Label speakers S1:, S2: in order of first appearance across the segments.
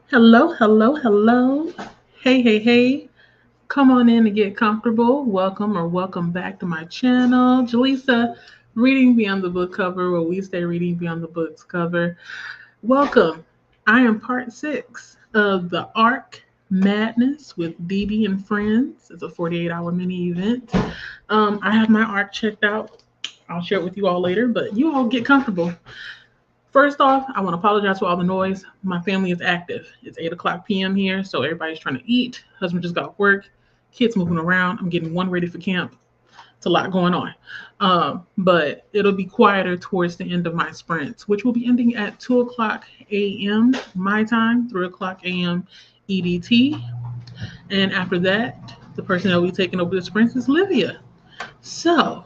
S1: Hello, hello, hello. Hey, hey, hey. Come on in and get comfortable. Welcome or welcome back to my channel. Jaleesa, Reading Beyond the Book Cover, where we stay reading beyond the book's cover. Welcome. I am part 6 of the Arc Madness with Didi and Friends. It's a 48-hour mini event. I have my arc checked out. I'll share it with you all later, but you all get comfortable. First off, I want to apologize for all the noise. My family is active. It's 8 o'clock p.m. here, so everybody's trying to eat. Husband just got off work. Kids moving around. I'm getting one ready for camp. It's a lot going on. But it'll be quieter towards the end of my sprints, which will be ending at 2 o'clock a.m. my time, 3 o'clock a.m. EDT. And after that, the person that will be taking over the sprints is Livia. So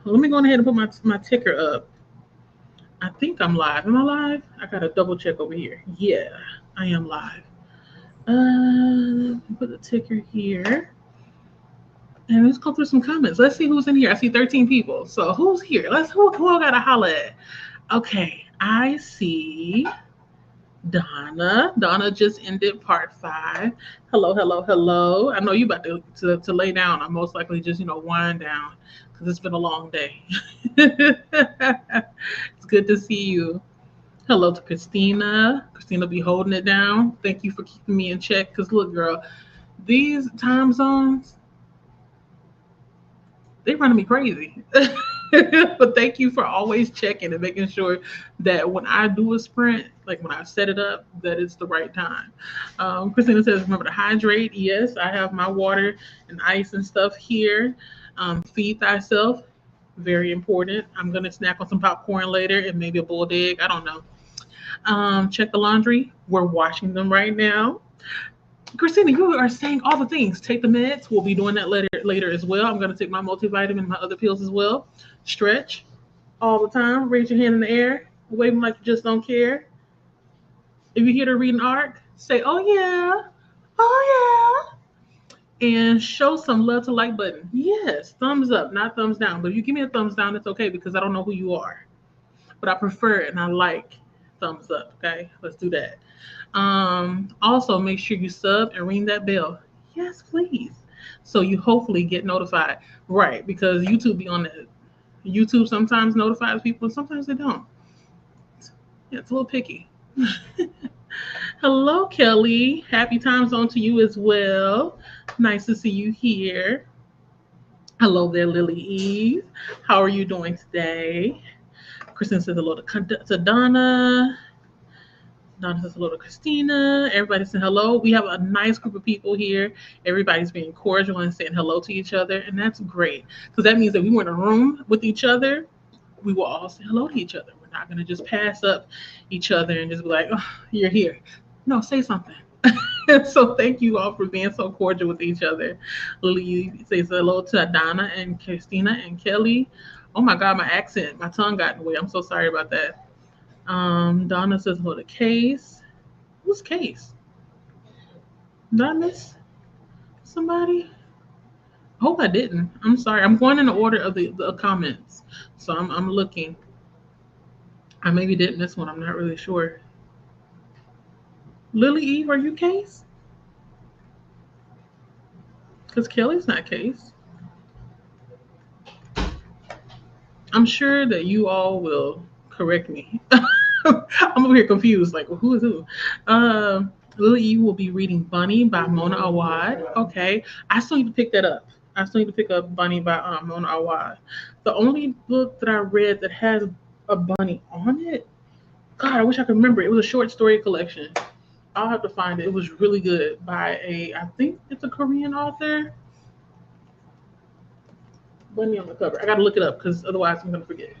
S1: let me go ahead and put my ticker up. I think I'm live. Am I live? I gotta double check over here. Yeah, I am live. Put the ticker here. And let's go through some comments. Let's see who's in here. I see 13 people. So who's here? Who I gotta holla at? Okay, I see Donna. Donna just ended part 5. Hello, hello, hello. I know you about to lay down. I'm most likely just wind down because it's been a long day. It's good to see you. Hello to Christina. Christina be holding it down. Thank you for keeping me in check. Because look, girl, these time zones, they running me crazy. But thank you for always checking and making sure that when I do a sprint, like when I set it up, that it's the right time. Christina says, remember to hydrate. Yes, I have my water and ice and stuff here. Feed thyself. Very important. I'm going to snack on some popcorn later and maybe a boiled egg. I don't know. Check the laundry. We're washing them right now. Christina, you are saying all the things. Take the meds. We'll be doing that later as well. I'm going to take my multivitamin and my other pills as well. Stretch all the time. Raise your hand in the air. Waving like you just don't care. If you hear the reading arc, say, oh yeah. Oh yeah. And show some love to like button. Yes, thumbs up, not thumbs down. But if you give me a thumbs down, it's okay because I don't know who you are. But I prefer it and I like thumbs up. Okay, let's do that. Also, make sure you sub and ring that bell. Yes, please. So you hopefully get notified. Right, because YouTube be on that. YouTube sometimes notifies people and sometimes they don't. Yeah, it's a little picky. Hello, Kelly. Happy time zone to you as well. Nice to see you here. Hello there, Lily Eve. How are you doing today? Kristen says hello to Donna. Donna says hello to Christina. Everybody saying hello. We have a nice group of people here. Everybody's being cordial and saying hello to each other, and that's great because that means that we were in a room with each other. We will all say hello to each other. We're not going to just pass up each other and just be like, oh, you're here. No, say something. So thank you all for being so cordial with each other. Lily says hello to Donna and Christina and Kelly. Oh my God, my accent, my tongue got in the way. I'm so sorry about that. Donna says hello to Case. Who's Case? Did I miss somebody? I hope I didn't. I'm sorry. I'm going in the order of the comments. So I'm looking. I maybe didn't miss one. I'm not really sure. Lily Eve, are you Case? Because Kelly's not Case. I'm sure that you all will correct me. I'm over here confused. Like, well, who is who? Lily Eve will be reading Bunny by Mona Awad. Okay. I still need to pick that up. I still need to pick up Bunny by Mona Awad. The only book that I read that has a bunny on it, God, I wish I could remember. It was a short story collection. I'll have to find it. It was really good by I think it's a Korean author. Bunny on the cover. I got to look it up because otherwise I'm going to forget.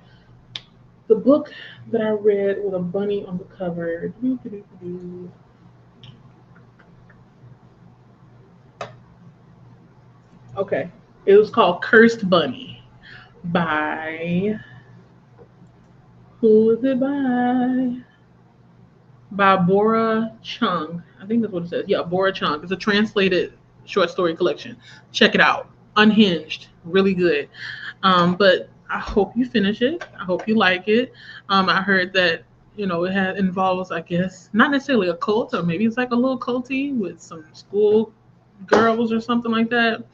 S1: The book that I read with a bunny on the cover. Okay. It was called Cursed Bunny by, who is it by? By Bora Chung. I think that's what it says. Yeah, Bora Chung. It's a translated short story collection. Check it out. Unhinged. Really good. But I hope you finish it. I hope you like it. I heard that it involves, I guess, not necessarily a cult, or maybe it's like a little culty with some school girls or something like that.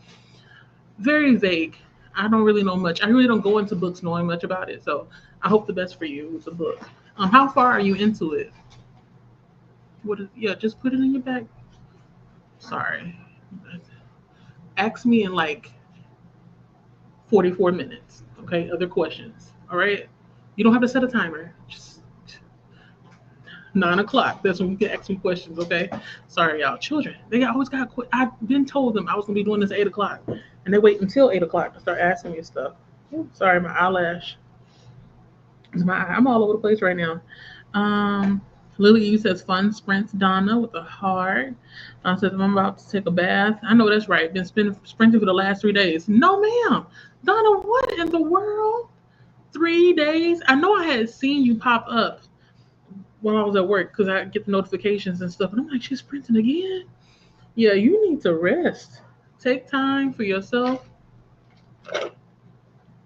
S1: Very vague. I don't really know much. I really don't go into books knowing much about it. So I hope the best for you with the book. How far are you into it? What is? Yeah, just put it in your bag. Sorry. Ask me in like 44 minutes. Okay. Other questions. All right. You don't have to set a timer. Just 9 o'clock. That's when you can ask me questions. Okay. Sorry, y'all. Children. They always got. I've been told them I was gonna be doing this at 8 o'clock, and they wait until 8 o'clock to start asking me stuff. Ooh, sorry, my eyelash. I'm all over the place right now. Um, Lily E says fun sprints. Donna with a heart. Donna says I'm about to take a bath. I know that's right. Been sprinting for the last 3 days. No, ma'am. Donna, what in the world? 3 days? I know I had seen you pop up while I was at work because I get the notifications and stuff, and I'm like, she's sprinting again. Yeah, you need to rest. Take time for yourself.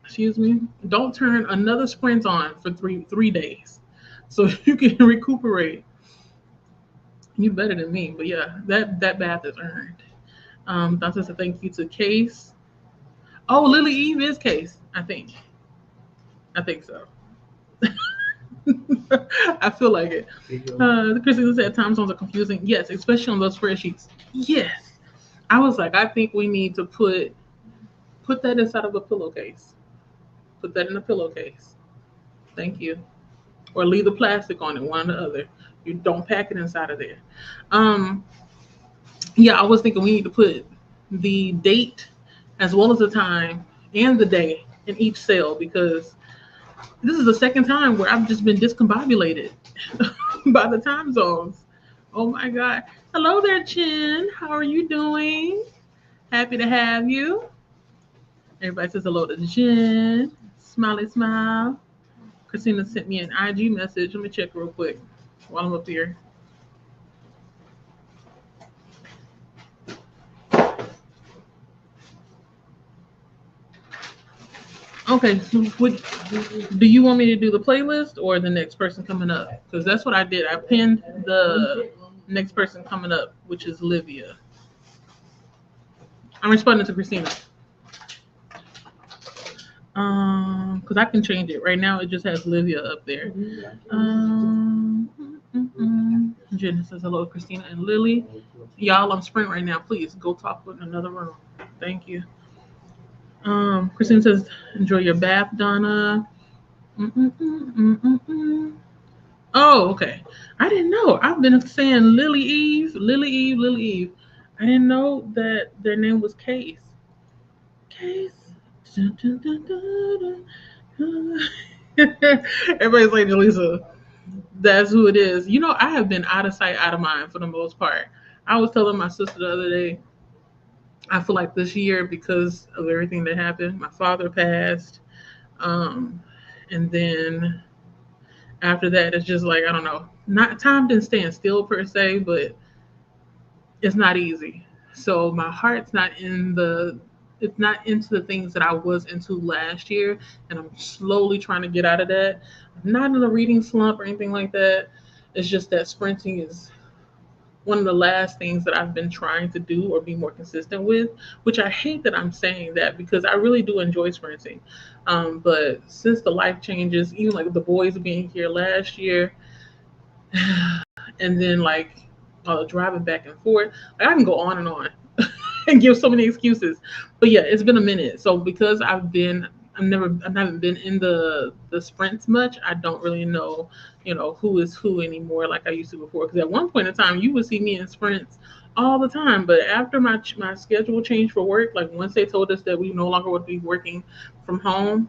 S1: Excuse me. Don't turn another sprint on for three days, so you can recuperate. You better than me, but yeah, that bath is earned. Dante said thank you to Case. Oh, Lily Eve is Case. I think so. I feel like it. Christina said time zones are confusing. Yes, especially on those spreadsheets. Yes. I was like, I think we need to put that inside of a pillowcase. Put that in a pillowcase. Thank you. Or leave the plastic on it, one or the other. You don't pack it inside of there. Um, yeah, I was thinking we need to put the date as well as the time and the day in each cell because this is the second time where I've just been discombobulated by the time zones. Oh my God. Hello there, Chin. How are you doing? Happy to have you. Everybody says hello to Jen. Smiley smile. Christina sent me an IG message. Let me check real quick while I'm up here. Okay, so do you want me to do the playlist or the next person coming up? Because that's what I did. I pinned the next person coming up, which is Livia. I'm responding to Christina. Because I can change it. Right now, it just has Livia up there. Jen says hello, Christina and Lily. Y'all, I'm sprint right now. Please go talk with another room. Thank you. Christine says, enjoy your bath, Donna. Oh, okay. I didn't know. I've been saying Lily Eve, Lily Eve, Lily Eve. I didn't know that their name was Case. Case. Dun, dun, dun, dun, dun. Everybody's like, Lisa, that's who it is. I have been out of sight, out of mind for the most part. I was telling my sister the other day, I feel like this year, because of everything that happened, my father passed. And then after that, it's just like, I don't know. Not time didn't stand still per se, but it's not easy. So my heart's not it's not into the things that I was into last year, and I'm slowly trying to get out of that. I'm not in a reading slump or anything like that. It's just that sprinting is one of the last things that I've been trying to do or be more consistent with, which I hate that I'm saying that because I really do enjoy sprinting. But since the life changes, even like the boys being here last year, and then like driving back and forth, like I can go on and on and give so many excuses. But yeah, it's been a minute. So because I haven't been in the sprints much. I don't really know, who is who anymore like I used to before. Because at one point in time, you would see me in sprints all the time. But after my schedule changed for work, like once they told us that we no longer would be working from home,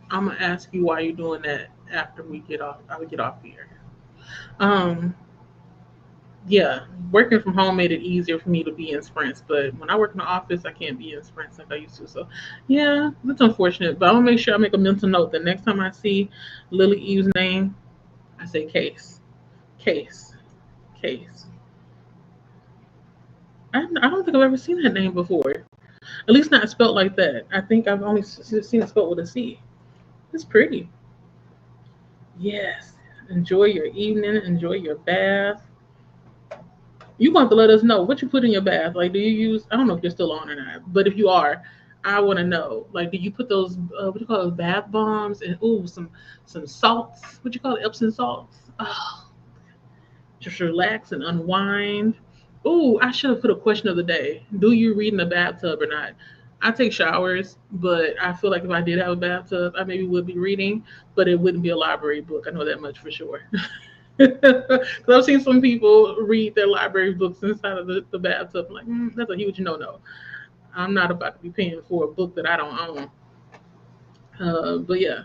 S1: I'm gonna ask you why you're doing that after we get off. I get off here. Um, yeah, working from home made it easier for me to be in sprints. But when I work in the office, I can't be in sprints like I used to. So, yeah, that's unfortunate. But I'm gonna make sure I make a mental note that next time I see Lily Eve's name, I say Case, Case, Case. I don't think I've ever seen that name before. At least not spelled like that. I think I've only seen it spelled with a C. It's pretty. Yes. Enjoy your evening. Enjoy your bath. You want to let us know what you put in your bath. Like, do you use? I don't know if you're still on or not, but if you are, I want to know. Like, do you put those what do you call those bath bombs and ooh some salts? What you call it? Epsom salts. Oh, just relax and unwind. Ooh, I should have put a question of the day. Do you read in the bathtub or not? I take showers, but I feel like if I did have a bathtub, I maybe would be reading, but it wouldn't be a library book. I know that much for sure. Because I've seen some people read their library books inside of the bathtub. I'm like, that's a huge no-no. I'm not about to be paying for a book that I don't own. But yeah,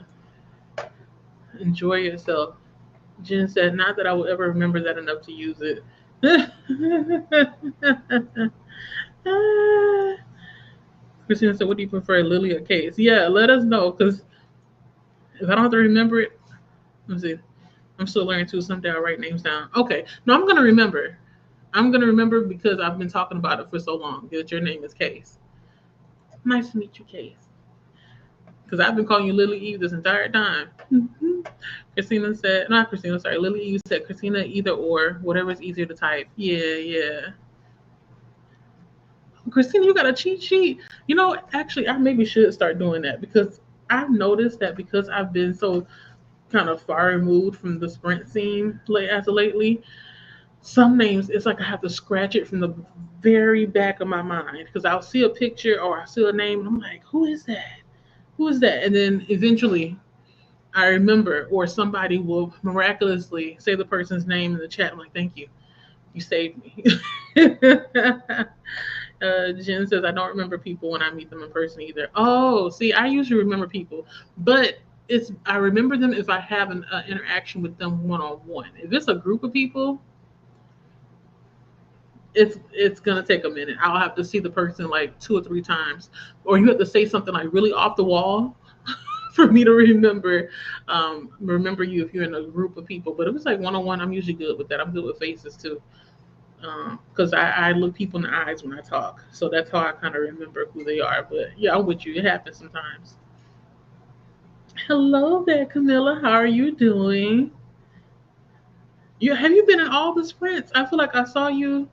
S1: enjoy yourself. Jen said, not that I will ever remember that enough to use it. Christina said, what do you prefer, Lily or Case? Yeah, let us know, because if I don't have to remember it, let's see. I'm still learning too. Someday I'll write names down. Okay. No, I'm going to remember. I'm going to remember because I've been talking about it for so long that your name is Case. Nice to meet you, Case. Because I've been calling you Lily Eve this entire time. Christina said, not Christina, sorry. Lily Eve said, Christina, either or, whatever is easier to type. Yeah. Christina, you got a cheat sheet. You know, actually, I maybe should start doing that because I've noticed that because I've been so kind of far removed from the sprint scene as of lately, some names it's like I have to scratch it from the very back of my mind because I'll see a picture or I see a name and I'm like, who is that? Who is that? And then eventually I remember, or somebody will miraculously say the person's name in the chat. I'm like, thank you. You saved me. Jen says, I don't remember people when I meet them in person either. Oh, see, I usually remember people, but I remember them if I have an interaction with them one on one. If it's a group of people, it's gonna take a minute. I'll have to see the person like 2 or 3 times, or you have to say something like really off the wall for me to remember you if you're in a group of people. But if it's like one on one, I'm usually good with that. I'm good with faces too, because I look people in the eyes when I talk, so that's how I kind of remember who they are. But yeah, I'm with you. It happens sometimes. Hello there, Camilla. How are you doing? Have you been in all the sprints? I feel like I saw you.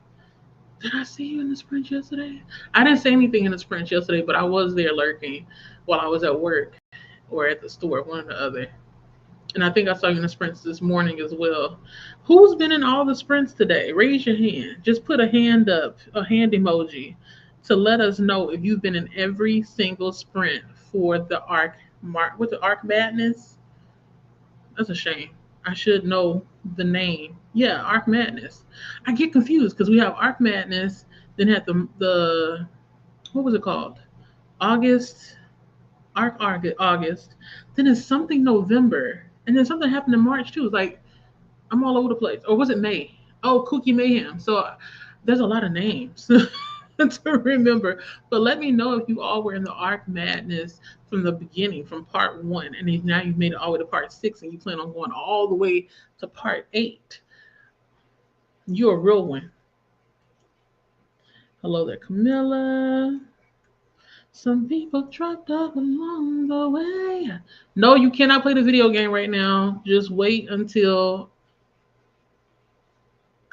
S1: Did I see you in the sprint yesterday? I didn't say anything in the sprint yesterday, but I was there lurking while I was at work or at the store, one or the other. And I think I saw you in the sprints this morning as well. Who's been in all the sprints today? Raise your hand. Just put a hand up, a hand emoji, to let us know if you've been in every single sprint for the Arc Madness. That's a shame. I should know the name. Yeah, Arc Madness. I get confused because we have Arc Madness, then had the what was it called? August, August. Then it's something November, and then something happened in March too. It's like I'm all over the place. Or was it May? Oh, Cookie Mayhem. So there's a lot of names to remember. But let me know if you all were in the Arc Madness from the beginning, from part 1, and now you've made it all the way to part 6, and you plan on going all the way to part 8. You're a real one. Hello there, Camilla. Some people dropped off along the way. No, you cannot play the video game right now. Just wait until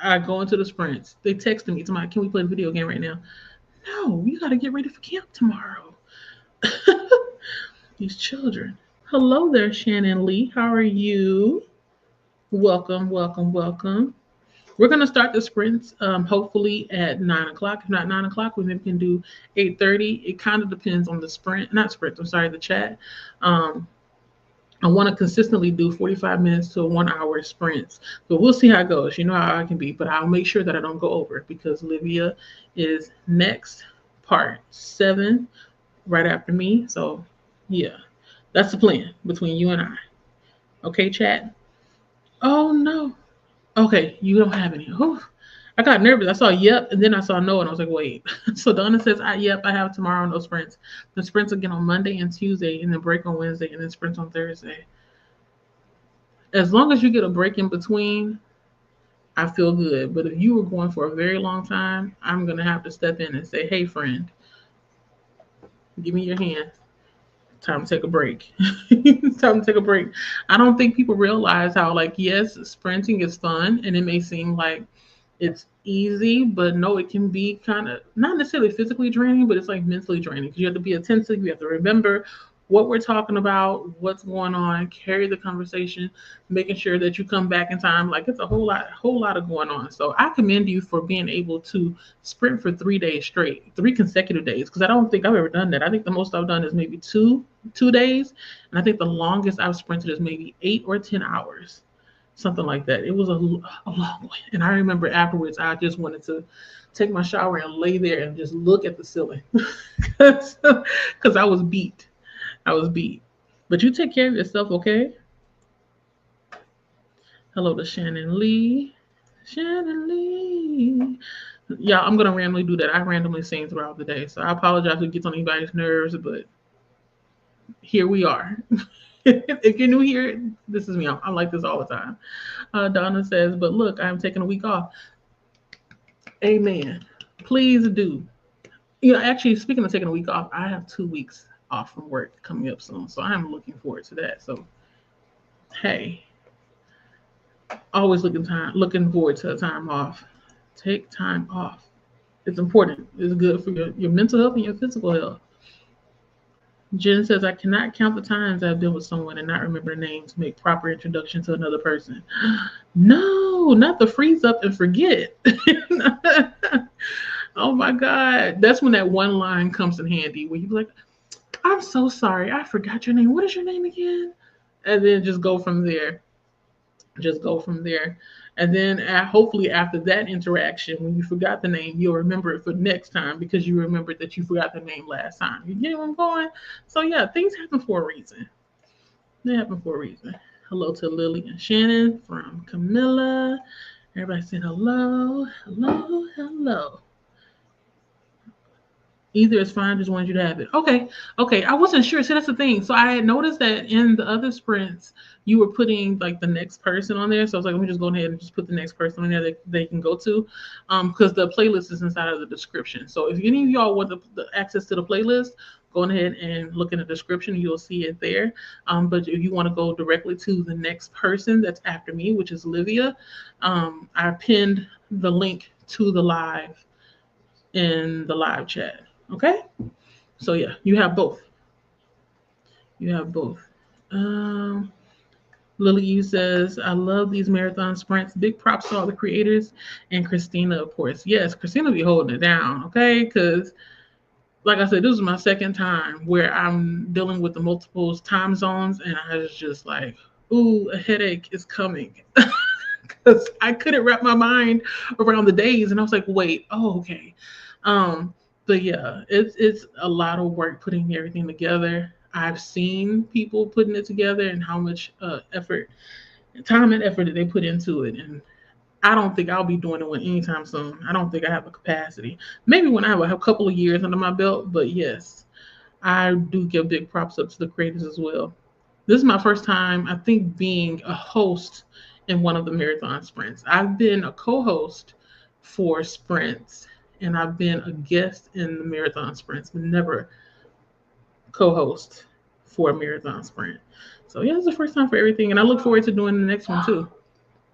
S1: I go into the sprints. They texted me tomorrow, can we play the video game right now? No, you got to get ready for camp tomorrow. These children. Hello there, Shannon Lee. How are you? Welcome. We're going to start the sprints hopefully at 9 o'clock. If not 9 o'clock, we maybe can do 8:30. It kind of depends on the the chat. I want to consistently do 45 minutes to 1 hour sprints, but we'll see how it goes. You know how I can be, but I'll make sure that I don't go over because Livia is next, part 7, right after me. So yeah, that's the plan between you and I. Okay, chat? Oh no. Okay, you don't have any. Whew. I got nervous. I saw yep, and then I saw no, and I was like, wait. So Donna says, yep, I have tomorrow no sprints. The sprints again on Monday and Tuesday, and then break on Wednesday, and then sprints on Thursday. As long as you get a break in between, I feel good. But if you were going for a very long time, I'm going to have to step in and say, hey, friend, Give me your hand. Time to take a break. Time to take a break. I don't think people realize how, like, yes, sprinting is fun and it may seem like it's easy, but no, it can be kind of not necessarily physically draining, but it's like mentally draining because you have to be attentive. You have to remember what we're talking about, what's going on, carry the conversation, making sure that you come back in time. Like it's a whole lot of going on. So I commend you for being able to sprint for 3 days straight, 3 consecutive days, because I don't think I've ever done that. I think the most I've done is maybe two days, and I think the longest I've sprinted is maybe 8 or 10 hours, something like that. It was a long way, and I remember afterwards I just wanted to take my shower and lay there and just look at the ceiling because I was beat. I was beat. But you take care of yourself, okay? Hello to Shannon Lee. Shannon Lee. Yeah, I'm gonna randomly do that. I randomly sing throughout the day, so I apologize if it gets on anybody's nerves, but here we are. If you're new here, this is me. I'm like this all the time. Donna says, but look, I'm taking a week off. Amen. Please do. You know, actually, speaking of taking a week off, I have 2 weeks off from work coming up soon, so I'm looking forward to that. So, hey, always looking forward to a time off. Take time off. It's important. It's good for your mental health and your physical health. Jen says, I cannot count the times I've been with someone and not remember the name to make proper introduction to another person. No, not the freeze up and forget. Oh my God. That's when that one line comes in handy where you be like, I'm so sorry. I forgot your name. What is your name again? And then just go from there. Just go from there. And then hopefully after that interaction, when you forgot the name, you'll remember it for next time because you remembered that you forgot the name last time. You get where I'm going? So yeah, things happen for a reason. They happen for a reason. Hello to Lily and Shannon from Camilla. Everybody saying hello, hello, hello. Either is fine, just wanted you to have it. Okay, okay. I wasn't sure. See, that's the thing. So I had noticed that in the other sprints, you were putting like the next person on there. So I was like, let me just go ahead and just put the next person on there that they can go to, because the playlist is inside of the description. So if any of y'all want the access to the playlist, go ahead and look in the description. You'll see it there. But if you want to go directly to the next person that's after me, which is Livia, I pinned the link to the live in the live chat. Okay? So yeah, you have both. You have both. Um, Lily U says, I love these marathon sprints. Big props to all the creators and Christina, of course. Yes, Christina be holding it down, okay? Because like I said, this is my second time where I'm dealing with the multiple time zones, and I was just like, ooh, a headache is coming. Because I couldn't wrap my mind around the days, and I was like, wait, oh, okay. But yeah, it's a lot of work putting everything together. I've seen people putting it together and how much effort, time and effort that they put into it, and I don't think I'll be doing it anytime soon. I don't think I have the capacity. Maybe when I have a couple of years under my belt, but yes, I do give big props up to the creators as well. This is my first time, I think, being a host in one of the marathon sprints. I've been a co-host for sprints, and I've been a guest in the marathon sprints, but never co-host for a marathon sprint. So yeah, it's the first time for everything, and I look forward to doing the next one too.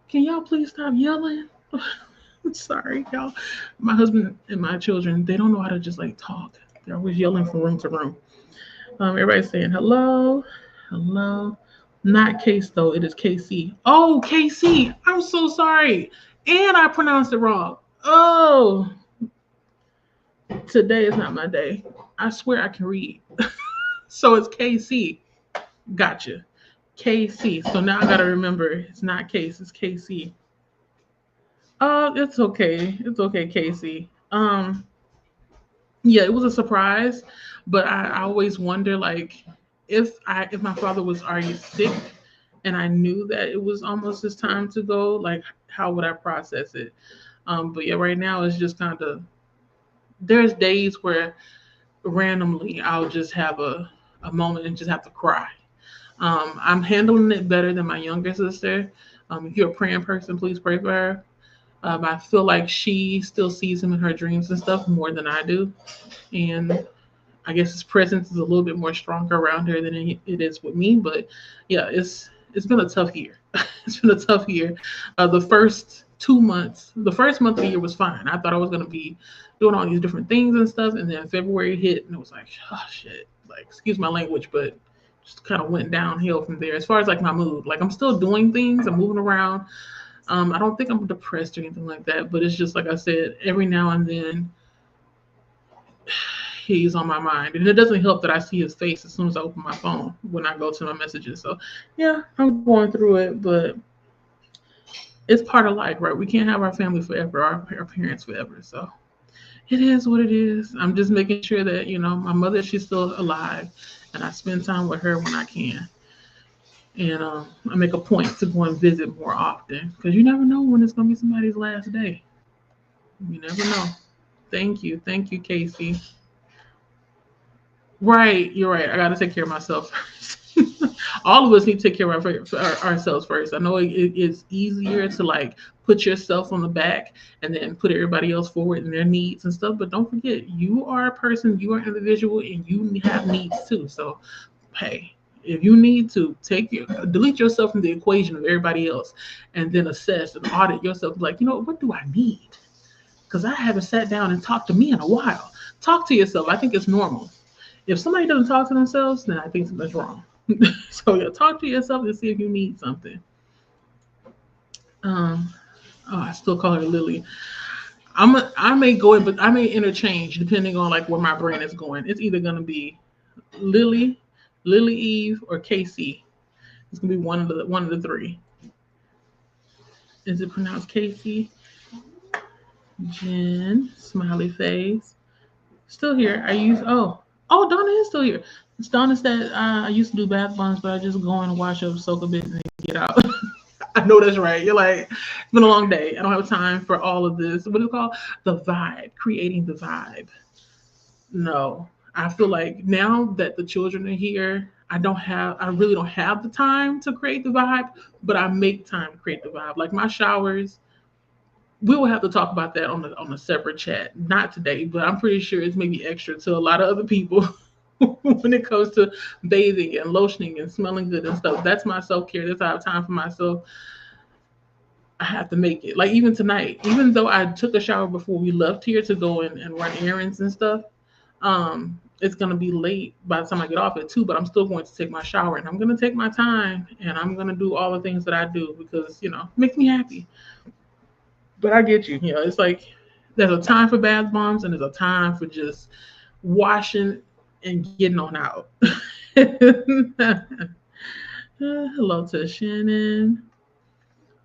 S1: Can y'all please stop yelling? I'm sorry, y'all. My husband and my children, they don't know how to just like talk. They're always yelling from room to room. Everybody's saying hello, hello. Not Case though, it is KC. Oh, KC, I'm so sorry. And I pronounced it wrong. Oh, today is not my day. I swear I can read. So it's KC. Gotcha. KC. So now I gotta remember it's not Case, it's KC. Oh, it's okay. It's okay, Casey. Yeah, it was a surprise, but I always wonder like if my father was already sick and I knew that it was almost his time to go, like how would I process it? But yeah, right now it's just kind of there's days where randomly I'll just have a moment and just have to cry. I'm handling it better than my younger sister. If you're a praying person, please pray for her. I feel like she still sees him in her dreams and stuff more than I do. And I guess his presence is a little bit more stronger around her than it is with me. But yeah, it's been a tough year. It's been a tough year. The first 2 months, the first month of the year was fine. I thought I was gonna be doing all these different things and stuff, and then February hit, and it was like, oh shit, like excuse my language, but just kind of went downhill from there. As far as like my mood, like I'm still doing things, I'm moving around. I don't think I'm depressed or anything like that, but it's just like I said, every now and then he's on my mind. And it doesn't help that I see his face as soon as I open my phone when I go to my messages. So yeah, I'm going through it, but it's part of life, right? We can't have our family forever, our parents forever. So it is what it is. I'm just making sure that, my mother, she's still alive, and I spend time with her when I can. And I make a point to go and visit more often because you never know when it's going to be somebody's last day. You never know. Thank you. Thank you, Casey. Right, you're right. I got to take care of myself first. All of us need to take care of ourselves first. I know it's easier to like put yourself on the back and then put everybody else forward in their needs and stuff. But don't forget, you are a person, you are an individual, and you have needs too. So, hey, if you need to delete yourself from the equation of everybody else, and then assess and audit yourself, like, what do I need? Because I haven't sat down and talked to me in a while. Talk to yourself. I think it's normal. If somebody doesn't talk to themselves, then I think something's wrong. So yeah, talk to yourself and see if you need something. I still call her Lily. I may go in, but I may interchange depending on like where my brain is going. It's either gonna be Lily, Lily Eve, or Casey. It's gonna be one of the three. Is it pronounced Casey? Jen, smiley face. Still here. Donna is still here. Donna said, I used to do bath bombs, but I just go and wash up, soak a bit, and get out. I know that's right. You're like, it's been a long day. I don't have time for all of this. What is it called? The vibe, creating the vibe. No, I feel like now that the children are here, I really don't have the time to create the vibe, but I make time to create the vibe. Like my showers, we will have to talk about that on a separate chat. Not today, but I'm pretty sure it's maybe extra to a lot of other people when it comes to bathing and lotioning and smelling good and stuff. That's my self-care. That's how I have time for myself. I have to make it. Like even tonight, even though I took a shower before we left here to go and run errands and stuff, it's gonna be late by the time I get off at 2, but I'm still going to take my shower and I'm gonna take my time and I'm gonna do all the things that I do because it makes me happy. But I get you. It's like there's a time for bath bombs and there's a time for just washing and getting on out. Hello to Shannon.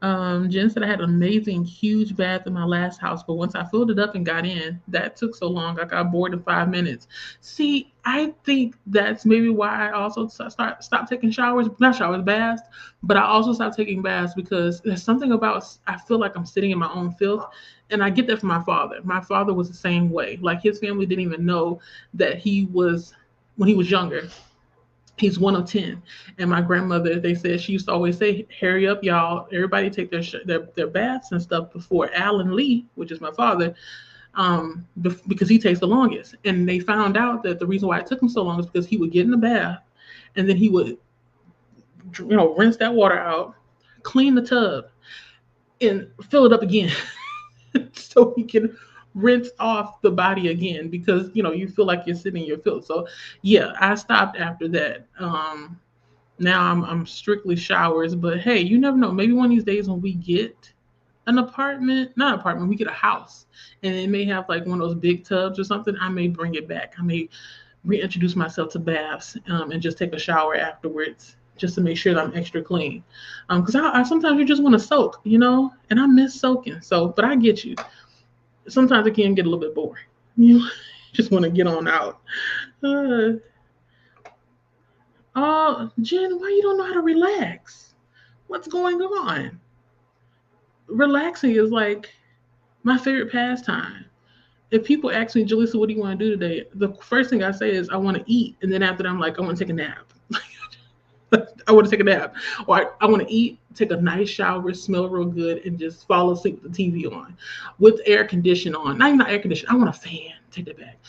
S1: Jen said I had an amazing, huge bath in my last house, but once I filled it up and got in, that took so long. I got bored in 5 minutes. See, I think that's maybe why I also stopped taking baths, but I also stopped taking baths because there's something about, I feel like I'm sitting in my own filth, and I get that from my father. My father was the same way. Like his family didn't even know that when he was younger. He's one of 10. And my grandmother, they said, she used to always say, hurry up, y'all. Everybody take their baths and stuff before Alan Lee, which is my father, because he takes the longest. And they found out that the reason why it took him so long is because he would get in the bath and then he would, rinse that water out, clean the tub, and fill it up again so he can rinse off the body again because you feel like you're sitting in your filth. So yeah, I stopped after that. Now I'm strictly showers, but hey, you never know. Maybe one of these days when we get we get a house and it may have like one of those big tubs or something, I may bring it back. I may reintroduce myself to baths and just take a shower afterwards just to make sure that I'm extra clean. Because I sometimes you just want to soak, and I miss soaking. So, but I get you. Sometimes it can get a little bit boring. You just want to get on out. Jen, why you don't know how to relax? What's going on? Relaxing is like my favorite pastime. If people ask me, Jalisa, what do you want to do today? The first thing I say is I want to eat. And then after that, I'm like, I want to take a nap. I want to take a nap. Or I want to eat, take a nice shower, smell real good, and just fall asleep with the TV on. With air conditioning on. Not even air conditioning. I want a fan. Take that back.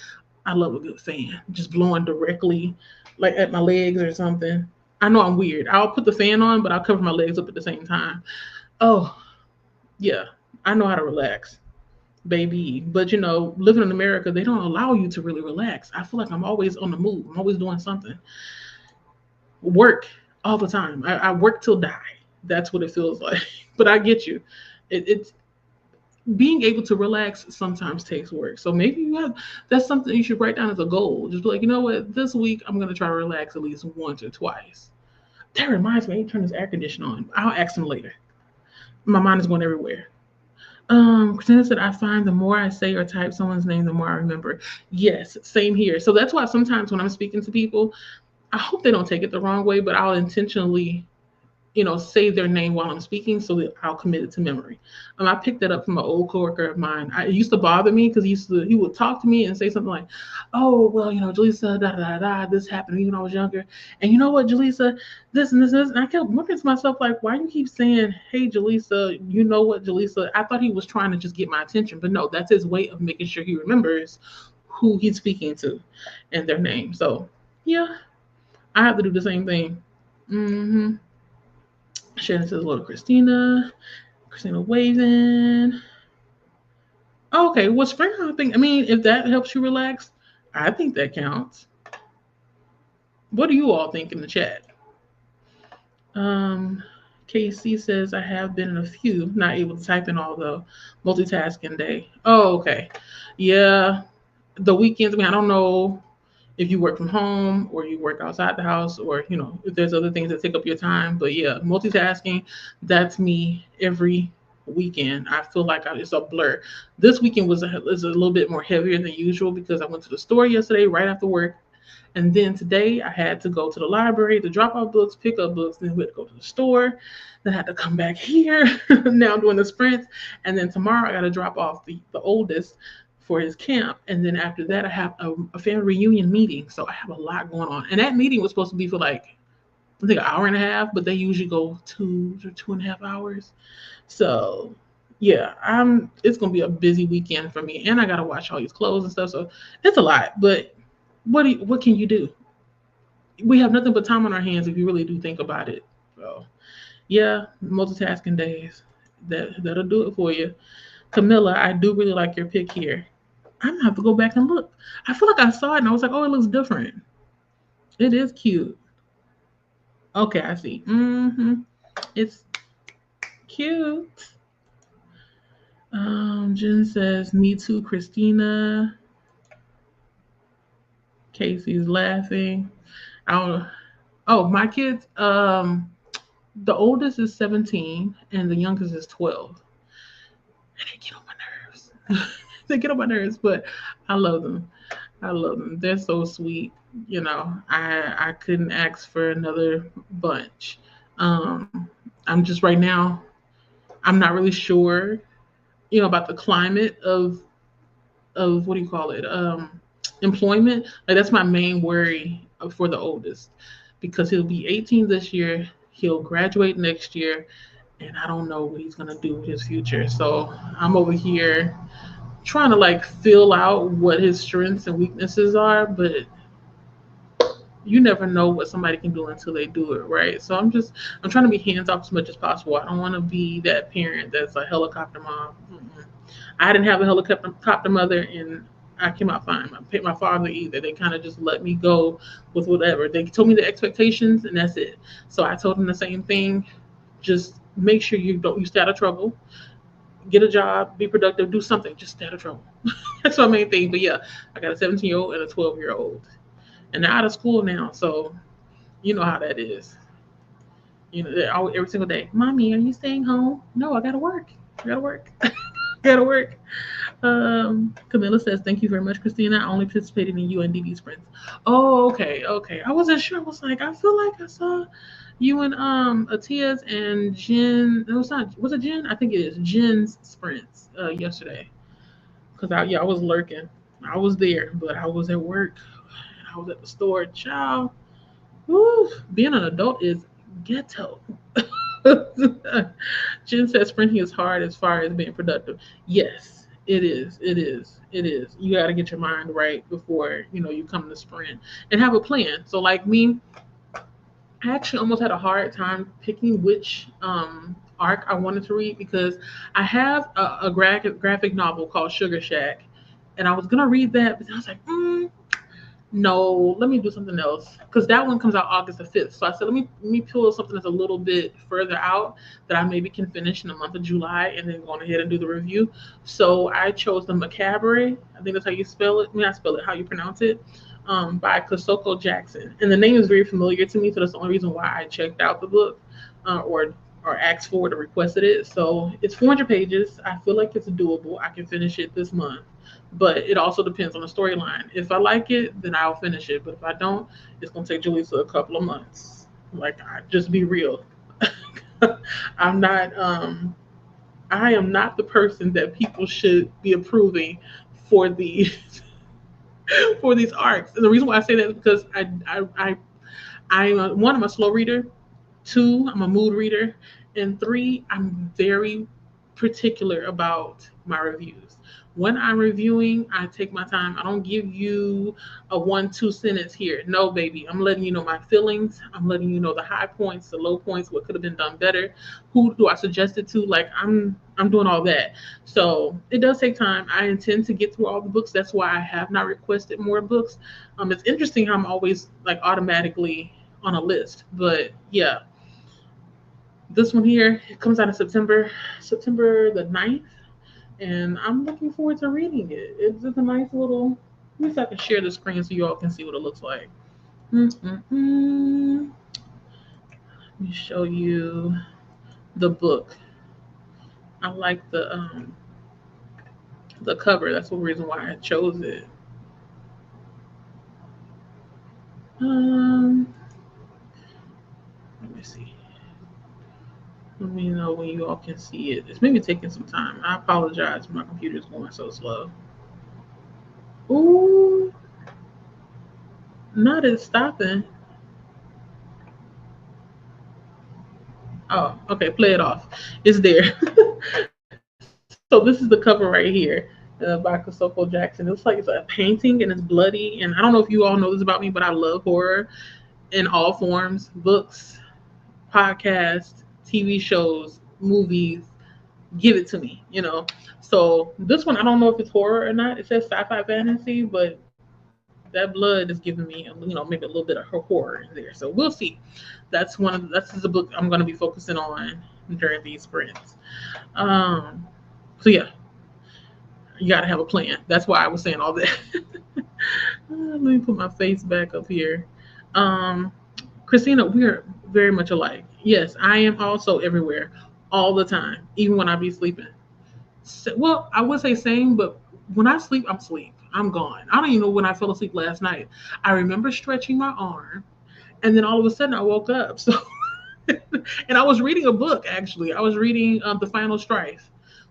S1: I love a good fan, just blowing directly, like at my legs or something. I know I'm weird. I'll put the fan on, but I'll cover my legs up at the same time. Oh yeah, I know how to relax, baby. But living in America, they don't allow you to really relax. I feel like I'm always on the move. I'm always doing something. Work all the time. I work till die. That's what it feels like. But I get you. It's being able to relax sometimes takes work. So maybe that's something you should write down as a goal. Just be like, you know what, this week I'm gonna try to relax at least once or twice. That reminds me, I need to turn this air conditioner on. I'll ask him later. My mind is going everywhere. Christina said, I find the more I say or type someone's name, the more I remember. Yes, same here. So that's why sometimes when I'm speaking to people, I hope they don't take it the wrong way, but I'll intentionally say their name while I'm speaking so that I'll commit it to memory. I picked that up from an old coworker of mine. It used to bother me because he would talk to me and say something like, "Oh, well, Jaleesa, da da da da, this happened to me when I was younger, and you know what, Jaleesa, this and this, and this." And I kept wondering to myself, like, why do you keep saying, "Hey, Jaleesa, you know what, Jaleesa?" I thought he was trying to just get my attention, but no, that's his way of making sure he remembers who he's speaking to and their name. So, yeah, I have to do the same thing. Mm-hmm. Shannon says, "Hello, Christina." Christina waving. Oh, okay, well, spring, I think. I mean, if that helps you relax, I think that counts. What do you all think in the chat? Um, KC says, I have been in a few, not able to type in all though. Multitasking day. Oh, okay. Yeah, the weekends. I mean, I don't know if you work from home or you work outside the house or if there's other things that take up your time, but yeah, multitasking, that's me every weekend. I feel like it's a blur. This weekend is a little bit more heavier than usual because I went to the store yesterday right after work, and then today I had to go to the library to drop off books, pick up books, then we had to go to the store, then I had to come back here. Now I'm doing the sprints, and then tomorrow I got to drop off the oldest for his camp, and then after that I have a family reunion meeting. So I have a lot going on, and that meeting was supposed to be for like I think an hour and a half, but they usually go 2 or 2.5 hours. So yeah, it's gonna be a busy weekend for me, and I gotta wash all these clothes and stuff. So it's a lot, but what can you do? We have nothing but time on our hands if you really do think about it. So yeah, multitasking days. That'll do it for you. Camilla, I do really like your pick here. I'm gonna have to go back and look. I feel like I saw it and I was like, oh, it looks different. It is cute. Okay, I see. It's cute. Jen says, me too, Christina. Casey's laughing. I don't know. Oh, my kids, the oldest is 17 and the youngest is 12. And they get on my nerves. They get on my nerves, but I love them. I love them. They're so sweet. I couldn't ask for another bunch. I'm just right now. I'm not really sure, about the climate of what do you call it? Employment. Like that's my main worry for the oldest because he'll be 18 this year. He'll graduate next year, and I don't know what he's gonna do with his future. So I'm over here trying to like fill out what his strengths and weaknesses are, but you never know what somebody can do until they do it, right? So I'm trying to be hands off as much as possible. I don't want to be that parent that's a helicopter mom. Mm-mm. I didn't have a helicopter mother, and I came out fine. My father either. They kind of just let me go with whatever. They told me the expectations, and that's it. So I told them the same thing. Just make sure you stay out of trouble. Get a job, be productive, do something. Just stay out of trouble. That's my main thing. But yeah, I got a 17-year-old and a 12-year-old, and they're out of school now. So you know how that is. They're always, every single day. Mommy, are you staying home? No, I gotta work. I gotta work. Gotta work. Camilla says, thank you very much, Christina. I only participated in UNDB sprints. Oh, okay, okay. I wasn't sure. I was like, I feel like I saw you and Atia's and Jen. No, it's not. Was it Jen? I think it is Jen's sprints yesterday. Cause I was lurking. I was there, but I was at work. I was at the store. Child, woo, being an adult is ghetto. Jen says sprinting is hard as far as being productive. Yes, It is. It is. It is. You got to get your mind right before you come to sprint and have a plan. So like me, I actually almost had a hard time picking which arc I wanted to read because I have a graphic novel called Sugar Shack, and I was gonna read that, but I was like, no, let me do something else because that one comes out August 5th. So I said, let me pull something that's a little bit further out that I maybe can finish in the month of July, and then go on ahead and do the review. So I chose the Macabre. I think that's how you spell it. I mean, not spell it, how you pronounce it. By Kosoko Jackson, and the name is very familiar to me, so that's the only reason why I checked out the book, or asked for it or requested it. So it's 400 pages. I feel like it's doable. I can finish it this month, but it also depends on the storyline. If I like it, then I'll finish it. But if I don't, it's gonna take Julissa a couple of months. Like, I just be real. I'm not. I am not the person that people should be approving for these for these arcs. And the reason why I say that is because one, I'm a slow reader. Two, I'm a mood reader. And three, I'm very particular about my reviews. When I'm reviewing, I take my time. I don't give you a 1-2 sentence here. No, baby. I'm letting you know my feelings. I'm letting you know the high points, the low points, what could have been done better. Who do I suggest it to? Like, I'm doing all that. So it does take time. I intend to get through all the books. That's why I have not requested more books. It's interesting how I'm always like automatically on a list. But yeah, this one here, it comes out in September the 9th, and I'm looking forward to reading it. It's just a nice little. Let me see if I can share the screen so you all can see what it looks like. Mm-mm-mm. Let me show you the book. I like the cover. That's the reason why I chose it. Um, let me see. Let me know when you all can see it. It's maybe taking some time. I apologize. My computer's going so slow. Ooh, not it stopping. Oh, okay. Play it off. It's there. So this is the cover right here, by Kosoko Jackson. It looks like it's a painting and it's bloody. And I don't know if you all know this about me, but I love horror in all forms: books, podcasts, TV shows, movies. Give it to me. So this one, I don't know if it's horror or not. It says sci-fi fantasy, but that blood is giving me, maybe a little bit of horror in there. So we'll see. That's the book I'm going to be focusing on during these sprints. Um, so yeah, you got to have a plan. That's why I was saying all that. Let me put my face back up here. Um, Christina, we're very much alike. Yes, I am also everywhere all the time, even when I be sleeping. Well, I would say same, but when I sleep, I'm asleep. I'm gone. I don't even know when I fell asleep last night. I remember stretching my arm, and then all of a sudden I woke up. So, and I was reading a book actually. I was reading The Final Strife,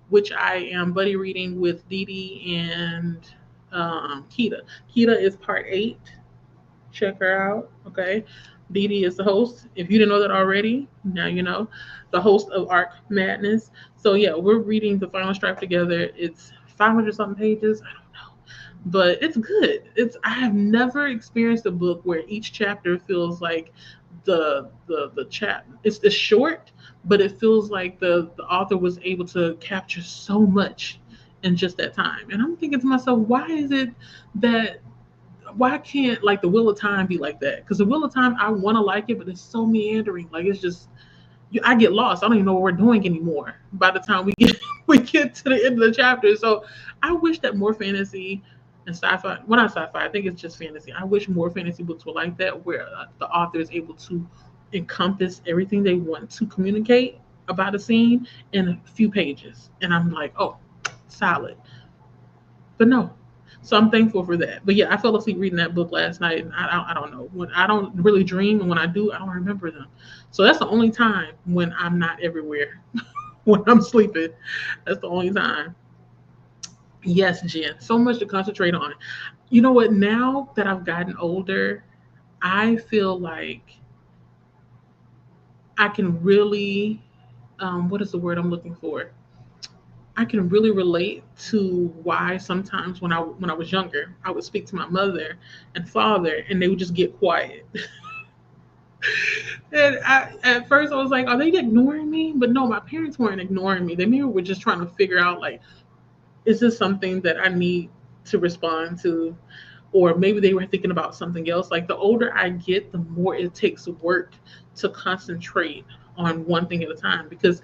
S1: which I am buddy reading with Didi and Kita. Kita is part 8. Check her out. Okay. Didi is the host. If you didn't know that already, now you know. The host of Arc Madness. So yeah, we're reading The Final Stripe together. It's 500 something pages. I don't know, but it's good. I have never experienced a book where each chapter feels like the chap. It's short, but it feels like the author was able to capture so much in just that time. And I'm thinking to myself, why is it that why can't like the Wheel of Time be like that? Because the Wheel of Time, I want to like it, but it's so meandering. Like, it's just I get lost. I don't even know what we're doing anymore by the time we get we get to the end of the chapter. So I wish that more fantasy and sci-fi, well, not sci-fi, I think it's just fantasy. I wish more fantasy books were like that, where the author is able to encompass everything they want to communicate about a scene in a few pages. And I'm like, oh, solid. But no. So I'm thankful for that. But yeah, I fell asleep reading that book last night, and I don't know, when I don't really dream, and when I do, I don't remember them. So that's the only time when I'm not everywhere. When I'm sleeping, that's the only time. Yes, Jen. So much to concentrate on. You know what? Now that I've gotten older, I feel like I can really, what is the word I'm looking for? I can really relate to why sometimes when I was younger, I would speak to my mother and father, and they would just get quiet. And at first, I was like, "Are they ignoring me?" But no, my parents weren't ignoring me. They maybe were just trying to figure out, like, is this something that I need to respond to, or maybe they were thinking about something else. Like the older I get, the more it takes work to concentrate on one thing at a time, because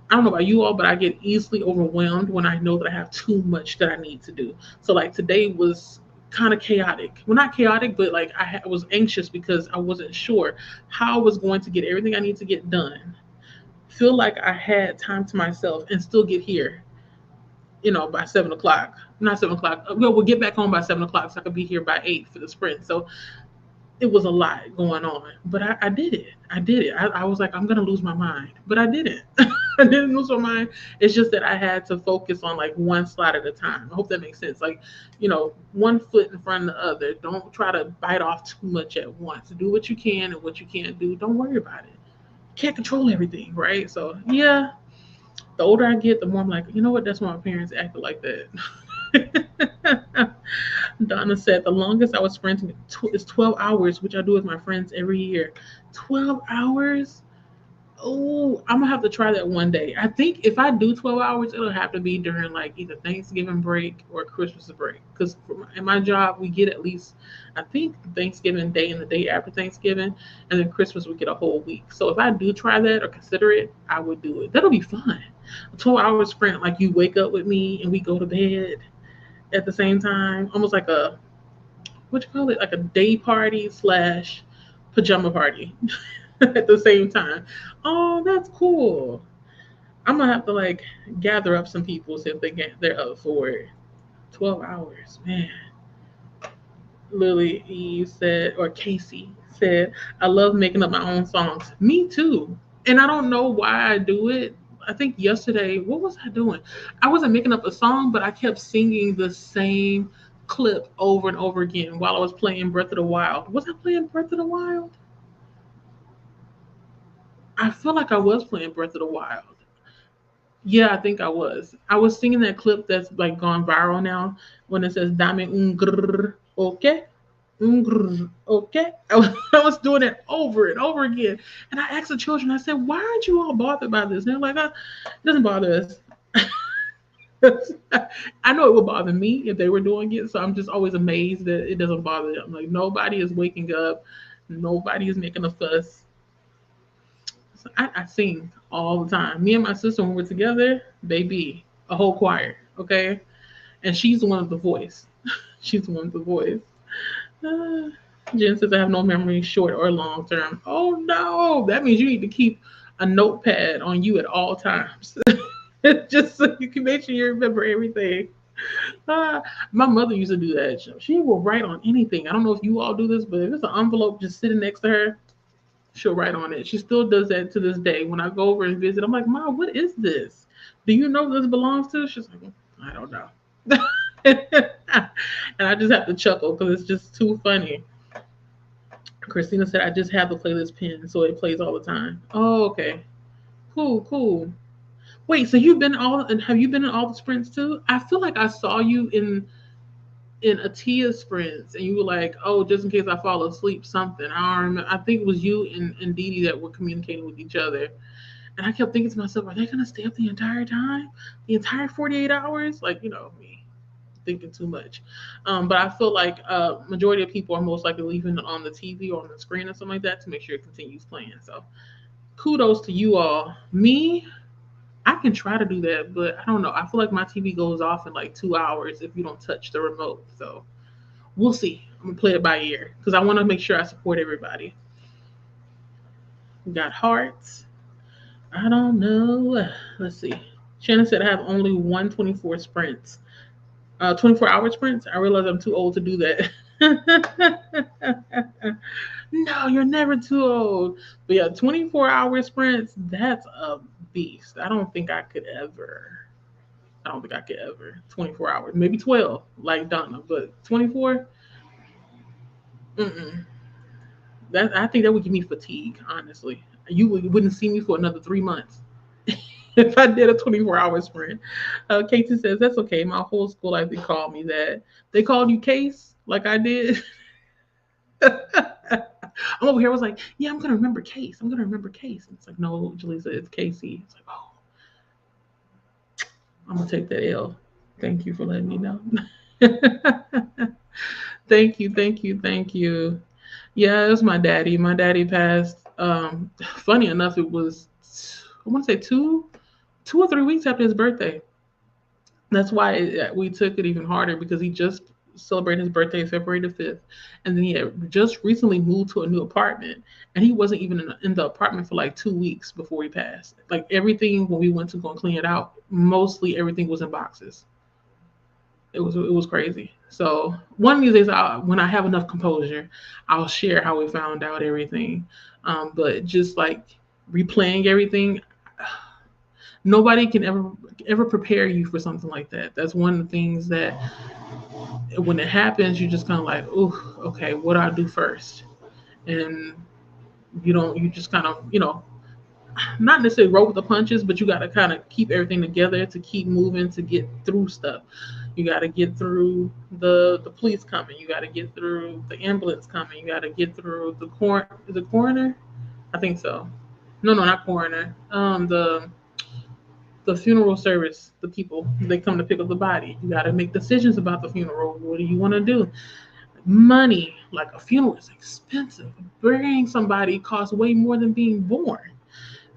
S1: I don't know about you all, but I get easily overwhelmed when I know that I have too much that I need to do. So like today was kind of chaotic. Well, not chaotic, but like I was anxious because I wasn't sure how I was going to get everything I need to get done. Feel like I had time to myself and still get here, by 7 o'clock. Not 7 o'clock. Well, we'll get back home by 7 o'clock so I could be here by 8 for the sprint. So it was a lot going on, but I did it. I did it. I was like, I'm gonna lose my mind, but I didn't. I didn't lose my mind. It's just that I had to focus on like one slide at a time. I hope that makes sense. Like, one foot in front of the other. Don't try to bite off too much at once. Do what you can, and what you can't do, don't worry about it. Can't control everything, right? So yeah, the older I get, the more I'm like, you know what? That's why my parents acted like that. Donna said the longest I was sprinting is 12 hours, which I do with my friends every year. 12 hours? Oh, I'm gonna have to try that one day. I think if I do 12 hours, it'll have to be during like either Thanksgiving break or Christmas break. Because in my job, we get at least, I think, Thanksgiving Day and the day after Thanksgiving, and then Christmas we get a whole week. So if I do try that or consider it, I would do it. That'll be fun. A 12-hour sprint, like you wake up with me and we go to bed at the same time, almost like a, what you call it, like a day party slash pajama party at the same time. Oh, that's cool. I'm gonna have to like gather up some people, see if they're up for it. 12 hours, man. Lily Eve said, or Casey said, I love making up my own songs. Me too. And I don't know why I do it. I think yesterday, what was I doing? I wasn't making up a song, but I kept singing the same clip over and over again while I was playing Breath of the Wild. Was I playing Breath of the Wild? I feel like I was playing Breath of the Wild. Yeah, I think I was. I was singing that clip that's like gone viral now when it says Dame un grrr, okay? Un grrr, okay? I was doing it over and over again. And I asked the children, I said, why aren't you all bothered by this? And they're like, it doesn't bother us. I know it would bother me if they were doing it. So I'm just always amazed that it doesn't bother them. Like nobody is waking up, nobody is making a fuss. So I sing all the time. Me and my sister, when we're together, baby, a whole choir, okay? And she's the one with the voice. She's the one with the voice. Uh, Jen says, I have no memory, short or long term. Oh no, that means you need to keep a notepad on you at all times. Just so you can make sure you remember everything. My mother used to do that. She will write on anything. I don't know if you all do this, but if there's an envelope just sitting next to her, she'll write on it. She still does that to this day. When I go over and visit, I'm like, Mom, what is this? Do you know what this belongs to? She's like, I don't know. And I just have to chuckle because it's just too funny. Christina said, I just have the playlist pin, so it plays all the time. Oh, okay. Cool, cool. Wait, so have you been in all the sprints too? I feel like I saw you in Atia sprints, and you were like, "Oh, just in case I fall asleep, something." I don't remember. I think it was you and Didi that were communicating with each other, and I kept thinking to myself, "Are they gonna stay up the entire time, the entire 48 hours?" Like, me thinking too much. But I feel like majority of people are most likely leaving it on the TV or on the screen or something like that to make sure it continues playing. So, kudos to you all. Me, I can try to do that, but I don't know. I feel like my TV goes off in like 2 hours if you don't touch the remote. So we'll see. I'm gonna play it by ear because I want to make sure I support everybody. We got hearts. I don't know. Let's see. Shannon said I have only 124 sprints. 24-hour sprints. I realize I'm too old to do that. No, you're never too old. But yeah, 24-hour sprints, that's a beast. I don't think I could ever. 24 hours. Maybe 12, like Donna, but 24? Mm-mm. I think that would give me fatigue, honestly. You wouldn't see me for another 3 months. if I did a 24-hour sprint. Casey says, that's okay. My whole school life, they called me that. They called you Case, like I did. I'm over here. I was like, yeah, I'm going to remember Case. I'm going to remember Case. And it's like, no, Jaleesa, it's Casey. It's like, oh, I'm going to take that L. Thank you for letting me know. Thank you, thank you, thank you. Yeah, it was my daddy. My daddy passed. Funny enough, it was I want to say 2 or 3 weeks after his birthday. That's why we took it even harder because he just celebrated his birthday February the 5th. And then he had just recently moved to a new apartment. And he wasn't even in the apartment for like 2 weeks before he passed. Like everything, when we went to go and clean it out, mostly everything was in boxes. It was crazy. So one of these days, when I have enough composure, I'll share how we found out everything. But just like replaying everything, nobody can ever prepare you for something like that. That's one of the things that when it happens, you're just kind of like, oh, okay, what do I do first? And you just kind of, not necessarily roll with the punches, but you got to kind of keep everything together to keep moving to get through stuff. You got to get through the police coming. You got to get through the ambulance coming. You got to get through the coroner. I think so. No, not coroner. The funeral service, the people they come to pick up the body. You got to make decisions about the funeral. What do you want to do? Money, like a funeral is expensive. Burying somebody costs way more than being born.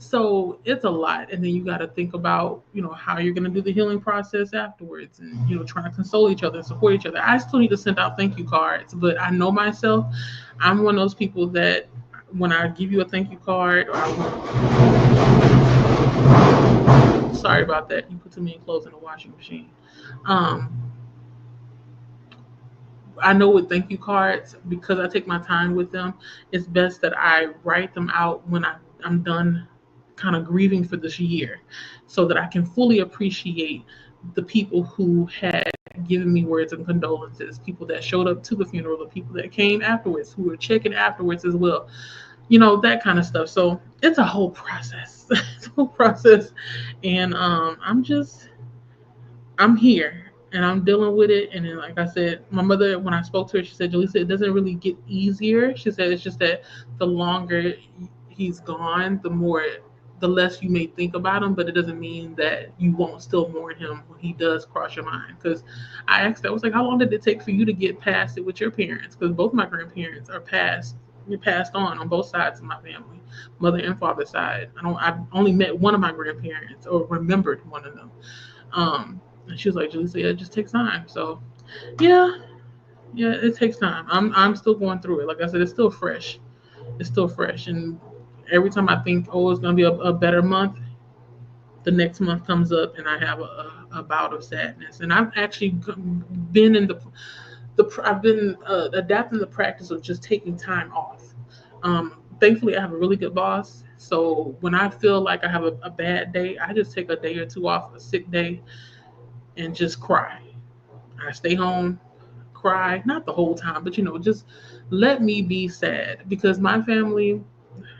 S1: So it's a lot. And then you got to think about, how you're going to do the healing process afterwards and, trying to console each other and support each other. I still need to send out thank you cards, but I know myself. I'm one of those people that when I give you a thank you card, sorry about that. You put too many clothes in the washing machine. Um, I know with thank you cards, because I take my time with them, it's best that I write them out when I'm done kind of grieving for this year so that I can fully appreciate the people who had given me words of condolences, people that showed up to the funeral, the people that came afterwards, who were checking afterwards as well, that kind of stuff. So it's a whole process. It's a whole process. And I'm here and I'm dealing with it. And then, like I said, my mother, when I spoke to her, she said, Jaleesa, it doesn't really get easier. She said it's just that the longer he's gone, the less you may think about him, but it doesn't mean that you won't still mourn him when he does cross your mind. Because I asked her, I was like, how long did it take for you to get past it with your parents? Because both my grandparents are passed. You're passed on both sides of my family, mother and father side. I've only met one of my grandparents or remembered one of them. And she was like, Jaleesa, yeah, it just takes time. So yeah, it takes time. I'm still going through it. Like I said, it's still fresh. It's still fresh. And every time I think, oh, it's gonna be a better month, the next month comes up and I have a bout of sadness. And I've actually been in I've been adapting the practice of just taking time off. Thankfully, I have a really good boss. So when I feel like I have a bad day, I just take a day or two off, a sick day, and just cry. I stay home, cry, not the whole time, but just let me be sad because my family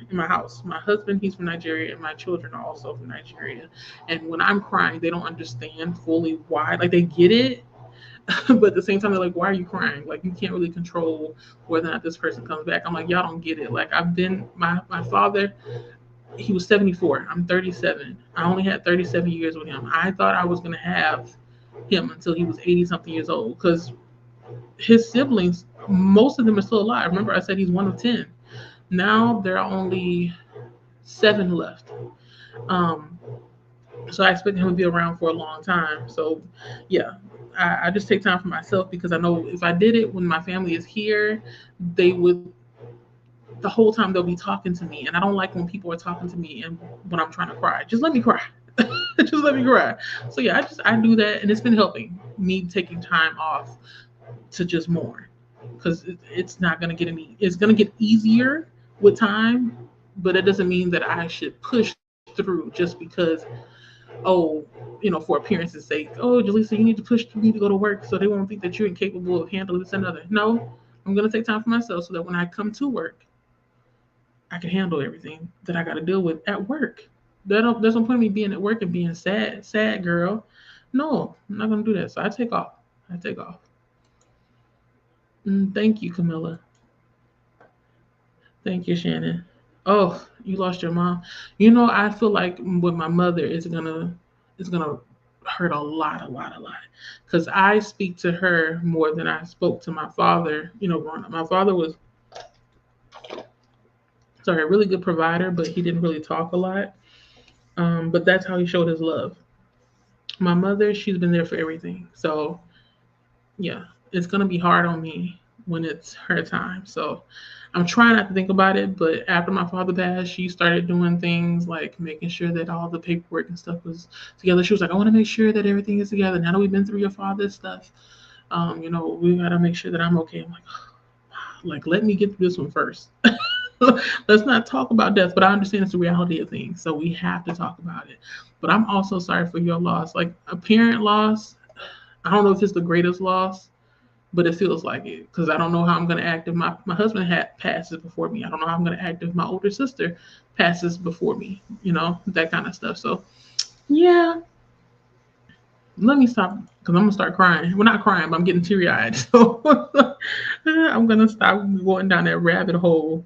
S1: in my house, my husband, he's from Nigeria, and my children are also from Nigeria. And when I'm crying, they don't understand fully why. Like they get it, but at the same time, they're like, why are you crying? Like you can't really control whether or not this person comes back. I'm like, y'all don't get it. Like my father, he was 74. I'm 37. I only had 37 years with him. I thought I was going to have him until he was 80 something years old because his siblings, most of them are still alive. Remember, I said he's one of 10. Now there are only 7 left. Um, so I expect him to be around for a long time. So yeah, I just take time for myself because I know if I did it when my family is here, they would the whole time they'll be talking to me, and I don't like when people are talking to me and when I'm trying to cry. Just let me cry. Just let me cry. So yeah, I do that, and it's been helping me taking time off to just mourn because it's not gonna get any. It's gonna get easier with time, but it doesn't mean that I should push through just because for appearance's sake. Oh, Jaleesa, you need to go to work so they won't think that you're incapable of handling this and other. No, I'm gonna take time for myself so that when I come to work, I can handle everything that I got to deal with at work. There's no point in me being at work and being sad girl. No, I'm not gonna do that. So I take off. I take off. Thank you, Camilla. Thank you, Shannon. Oh, you lost your mom. You know, I feel like with my mother is gonna hurt a lot, because I speak to her more than I spoke to my father. You know, growing up, my father was sorry a really good provider, but he didn't really talk a lot. But that's how he showed his love. My mother, she's been there for everything. So yeah, it's gonna be hard on me when it's her time. So I'm trying not to think about it, but after my father passed, she started doing things like making sure that all the paperwork and stuff was together. She was like, I want to make sure that everything is together. Now that we've been through your father's stuff, we gotta make sure that I'm okay. I'm like let me get through this one first. Let's not talk about death, but I understand it's the reality of things. So we have to talk about it. But I'm also sorry for your loss. Like a parent loss, I don't know if it's the greatest loss, but it feels like it because I don't know how I'm going to act if my husband had passes before me. I don't know how I'm going to act if my older sister passes before me, that kind of stuff. So, yeah, let me stop because I'm going to start crying. Well, not crying, but I'm getting teary eyed. So, I'm going to stop going down that rabbit hole.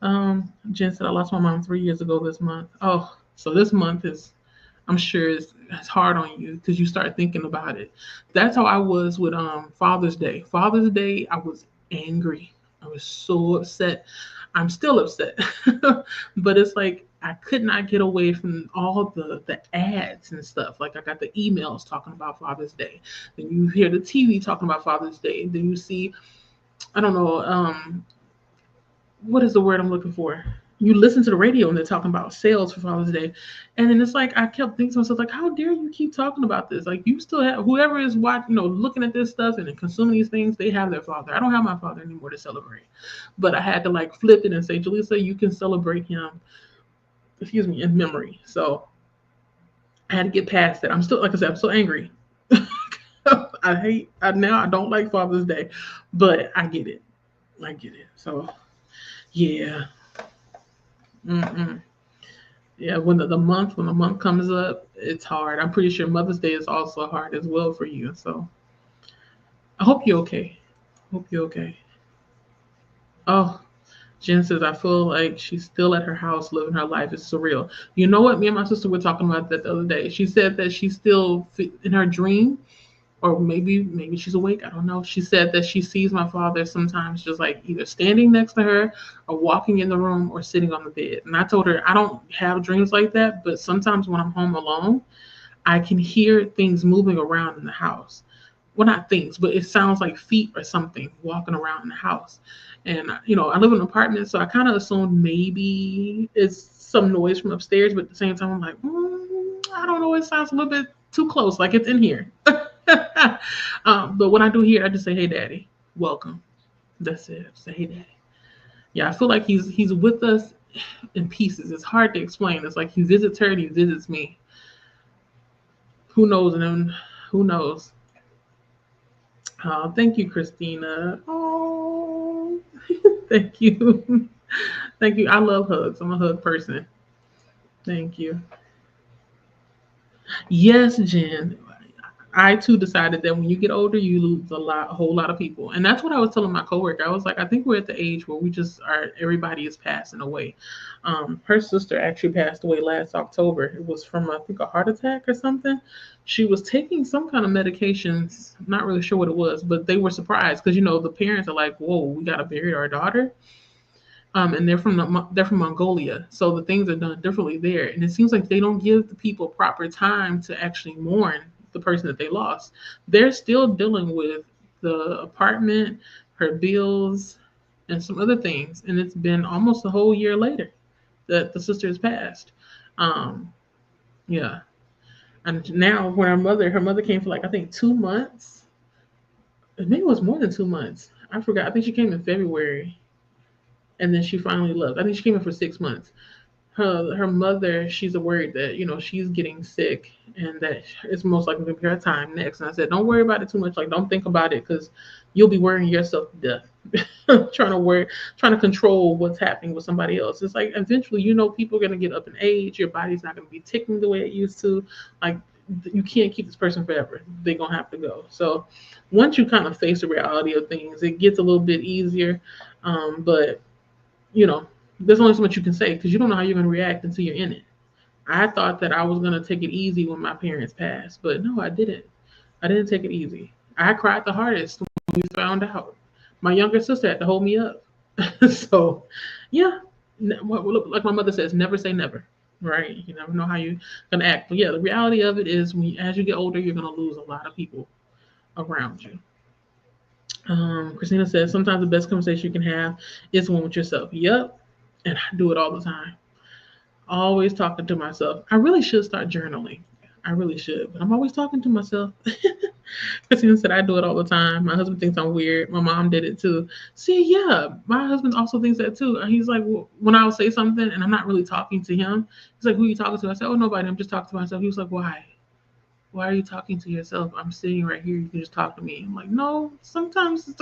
S1: Jen said, I lost my mom 3 years ago this month. Oh, so this month is I'm sure it's hard on you because you start thinking about it. That's how I was with Father's Day. Father's Day, I was angry. I was so upset. I'm still upset, but it's like I could not get away from all the ads and stuff. Like I got the emails talking about Father's Day. Then you hear the TV talking about Father's Day. Then you see, I don't know, what is the word I'm looking for? You listen to the radio and they're talking about sales for Father's Day. And then it's like I kept thinking to myself, like, how dare you keep talking about this? Like you still have whoever is watching, looking at this stuff and consuming these things, they have their father. I don't have my father anymore to celebrate. But I had to like flip it and say, Jaleesa, you can celebrate him, excuse me, in memory. So I had to get past that. I'm still, like I said, I'm still angry. I don't like Father's Day, but I get it. I get it. So yeah. Mm-mm. Yeah, when the month comes up, it's hard. I'm pretty sure Mother's Day is also hard as well for you. So I hope you're okay. Hope you're okay. Oh, Jen says I feel like she's still at her house living her life. It's surreal. You know what? Me and my sister were talking about that the other day. She said that she's still in her dream, or maybe she's awake. I don't know. She said that she sees my father sometimes just like either standing next to her or walking in the room or sitting on the bed. And I told her I don't have dreams like that, but sometimes when I'm home alone, I can hear things moving around in the house. Well, not things, but it sounds like feet or something walking around in the house. And I live in an apartment, so I kind of assumed maybe it's some noise from upstairs, but at the same time, I'm like, I don't know. It sounds a little bit too close, like it's in here. But when I do hear it, I just say, "Hey, Daddy, welcome." That's it. Say, "Hey, Daddy." Yeah, I feel like he's with us in pieces. It's hard to explain. It's like he visits her and he visits me. Who knows? And then who knows? Oh, thank you, Christina. Oh, thank you. Thank you. I love hugs. I'm a hug person. Thank you. Yes, Jen. I too decided that when you get older, you lose a whole lot of people, and that's what I was telling my coworker. I was like, I think we're at the age where we just are. Everybody is passing away. Her sister actually passed away last October. It was from I think a heart attack or something. She was taking some kind of medications. Not really sure what it was, but they were surprised because the parents are like, "Whoa, we got to bury our daughter." And they're from Mongolia, so the things are done differently there. And it seems like they don't give the people proper time to actually mourn the person that they lost. They're still dealing with the apartment, her bills, and some other things. And it's been almost a whole year later that the sister has passed. Um, yeah, and now when her mother came for like I think 2 months. Maybe it was more than 2 months. I forgot. I think she came in February and then she finally left. I think she came in for 6 months. her mother, she's worried that she's getting sick and that it's most likely gonna be her time next. And I said, don't worry about it too much. Like, don't think about it because you'll be worrying yourself to death, trying to control what's happening with somebody else. It's like eventually, people are gonna get up in age. Your body's not gonna be ticking the way it used to. Like, you can't keep this person forever. They're gonna have to go. So once you kind of face the reality of things, it gets a little bit easier. But you know, there's only so much you can say because you don't know how you're going to react until you're in it. I thought that I was going to take it easy when my parents passed, but no, I didn't. I didn't take it easy. I cried the hardest when we found out. My younger sister had to hold me up. So, yeah, like my mother says, never say never, right? You never know how you're going to act. But yeah, the reality of it is as you get older, you're going to lose a lot of people around you. Christina says sometimes the best conversation you can have is one with yourself. Yep, and I do it all the time. Always talking to myself. I really should start journaling. I really should, but I'm always talking to myself. Christina said I do it all the time. My husband thinks I'm weird. My mom did it too. See, yeah, my husband also thinks that too. And he's like, well, when I'll say something and I'm not really talking to him, he's like, who are you talking to? I said, oh, nobody. I'm just talking to myself. He was like, why? Why are you talking to yourself? I'm sitting right here. You can just talk to me. I'm like, no, sometimes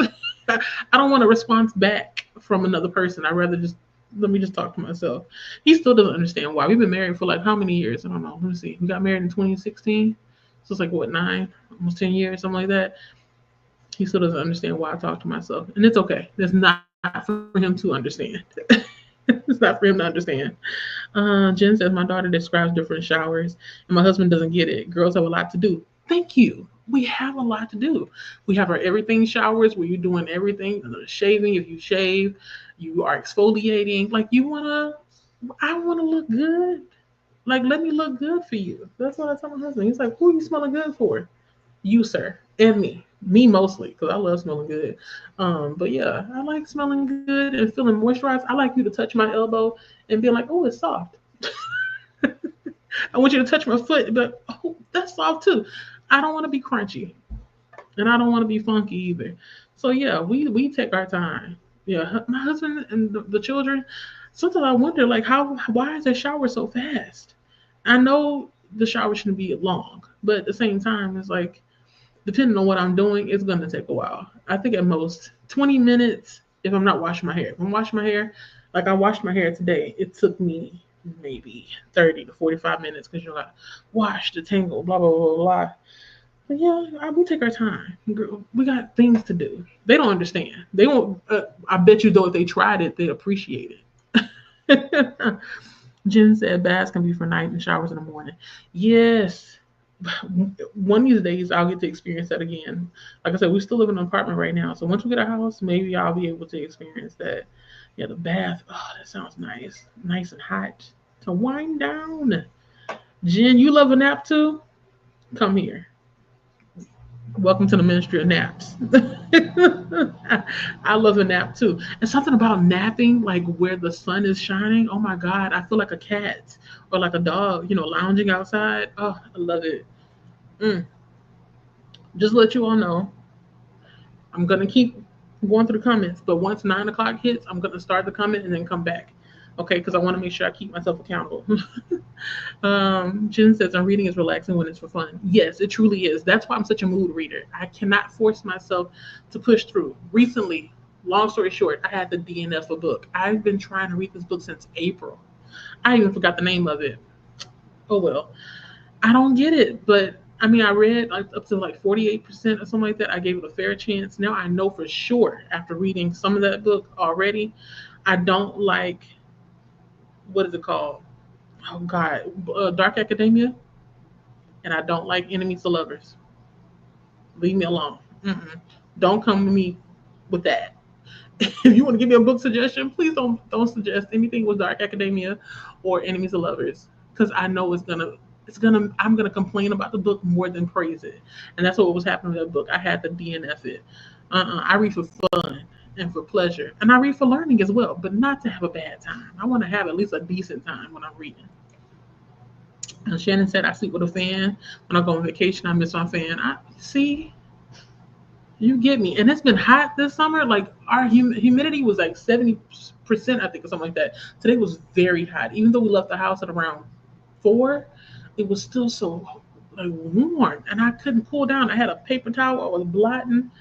S1: I don't want a response back from another person. I'd rather just let me just talk to myself. He still doesn't understand why. We've been married for like how many years? I don't know. Let me see. We got married in 2016. So it's like what, 9, almost 10 years, something like that. He still doesn't understand why I talk to myself. And it's okay. It's not for him to understand. It's not for him to understand. Jen says, my daughter describes different showers, and my husband doesn't get it. Girls have a lot to do. Thank you. We have a lot to do. We have our everything showers where you're doing everything, shaving if you shave, you are exfoliating. Like, I want to look good. Like, let me look good for you. That's what I tell my husband. He's like, who are you smelling good for? You, sir, and me mostly, because I love smelling good. But yeah, I like smelling good and feeling moisturized. I like you to touch my elbow and be like, oh, it's soft. I want you to touch my foot, but oh, that's soft too. I don't want to be crunchy, and I don't want to be funky either. So yeah, we take our time. Yeah, my husband and the children. Sometimes I wonder, like, why is their shower so fast? I know the shower shouldn't be long, but at the same time, it's like depending on what I'm doing, it's gonna take a while. I think at most 20 minutes if I'm not washing my hair. If I'm washing my hair, like I washed my hair today, it took me maybe 30 to 45 minutes because I wash, detangle, blah blah blah blah. But yeah, we take our time. Girl, we got things to do. They don't understand. They won't. I bet you though, if they tried it, they'd appreciate it. Jen said baths can be for night and showers in the morning. Yes. One of these days I'll get to experience that again. Like I said, we still live in an apartment right now. So once we get a house, maybe I'll be able to experience that. Yeah, the bath. Oh, that sounds nice. Nice and hot. To wind down. Jen, you love a nap too? Come here. Welcome to the ministry of naps. I love a nap too. And something about napping, like where the sun is shining. Oh my God, I feel like a cat or like a dog, lounging outside. Oh, I love it. Mm. Just to let you all know, I'm gonna keep going through the comments, but once 9 o'clock hits, I'm gonna start the comment and then come back. Okay, because I want to make sure I keep myself accountable. Jen says, I'm reading is relaxing when it's for fun. Yes, it truly is. That's why I'm such a mood reader. I cannot force myself to push through. Recently, long story short, I had the DNF a book. I've been trying to read this book since April. I even forgot the name of it. Oh well. I don't get it, but I mean, I read like up to like 48% or something like that. I gave it a fair chance. Now I know for sure after reading some of that book already, I don't like, what is it called? Oh God, Dark Academia, and I don't like Enemies to Lovers. Leave me alone. Mm-mm. Don't come to me with that. If you want to give me a book suggestion, please don't suggest anything with Dark Academia or Enemies to Lovers, because I know I'm gonna complain about the book more than praise it, and that's what was happening with that book. I had to DNF it. I read for fun and for pleasure, and I read for learning as well, but not to have a bad time. I want to have at least a decent time when I'm reading. And Shannon said, I sleep with a fan. When I go on vacation, I miss my fan. I see. You get me. And it's been hot this summer. Like our humidity was like 70%, I think, or something like that. Today was very hot. Even though we left the house at around 4, it was still so like warm. And I couldn't cool down. I had a paper towel. I was blotting.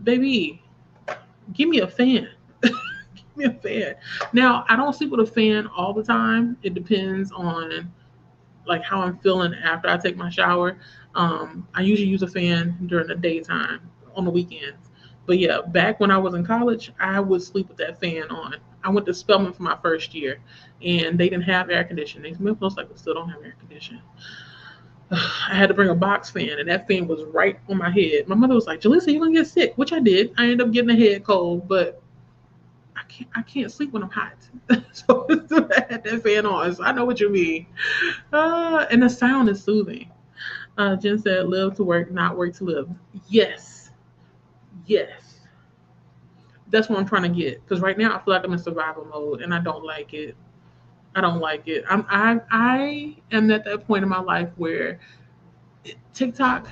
S1: Baby, give me a fan. Give me a fan. Now, I don't sleep with a fan all the time. It depends on like how I'm feeling after I take my shower. I usually use a fan during the daytime on the weekends. But yeah, back when I was in college, I would sleep with that fan on. I went to Spelman for my first year, and they didn't have air conditioning. Most likely still don't have air conditioning. I had to bring a box fan, and that fan was right on my head. My mother was like, "Jalissa, you're gonna get sick," which I did. I ended up getting a head cold, but I can't sleep when I'm hot. So I had that fan on. So I know what you mean. And the sound is soothing. Jen said, "Live to work, not work to live." Yes, yes. That's what I'm trying to get. Because right now I feel like I'm in survival mode, and I don't like it. I don't like it. I am at that point in my life where TikTok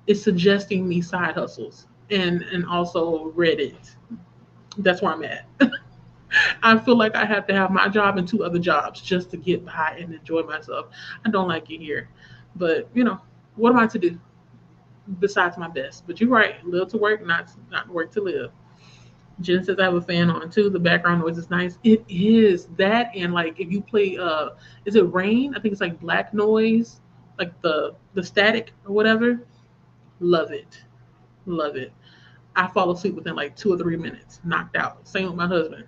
S1: is suggesting me side hustles and also Reddit. That's where I'm at. I feel like I have to have my job and 2 other jobs just to get by and enjoy myself. I don't like it here. But, what am I to do besides my best? But you're right. Live to work, not work to live. Jen says I have a fan on too. The background noise is nice. It is that, and like if you play is it rain? I think it's like black noise, like the static or whatever. Love it. Love it. I fall asleep within like 2 or 3 minutes, knocked out. Same with my husband.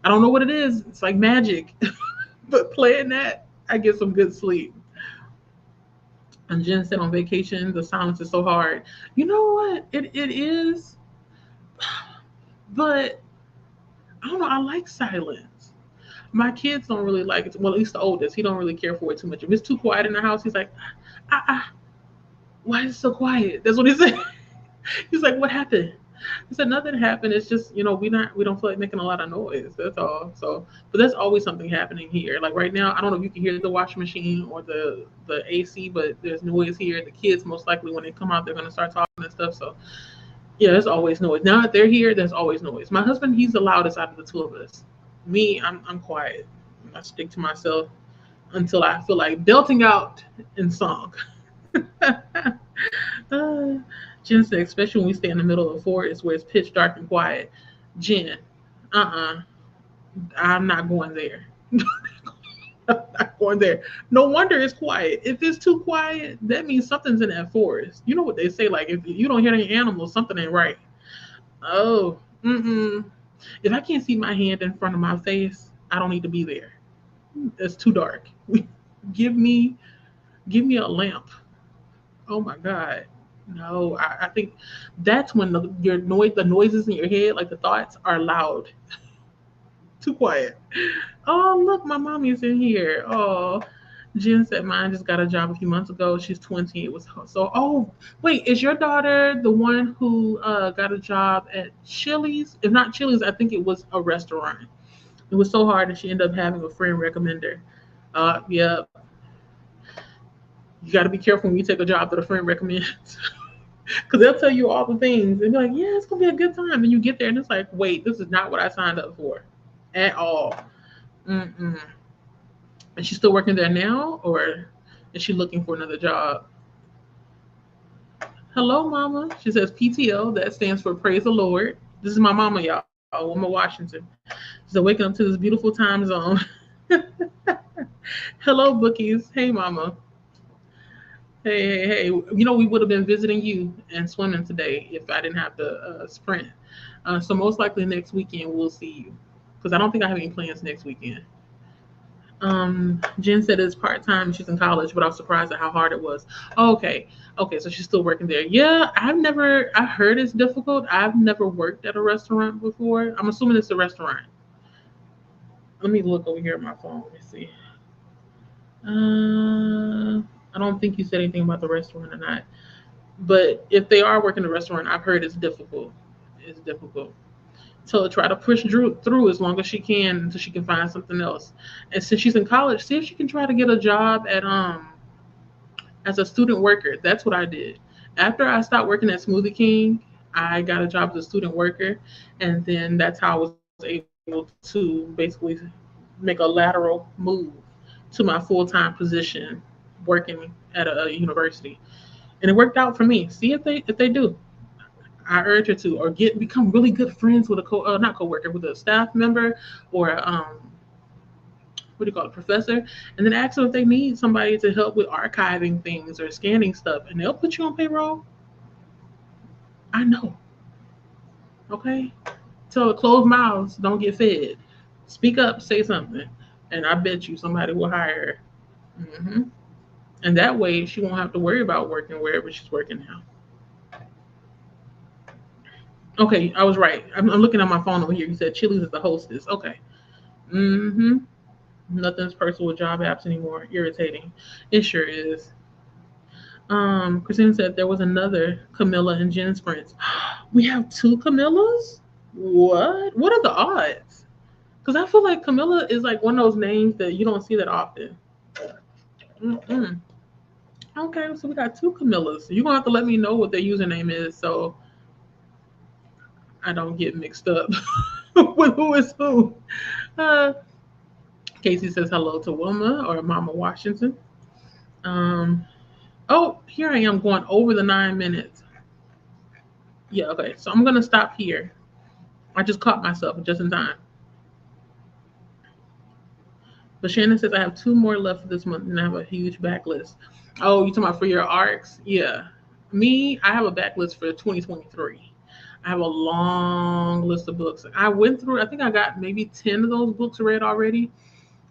S1: I don't know what it is. It's like magic. But playing that, I get some good sleep. And Jen said on vacation, the silence is so hard. You know what? It is, but I don't know. I like silence. My kids don't really like it. Well, at least the oldest, he don't really care for it too much. If it's too quiet in the house, he's like, why is it so quiet? That's what he said. He's like, what happened? I said nothing happened. It's just we don't feel like making a lot of noise. That's all. So, but there's always something happening here. Like right now, I don't know if you can hear the washing machine or the AC, but there's noise here. The kids most likely when they come out, they're gonna start talking and stuff. So yeah, there's always noise. Now that they're here, there's always noise. My husband, he's the loudest out of the 2 of us. Me, I'm quiet. I stick to myself until I feel like belting out in song. uh, Jen said, especially when we stay in the middle of a forest where it's pitch dark and quiet. Jen, I'm not going there. I'm not going there. No wonder it's quiet. If it's too quiet, that means something's in that forest. You know what they say, like if you don't hear any animals, something ain't right. Oh, if I can't see my hand in front of my face, I don't need to be there. It's too dark. Give me give me a lamp. Oh my God. No, I think that's when the noises in your head, like the thoughts, are loud. Too quiet. Oh, look, my mommy's in here. Oh, Jen said mine just got a job a few months ago. She's 20. It was so. Oh, wait, is your daughter the one who got a job at Chili's? If not Chili's, I think it was a restaurant. It was so hard, and she ended up having a friend recommend her. Yeah, you got to be careful when you take a job that a friend recommends. Because they'll tell you all the things and be like, yeah, it's going to be a good time. And you get there and it's like, wait, this is not what I signed up for at all. Mm-mm. Is she still working there now or is she looking for another job? Hello, mama. She says PTO. That stands for Praise the Lord. This is my mama, y'all. Wilma Washington. She's waking up to this beautiful time zone. Hello, bookies. Hey, mama. Hey. We would have been visiting you and swimming today if I didn't have to sprint. So most likely next weekend we'll see you because I don't think I have any plans next weekend. Jen said it's part time. She's in college, but I was surprised at how hard it was. Oh, okay, so she's still working there. Yeah, I heard it's difficult. I've never worked at a restaurant before. I'm assuming it's a restaurant. Let me look over here at my phone. Let me see. I don't think you said anything about the restaurant or not. But if they are working in a restaurant, I've heard it's difficult. It's difficult. So try to push Drew through as long as she can until she can find something else. And since she's in college, see if she can try to get a job at as a student worker. That's what I did. After I stopped working at Smoothie King, I got a job as a student worker, and then that's how I was able to basically make a lateral move to my full-time position working at a university. And it worked out for me. See if they do. I urge her to, or become really good friends with a not coworker, with a staff member, or what do you call it, professor, and then ask them if they need somebody to help with archiving things or scanning stuff, and they'll put you on payroll. I know. Okay. Tell the closed mouths don't get fed. Speak up, say something, and I bet you somebody will hire her. And that way, she won't have to worry about working wherever she's working now. Okay, I was right. I'm looking at my phone over here. You said Chili's is the hostess. Okay. Mm-hmm. Nothing's personal with job apps anymore. Irritating. It sure is. Christina said there was another Camilla and Jen's friends. We have two Camillas? What? What are the odds? Because I feel like Camilla is like one of those names that you don't see that often. Mm-mm. Okay, so we got two Camillas. You're gonna have to let me know what their username is so I don't get mixed up with who is who. Uh, Casey says hello to Wilma or Mama Washington. Um, oh, here I am going over the 9 minutes. Yeah, okay, so I'm gonna stop here. I just caught myself just in time. But Shannon says I have two more left for this month and I have a huge backlist. Oh, you talking about for your arcs? Yeah. Me, I have a backlist for 2023. I have a long list of books. I went through, I think I got maybe 10 of those books read already.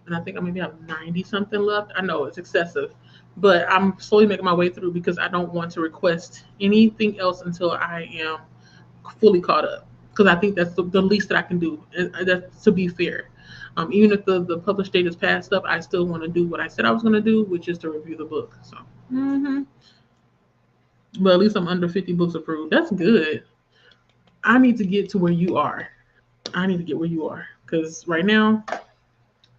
S1: And I think I maybe have 90 something left. I know it's excessive, but I'm slowly making my way through because I don't want to request anything else until I am fully caught up. Because I think that's the least that I can do. And that's to be fair. Even if the published date is passed up, I still want to do what I said I was going to do, which is to review the book. So, but at least I'm under 50 books approved. That's good. I need to get to where you are. I need to get where you are because right now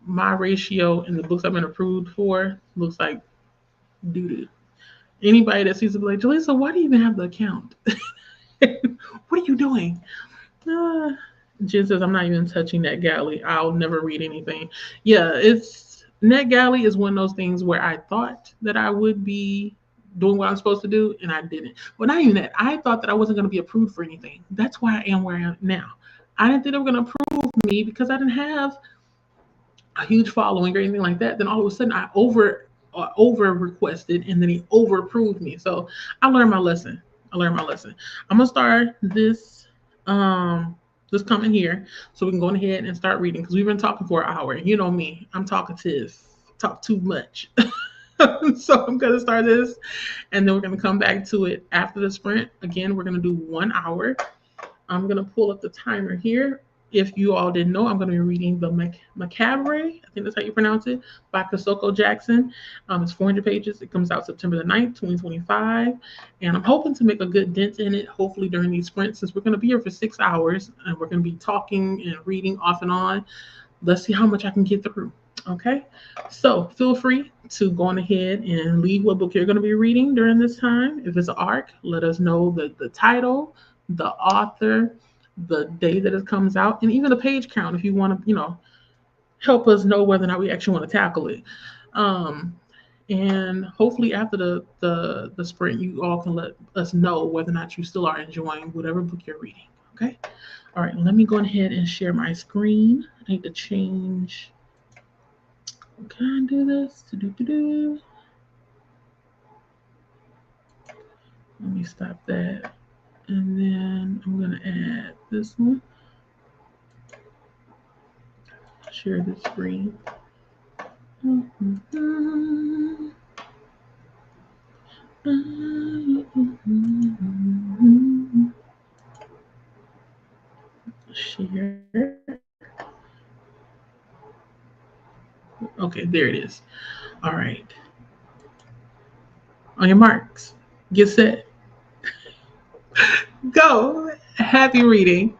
S1: my ratio in the books I've been approved for looks like doo doo. Anybody that sees it be like, Jalisa, why do you even have the account? What are you doing? Uh, Jen says, I'm not even touching NetGalley. I'll never read anything. Yeah, it's NetGalley is one of those things where I thought that I would be doing what I'm supposed to do, and I didn't. Well, not even that. I thought that I wasn't going to be approved for anything. That's why I am where I am now. I didn't think they were going to approve me because I didn't have a huge following or anything like that. Then all of a sudden, I over requested, and then he over approved me. So I learned my lesson. I'm gonna start this coming here so we can go ahead and start reading because we've been talking for an hour. You know me, I'm talkative, talk too much. So I'm gonna start this, and then we're gonna come back to it after the sprint. Again, we're gonna do 1 hour. I'm going to pull up the timer here. If you all didn't know, I'm going to be reading The Macabre, I think that's how you pronounce it, by Kasoko Jackson. It's 400 pages. It comes out September the 9th, 2025. And I'm hoping to make a good dent in it, hopefully during these sprints, since we're going to be here for 6 hours and we're going to be talking and reading off and on. Let's see how much I can get through. Okay, so feel free to go on ahead and leave what book you're going to be reading during this time. If it's an arc, let us know the title, the author, the day that it comes out, and even the page count if you want to, help us know whether or not we actually want to tackle it. Um, and hopefully after the sprint, you all can let us know whether or not you still are enjoying whatever book you're reading. Okay. All right. Let me go ahead and share my screen. I need to change. Can I do this? Do. Let me stop that. And then I'm going to add this one. Share the screen. Share. Okay, there it is. All right. On your marks, get set, go. Happy reading.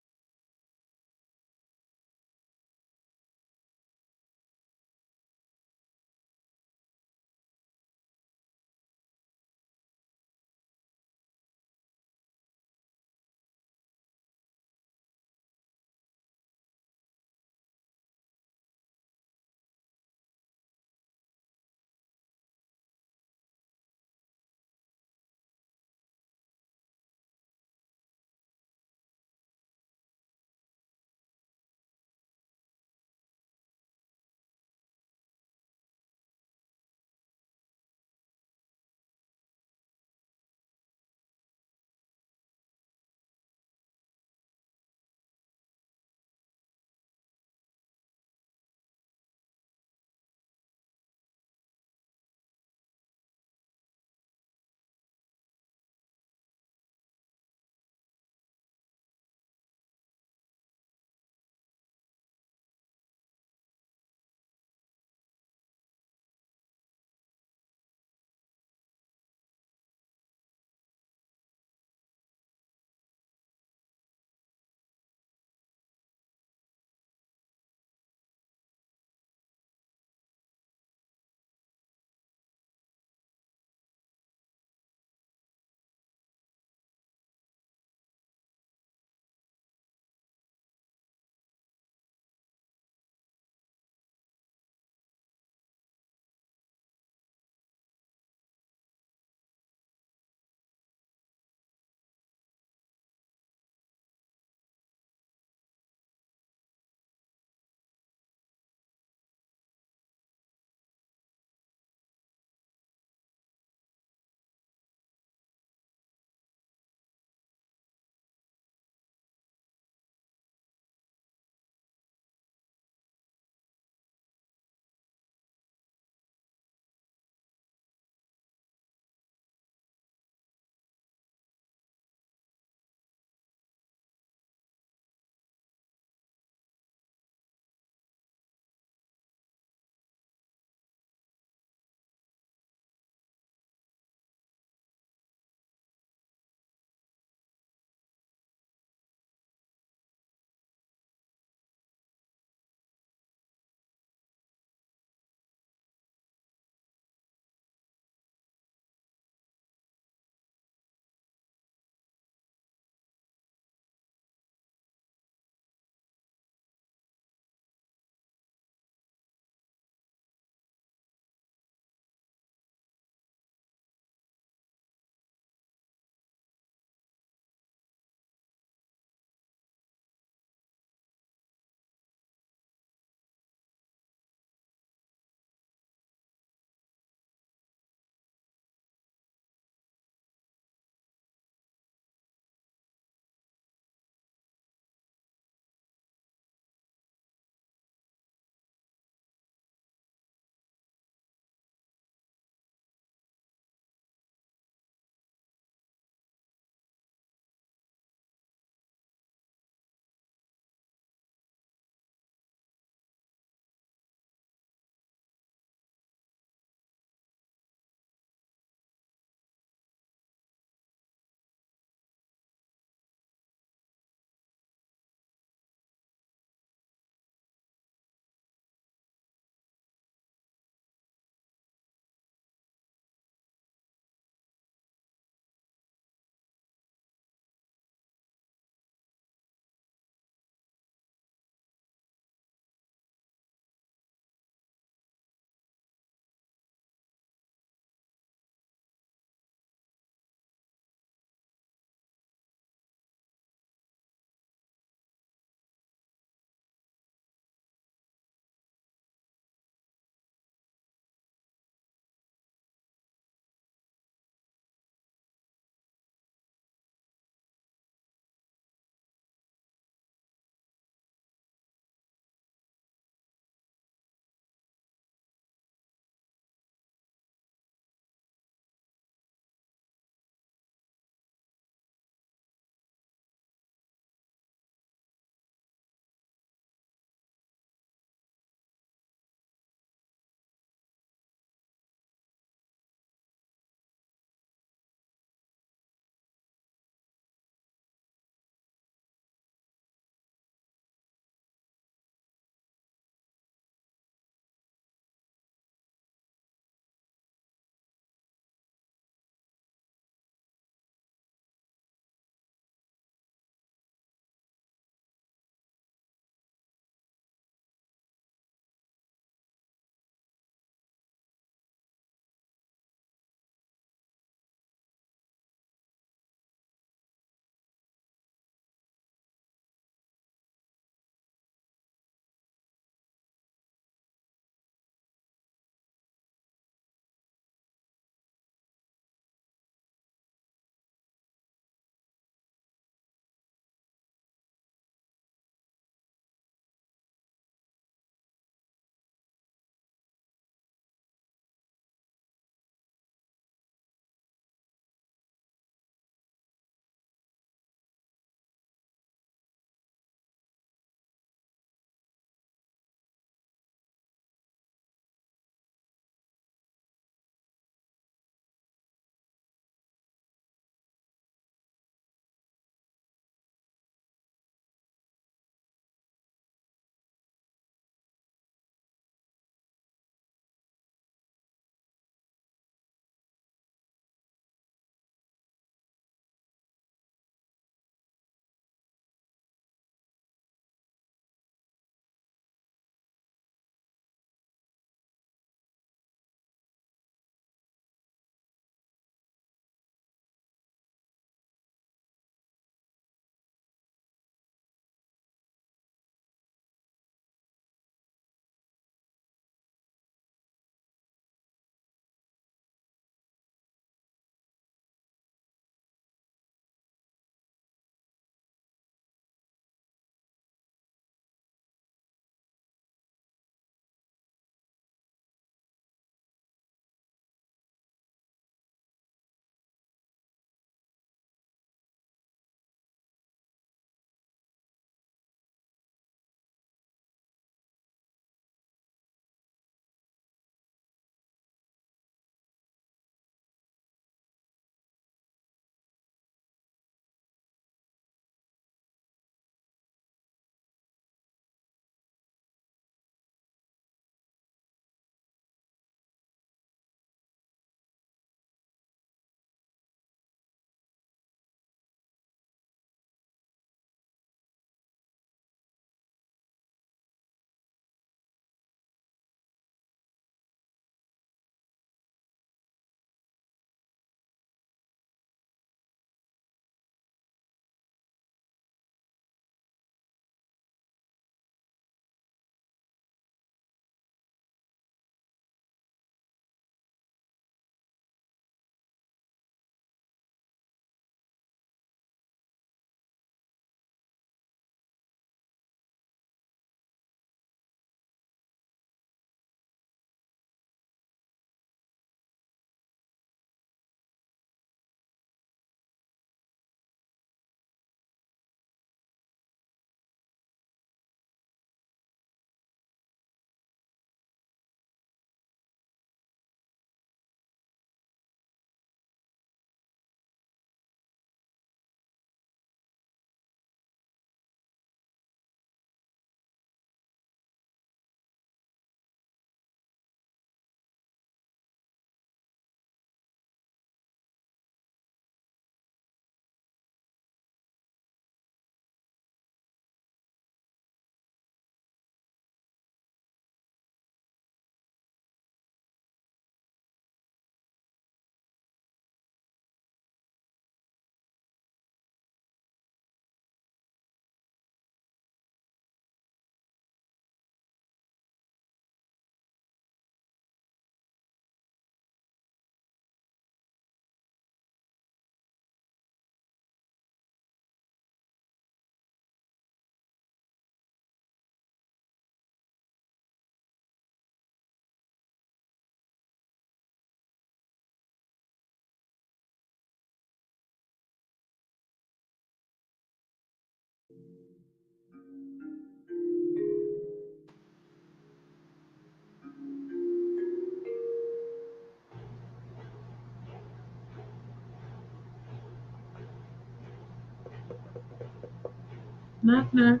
S1: Knock, knock.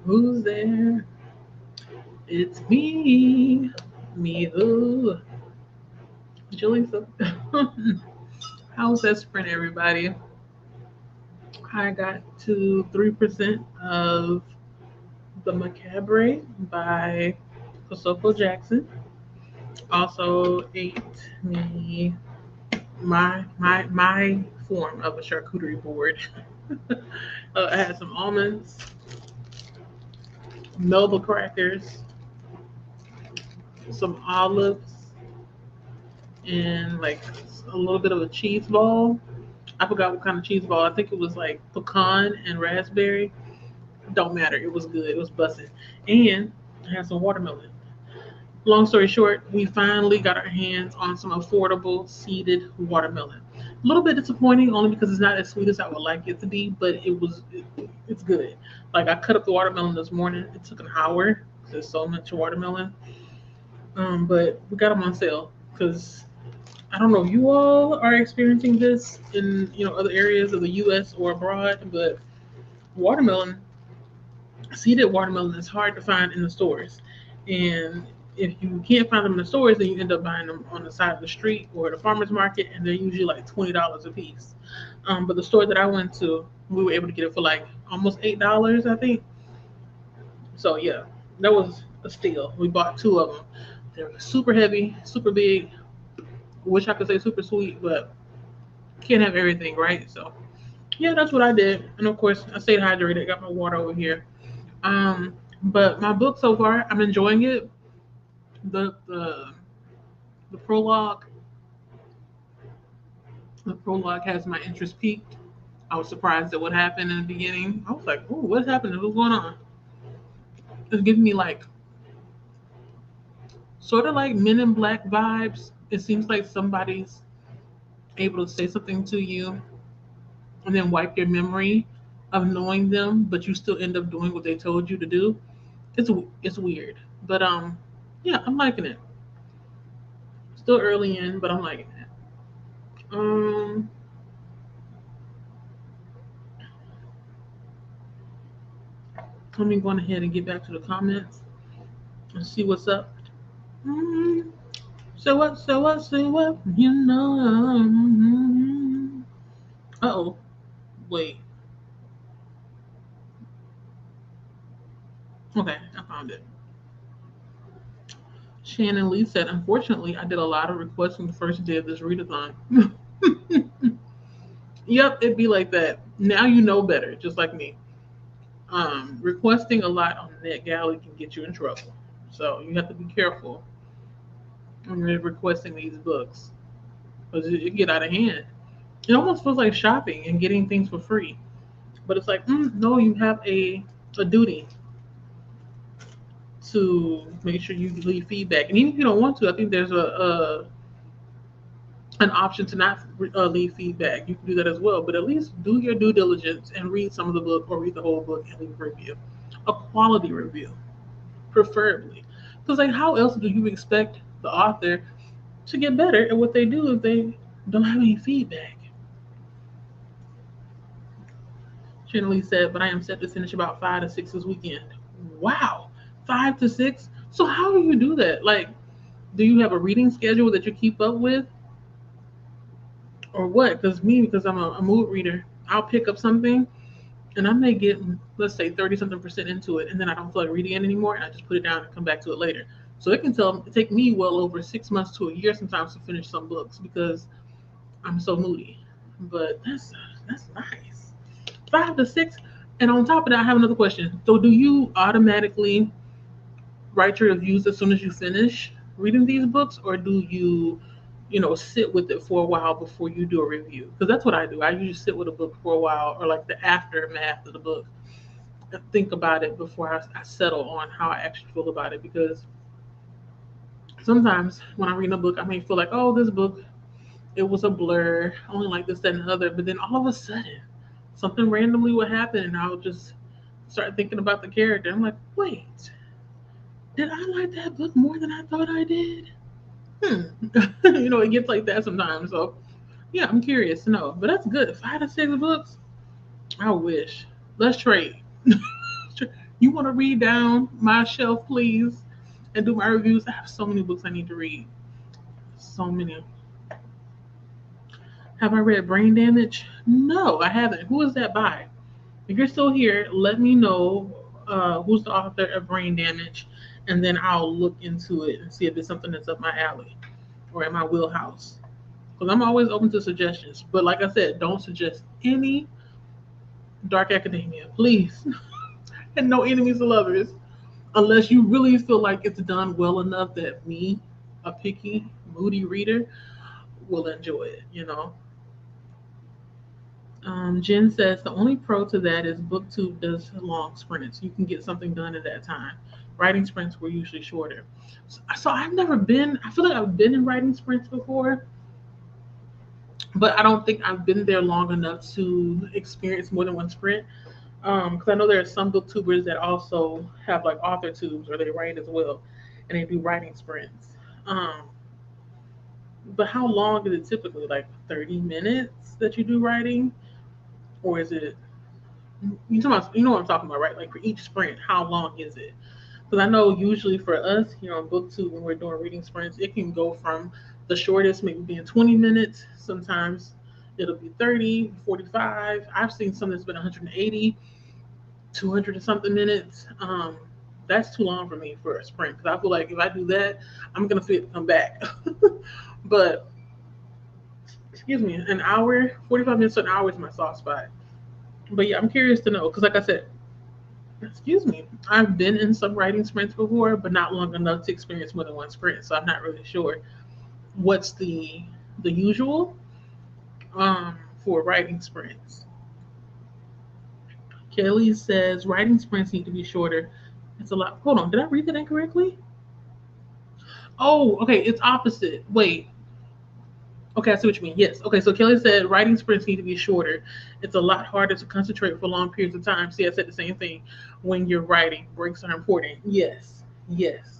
S1: Who's there? It's me. Me who? Jaleesa. How's that sprint, everybody? I got to 3% of The Macabre by Kosoko Jackson. Also ate me my form of a charcuterie board. I had some almonds, Melba crackers, some olives, and like a little bit of a cheese ball. I forgot what kind of cheese ball. I think it was like pecan and raspberry. Don't matter. It was good. It was busting. And I had some watermelon. Long story short, we finally got our hands on some affordable seeded watermelon. A little bit disappointing only because it's not as sweet as I would like it to be, but it's good. Like I cut up the watermelon this morning. It took an hour. There's so much watermelon. But we got them on sale because I don't know if you all are experiencing this in other areas of the U.S. or abroad, but watermelon, seeded watermelon, is hard to find in the stores, and if you can't find them in the stores, then you end up buying them on the side of the street or the farmers market, and they're usually like $20 a piece. But the store that I went to, we were able to get it for like almost $8, I think. So yeah, that was a steal. We bought two of them. They're super heavy, super big. Wish I could say super sweet, but can't have everything, right? So yeah, that's what I did. And of course, I stayed hydrated. Got my water over here. But my book so far, I'm enjoying it. The the the prologue, the prologue has my interest peaked. I was surprised at what happened in the beginning. I was like, "Oh, what's happening? What's going on?" It's giving me like sort of like Men in Black vibes. It seems like somebody's able to say something to you and then wipe your memory of knowing them, but you still end up doing what they told you to do. It's weird, but yeah, I'm liking it. Still early in, but I'm liking it. Um, Let me go on ahead and get back to the comments and see what's up. Mm, so what? So what? So what? You know. Uh-oh. Wait. Okay, I found it. Shannon Lee said, unfortunately, I did a lot of requests on the first day of this readathon. Yep, it'd be like that. Now you know better, just like me. Requesting a lot on NetGalley can get you in trouble. So you have to be careful when you're requesting these books because it get out of hand. It almost feels like shopping and getting things for free. But it's like, no, you have a duty to make sure you leave feedback. And even if you don't want to, I think there's a an option to not leave feedback. You can do that as well. But at least do your due diligence and read some of the book or read the whole book and leave a review. A quality review, preferably. Because like how else do you expect the author to get better at what they do if they don't have any feedback? Generally said, but I am set to finish about 5 to 6 this weekend. Wow, 5 to 6. So how do you do that? Like, do you have a reading schedule that you keep up with, or what? Because I'm a mood reader, I'll pick up something and I may get, let's say, 30 something percent into it, and then I don't feel like reading it anymore, and I just put it down and come back to it later. So it can take me well over 6 months to a year sometimes to finish some books because I'm so moody. But that's nice. 5 to 6. And on top of that, I have another question. So do you automatically write your reviews as soon as you finish reading these books, or do you sit with it for a while before you do a review? Because that's what I do. I usually sit with a book for a while, or like the aftermath of the book, and think about it before I settle on how I actually feel about it. Because sometimes when I read a book, I may feel like, oh, this book, it was a blur. I only like this, that, and the other. But then all of a sudden, something randomly would happen, and I'll just start thinking about the character. I'm like, wait, did I like that book more than I thought I did? It gets like that sometimes. So yeah, I'm curious to know. But that's good. 5 to 6 books. I wish. Let's trade. You want to read down my shelf, please, and do my reviews? I have so many books I need to read. So many. Have I read Brain Damage? No, I haven't. Who is that by? If you're still here, let me know who's the author of Brain Damage, and then I'll look into it and see if it's something that's up my alley or in my wheelhouse. Because I'm always open to suggestions. But like I said, don't suggest any dark academia, please. And no enemies to lovers. Unless you really feel like it's done well enough that me, a picky, moody reader, will enjoy it. Jen says the only pro to that is BookTube does long sprints. You can get something done at that time. Writing sprints were usually shorter. So I've never been, I feel like I've been in writing sprints before, but I don't think I've been there long enough to experience more than one sprint. Because I know there are some booktubers that also have like author tubes where they write as well, and they do writing sprints. Um, but how long is it typically? Like 30 minutes that you do writing, or is it? You know what I'm talking about, right? Like for each sprint, how long is it? Because I know usually for us here on BookTube when we're doing reading sprints, it can go from the shortest maybe being 20 minutes. Sometimes it'll be 30, 45. I've seen some that's been 180, 200 and something minutes. That's too long for me for a sprint because I feel like if I do that, I'm gonna feel to come back. But excuse me, an hour, 45 minutes to an hour is my soft spot. But yeah, I'm curious to know because, like I said, excuse me, I've been in some writing sprints before, but not long enough to experience more than one sprint. So I'm not really sure what's the usual for writing sprints. Kelly says writing sprints need to be shorter. It's a lot. Hold on, did I read that incorrectly? Oh, okay, it's opposite. Wait. Okay, I see what you mean. Yes. Okay, so Kelly said writing sprints need to be shorter. It's a lot harder to concentrate for long periods of time. See, I said the same thing. When you're writing, breaks are important. Yes. Yes.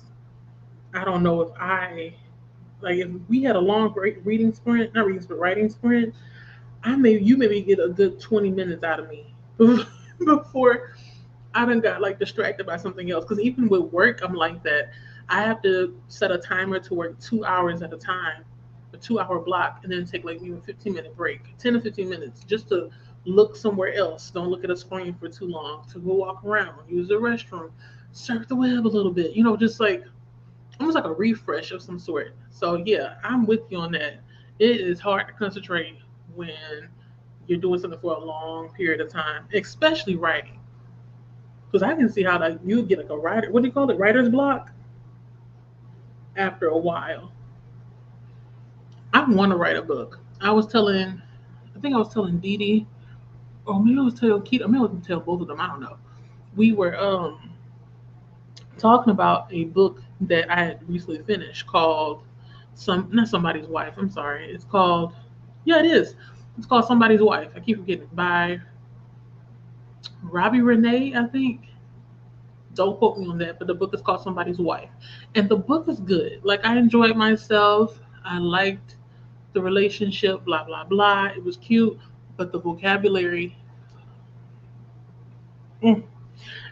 S1: I don't know if I like if we had a long great reading sprint, not reading sprint, writing sprint. I may you maybe get a good 20 minutes out of me before I done got like distracted by something else. Because even with work, I'm like that. I have to set a timer to work 2 hours at a time, a 2 hour block, and then take like even 15-minute break, 10 to 15 minutes, just to look somewhere else. Don't look at a screen for too long. To go walk around, use the restroom, surf the web a little bit. Just like almost like a refresh of some sort. So yeah, I'm with you on that. It is hard to concentrate when you're doing something for a long period of time, especially writing. Because I can see how like you get like a writer. What do you call it? Writer's block. After a while, I want to write a book. I think I was telling Didi, or maybe I was telling Keita. Maybe I was telling both of them. I don't know. We were talking about a book that I had recently finished called not somebody's wife. I'm sorry. It's called yeah, it is. It's called Somebody's Wife. I keep forgetting by Robbie Renee, I think. Don't quote me on that, but the book is called Somebody's Wife. And the book is good. Like I enjoyed myself. I liked the relationship, blah blah blah. It was cute, but the vocabulary mm,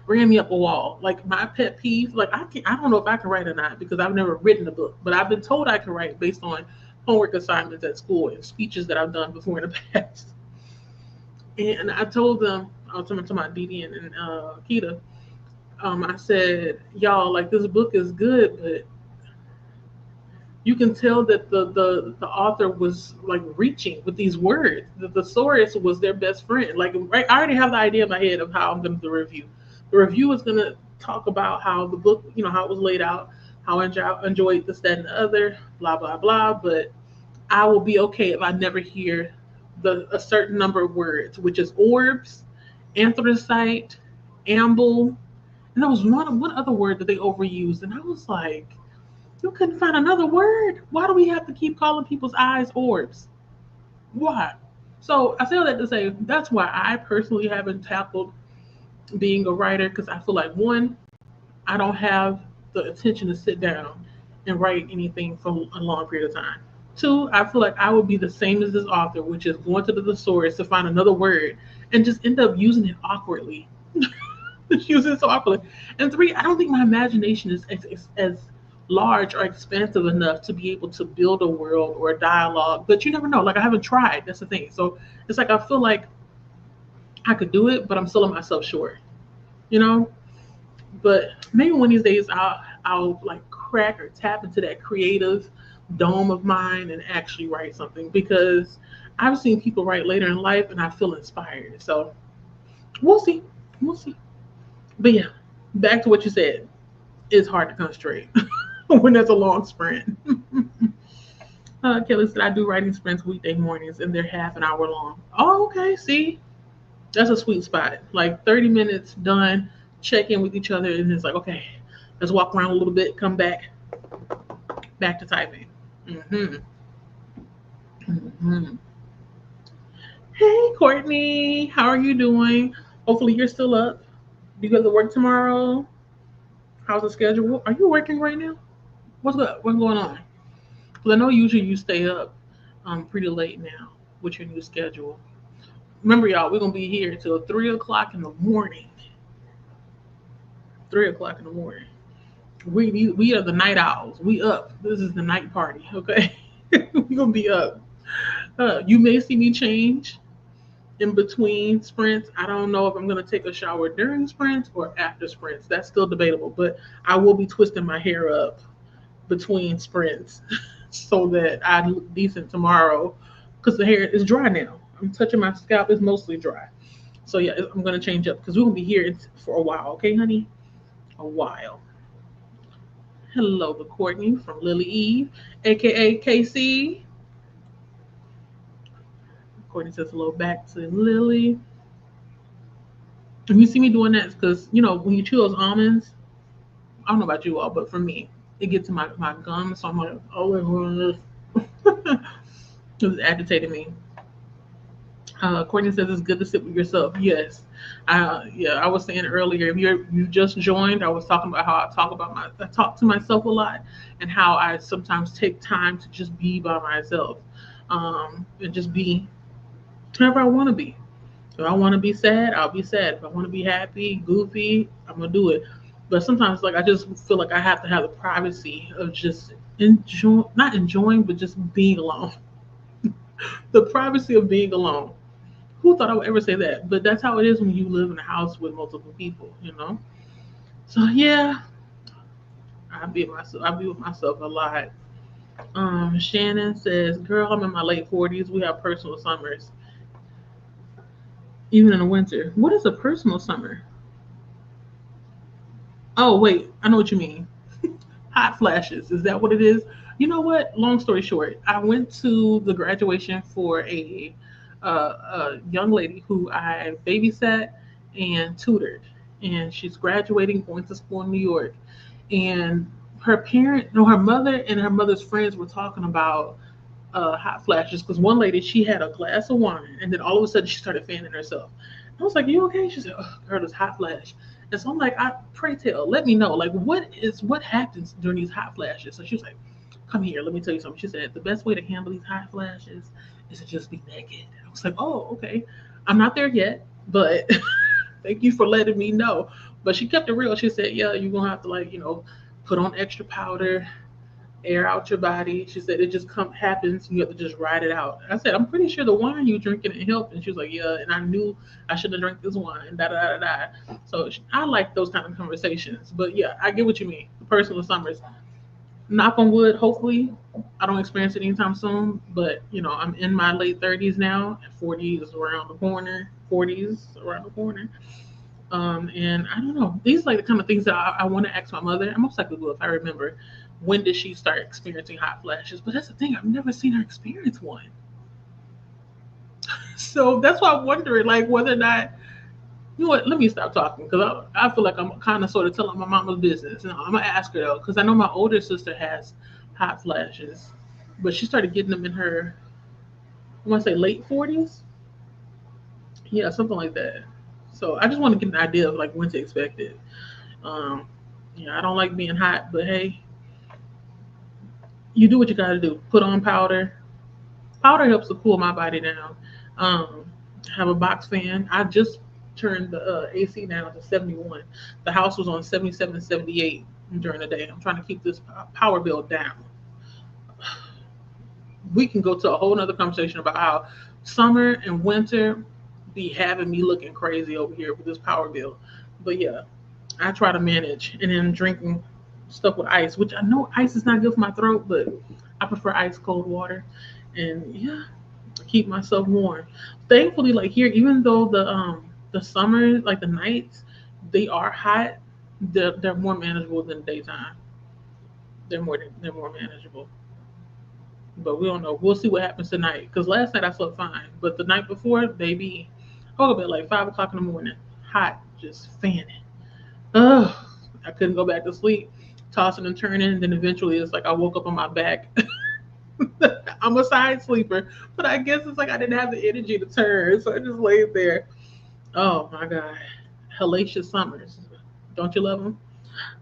S1: ran me up a wall. Like my pet peeve, like I don't know if I can write or not because I've never written a book, but I've been told I can write based on homework assignments at school and speeches that I've done before in the past. And I told them, I was talking to my Didi and Kita. I said, y'all, like this book is good, but you can tell that the author was like reaching with these words. The thesaurus was their best friend. Like right, I already have the idea in my head of how I'm going to do the review. The review is going to talk about how the book, how it was laid out, how I enjoyed this, that, and the other, blah blah blah. But I will be okay if I never hear a certain number of words, which is orbs, anthracite, amble, and there was one other word that they overused, and I was like, you couldn't find another word. Why do we have to keep calling people's eyes orbs? Why? So I say all that to say that's why I personally haven't tackled being a writer because I feel like one, I don't have the attention to sit down and write anything for a long period of time. Two, I feel like I would be the same as this author, which is going to the thesaurus to find another word and just end up using it awkwardly. Use it so awkwardly. And three, I don't think my imagination is as large or expansive enough to be able to build a world or a dialogue. But you never know. Like I haven't tried. That's the thing. So it's like I feel like I could do it, but I'm selling myself short. You know. But maybe one of these days I'll like crack or tap into that creative dome of mine and actually write something because I've seen people write later in life and I feel inspired. So we'll see. We'll see. But yeah, back to what you said. It's hard to concentrate when there's a long sprint. Kelly said I do writing sprints weekday mornings and they're half an hour long. Oh, okay. See, that's a sweet spot. Like 30 minutes done, check in with each other, and it's like, okay, let's walk around a little bit, come back to typing. Mm-hmm. Mm-hmm. Hey, Courtney, how are you doing? Hopefully, you're still up. Do you go to work tomorrow? How's the schedule? Are you working right now? What's up? What's going on? Because I know usually you stay up pretty late now with your new schedule. Remember, y'all, we're gonna be here till 3 o'clock in the morning. 3 o'clock in the morning. We are the night owls. We up. This is the night party. Okay, we gonna be up. You may see me change in between sprints. I don't know if I'm gonna take a shower during sprints or after sprints. That's still debatable. But I will be twisting my hair up between sprints so that I look decent tomorrow because the hair is dry now. I'm touching my scalp. It's mostly dry. So yeah, I'm gonna change up because we're gonna be here for a while. Okay, honey, a while. Hello to Courtney from Lily Eve, aka KC. Courtney says hello back to Lily. If you see me doing that, it's because when you chew those almonds, I don't know about you all, but for me, it gets in my gums. So I'm like, oh, everyone this. It's agitating me. Courtney says it's good to sit with yourself. Yes, yeah. I was saying earlier, if you just joined, I was talking about how I talk to myself a lot, and how I sometimes take time to just be by myself, and just be whoever I want to be. If I want to be sad, I'll be sad. If I want to be happy, goofy, I'm gonna do it. But sometimes, like I just feel like I have to have the privacy of just not enjoying, but just being alone. The privacy of being alone. Who thought I would ever say that? But that's how it is when you live in a house with multiple people. So yeah, I be with myself a lot. Shannon says, "Girl, I'm in my late 40s. We have personal summers, even in the winter. What is a personal summer? Oh wait, I know what you mean. Hot flashes. Is that what it is? You know what? Long story short, I went to the graduation for a young lady who I babysat and tutored, and she's graduating, going to school in New York. And her parent, no, her mother and her mother's friends were talking about hot flashes because one lady she had a glass of wine, and then all of a sudden she started fanning herself. I was like, "You okay?" She said, "Oh, girl, it's hot flash." And so I'm like, "I pray tell, let me know, like, what happens during these hot flashes?" So she was like, "Come here, let me tell you something." She said, "The best way to handle these hot flashes is to just be naked." I was like, "Oh, okay. I'm not there yet, but thank you for letting me know." But she kept it real. She said, "Yeah, you're gonna have to put on extra powder, air out your body." She said it just happens. You have to just ride it out. I said, "I'm pretty sure the wine you drinking it helped." And she was like, "Yeah." And I knew I shouldn't have drank this wine. Da da da da. So I like those kind of conversations. But yeah, I get what you mean. Personal summers. Knock on wood. Hopefully, I don't experience it anytime soon. But I'm in my late 30s now. 40 is around the corner. 40s around the corner. And I don't know. These are like the kind of things that I want to ask my mother. I'm most likely will if I remember. When did she start experiencing hot flashes? But that's the thing. I've never seen her experience one. So that's why I'm wondering, like, whether or not, you know what, let me stop talking because I feel like I'm kind of sort of telling my mama's business. And I'm going to ask her, though, because I know my older sister has hot flashes, but she started getting them in her, I want to say late 40s. Yeah, something like that. So I just want to get an idea of, like, when to expect it. Um, I don't like being hot, but hey, you do what you gotta do. Put on powder. Powder helps to cool my body down. Um, have a box fan. I just turned the AC down to 71. The house was on 77, 78 during the day. I'm trying to keep this power bill down. We can go to a whole nother conversation about how summer and winter be having me looking crazy over here with this power bill. But yeah, I try to manage, and then drinking stuff with ice, which I know ice is not good for my throat, but I prefer ice cold water. And yeah, keep myself warm. Thankfully, like here, even though the summer, like the nights, they are hot, they're more manageable than the daytime. They're more manageable. But we don't know. We'll see what happens tonight. Because last night I slept fine, but the night before, baby, I woke up at like 5 o'clock in the morning, hot, just fanning. Ugh, I couldn't go back to sleep, tossing and turning. Then eventually, it's like I woke up on my back. I'm a side sleeper, but I guess it's like I didn't have the energy to turn, so I just laid there. Oh my god, hellacious summers. Don't you love them?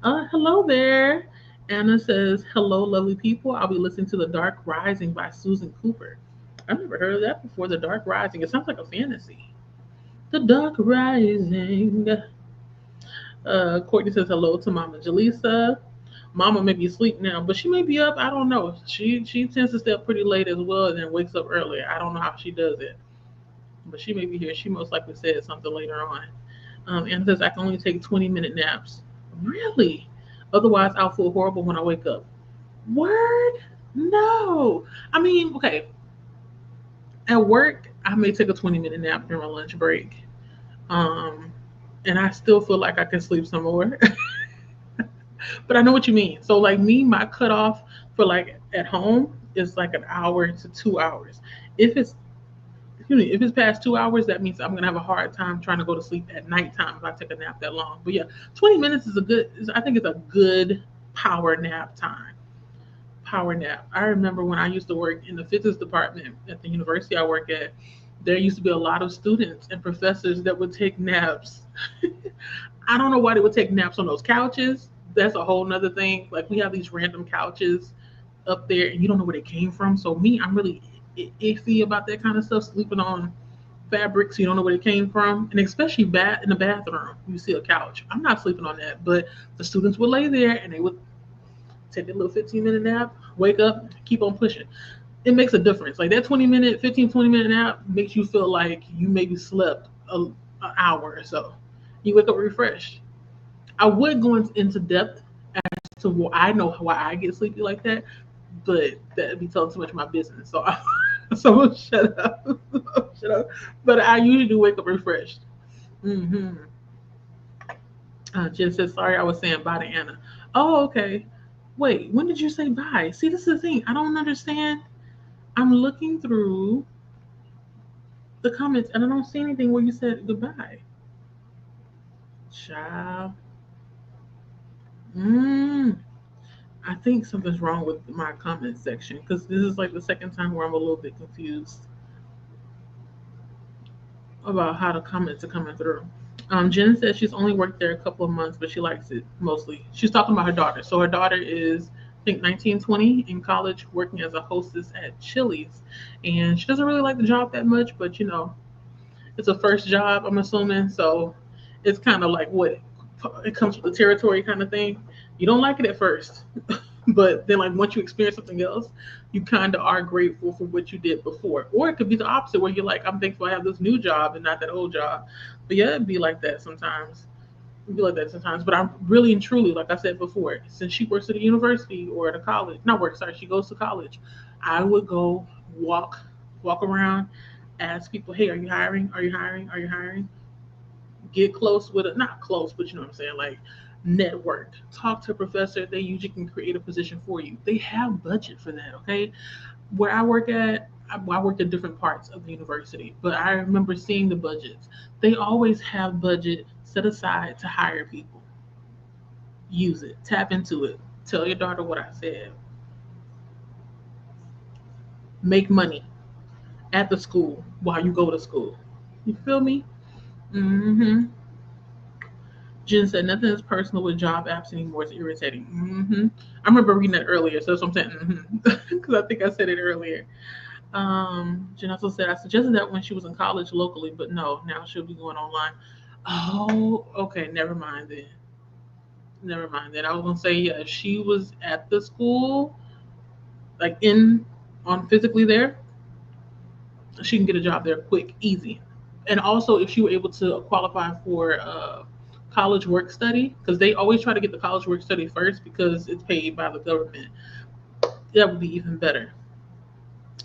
S1: Hello there. Anna says, "Hello, lovely people. I'll be listening to The Dark Rising by Susan Cooper." I've never heard of that before. The Dark Rising. It sounds like a fantasy. The Dark Rising. Courtney says hello to Mama Jaleesa. Mama may be asleep now, but she may be up. I don't know. She tends to stay up pretty late as well, and then wakes up early. I don't know how she does it, but she may be here. She most likely said something later on. And says I can only take 20-minute naps. Really? Otherwise, I'll feel horrible when I wake up. Word? No. I mean, okay. At work, I may take a 20-minute nap during my lunch break. Um, and I still feel like I can sleep some more. But I know what you mean. So like me, my cutoff for like at home is like an hour to 2 hours. If it's if it's past 2 hours, that means I'm gonna have a hard time trying to go to sleep at nighttime if I take a nap that long. But yeah, 20 minutes is a good. I think it's a good power nap time. Power nap. I remember when I used to work in the physics department at the university I work at. There used to be a lot of students and professors that would take naps. I don't know why they would take naps on those couches. That's a whole nother thing. Like we have these random couches up there, and you don't know where they came from. So me, I'm really iffy about that kind of stuff. Sleeping on fabrics you don't know where it came from, and especially in the bathroom, you see a couch. I'm not sleeping on that, but the students would lay there and they would take a little 15-minute nap, wake up, keep on pushing. It makes a difference. Like that 20-minute, 15, 20-minute nap makes you feel like you maybe slept an hour or so. You wake up refreshed. I would go into depth as to why I know why I get sleepy like that, but that'd be telling too much of my business. So, so shut up, shut up. But I usually do wake up refreshed. Mm-hmm. Jen says, "Sorry, I was saying bye to Anna." Oh, okay. Wait, when did you say bye? See, this is the thing. I don't understand. I'm looking through the comments and I don't see anything where you said goodbye. Child. Mm. I think something's wrong with my comment section because this is like the second time where I'm a little bit confused about how the comments are coming through. Jen says she's only worked there a couple of months, but she likes it mostly. She's talking about her daughter. So her daughter is, I think, 19, 20 in college, working as a hostess at Chili's, and she doesn't really like the job that much. But it's a first job, I'm assuming. So it's kind of like what it comes with the territory kind of thing. You don't like it at first, but then like once you experience something else, you kind of are grateful for what you did before. Or it could be the opposite where you're like, I'm thankful I have this new job and not that old job. But yeah, it'd be like that sometimes. It'd be like that sometimes. But I'm really and truly, like I said before, since she works at a university or at a college, not work, sorry, she goes to college, I would go walk around, ask people, hey, are you hiring? Are you hiring? Are you hiring? Get close with it, not close, but you know what I'm saying, like network, talk to a professor. They usually can create a position for you. They have budget for that. Okay, where I work at, I worked at different parts of the university, but I remember seeing the budgets. They always have budget set aside to hire people. Use it, tap into it. Tell your daughter what I said. Make money at the school while you go to school. You feel me? Mm-hmm. Jen said nothing is personal with job apps anymore. It's irritating. I remember reading that earlier, so that's what I'm saying. Because I think I said it earlier. Jen also said I suggested that when she was in college locally, but no, now she'll be going online. Oh, okay, never mind then. Never mind then. I was gonna say yeah, if she was at the school, like in on physically there, she can get a job there quick, easy. And also, if she were able to qualify for college work study, because they always try to get the college work study first because it's paid by the government, that would be even better.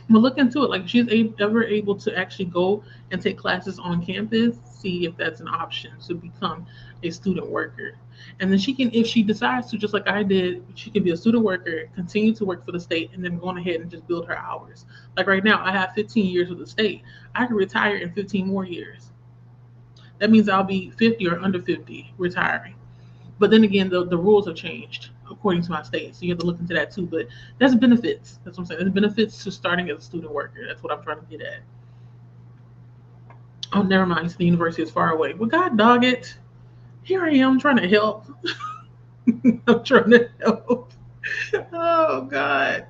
S1: But look into it. Like, if she's ever able to actually go and take classes on campus, see if that's an option to become a student worker. And then she can, if she decides to, just like I did, she can be a student worker, continue to work for the state, and then go on ahead and just build her hours. Like right now, I have 15 years with the state. I can retire in 15 more years. That means I'll be 50 or under 50 retiring. But then again, the rules have changed according to my state. So you have to look into that too. But there's benefits. That's what I'm saying. There's benefits to starting as a student worker. That's what I'm trying to get at. Oh, never mind. The university is far away. Well, God dog it. Here I am trying to help. I'm trying to help. Oh, God.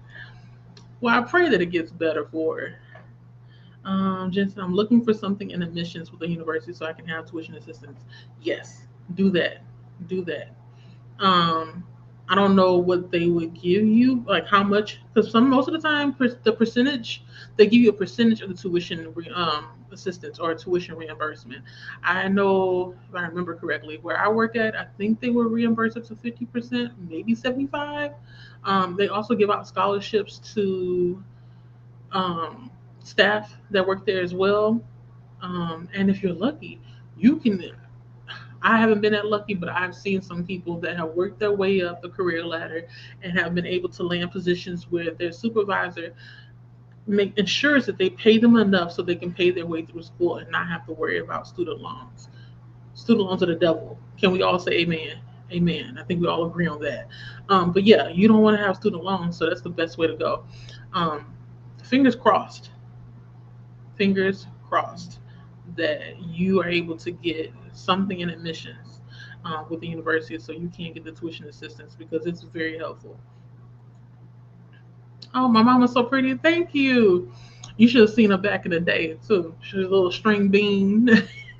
S1: Well, I pray that it gets better for her. Jensen, I'm looking for something in admissions with the university so I can have tuition assistance. Yes, do that. Do that. Um, I don't know what they would give you, like how much, because some most of the time the percentage they give you a percentage of the tuition assistance or tuition reimbursement. I know if I remember correctly, where I work at, I think they were reimbursed up to 50%, maybe 75. They also give out scholarships to um, staff that work there as well. And if you're lucky, you can. I haven't been that lucky, but I've seen some people that have worked their way up the career ladder and have been able to land positions where their supervisor ensures that they pay them enough so they can pay their way through school and not have to worry about student loans. Student loans are the devil. Can we all say amen? Amen. I think we all agree on that. But yeah, you don't want to have student loans, so that's the best way to go. Um, fingers crossed. Fingers crossed that you are able to get something in admissions with the university so you can get the tuition assistance because it's very helpful. Oh, my mama's so pretty. Thank you. You should have seen her back in the day too. She was a little string bean.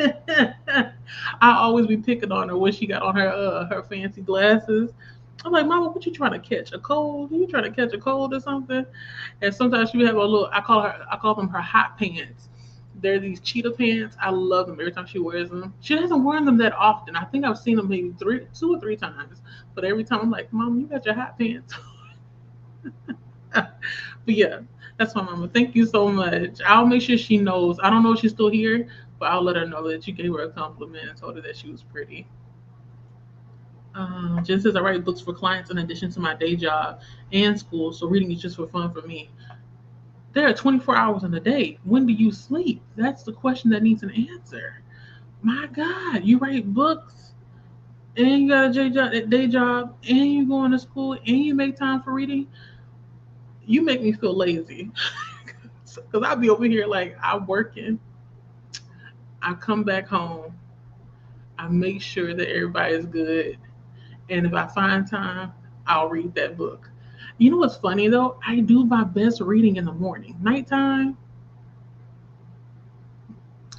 S1: I always be picking on her when she got on her fancy glasses. I'm like, Mama, what you trying to catch? A cold? Are you trying to catch a cold or something? And sometimes she would have a little. I call them her hot pants. They're these cheetah pants. I love them every time she wears them. She hasn't worn them that often. I think I've seen them maybe two or three times. But every time I'm like, Mom, you got your hot pants. But yeah, that's my mama. Thank you so much. I'll make sure she knows. I don't know if she's still here, but I'll let her know that you gave her a compliment and told her that she was pretty. Jen says I write books for clients in addition to my day job and school, so reading is just for fun for me. There are 24 hours in a day. When do you sleep? That's the question that needs an answer. My God, you write books and you got a day job, and you going to school, and you make time for reading. You make me feel lazy because I'll be over here like I'm working. I come back home. I make sure that everybody is good, and if I find time, I'll read that book. You know what's funny though? I do my best reading in the morning. Nighttime,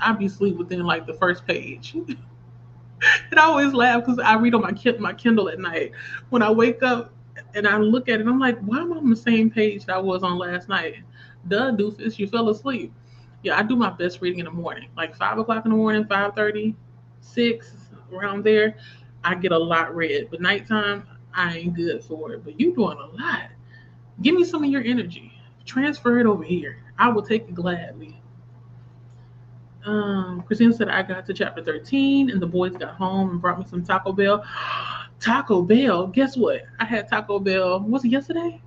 S1: I'll be asleep within like the first page. And I always laugh because I read on my Kindle at night. When I wake up and I look at it, I'm like, why am I on the same page that I was on last night? Duh, doofus, you fell asleep. Yeah, I do my best reading in the morning, like 5 o'clock in the morning, 5:30, 6, around there. I get a lot read, but nighttime, I ain't good for it. But you doing a lot. Give me some of your energy. Transfer it over here. I will take it gladly. Christina said I got to chapter 13 and the boys got home and brought me some Taco Bell. Taco Bell. Guess what? I had Taco Bell. Was it yesterday?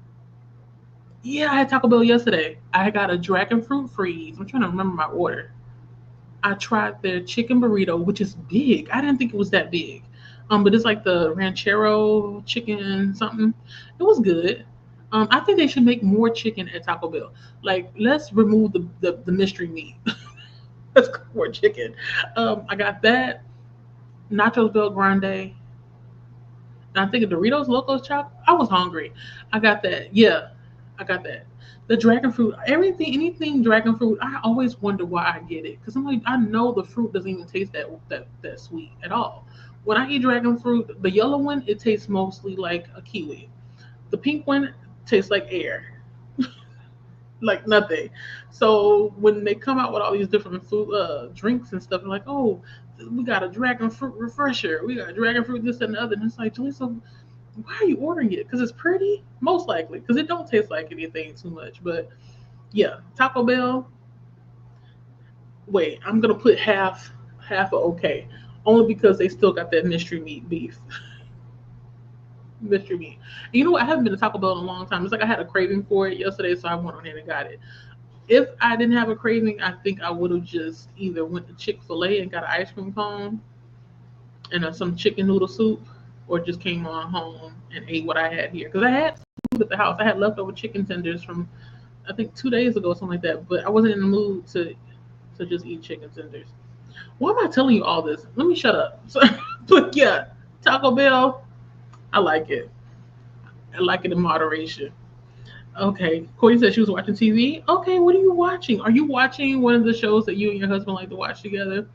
S1: Yeah, I had Taco Bell yesterday. I got a dragon fruit freeze. I'm trying to remember my order. I tried their chicken burrito, which is big. I didn't think it was that big. But it's like the ranchero chicken something. It was good. I think they should make more chicken at Taco Bell. Like, let's remove the mystery meat. Let's cook more chicken. I got that. nachos Bel Grande, and I think of Doritos Locos Chocolate. I was hungry. I got that. Yeah, I got that. The dragon fruit, everything, anything dragon fruit. I always wonder why I get it because I'm like, I know the fruit doesn't even taste that sweet at all. When I eat dragon fruit, the yellow one, it tastes mostly like a kiwi. The pink one tastes like air, like nothing. So when they come out with all these different food drinks and stuff, they're like, oh, we got a dragon fruit refresher, we got dragon fruit this and the other, and it's like, Jaleesa, why are you ordering it? Because it's pretty, most likely, because it don't taste like anything too much. But yeah, Taco Bell. Wait, I'm gonna put half a okay, only because they still got that mystery meat beef. Mystery meat. You know what? I haven't been to Taco Bell in a long time. It's like I had a craving for it yesterday, so I went on ahead and got it. If I didn't have a craving, I think I would have just either went to Chick-fil-A and got an ice cream cone and some chicken noodle soup, or just came on home and ate what I had here. Because I had food at the house. I had leftover chicken tenders from I think 2 days ago, something like that. But I wasn't in the mood to just eat chicken tenders. Why am I telling you all this? Let me shut up. So, but yeah, Taco Bell, I like it. I like it in moderation. Okay, Corey said she was watching TV. Okay, what are you watching? Are you watching one of the shows that you and your husband like to watch together?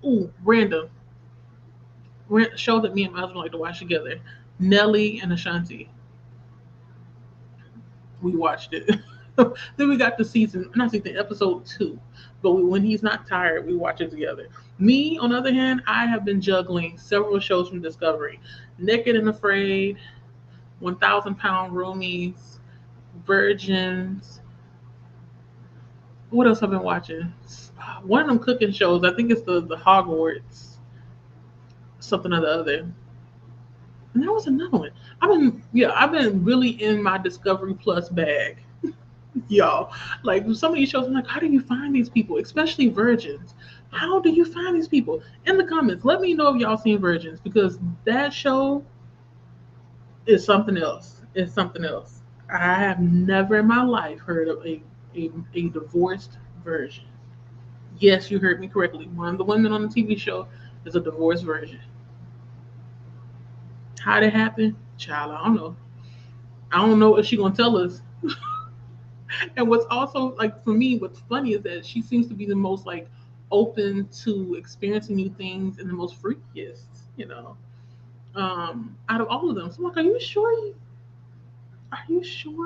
S1: Ooh, random. Show that me and my husband like to watch together. Nelly and Ashanti. We watched it. Then we got the season, not season, episode 2. But when he's not tired, we watch it together. Me, on the other hand, I have been juggling several shows from Discovery: Naked and Afraid, 1,000 Pound Roomies, Virgins. What else have I been watching? One of them cooking shows. I think it's the Hogwarts, something or the other. And there was another one. I've been really in my Discovery Plus bag, y'all. Like some of these shows, I'm like, how do you find these people, especially Virgins? How do you find these people? In the comments, let me know if y'all seen Virgins because that show is something else. It's something else. I have never in my life heard of a divorced virgin. Yes, you heard me correctly. One of the women on the TV show is a divorced virgin. How did it happen? Child, I don't know. I don't know if she gonna tell us. And what's also like for me, what's funny is that she seems to be the most like open to experiencing new things and the most freakiest, you know, out of all of them. So I'm like, are you sure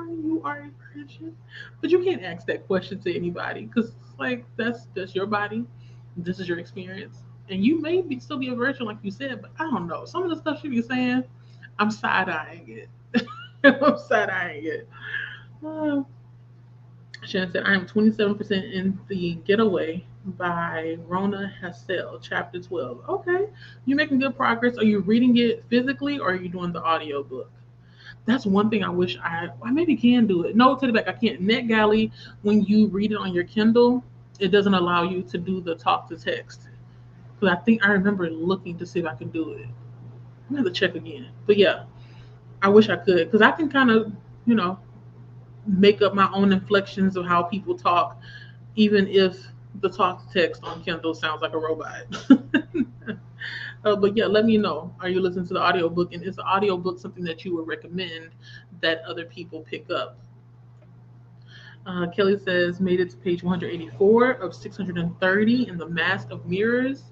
S1: you are a virgin? But you can't ask that question to anybody because like that's your body. This is your experience. And you may still be a virgin, like you said, but I don't know. Some of the stuff she be saying, I'm side eyeing it. I'm side eyeing it. Uh, Shannon said, I am 27% in The Getaway by Rona Hassel, chapter 12. Okay, you're making good progress. Are you reading it physically or are you doing the audio book? That's one thing I wish I maybe can do it. No, to the back, I can't. NetGalley, when you read it on your Kindle, it doesn't allow you to do the talk to text. Because I think I remember looking to see if I can do it. I'm going to check again. But yeah, I wish I could because I can kind of, you know, make up my own inflections of how people talk, even if the talk text on Kindle sounds like a robot. But yeah, let me know. Are you listening to the audiobook? And is the audiobook something that you would recommend that other people pick up? Kelly says, made it to page 184 of 630 in the Mask of Mirrors.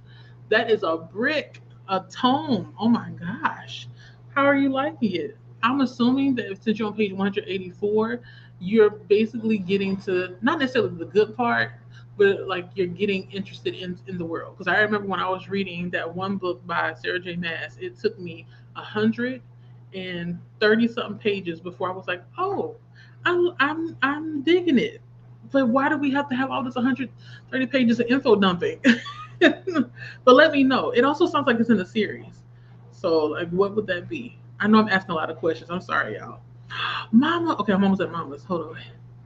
S1: That is a brick, a tome. Oh my gosh. How are you liking it? I'm assuming that since you're on page 184, you're basically getting to not necessarily the good part, but like you're getting interested in the world. Because I remember when I was reading that one book by Sarah J. Maas, it took me 130 something pages before I was like, oh, I'm digging it. But why do we have to have all this 130 pages of info dumping? But let me know. It also sounds like it's in a series. So like what would that be? I know I'm asking a lot of questions. I'm sorry, y'all. Mama, okay, I'm almost at mama's. Hold on.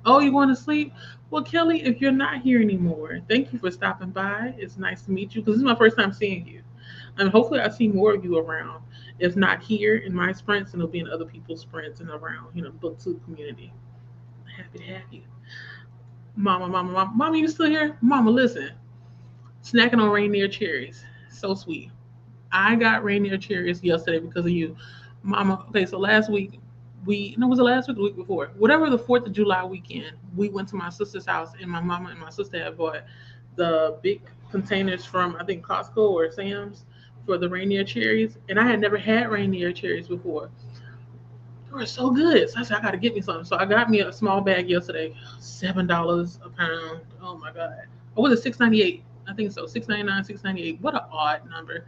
S1: Oh, you going to sleep? Well, Kelly, if you're not here anymore, thank you for stopping by. It's nice to meet you because this is my first time seeing you. And hopefully I see more of you around. If not here in my sprints, and it'll be in other people's sprints and around, BookTube community. Happy to have you. Mama, you still here? Mama, listen. Snacking on reindeer cherries. So sweet. I got reindeer cherries yesterday because of you, Mama. Okay, so last week was it last week, or the week before, whatever the 4th of July weekend, we went to my sister's house, and my mama and my sister had bought the big containers from I think Costco or Sam's for the reindeer cherries, and I had never had reindeer cherries before. They were so good. So I said, I gotta get me some. So I got me a small bag yesterday, $7 a pound. Oh my god. Or was it 6.98? I think so. 6.99, 6.98. What an odd number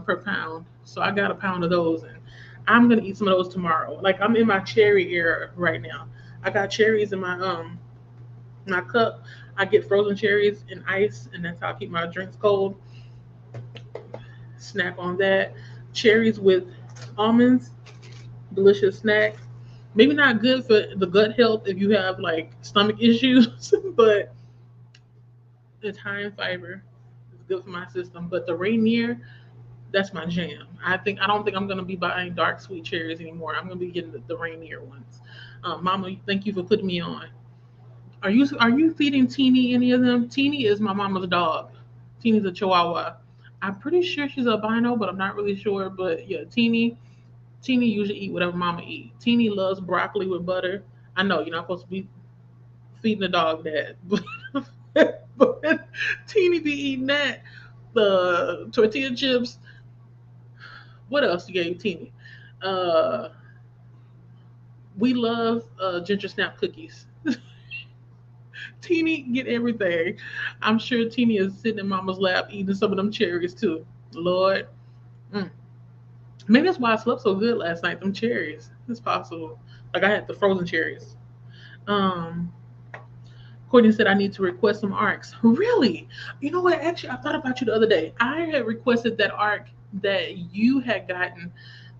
S1: per pound. So I got a pound of those, and I'm gonna eat some of those tomorrow. Like I'm in my cherry era right now. I got cherries in my cup. I get frozen cherries and ice, and that's how I keep my drinks cold. Snack on that. Cherries with almonds, delicious snack. Maybe not good for the gut health if you have like stomach issues, but it's high in fiber. It's good for my system. But the Rainier, that's my jam. I don't think I'm gonna be buying dark sweet cherries anymore. I'm gonna be getting the Rainier ones. Mama, thank you for putting me on. Are you feeding Teeny any of them? Teeny is my mama's dog. Teeny's a Chihuahua. I'm pretty sure she's albino, but I'm not really sure. But yeah, Teeny usually eat whatever mama eat. Teeny loves broccoli with butter. I know you're not supposed to be feeding the dog that, but Teeny be eating that. The tortilla chips. What else you gave Teeny? Uh, we love ginger snap cookies. Teeny get everything. I'm sure Teeny is sitting in mama's lap eating some of them cherries too. Lord. Mm. Maybe that's why I slept so good last night. Them cherries. It's possible. Like I had the frozen cherries. Um, Courtney said I need to request some arcs. Really? You know what? Actually, I thought about you the other day. I had requested that arc that you had gotten.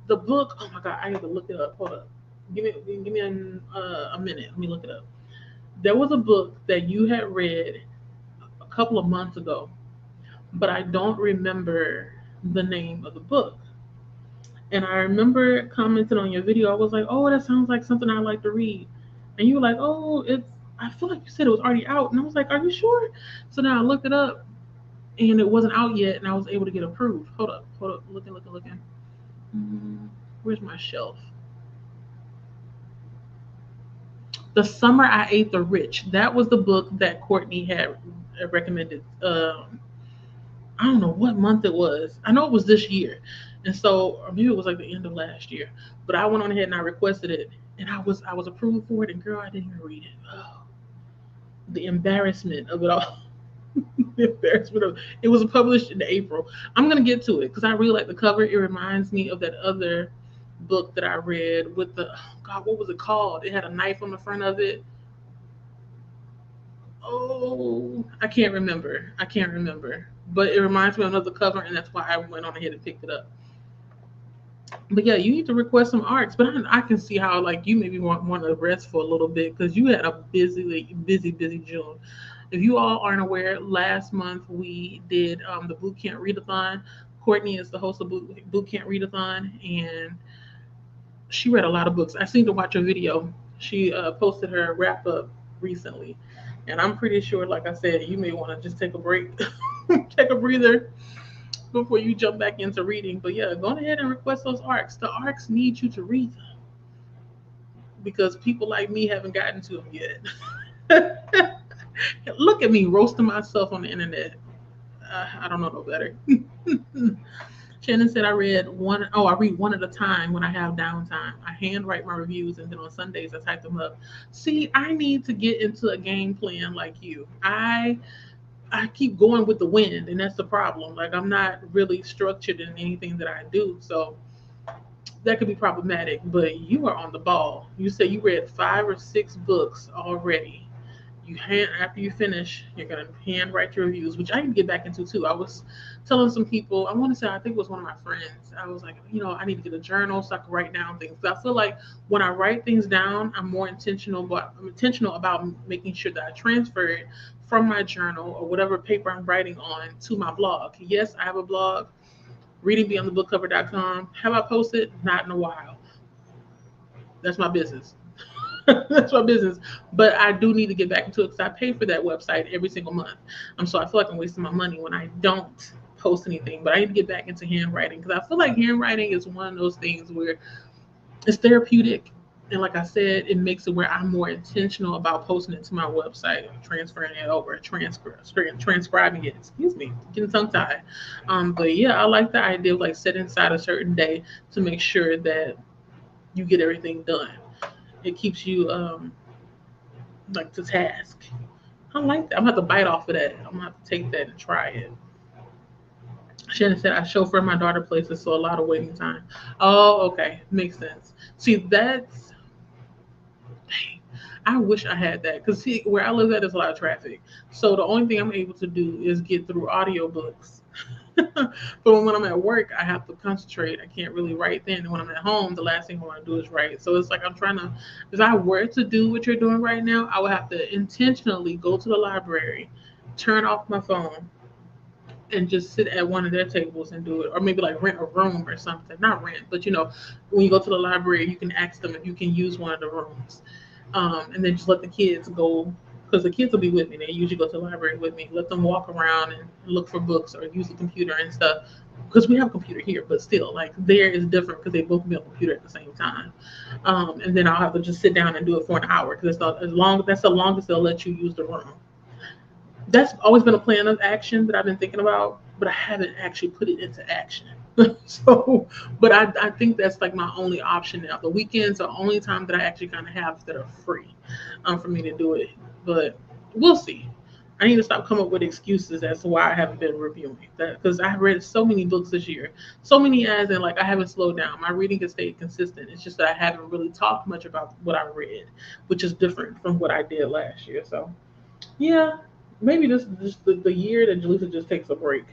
S1: The book. Oh my god! I have to look it up. Hold up. Give me a minute. Let me look it up. There was a book that you had read a couple of months ago, but I don't remember the name of the book. And I remember commenting on your video. I was like, "Oh, that sounds like something I like to read." And you were like, "Oh, it's." I feel like you said it was already out, and I was like, "Are you sure?" So now I looked it up, and it wasn't out yet, and I was able to get approved. Hold up, looking. Where's my shelf? The Summer I Ate the Rich. That was the book that Courtney had recommended. I don't know what month it was. I know it was this year, and so or maybe it was like the end of last year. But I went on ahead and I requested it, and I was approved for it. And girl, I didn't even read it. Oh, the embarrassment of it all. The embarrassment of it was published in April. I'm gonna get to it because I really like the cover. It reminds me of that other book that I read with the oh God, what was it called? It had a knife on the front of it. Oh, I can't remember. But it reminds me of another cover, and that's why I went on ahead and picked it up. But yeah, you need to request some arcs. But I can see how like you maybe want to rest for a little bit because you had a busy June. If you all aren't aware, last month we did the boot camp readathon. Courtney is the host of boot camp readathon, and she read a lot of books. I seem to watch a video. She posted her wrap up recently, and I'm pretty sure, like I said, you may want to just take a break, take a breather before you jump back into reading. But yeah, go ahead and request those arcs. The arcs need you to read them because people like me haven't gotten to them yet. Look at me roasting myself on the internet. I don't know no better. Shannon said I read one. Oh, I read one at a time when I have downtime. I handwrite my reviews and then on Sundays I type them up. See, I need to get into a game plan like you. I keep going with the wind, and that's the problem. Like I'm not really structured in anything that I do, so that could be problematic. But you are on the ball. You say you read 5 or 6 books already. After you finish, you're gonna handwrite your reviews, which I can get back into too. I was telling some people, I want to say I think it was one of my friends. I was like, I need to get a journal so I can write down things. I feel like when I write things down, I'm more intentional, but I'm intentional about making sure that I transfer it from my journal or whatever paper I'm writing on to my blog. Yes, I have a blog, readingbeyondthebookcover.com. Have I posted? Not in a while. That's my business. That's my business. But I do need to get back into it because I pay for that website every single month. So I feel like I'm wasting my money when I don't post anything, but I need to get back into handwriting because I feel like handwriting is one of those things where it's therapeutic. And like I said, it makes it where I'm more intentional about posting it to my website, transferring it over, transcribing it. Excuse me, getting tongue tied. But yeah, I like the idea of like setting aside a certain day to make sure that you get everything done. It keeps you like to task. I like that. I'm gonna have to bite off of that. I'm gonna have to take that and try it. Shannon said I chauffeur my daughter places, so a lot of waiting time. Oh, okay, makes sense. See, that's I wish I had that because see, where I live at is a lot of traffic. So the only thing I'm able to do is get through audiobooks. But when I'm at work, I have to concentrate. I can't really write then. And when I'm at home, the last thing I want to do is write. So it's like I'm trying to, if I were to do what you're doing right now, I would have to intentionally go to the library, turn off my phone, and just sit at one of their tables and do it. Or maybe like rent a room or something. Not rent, but you know, when you go to the library, you can ask them if you can use one of the rooms. And then just let the kids go because the kids will be with me. They usually go to the library with me. Let them walk around and look for books or use the computer and stuff. Because we have a computer here, but still, like there is different because they both be on the computer at the same time. And then I'll have to just sit down and do it for an hour because it's not as long. That's the longest they'll let you use the room. That's always been a plan of action that I've been thinking about, but I haven't actually put it into action. So, but I think that's like my only option now. The weekends are the only time that I actually kind of have that are free for me to do it. But we'll see. I need to stop coming up with excuses as to why I haven't been reviewing that because I have read so many books this year, so many as in like I haven't slowed down. My reading has stayed consistent. It's just that I haven't really talked much about what I read, which is different from what I did last year. So yeah, maybe this just the year that Jaleesa just takes a break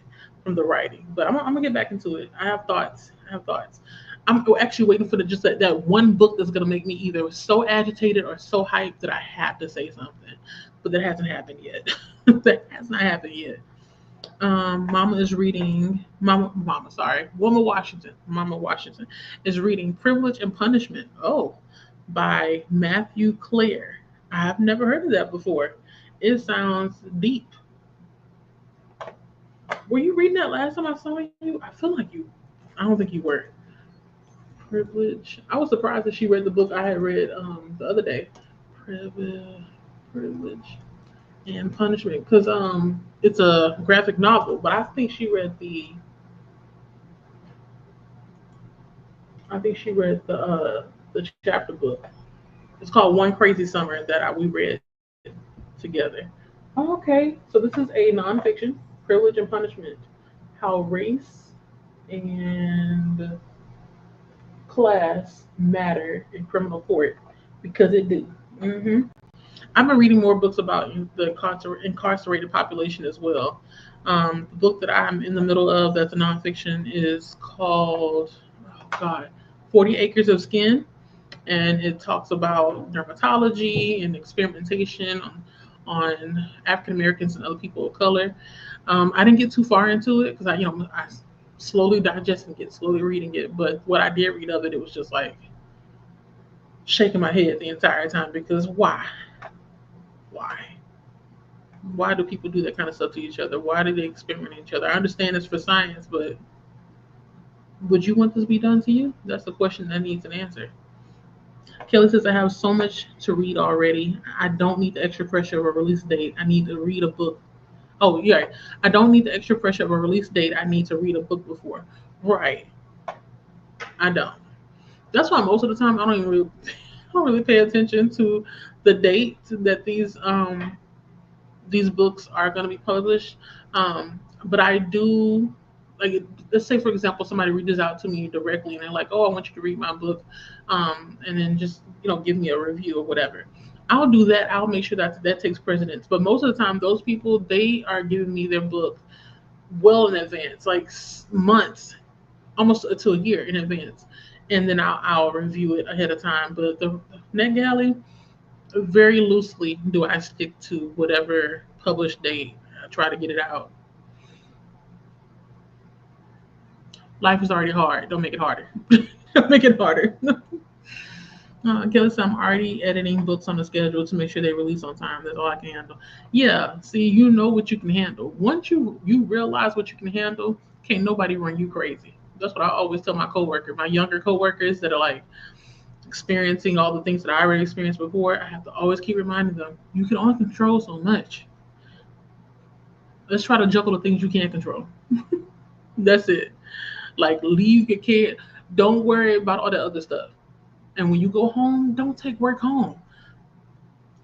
S1: from the writing. But I'm gonna get back into it. I have thoughts. I have thoughts. I'm actually waiting for the just that one book that's gonna make me either so agitated or so hyped that I have to say something. But that hasn't happened yet. That has not happened yet. Mama is reading Mama, sorry. Mama Washington is reading Privilege and Punishment. Oh, by Matthew Clare. I've never heard of that before. It sounds deep. Were you reading that last time I saw you? I feel like you. I don't think you were. Privilege. I was surprised that she read the book I had read the other day. Privilege and Punishment, because it's a graphic novel. But I think she read the. I think she read the chapter book. It's called One Crazy Summer that we read together. Oh, okay. So this is a nonfiction, Privilege and Punishment, how race and class matter in criminal court because it do. hmm I've been reading more books about the incarcerated population as well. The book that I'm in the middle of that's a nonfiction is called, oh God, 40 Acres of Skin. And it talks about dermatology and experimentation on African Americans and other people of color. I didn't get too far into it because I slowly digesting it, slowly reading it. But what I did read of it, it was just like shaking my head the entire time because why, why do people do that kind of stuff to each other? Why do they experiment on each other? I understand it's for science, but would you want this to be done to you? That's the question that needs an answer. Kelly says, I have so much to read already. I don't need the extra pressure of a release date. I need to read a book. Oh, yeah. I don't need the extra pressure of a release date. I need to read a book before. Right. I don't. That's why most of the time I don't really pay attention to the date that these books are going to be published. But I do, like, let's say, for example, somebody reaches out to me directly and they're like, oh, I want you to read my book, and then just, give me a review or whatever. I'll do that. I'll make sure that takes precedence. But most of the time, those people, they are giving me their book well in advance, like months, almost to a year in advance. And then I'll review it ahead of time. But the NetGalley, very loosely do I stick to whatever published date. I try to get it out. Life is already hard. Don't make it harder. Don't make it harder. Kelly said, I'm already editing books on the schedule to make sure they release on time. That's all I can handle. Yeah, see, you know what you can handle. Once you realize what you can handle, can't nobody run you crazy. That's what I always tell my coworkers, my younger coworkers that are like experiencing all the things that I already experienced before. I have to always keep reminding them, you can only control so much. Let's try to juggle the things you can't control. That's it. Like leave your kid. Don't worry about all that other stuff. And when you go home, don't take work home.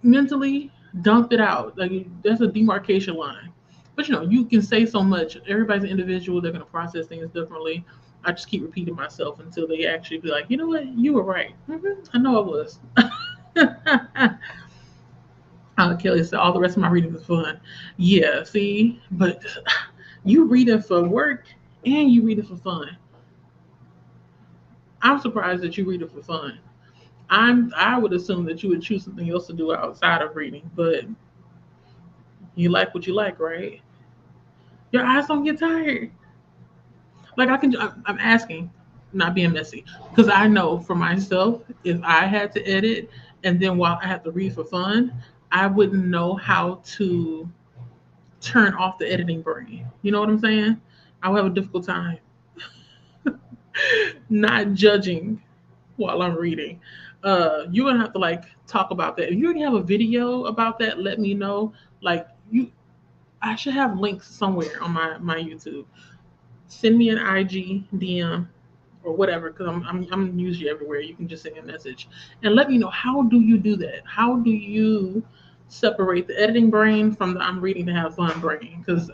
S1: Mentally, dump it out. Like that's a demarcation line. But you can say so much. Everybody's an individual. They're gonna process things differently. I just keep repeating myself until they actually be like, you know what, you were right. I know I was. Kelly said all the rest of my reading was fun. Yeah, see, but you reading for work and you reading for fun. I'm surprised that you read it for fun. I would assume that you would choose something else to do outside of reading, but you like what you like, right? Your eyes don't get tired. Like I'm asking, not being messy, because I know for myself, if I had to edit and then while I had to read for fun, I wouldn't know how to turn off the editing brain. You know what I'm saying? I would have a difficult time not judging while I'm reading. You're gonna have to like talk about that. If you already have a video about that, let me know. Like I should have links somewhere on my YouTube. Send me an IG DM or whatever, because I'm usually everywhere. You can just send me a message and let me know, how do you do that? How do you separate the editing brain from the I'm reading to have fun brain? Because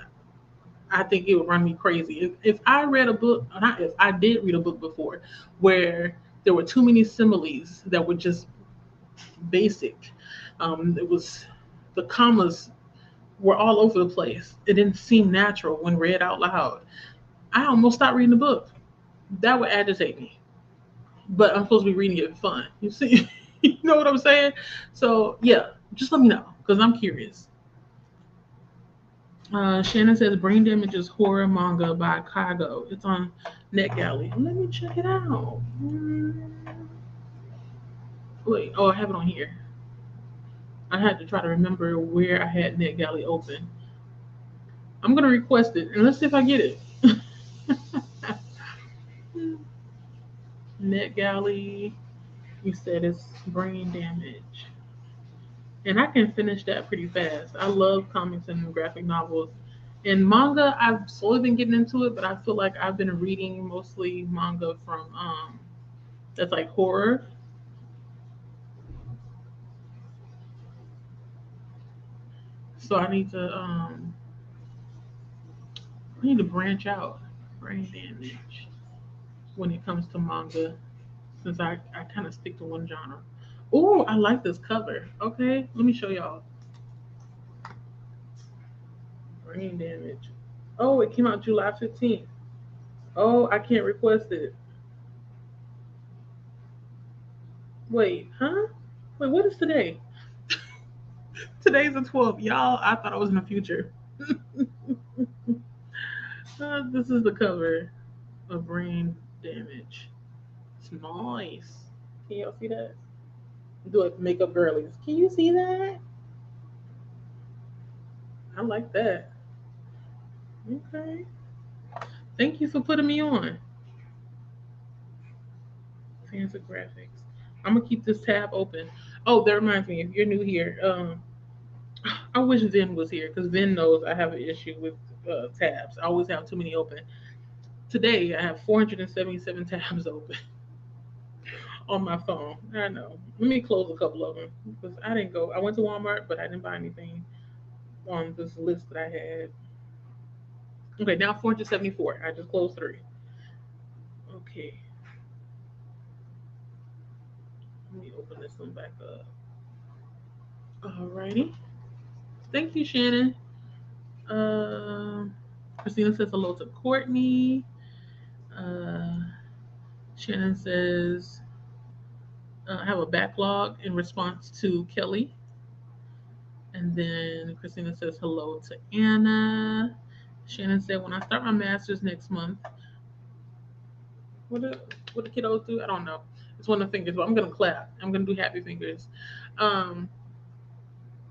S1: I think it would run me crazy. If I read a book, not if I did read a book before, where there were too many similes that were just basic. It was the commas were all over the place. It didn't seem natural when read out loud. I almost stopped reading the book. That would agitate me. But I'm supposed to be reading it for fun. You see, you know what I'm saying? So yeah, just let me know because I'm curious. Shannon says Brain Damage is horror manga by Kago. It's on NetGalley. Let me check it out. Wait, oh, I have it on here. I had to try to remember where I had NetGalley open. I'm gonna request it and let's see if I get it. NetGalley, you said it's Brain Damage. And I can finish that pretty fast. I love comics and graphic novels. And manga, I've slowly been getting into it, but I feel like I've been reading mostly manga from that's like horror. So I need to branch out. Brain Damage when it comes to manga, since I kind of stick to one genre. Oh, I like this cover. Okay, let me show y'all. Brain Damage. Oh, it came out July 15th. Oh, I can't request it. Wait, huh? Wait, what is today? Today's the 12th. Y'all, I thought I was in the future. This is the cover of Brain Damage. It's nice. Can y'all see that? Do it, makeup girlies. Can you see that? I like that. Okay. Thank you for putting me on. Fancy graphics. I'm gonna keep this tab open. Oh, that reminds me. If you're new here, I wish Vin was here because Vin knows I have an issue with tabs. I always have too many open. Today I have 477 tabs open on my phone. I know. Let me close a couple of them because I didn't go. I went to Walmart, but I didn't buy anything on this list that I had. Okay, now 474. I just closed three. Okay, let me open this one back up. Alrighty. Thank you, Shannon. Uh, Christina says hello to Courtney. Uh, Shannon says I have a backlog in response to Kelly. And then Christina says hello to Anna. Shannon said, when I start my master's next month, what do kiddos do? I don't know. It's one of the fingers, but I'm gonna clap. I'm gonna do happy fingers. Um,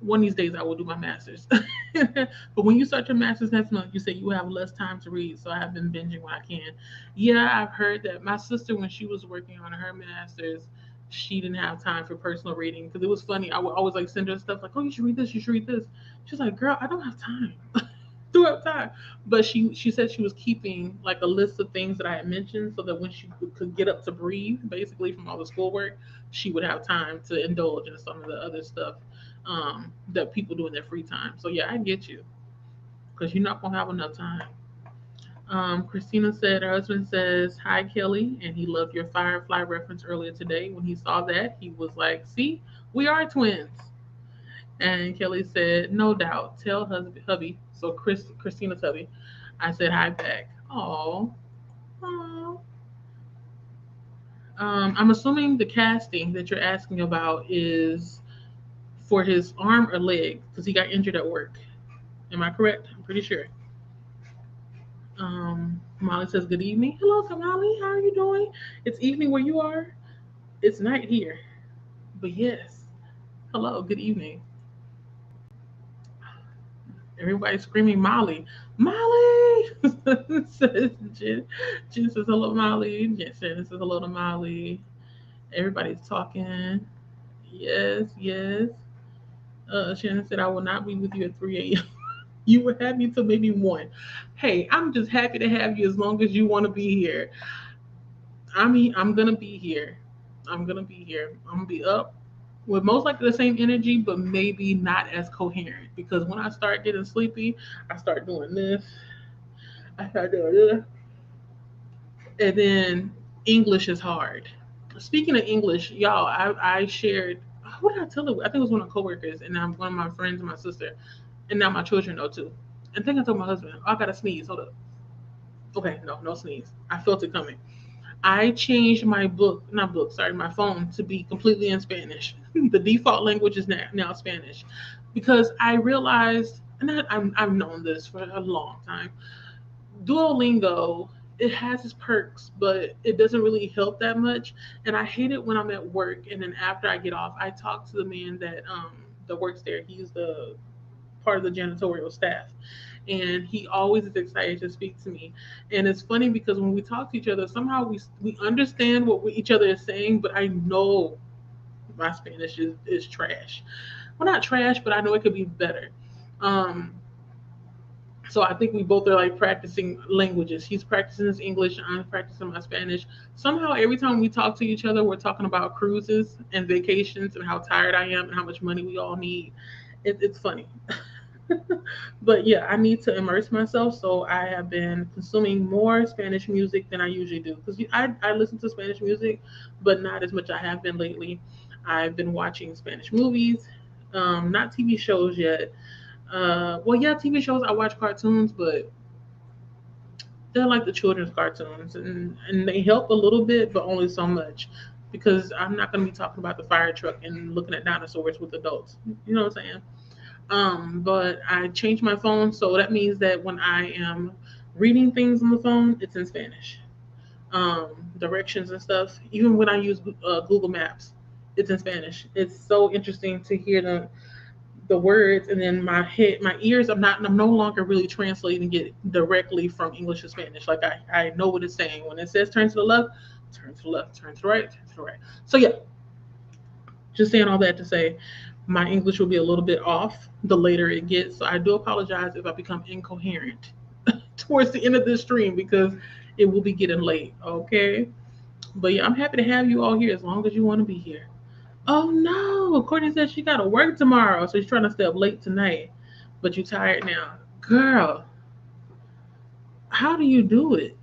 S1: one of these days I will do my masters. But when you start your masters next month, you say you have less time to read. So I have been binging when I can. Yeah, I've heard that my sister, when she was working on her masters, she didn't have time for personal reading because it was funny. I would always like send her stuff like, "Oh, you should read this. You should read this." She's like, "Girl, I don't have time." Do have time, but she said she was keeping like a list of things that I had mentioned so that when she could get up to breathe, basically from all the schoolwork, she would have time to indulge in some of the other stuff that people do in their free time. So yeah, I get you because you're not gonna have enough time. Christina said her husband says hi Kelly, and he loved your Firefly reference earlier today. When he saw that, he was like, "See, we are twins." And Kelly said, "No doubt. Tell hubby." So Christina's hubby. I said hi back. Oh, oh. I'm assuming the casting that you're asking about is for his arm or leg because he got injured at work. Am I correct? I'm pretty sure. Molly says, "Good evening." Hello, Kamali. How are you doing? It's evening where you are. It's night here. But yes. Hello. Good evening. Everybody's screaming Molly. Molly says Jen. Jen says hello, Molly. Jen says hello to Molly. Everybody's talking. Yes, yes. Shannon said, "I will not be with you at 3 a.m. You were happy till maybe 1. Hey, I'm just happy to have you as long as you want to be here. I mean, I'm going to be here. I'm going to be here. I'm going to be up with most likely the same energy, but maybe not as coherent. Because when I start getting sleepy, I start doing this. I start doing this. And then English is hard. Speaking of English, y'all, I shared, what did I tell her? I think it was one of my coworkers, and now one of my friends and my sister, and now my children know too. And I think I told my husband, oh, I got to sneeze. Hold up. Okay, no, no sneeze. I felt it coming. I changed my my phone to be completely in Spanish. The default language is now Spanish because I realized, and I've known this for a long time, Duolingo, it has its perks, but it doesn't really help that much. And I hate it when I'm at work and then after I get off, I talk to the man that works there. He's the part of the janitorial staff. And he always is excited to speak to me. And it's funny because when we talk to each other, somehow we understand what each other is saying, but I know my Spanish is trash. Well, not trash, but I know it could be better. Um, so I think we both are like practicing languages. He's practicing his English, I'm practicing my Spanish. Somehow every time we talk to each other, we're talking about cruises and vacations and how tired I am and how much money we all need. It's funny. But yeah, I need to immerse myself. So I have been consuming more Spanish music than I usually do because I listen to Spanish music, but not as much I have been lately. I've been watching Spanish movies, not TV shows yet. Well, yeah, TV shows. I watch cartoons, but they're like the children's cartoons, and they help a little bit, but only so much. Because I'm not going to be talking about the fire truck and looking at dinosaurs with adults. You know what I'm saying? But I changed my phone, so that means that when I am reading things on the phone, it's in Spanish. Directions and stuff. Even when I use Google Maps, it's in Spanish. It's so interesting to hear the words, and then my ears. I'm no longer really translating it directly from English to Spanish. Like I know what it's saying when it says turn to the left, turn to the left, turn to the right, turn to the right. So yeah, just saying all that to say my English will be a little bit off the later it gets. So I do apologize if I become incoherent towards the end of this stream because it will be getting late. Okay. But yeah, I'm happy to have you all here as long as you want to be here. Oh no, Courtney said she got to work tomorrow, so she's trying to stay up late tonight. But you tired now. Girl, how do you do it?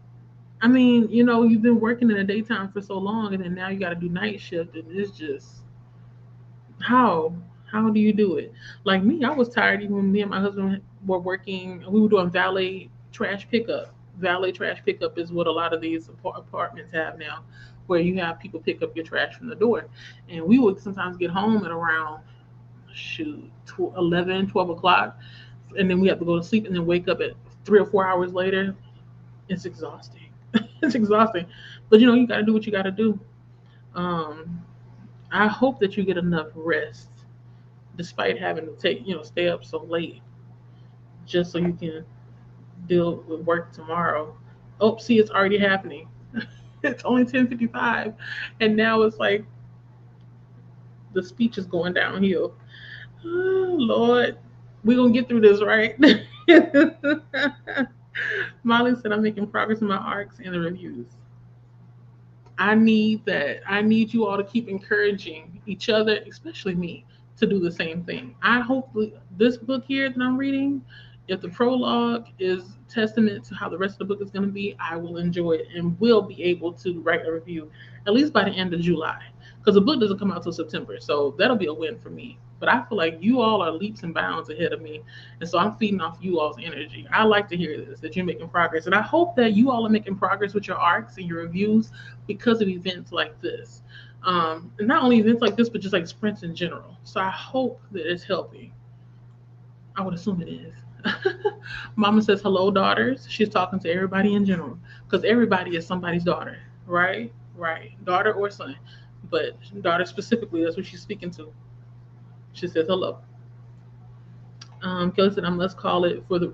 S1: I mean, you've been working in the daytime for so long and then now you got to do night shift and it's just how how do you do it? Like me, I was tired even when me and my husband were working. We were doing valet trash pickup. Valet trash pickup is what a lot of these apartments have now, where you have people pick up your trash from the door. And we would sometimes get home at around shoot 11, 12 o'clock, and then we have to go to sleep and then wake up at 3 or 4 hours later. It's exhausting. It's exhausting, but you got to do what you got to do. Um, I hope that you get enough rest, despite having to stay up so late, just so you can deal with work tomorrow. Oh, see, it's already happening. It's only 10:55, and now it's like the speech is going downhill. Oh, Lord, we're gonna get through this, right? Molly said, I'm making progress in my arcs and the reviews. I need that. I need you all to keep encouraging each other, especially me, to do the same thing. I hope this book here that I'm reading, if the prologue is testament to how the rest of the book is going to be, I will enjoy it and will be able to write a review at least by the end of July. Because the book doesn't come out till September, so that'll be a win for me. But I feel like you all are leaps and bounds ahead of me, and so I'm feeding off you all's energy. I like to hear this, that you're making progress, and I hope that you all are making progress with your arcs and your reviews because of events like this. And not only events like this, but just like sprints in general. So I hope that it's helping. I would assume it is. Mama says, hello, daughters. She's talking to everybody in general because everybody is somebody's daughter, right? Right. Daughter or son. But daughter specifically, that's what she's speaking to. She says, hello. Kelly said, I must call it for the.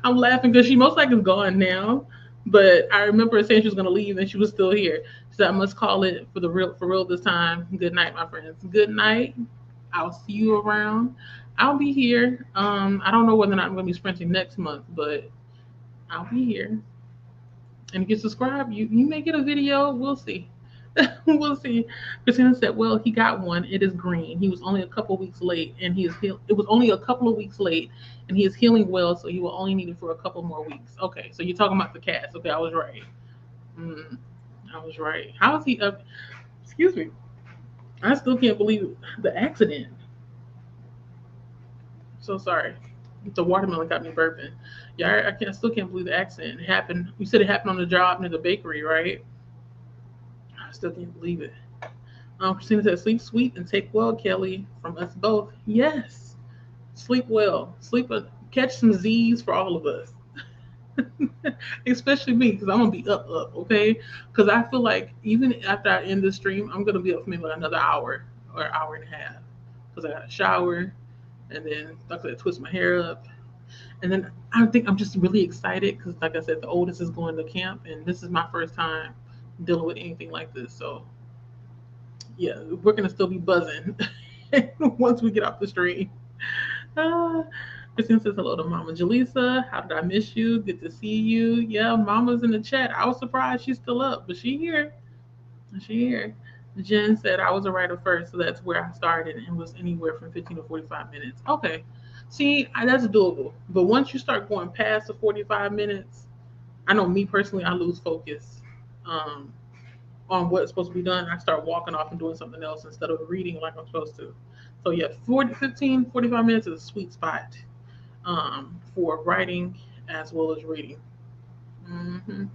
S1: I'm laughing because she most likely is gone now. But I remember her saying she was going to leave and she was still here. She said, I must call it for real this time. Good night, my friends. Good night. I'll see you around. I'll be here. I don't know whether or not I'm going to be sprinting next month, but I'll be here. And if you subscribe, you may get a video. We'll see. We'll see. Christina said, "Well, he got one. It is green. He was only a couple of weeks late, and he is heal. It was only a couple of weeks late, and he is healing well. So he will only need it for a couple more weeks." Okay, so you're talking about the cast. Okay, I was right. Mm, I was right. How is he up? Excuse me. I still can't believe the accident. So sorry. The watermelon got me burping. Yeah, still can't believe the accident happened. You said it happened on the job near the bakery, right? I still can't believe it. Christina said, sleep sweet and take well, Kelly, from us both. Yes. Sleep well. Catch some Z's for all of us. Especially me, because I'm going to be up, okay? Because I feel like even after I end the stream, I'm going to be up for maybe like another hour or hour and a half. Because I got to shower and then like I said, twist my hair up. And then I think I'm just really excited because, like I said, the oldest is going to camp, and this is my first time dealing with anything like this. So yeah, we're gonna still be buzzing once we get off the stream. Christine says hello to Mama Jaleesa. How did I miss you? Good to see you. Yeah, Mama's in the chat. I was surprised she's still up, but she here. She here. Jen said I was a writer first, so that's where I started and was anywhere from 15 to 45 minutes. Okay. See, that's doable. But once you start going past the 45 minutes, I know me personally, I lose focus. On what's supposed to be done, I start walking off and doing something else instead of reading like I'm supposed to. So yeah, 15, 45 minutes is a sweet spot for writing as well as reading. Mm-hmm.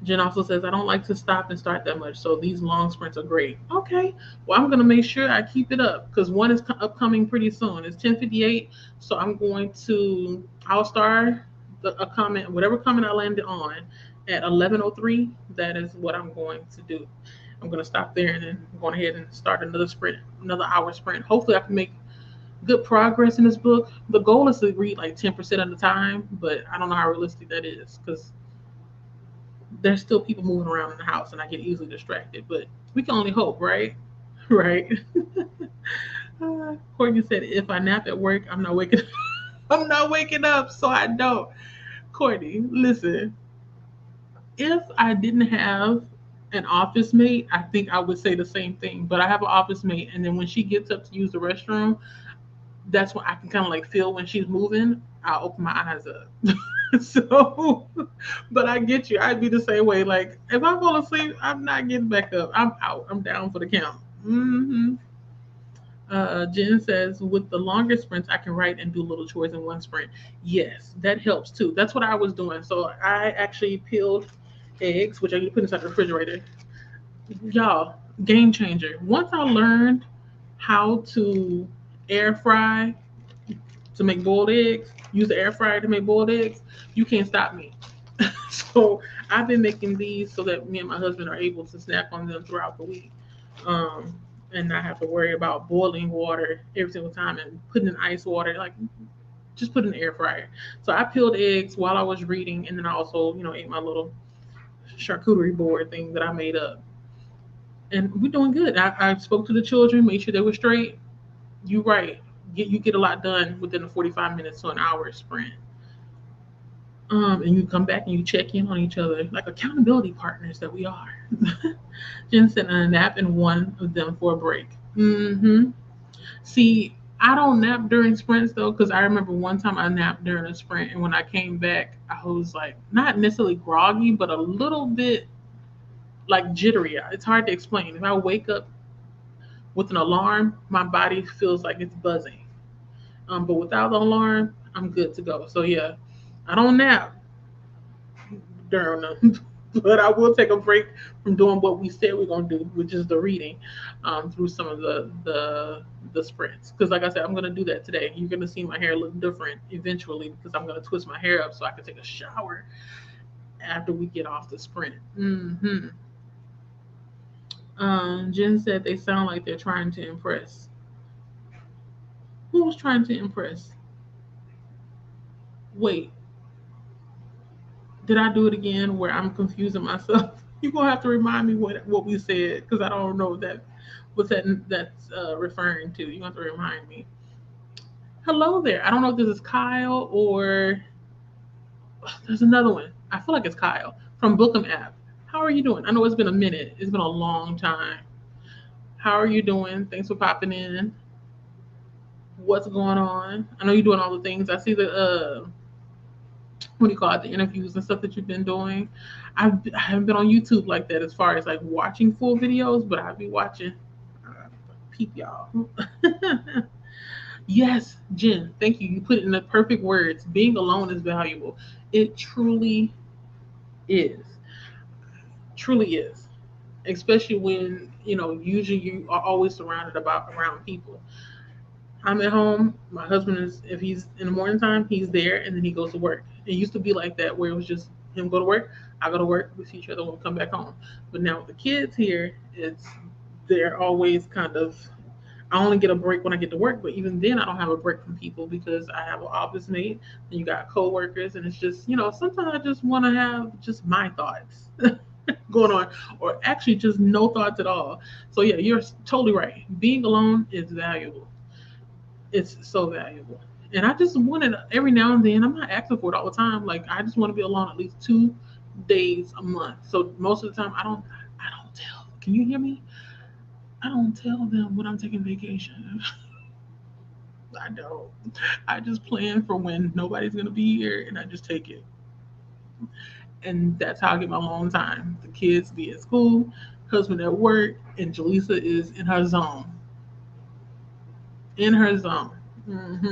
S1: Jen also says, I don't like to stop and start that much, so these long sprints are great. Okay, well, I'm going to make sure I keep it up because one is upcoming pretty soon. It's 10:58, so I'll start a comment, whatever comment I landed on at 11:03. That is what I'm going to do. I'm going to stop there and then go ahead and start another hour sprint. Hopefully, I can make good progress in this book. The goal is to read like 10% of the time, but I don't know how realistic that is because there's still people moving around in the house and I get easily distracted, but we can only hope, right? Right. Courtney said, if I nap at work, I'm not waking up. I'm not waking up, so I don't. Courtney, listen, if I didn't have an office mate, I think I would say the same thing, but I have an office mate, and then when she gets up to use the restroom, that's when I can kind of like feel when she's moving. I'll open my eyes up. So, but I get you. I'd be the same way. Like if I fall asleep, I'm not getting back up. I'm out. I'm down for the count. Mm-hmm. Jen says, with the longer sprints, I can write and do little chores in one sprint. Yes, that helps too. That's what I was doing. So I actually peeled eggs, which I need to put inside the refrigerator. Y'all, game changer. Once I learned how to air fry to make boiled eggs, use the air fryer to make boiled eggs, you can't stop me. So I've been making these so that me and my husband are able to snack on them throughout the week. Um, and not have to worry about boiling water every single time and putting in ice water. Like, just put in the air fryer. So I peeled eggs while I was reading, and then I also, ate my little charcuterie board thing that I made up. And we're doing good. I spoke to the children, made sure they were straight. You right. You get a lot done within a 45 minutes to an hour sprint. And you come back and you check in on each other like accountability partners that we are. Jen sent a nap and one of them for a break. Mm-hmm. See, I don't nap during sprints though, because I remember one time I napped during a sprint, and when I came back, I was like not necessarily groggy, but a little bit like jittery. It's hard to explain. If I wake up with an alarm, my body feels like it's buzzing. But without the alarm, I'm good to go. So yeah, I don't nap during them. But I will take a break from doing what we said we're gonna do, which is the reading, through some of the sprints. Because like I said, I'm gonna do that today. You're gonna see my hair look different eventually because I'm gonna twist my hair up so I can take a shower after we get off the sprint. Jen said they sound like they're trying to impress. Who was trying to impress? Wait, did I do it again where I'm confusing myself? You're gonna have to remind me what we said because I don't know that's referring to. You have to remind me. Hello there. I don't know if this is Kyle or there's another one. I feel like it's Kyle from Bookham app. How are you doing? I know it's been a minute. It's been a long time. How are you doing? Thanks for popping in. What's going on? I know you're doing all the things. I see the what do you call it, the interviews and stuff that you've been doing. I haven't been on YouTube like that as far as like watching full videos, but I'll be watching. Peep y'all. Yes, Jen, thank you. You put it in the perfect words. Being alone is valuable. It truly is. Truly is. Especially when, usually you are always surrounded around people. I'm at home. My husband is, if he's in the morning time, he's there and then he goes to work. It used to be like that where it was just him go to work, I go to work, we see each other when we come back home. But now with the kids here, they're always kind of, I only get a break when I get to work, but even then I don't have a break from people because I have an office mate and you got coworkers and it's just, sometimes I just want to have just my thoughts going on or actually just no thoughts at all. So yeah, you're totally right. Being alone is valuable. It's so valuable. And I just want it every now and then. I'm not asking for it all the time. Like I just want to be alone at least 2 days a month. So most of the time I don't tell. Can you hear me? I don't tell them when I'm taking vacation. I don't. I just plan for when nobody's gonna be here and I just take it. And that's how I get my alone time. The kids be at school, husband at work, and Jaleesa is in her zone. In her zone. Hmm.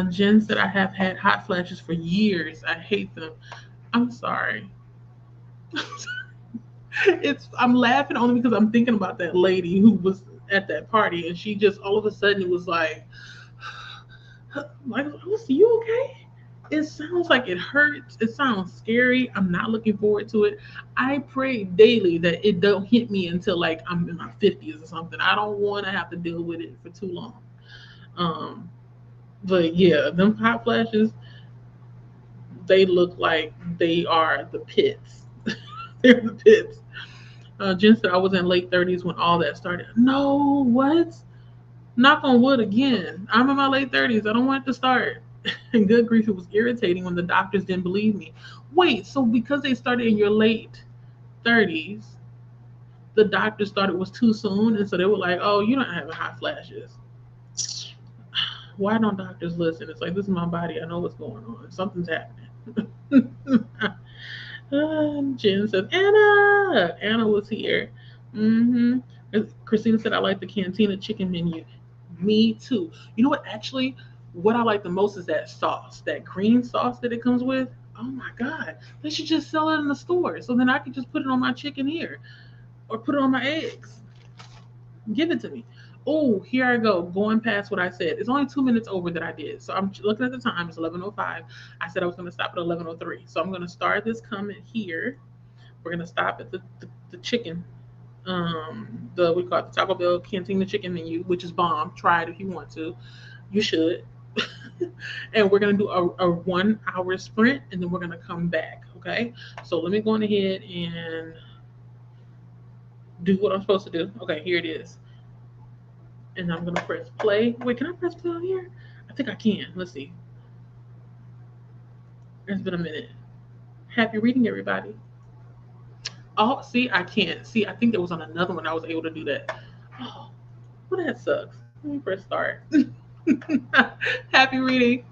S1: Jen said, I have had hot flashes for years. I hate them. I'm sorry. I'm laughing only because I'm thinking about that lady who was at that party and she just all of a sudden it was like, Lucy, you okay? It sounds like it hurts. It sounds scary. I'm not looking forward to it. I pray daily that it don't hit me until like I'm in my 50s or something. I don't want to have to deal with it for too long. Um, but yeah, them hot flashes, they look like they are the pits. They're the pits. Jen said I was in late 30s when all that started. No, what? Knock on wood again. I'm in my late 30s. I don't want it to start. And good grief, it was irritating when the doctors didn't believe me. Wait, so because they started in your late 30s, the doctors thought it was too soon, and so they were like, "Oh, you're not having hot flashes." Why don't doctors listen? It's like this is my body. I know what's going on. Something's happening. Jen says, Anna. Anna was here. Hmm. Christina said, I like the Cantina chicken menu. Me too. You know what? Actually, what I like the most is that sauce, that green sauce that it comes with. Oh my God. They should just sell it in the store. So then I could just put it on my chicken here or put it on my eggs. Give it to me. Oh, here I go, going past what I said. It's only 2 minutes over that I did. So I'm looking at the time. It's 11:05. I said I was going to stop at 11:03. So I'm going to start this comment here. We're going to stop at the chicken. The we call it the Taco Bell Cantina chicken menu, which is bomb. Try it if you want to. You should. And we're gonna do a 1 hour sprint, and then we're gonna come back. Okay. So let me go on ahead and do what I'm supposed to do. Okay, here it is. And I'm gonna press play. Wait, can I press play on here? I think I can. Let's see. It's been a minute. Happy reading, everybody. Oh, see, I can't. See, I think there was on another one I was able to do that. Oh, well, that sucks. Let me press start. Happy reading.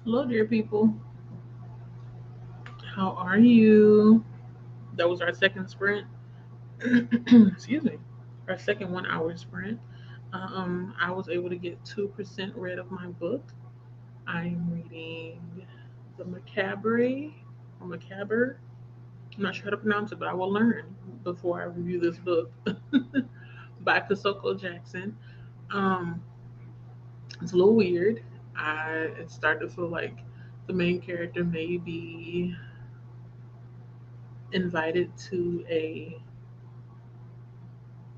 S1: Hello, dear people. How are you? That was our second sprint. Excuse me. Our second 1 hour sprint. I was able to get 2% read of my book. I'm reading The Macabre or Macabre. I'm not sure how to pronounce it, but I will learn before I review this book by Kasoko Jackson. Um, it's a little weird. It started to feel like the main character may be invited to a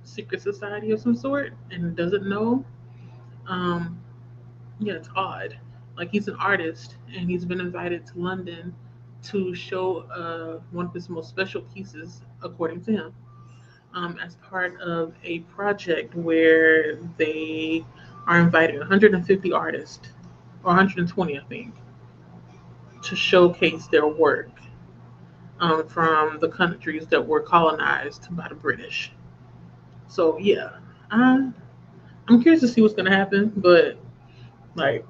S1: secret society of some sort and doesn't know. Um, yeah, it's odd. Like he's an artist and he's been invited to London to show one of his most special pieces, according to him, as part of a project where they are inviting 150 artists, or 120, I think, to showcase their work from the countries that were colonized by the British. So yeah, I, I'm curious to see what's gonna happen, but like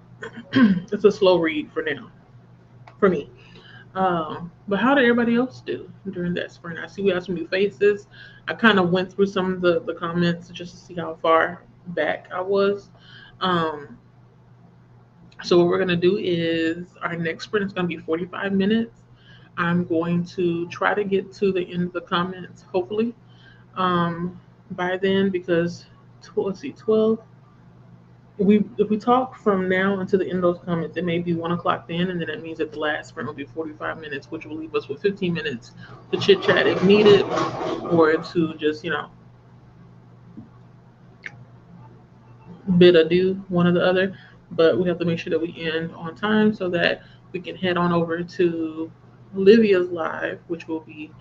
S1: it's a slow read for now for me. But how did everybody else do during that sprint? I see we have some new faces. I kind of went through some of the comments just to see how far back I was. Um, so what we're gonna do is our next sprint is gonna be 45 minutes. I'm going to try to get to the end of the comments, hopefully, by then because let's see, 12. If we talk from now until the end of those comments, it may be 1 o'clock then, and then that means that the last sprint will be 45 minutes, which will leave us with 15 minutes to chit chat if needed, or to just bid adieu one or the other. But we have to make sure that we end on time so that we can head on over to Olivia's live, which will be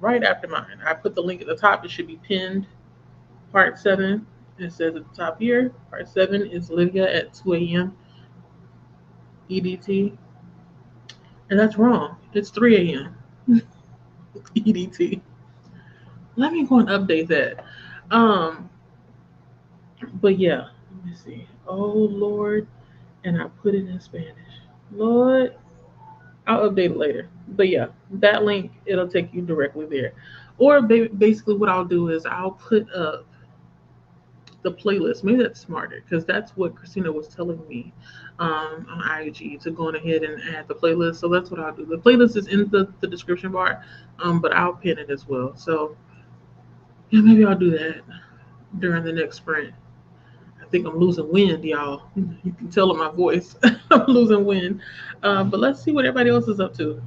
S1: right after mine. I put the link at the top. It should be pinned. Part 7. It says at the top here. Part 7 is Olivia at 2 a.m. EDT. And that's wrong. It's 3 a.m. EDT. Let me go and update that. Um, but yeah, let me see. Oh Lord, and I put it in Spanish. Lord, I'll update it later. But yeah, that link it'll take you directly there. Or basically, what I'll do is I'll put up the playlist. Maybe that's smarter because that's what Christina was telling me on IG to go on ahead and add the playlist. So that's what I'll do. The playlist is in the description bar, but I'll pin it as well. So yeah, maybe I'll do that during the next sprint. I think I'm losing wind, y'all. You can tell in my voice I'm losing wind. But let's see what everybody else is up to.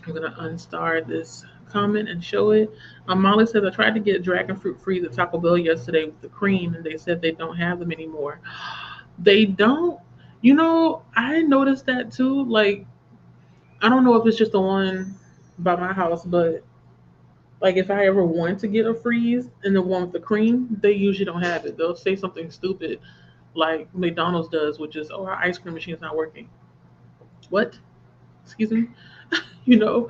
S1: I'm gonna unstar this comment and show it. Molly says I tried to get dragon fruit freeze at Taco Bell yesterday with the cream, and they said they don't have them anymore. They don't. I noticed that too. Like, I don't know if it's just the one by my house, but like if I ever want to get a freeze and the one with the cream, they usually don't have it. They'll say something stupid like McDonald's does, which is, "Oh, our ice cream machine is not working." What? Excuse me. you know,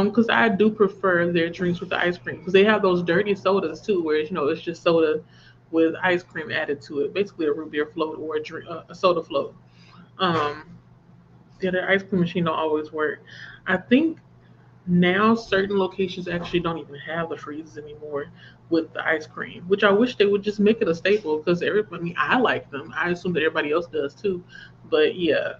S1: because I do prefer their drinks with the ice cream because they have those dirty sodas too, where it's just soda with ice cream added to it, basically a root beer float or a soda float. Um, yeah, their ice cream machine don't always work. I think now certain locations actually don't even have the freezes anymore with the ice cream, which I wish they would just make it a staple because everybody, I mean, I like them. I assume that everybody else does too. But yeah,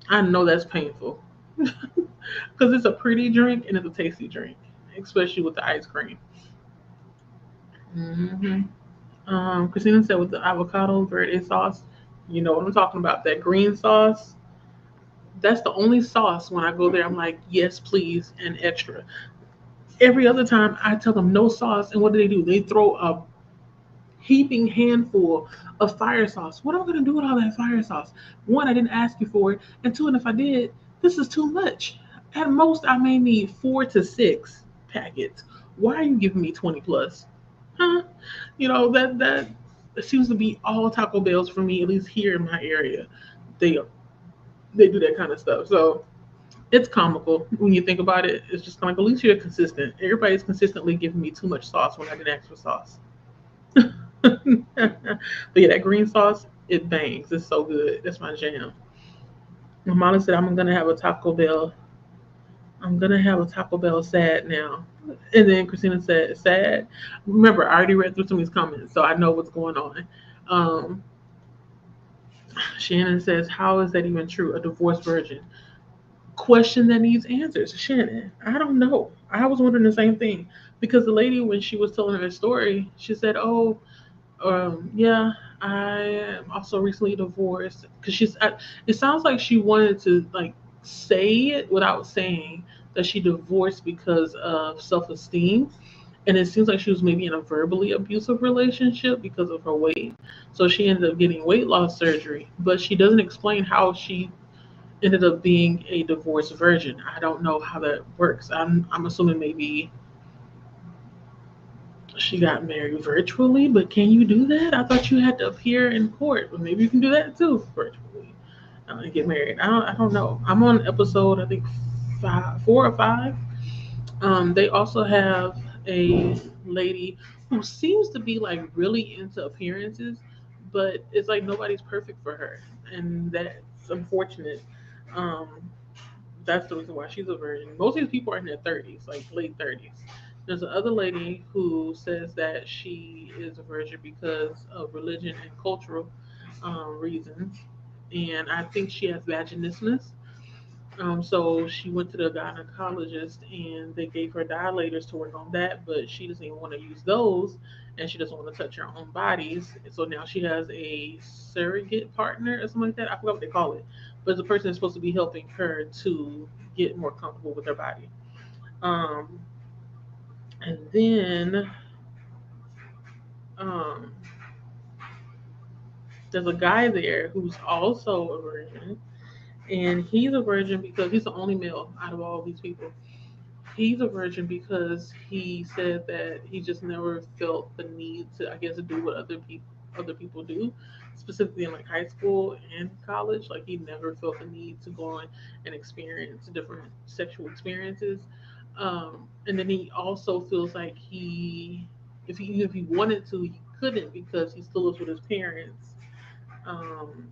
S1: I know that's painful because it's a pretty drink and it's a tasty drink, especially with the ice cream. hmm Christina said with the avocado verde sauce, you know what I'm talking about, that green sauce. That's the only sauce when I go there. I'm like, yes, please, and extra. Every other time I tell them no sauce, and what do? They throw a heaping handful of fire sauce. What am I going to do with all that fire sauce? One, I didn't ask you for it, and two, and if I did, this is too much. At most, I may need 4 to 6 packets. Why are you giving me 20 plus? Huh? That seems to be all Taco Bells for me, at least here in my area. They they do that kind of stuff. So it's comical when you think about it. It's just like, at least you're consistent. Everybody's consistently giving me too much sauce when I didn't ask for sauce. But yeah, that green sauce, it bangs. It's so good. That's my jam. Mama said, I'm gonna have a Taco Bell. I'm gonna have a Taco Bell sad now. And then Christina said, sad. Remember, I already read through some of these comments, so I know what's going on. Um, Shannon says, how is that even true? A divorced virgin? Question that needs answers. Shannon, I don't know. I was wondering the same thing because the lady, when she was telling her story, she said, "Oh, yeah, I am also recently divorced." Because it sounds like she wanted to like say it without saying that she divorced because of self-esteem, and it seems like she was maybe in a verbally abusive relationship because of her weight. So she ended up getting weight loss surgery, but she doesn't explain how she ended up being a divorced virgin. I don't know how that works. I'm assuming maybe she got married virtually, but can you do that? I thought you had to appear in court, but maybe you can do that too virtually and get married. I don't know. I'm on episode I think 4 or 5. They also have a lady who seems to be like really into appearances, but it's like nobody's perfect for her, and that's unfortunate. Um, that's the reason why she's a virgin. Most of these people are in their 30s, like late 30s. There's another lady who says that she is a virgin because of religion and cultural reasons, and I think she has vaginismus. So she went to the gynecologist and they gave her dilators to work on that, but she doesn't even want to use those and she doesn't want to touch her own bodies. So now she has a surrogate partner or something like that. I forgot what they call it. But the person is supposed to be helping her to get more comfortable with her body. Um, and then um, there's a guy there who's also a virgin. And he's a virgin because he's the only male out of all these people. He's a virgin because he said that he just never felt the need to, I guess, do what other people do, specifically in like high school and college. Like he never felt the need to go on and experience different sexual experiences. And then he also feels like if he wanted to, he couldn't because he still lives with his parents. Um,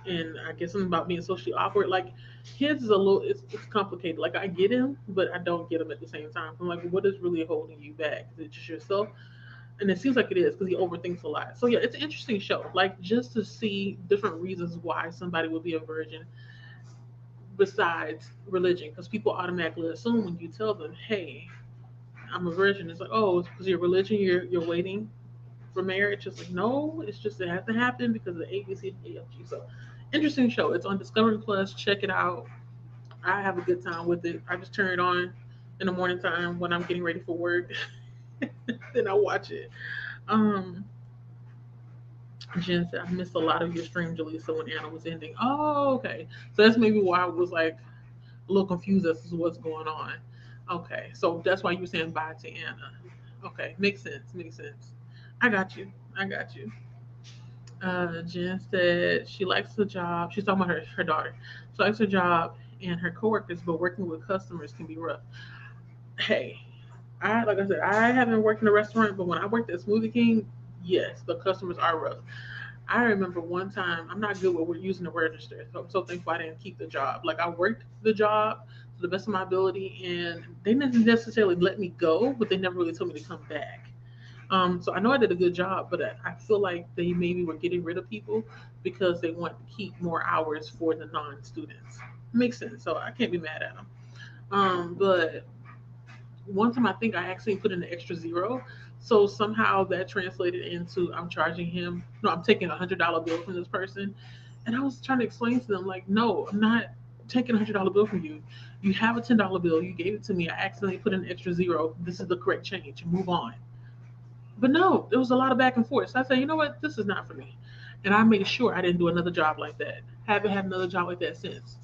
S1: and I guess something about being socially awkward. Like his is a little, it's complicated. Like I get him, but I don't get him at the same time. I'm like, what is really holding you back? Is it just yourself? And it seems like it is because he overthinks a lot. So yeah, it's an interesting show. Like just to see different reasons why somebody would be a virgin besides religion, because people automatically assume when you tell them, "Hey, I'm a virgin," it's like, "Oh, it's because your religion. You're waiting for marriage." It's like, no, it's just it has to happen because of the ABC and AFG. So interesting show. It's on Discovery Plus. Check it out. I have a good time with it. I just turn it on in the morning time when I'm getting ready for work. Then I watch it. Um, Jen said, I missed a lot of your stream, Jaleesa, when Anna was ending. Oh, okay. So that's maybe why I was like a little confused as to what's going on. Okay. So that's why you were saying bye to Anna. Okay. Makes sense. Makes sense. I got you. I got you. Jen said she likes the job. She's talking about her daughter. She likes her job and her coworkers, but working with customers can be rough. Hey, I like I said, I haven't worked in a restaurant, but when I worked at Smoothie King, yes, the customers are rough. I remember one time, I'm not good with using the register, so I'm so thankful I didn't keep the job. Like I worked the job to the best of my ability, and they didn't necessarily let me go, but they never really told me to come back. So I know I did a good job, but I feel like they maybe were getting rid of people because they want to keep more hours for the non-students. Makes sense. So I can't be mad at them. But one time I think I actually put in an extra zero. So somehow that translated into I'm charging him. No, I'm taking $100 bill from this person, and I was trying to explain to them like, no, I'm not taking $100 bill from you. You have a $10 bill. You gave it to me. I accidentally put in an extra zero. This is the correct change. Move on. But no, there was a lot of back and forth. So I said, you know what, this is not for me. And I made sure I didn't do another job like that. Haven't had another job like that since.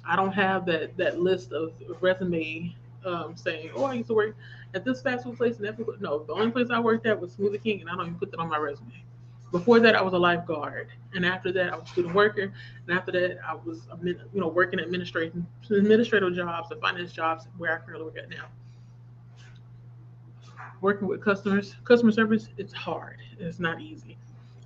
S1: I don't have that list of resume saying, oh, I used to work at this fast food place and that food. No, the only place I worked at was Smoothie King, and I don't even put that on my resume. Before that, I was a lifeguard, and after that, I was a student worker, and after that, I was working administrative jobs and finance jobs where I currently work at now. Working with customer service, it's hard. It's not easy.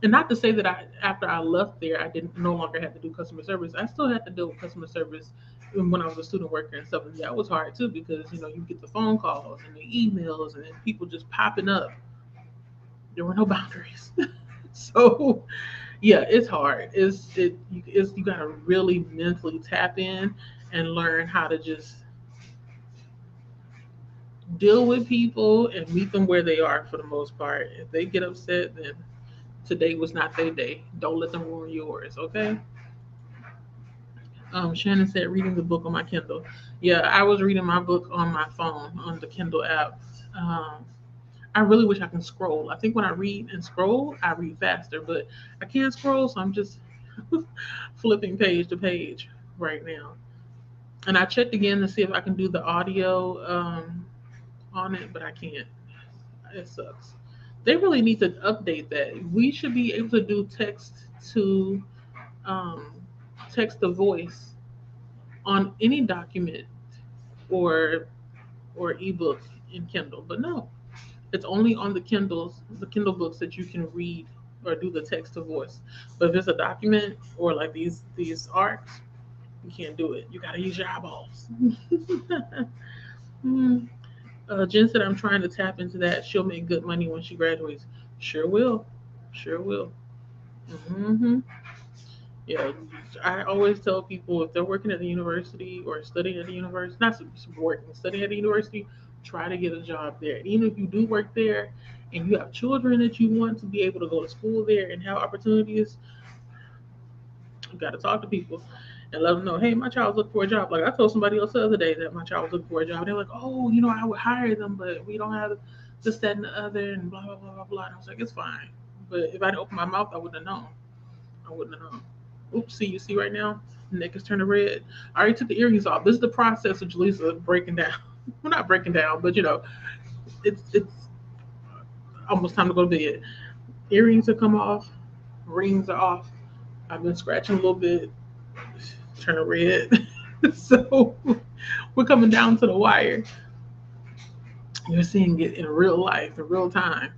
S1: And not to say that after I left there, I didn't no longer have to do customer service. I still had to deal with customer service when I was a student worker and stuff. And that was hard too because you get the phone calls and the emails and then people just popping up. There were no boundaries. So yeah, it's hard. You gotta really mentally tap in and learn how to just deal with people and meet them where they are for the most part. If they get upset, then today was not their day. Don't let them ruin yours, okay? Shannon said reading the book on my Kindle. Yeah, I was reading my book on my phone on the Kindle app. Um, I really wish I can scroll. I think when I read and scroll, I read faster, but I can't scroll, so I'm just flipping page to page right now. And I checked again to see if I can do the audio on it, but I can't. It sucks. They really need to update that. We should be able to do to um, text to voice on any document or ebook in Kindle. But no, it's only on the Kindle books that you can read or do the text to voice. But if it's a document or like these arts, you can't do it. You gotta use your eyeballs. Hmm. Jen said I'm trying to tap into that. She'll make good money when she graduates. Sure will. Sure will. Hmm. Yeah, I always tell people if they're working at the university or studying at the university, not working, studying at the university, try to get a job there. Even if you do work there and you have children that you want to be able to go to school there and have opportunities, you got to talk to people and let them know, hey, my child's looking for a job. Like I told somebody else the other day that my child was looking for a job. They're like, oh, I would hire them, but we don't have this, that, and the other, and blah, blah, blah, blah, blah. And I was like, it's fine. But if I didn't open my mouth, I wouldn't have known. I wouldn't have known. Oops, see, you see right now, neck is turning red. I already took the earrings off. This is the process of Jaleesa breaking down. Well, not breaking down, but it's almost time to go to bed. Earrings have come off, rings are off. I've been scratching a little bit, turning red. So we're coming down to the wire. You're seeing it in real life, in real time.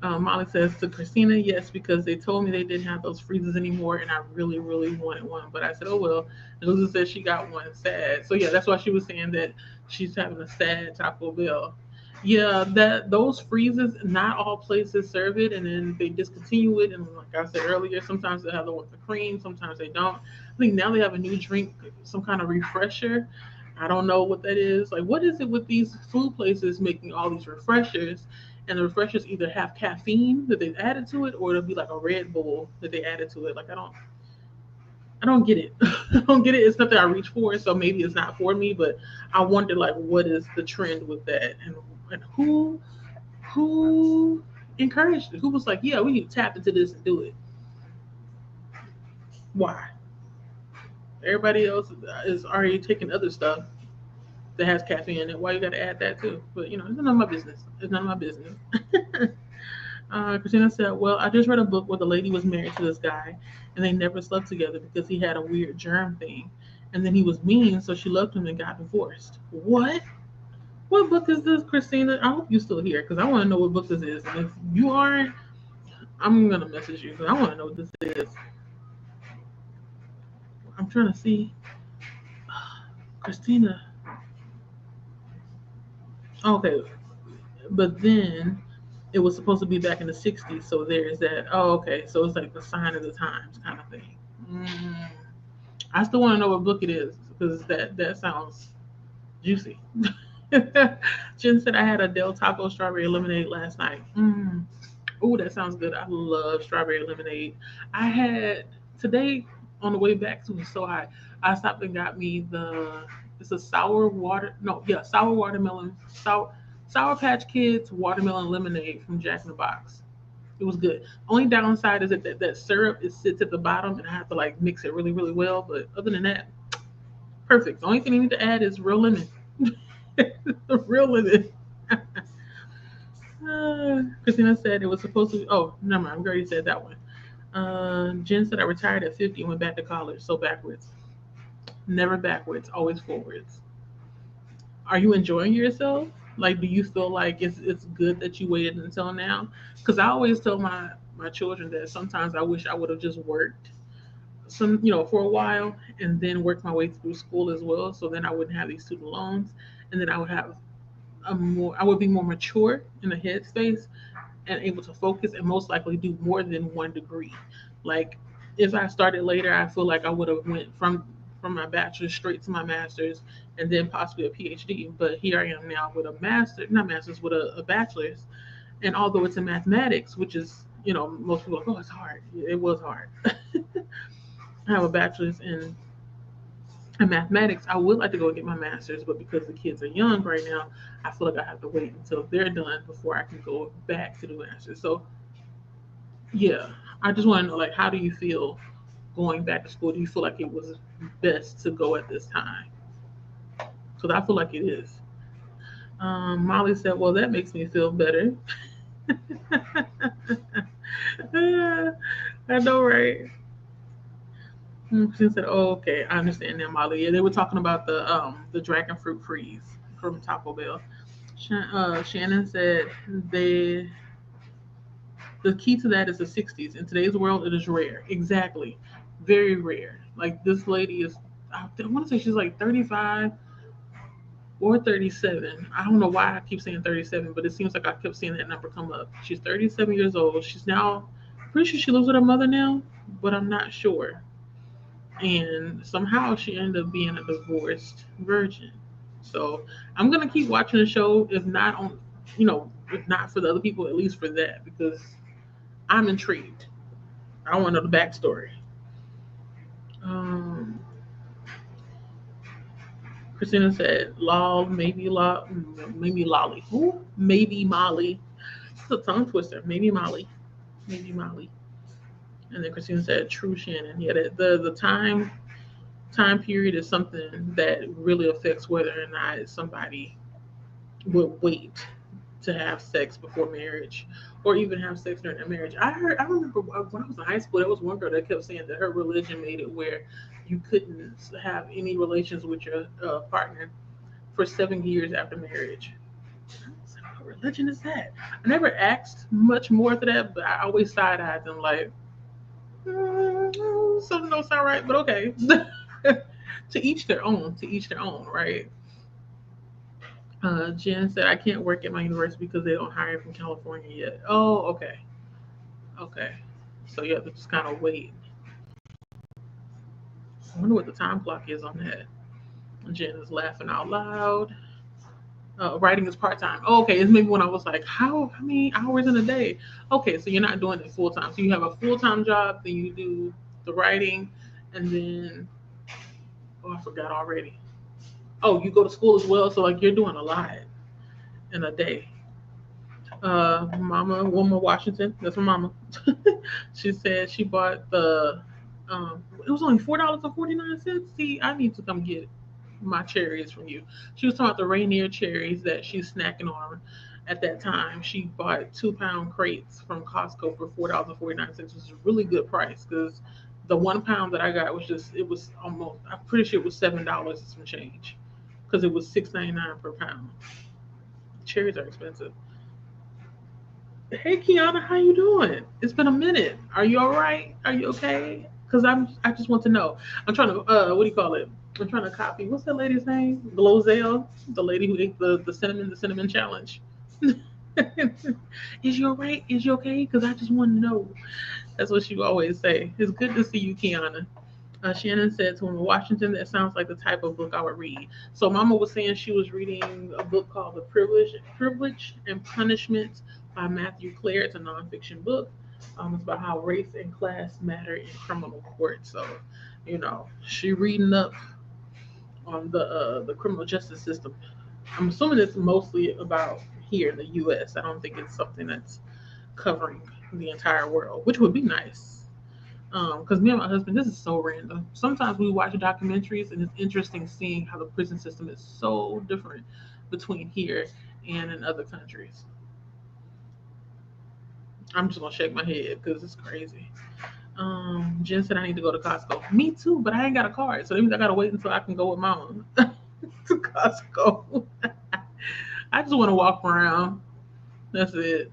S1: Molly says to Christina, yes, because they told me they didn't have those freezers anymore, and I really, really wanted one. But I said, oh well. And Lisa said she got one sad. So yeah, that's why she was saying that she's having a sad Taco Bell. Yeah, that those freezers, not all places serve it, and then they discontinue it. And like I said earlier, sometimes they have the one with the cream, sometimes they don't. I think now they have a new drink, some kind of refresher. I don't know what that is. Like, what is it with these food places making all these refreshers? And the refreshers either have caffeine that they've added to it, or it'll be like a Red Bull that they added to it. Like, I don't get it. I don't get it. It's nothing I reach for, so maybe it's not for me. But I wonder, like, what is the trend with that, and who encouraged it? Who was like, yeah, we need to tap into this and do it? Why? Everybody else is already taking other stuff that has caffeine in it. Why you got to add that too? But it's none of my business. It's none of my business. Christina said, well, I just read a book where the lady was married to this guy and they never slept together because he had a weird germ thing. And then he was mean, so she loved him and got divorced. What? What book is this, Christina? I hope you're still here because I want to know what book this is. And if you aren't, I'm going to message you because I want to know what this is. I'm trying to see. Christina. Okay. But then it was supposed to be back in the 60s, so there's that. Oh, okay, so it's like the sign of the times kind of thing. mm, I still want to know what book it is because that sounds juicy. Jen said I had a Del Taco strawberry lemonade last night. Oh, that sounds good. I love strawberry lemonade. I had today on the way back to was so hot. I stopped and got me it's a sour watermelon sour patch kids watermelon lemonade from Jack in the Box. It was good. Only downside is that syrup sits at the bottom and I have to like mix it really, really well. But other than that, perfect. The only thing I need to add is real lemon. Real lemon. Christina said it was supposed to. Oh, never mind. We already said that one. Jen said I retired at 50 and went back to college. So backwards. Never backwards. Always forwards. Are you enjoying yourself? Like, do you feel like it's good that you waited until now? Because I always tell my children that sometimes I wish I would have just worked for a while and then worked my way through school as well. So then I wouldn't have these student loans, and then I would be more mature in the headspace and able to focus and most likely do more than one degree. Like if I started later, I feel like I would have went from my bachelor's straight to my master's and then possibly a PhD. But here I am now with a not master's, with a bachelor's. And although it's in mathematics, which is, most people are like, oh, it's hard. It was hard. I have a bachelor's in mathematics. I would like to go and get my master's, but because the kids are young right now, I feel like I have to wait until they're done before I can go back to the master's. So yeah, I just want to know, like, how do you feel going back to school? Do you feel like it was best to go at this time? Because I feel like it is. Molly said, well, that makes me feel better. I know, right? She said, "Oh, okay, I understand now, Molly." Yeah, they were talking about the dragon fruit freeze from Taco Bell. Shannon said they the key to that is the '60s. In today's world, it is rare. Exactly, very rare. Like this lady is, I want to say she's like 35 or 37. I don't know why I keep saying 37, but it seems like I kept seeing that number come up. She's 37 years old. She's now pretty sure she lives with her mother now, but I'm not sure. And somehow she ended up being a divorced virgin. So I'm gonna keep watching the show, if not for the other people, at least for that, because I'm intrigued. I want to know the backstory. Um, Christina said, "Lol, maybe Lolly, who? Maybe Molly." It's a tongue twister. Maybe Molly, maybe Molly. And then Christina said, "True, Shannon." Yeah, the time period is something that really affects whether or not somebody would wait to have sex before marriage or even have sex during their marriage. I remember when I was in high school, there was one girl that kept saying that her religion made it where you couldn't have any relations with your partner for 7 years after marriage. I was like, what religion is that? I never asked much more to that, but I always side eyed them like, something don't sound right, but okay. To each their own. To each their own, right? Jen said, I can't work at my university because they don't hire from California yet. Oh, okay. Okay. So you have to just kind of wait. I wonder what the time clock is on that. Jen is laughing out loud. Writing is part time. Oh, okay. It's maybe when I was like, how many hours in a day? Okay, so you're not doing it full time. So you have a full time job, then you do the writing, and then, oh, I forgot already. Oh, you go to school as well. So, like, you're doing a lot in a day. Mama Wilma Washington. That's my mama. She said she bought it was only $4.49. See, I need to come get my cherries from you. She was talking about the Rainier cherries that she's snacking on. At that time, she bought 2 pound crates from Costco for $4.49, which is a really good price because the 1 pound that I got it was almost, I'm pretty sure it was $7 and some change because it was $6.99 per pound. Cherries are expensive. Hey Kiana, how you doing? It's been a minute. Are you all right? Are you okay? Cause I just want to know. I'm trying to what do you call it? I'm trying to copy. What's that lady's name? Glozell, the lady who ate the cinnamon challenge. Is you all right? Is you okay? Cause I just want to know. That's what she always say. It's good to see you, Kiana. Shannon said to him, Washington, that sounds like the type of book I would read. So Mama was saying she was reading a book called Privilege and Punishment by Matthew Clare. It's a nonfiction book. It's about how race and class matter in criminal court. So, she reading up on the criminal justice system. I'm assuming it's mostly about here in the U.S. I don't think it's something that's covering the entire world, which would be nice. Because me and my husband, this is so random. Sometimes we watch documentaries, and it's interesting seeing how the prison system is so different between here and in other countries. I'm just gonna shake my head because it's crazy. Jen said I need to go to Costco. Me too, but I ain't got a card, so that means I gotta wait until I can go with Mama to Costco. I just want to walk around. That's it.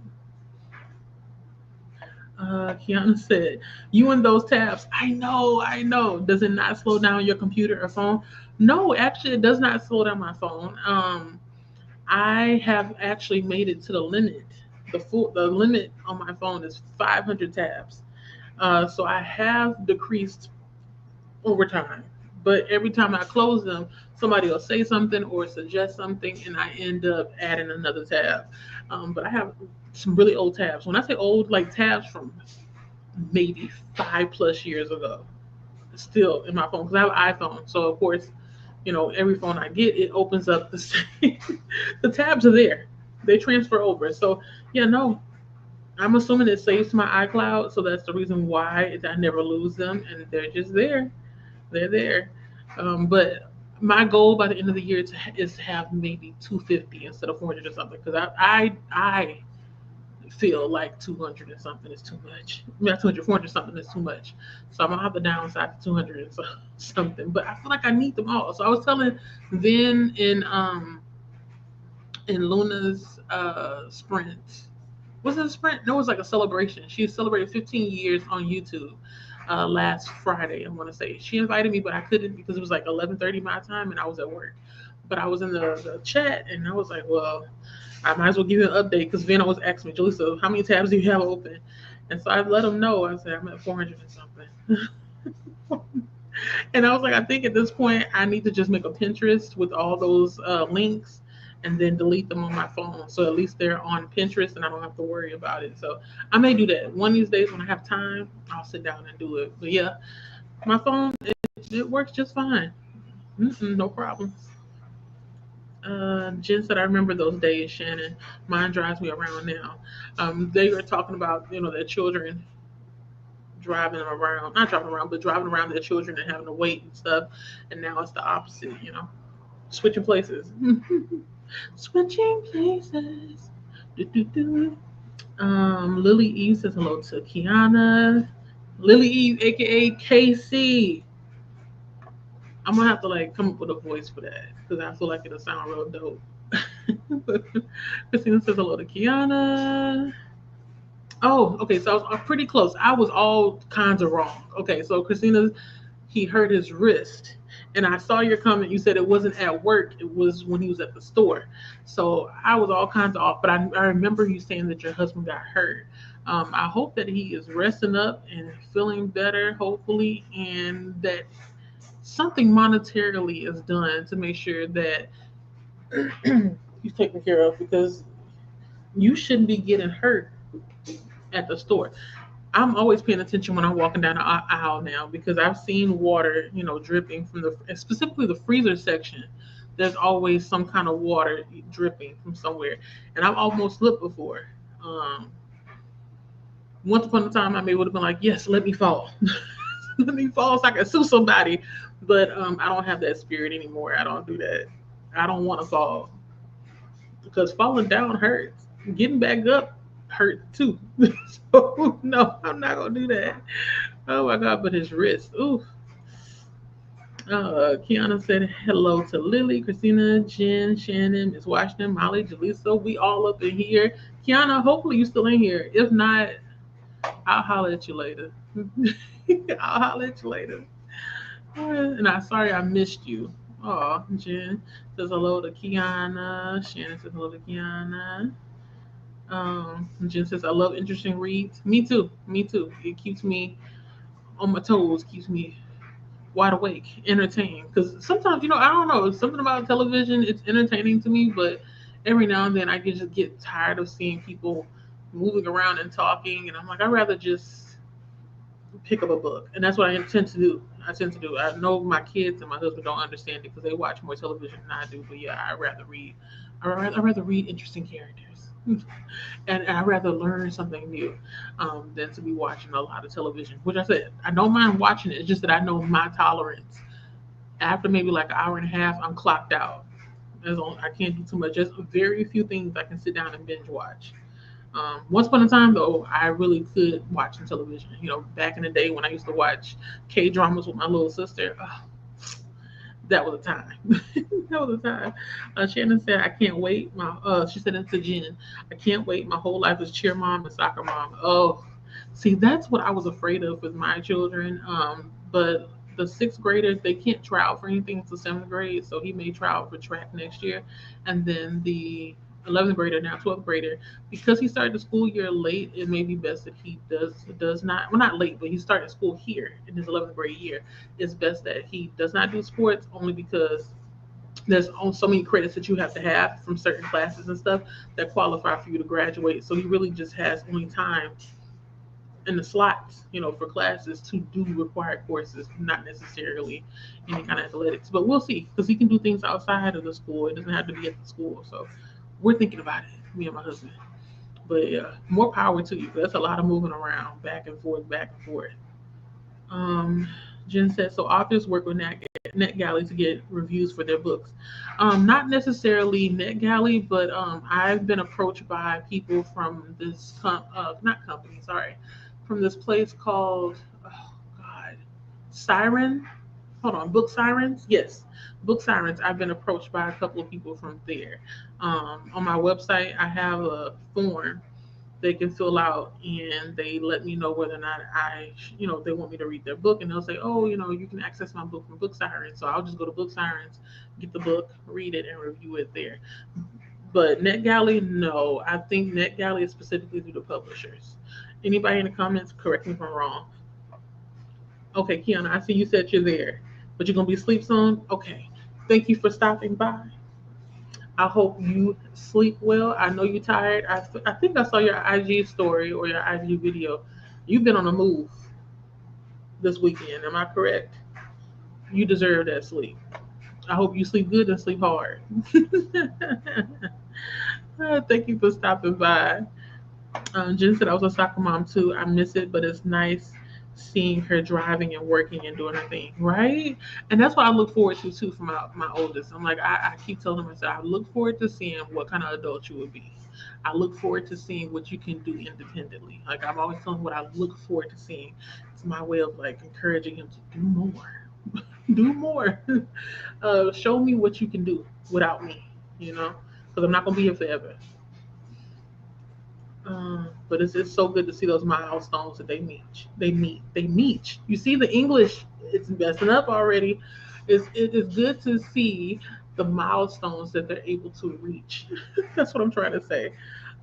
S1: Kiana said, "You and those tabs." I know, I know. Does it not slow down your computer or phone? No, actually, it does not slow down my phone. I have actually made it to the limit. The limit on my phone is 500 tabs. So I have decreased over time. But every time I close them, somebody will say something or suggest something, and I end up adding another tab. But I have some really old tabs. When I say old, like tabs from maybe 5+ years ago, still in my phone because I have an iPhone. So of course, every phone I get, it opens up the same. The tabs are there. They transfer over. So yeah, no, I'm assuming it saves to my iCloud. So that's the reason why I never lose them, and they're just there. They're there. But my goal by the end of the year is to have maybe 250 instead of 400 or something because I feel like 200 and something is too much. I mean, 200, 400 something is too much. So I'm gonna have to downside to 200 and something. But I feel like I need them all. So I was telling Vin in Luna's sprint. Was it a sprint? No, it was like a celebration. She celebrated 15 years on YouTube last Friday. I want to say she invited me, but I couldn't because it was like 11:30 my time and I was at work. But I was in the chat and I was like, well, I might as well give you an update because Vanna was asking me, Julissa, how many tabs do you have open? And so I let him know. I said I'm at 400 and something. And I was like, I think at this point I need to just make a Pinterest with all those links and then delete them on my phone. So at least they're on Pinterest and I don't have to worry about it. So I may do that. One of these days when I have time, I'll sit down and do it. But yeah, my phone, it works just fine. No problem. Jen said, I remember those days, Shannon. Mine drives me around now. They were talking about, their children driving around, not driving around, but driving around their children and having to wait and stuff. And now it's the opposite. Switching places. Switching places. Do, do, do. Lily Eve says hello to Kiana. Lily Eve, aka KC. I'm gonna have to like come up with a voice for that because I feel like it'll sound real dope. Christina says hello to Kiana. Oh, okay. So I was pretty close. I was all kinds of wrong. Okay, so Christina, he hurt his wrist, and I saw your comment. You said it wasn't at work; it was when he was at the store. So I was all kinds of off. But I remember you saying that your husband got hurt. I hope that he is resting up and feeling better, hopefully, and that something monetarily is done to make sure that he's taken care of because you shouldn't be getting hurt at the store. I'm always paying attention when I'm walking down the aisle now because I've seen water, dripping from specifically the freezer section. There's always some kind of water dripping from somewhere, and I've almost slipped before. Um, Once upon a time, I may would have been like, "Yes, let me fall, let me fall, so I can sue somebody." But I don't have that spirit anymore. I don't do that. I don't want to fall because falling down hurts. Getting back up hurts too. So no, I'm not gonna do that. Oh my god, but his wrist. Ooh. Kiana said hello to Lily, Christina, Jen, Shannon, Miss Washington, Molly, Jaleesa. We all up in here. Kiana, hopefully you still in here. If not, I'll holler at you later. I'll holler at you later. And I'm sorry I missed you. Oh, Jen says hello to Kiana. Shannon says hello to Kiana. Jen says I love interesting reads. Me too. Me too. It keeps me on my toes. Keeps me wide awake, entertained. Because sometimes, I don't know, something about television. It's entertaining to me, but every now and then I can just get tired of seeing people moving around and talking, and I'm like, I'd rather just pick up a book, and that's what I tend to do. I know my kids and my husband don't understand it because they watch more television than I do. But yeah, I rather read. I rather read interesting characters, and I rather learn something new than to be watching a lot of television. Which I said I don't mind watching it. It's just that I know my tolerance. After maybe like an hour and a half, I'm clocked out. I can't do too much. Just very few things I can sit down and binge watch. Once upon a time, though, I really could watch some television. Back in the day when I used to watch K dramas with my little sister, that was a time. That was a time. Shannon said, "I can't wait." She said it to Jen. "I can't wait. My whole life is cheer mom and soccer mom." Oh, See, that's what I was afraid of with my children. But the sixth grader, they can't trial for anything until seventh grade, so he may trial for track next year. And then the 11th grader, now 12th grader, because he started the school year late, it may be best that he does not, well, not late, but he started school here in his 11th grade year. It's best that he does not do sports, only because there's so many credits that you have to have from certain classes and stuff that qualify for you to graduate. So he really just has only time in the slots, for classes to do required courses, not necessarily any kind of athletics. But we'll see, because he can do things outside of the school. It doesn't have to be at the school. So we're thinking about it, me and my husband. But yeah, more power to you. That's a lot of moving around, back and forth, back and forth. Um, Jen said, so authors work with NetGalley to get reviews for their books. Not necessarily NetGalley, but I've been approached by people from this, not company, sorry, from this place called, oh God, Siren. Hold on, BookSirens? Yes, BookSirens. I've been approached by a couple of people from there. On my website, I have a form they can fill out, and they let me know whether or not they want me to read their book, and they'll say, oh, you can access my book from BookSirens. So I'll just go to BookSirens, get the book, read it, and review it there. But NetGalley, no. I think NetGalley is specifically through the publishers. Anybody in the comments, correct me if I'm wrong. Okay, Kiana, I see you said you're there, but you're going to be asleep soon? Okay. Thank you for stopping by. I hope you sleep well. I know you're tired. I think I saw your IG story or your IG video. You've been on the move this weekend. Am I correct? You deserve that sleep. I hope you sleep good and sleep hard. Thank you for stopping by. Jen said I was a soccer mom too. I miss it, but it's nice seeing her driving and working and doing her thing, right? And that's what I look forward to too for my oldest. I'm like, I keep telling myself, I look forward to seeing what kind of adult you would be. I look forward to seeing what you can do independently. Like I'm always telling him what I look forward to seeing. It's my way of like encouraging him to do more. Do more. Show me what you can do without me, because I'm not gonna be here forever. But it's just so good to see those milestones that they meet. They meet. You see the English, it's messing up already. It is good to see the milestones that they're able to reach. That's what I'm trying to say.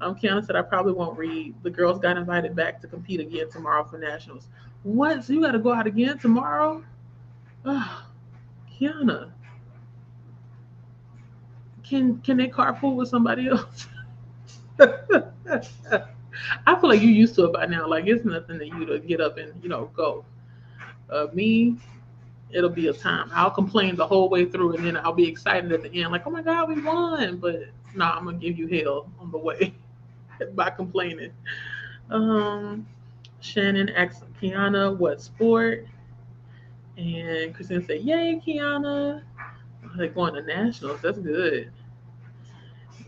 S1: Kiana said, I probably won't read. The girls got invited back to compete again tomorrow for nationals. What? So you got to go out again tomorrow? Oh, Kiana, can they carpool with somebody else? I feel like you're used to it by now. Like it's nothing that you to get up and go. Me, it'll be a time. I'll complain the whole way through, and then I'll be excited at the end, like, oh my God, we won. But nah, I'm gonna give you hell on the way by complaining. Um, Shannon asked Kiana what sport, and Christina said, "Yay, Kiana! They're going to nationals. That's good."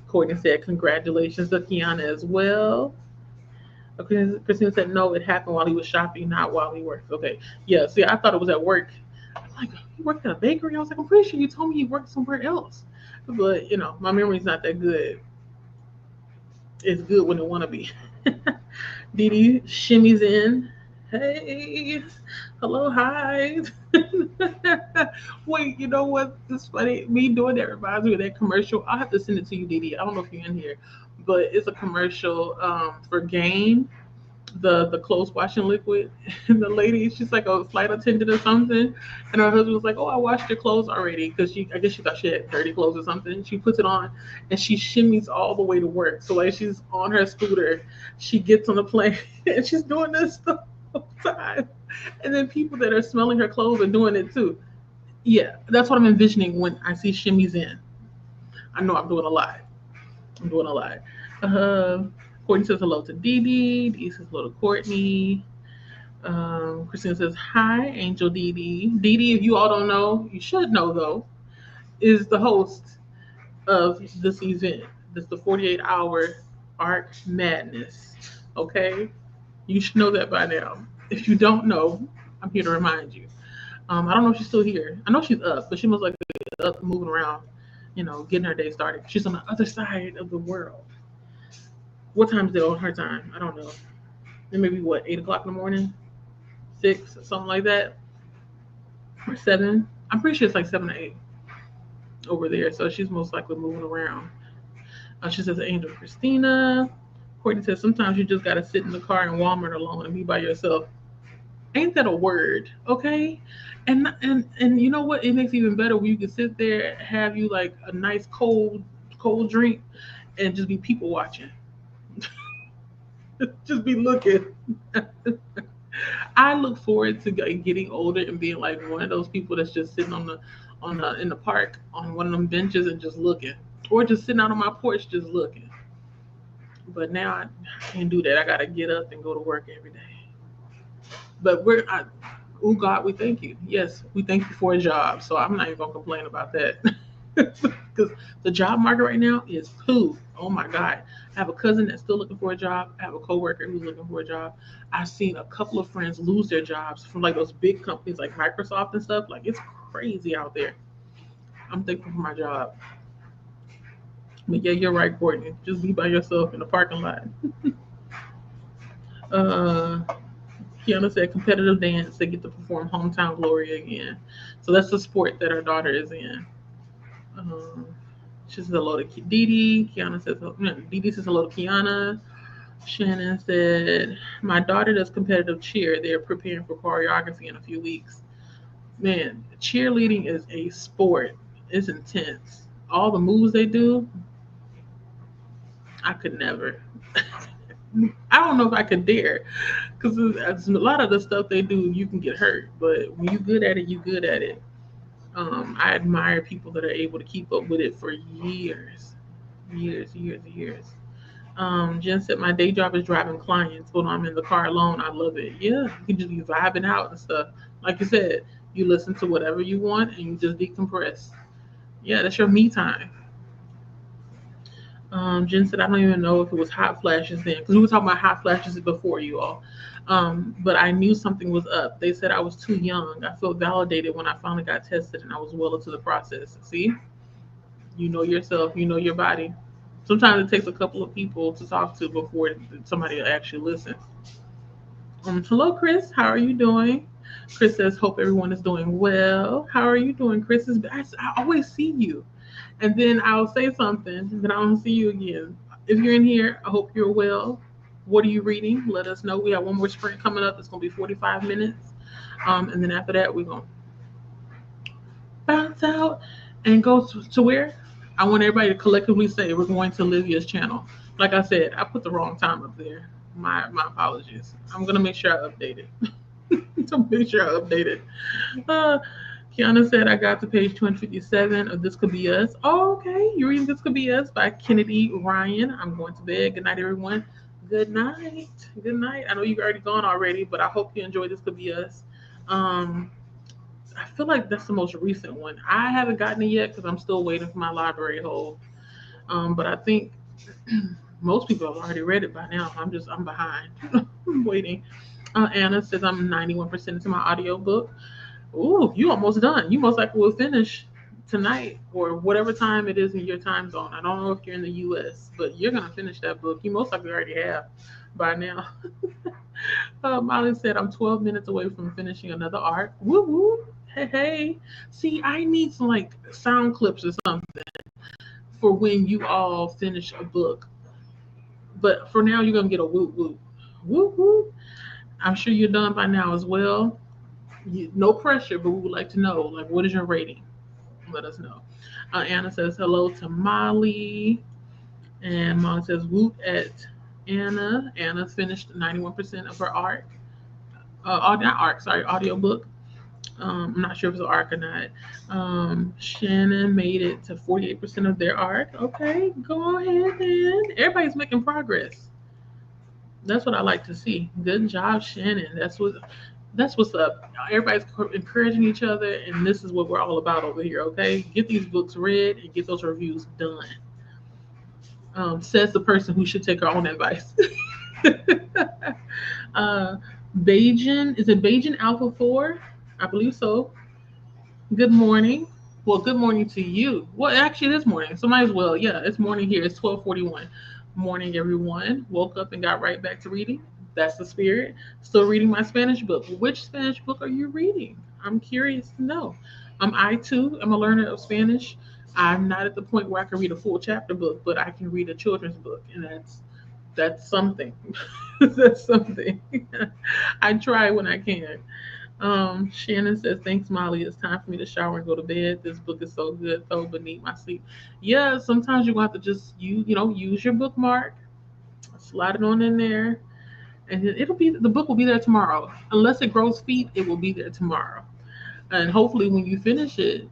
S1: Courtney said, "Congratulations to Kiana as well." Okay, Christina said, "No, it happened while he was shopping, not while he worked." Okay, yeah. See, I thought it was at work. I'm like, he worked at a bakery. I was like, I'm pretty sure you told me he worked somewhere else. But my memory's not that good. It's good when it wanna be. Didi shimmies in. Hey, hello, hi. Wait, you know what? It's funny. Me doing that reminds me of that commercial. I'll have to send it to you, Didi. I don't know if you're in here, but it's a commercial for Gain, the clothes washing liquid. And the lady, she's like a flight attendant or something, and her husband was like, "Oh, I washed your clothes already," because I guess she thought she had dirty clothes or something. She puts it on, and she shimmies all the way to work. So like she's on her scooter, she gets on the plane, and she's doing this the whole time. And then people that are smelling her clothes are doing it too. Yeah, that's what I'm envisioning when I see shimmies in. I know I'm doing a lot. I'm doing a lot. Uh, Courtney says hello to Didi. Didi says hello to Courtney. Christina says hi, Angel Didi. Didi, if you all don't know, you should know though, is the host of this event. This is the 48-hour Arc Madness. Okay, you should know that by now. If you don't know, I'm here to remind you. I don't know if she's still here. I know she's up, but she must like be up moving around, getting her day started. She's on the other side of the world. What time is it on her time? I don't know. And maybe what, 8 o'clock in the morning, 6, something like that, or 7. I'm pretty sure it's like 7 to 8 over there. So she's most likely moving around. She says, Angel Christina. Courtney says, sometimes you just got to sit in the car in Walmart alone and be by yourself. Ain't that a word? Okay. And you know what? It makes it even better when you can sit there, have you like a nice cold drink, and just be people watching. Just be looking. I look forward to getting older and being like one of those people that's just sitting on the in the park on one of them benches and just looking, or just sitting out on my porch just looking. But now I can't do that. I gotta get up and go to work every day. But oh God, we thank you. Yes, we thank you for a job. So I'm not even gonna complain about that. Because the job market right now is poo. Oh my God. I have a cousin that's still looking for a job. I have a coworker who's looking for a job. I've seen a couple of friends lose their jobs from like those big companies like Microsoft and stuff. Like it's crazy out there. I'm thankful for my job. But yeah, you're right, Courtney. Just be by yourself in the parking lot. uh Kiana said competitive dance. They get to perform Hometown Glory again. So that's the sport that our daughter is in. Um, she says hello to Didi. Kiana says, no, Didi says hello to Kiana. Shannon said, my daughter does competitive cheer. They're preparing for choreography in a few weeks. Man, cheerleading is a sport. It's intense. All the moves they do, I could never. I don't know if I could dare, because a lot of the stuff they do, you can get hurt. But when you're good at it, you're good at it. I admire people that are able to keep up with it for years, years. Jen said, my day job is driving clients, but when I'm in the car alone, I love it. Yeah, you can just be vibing out and stuff. Like you said, you listen to whatever you want and you just decompress. Yeah, that's your me time. Jen said, I don't even know if it was hot flashes then, because we were talking about hot flashes before you all. But I knew something was up. They said I was too young. I felt validated when I finally got tested and I was well into the process. See, you know yourself, you know your body. Sometimes it takes a couple of people to talk to before somebody will actually listen. Hello, Chris. How are you doing? Chris says, hope everyone is doing well. How are you doing, Chris? I always see you. And then I'll say something, then I don't see you again. If you're in here, I hope you're well. What are you reading? Let us know. We have one more sprint coming up. It's going to be 45 minutes. And then after that, we're going to bounce out and go to where? I want everybody to collectively say we're going to Livia's channel. Like I said, I put the wrong time up there. My apologies. I'm going to make sure I update it. To make sure I update it. Kiana said, I got to page 257 of This Could Be Us. Oh, okay. You're reading This Could Be Us by Kennedy Ryan. I'm going to bed. Good night, everyone. Good night. Good night. I know you've already gone already, but I hope you enjoyed This Could Be Us. I feel like that's the most recent one. I haven't gotten it yet because I'm still waiting for my library hold. But I think most people have already read it by now. I'm behind. I'm waiting. Anna says I'm 91% into my audiobook. Ooh, you almost done. You most likely will finish tonight or whatever time it is in your time zone. I don't know if you're in the US, but you're going to finish that book. You most likely already have by now. Molly said, I'm 12 minutes away from finishing another arc. Woo woo. Hey. See, I need some like sound clips or something for when you all finish a book. But for now, you're going to get a whoop whoop. Whoop whoop. I'm sure you're done by now as well. No pressure, but we would like to know, like, what is your rating? Let us know. Anna says hello to Molly, and Molly says whoop at Anna. Anna finished 91% of her arc. Not arc, sorry, audiobook. I'm not sure if it's an arc or not. Shannon made it to 48% of their arc. Okay, go ahead then. Everybody's making progress. That's what I like to see. Good job, Shannon. That's what's up. Everybody's encouraging each other, and this is what we're all about over here, okay? Get these books read and get those reviews done. Says the person who should take her own advice. Bajan, is it Bajan Alpha 4? I believe so. Good morning. Well, good morning to you. Well, actually, it is morning, so might as well. Yeah, it's morning here. It's 12:41. Morning, everyone. Woke up and got right back to reading. That's the spirit. Still reading my Spanish book. Which Spanish book are you reading? I'm curious to know. I too am a learner of Spanish. I'm not at the point where I can read a full chapter book, but I can read a children's book, and that's something. That's something. I try when I can. Shannon says, "Thanks, Molly. It's time for me to shower and go to bed. This book is so good, though, beneath my sleep." Yeah, sometimes you have to just use your bookmark, slide it on in there, and it'll be the book will be there tomorrow. Unless it grows feet, it will be there tomorrow. And hopefully, when you finish it,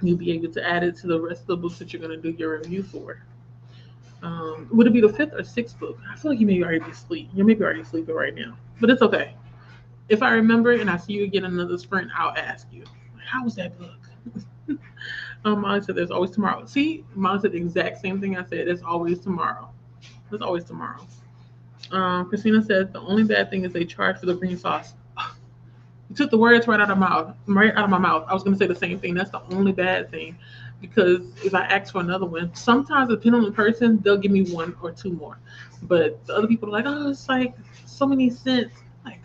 S1: you'll be able to add it to the rest of the books that you're going to do your review for. Would it be the fifth or sixth book? I feel like you may already be asleep. You may be already sleeping right now, but it's okay. If I remember and I see you again in another sprint, I'll ask you, how was that book? Molly said, there's always tomorrow. See, Molly said the exact same thing I said. There's always tomorrow. There's always tomorrow. Christina said, the only bad thing is they charge for the green sauce. You took the words right out of my mouth. I was going to say the same thing. That's the only bad thing. Because if I ask for another one, sometimes depending on the person, they'll give me one or two more. But the other people are like, oh, it's like so many cents. Like,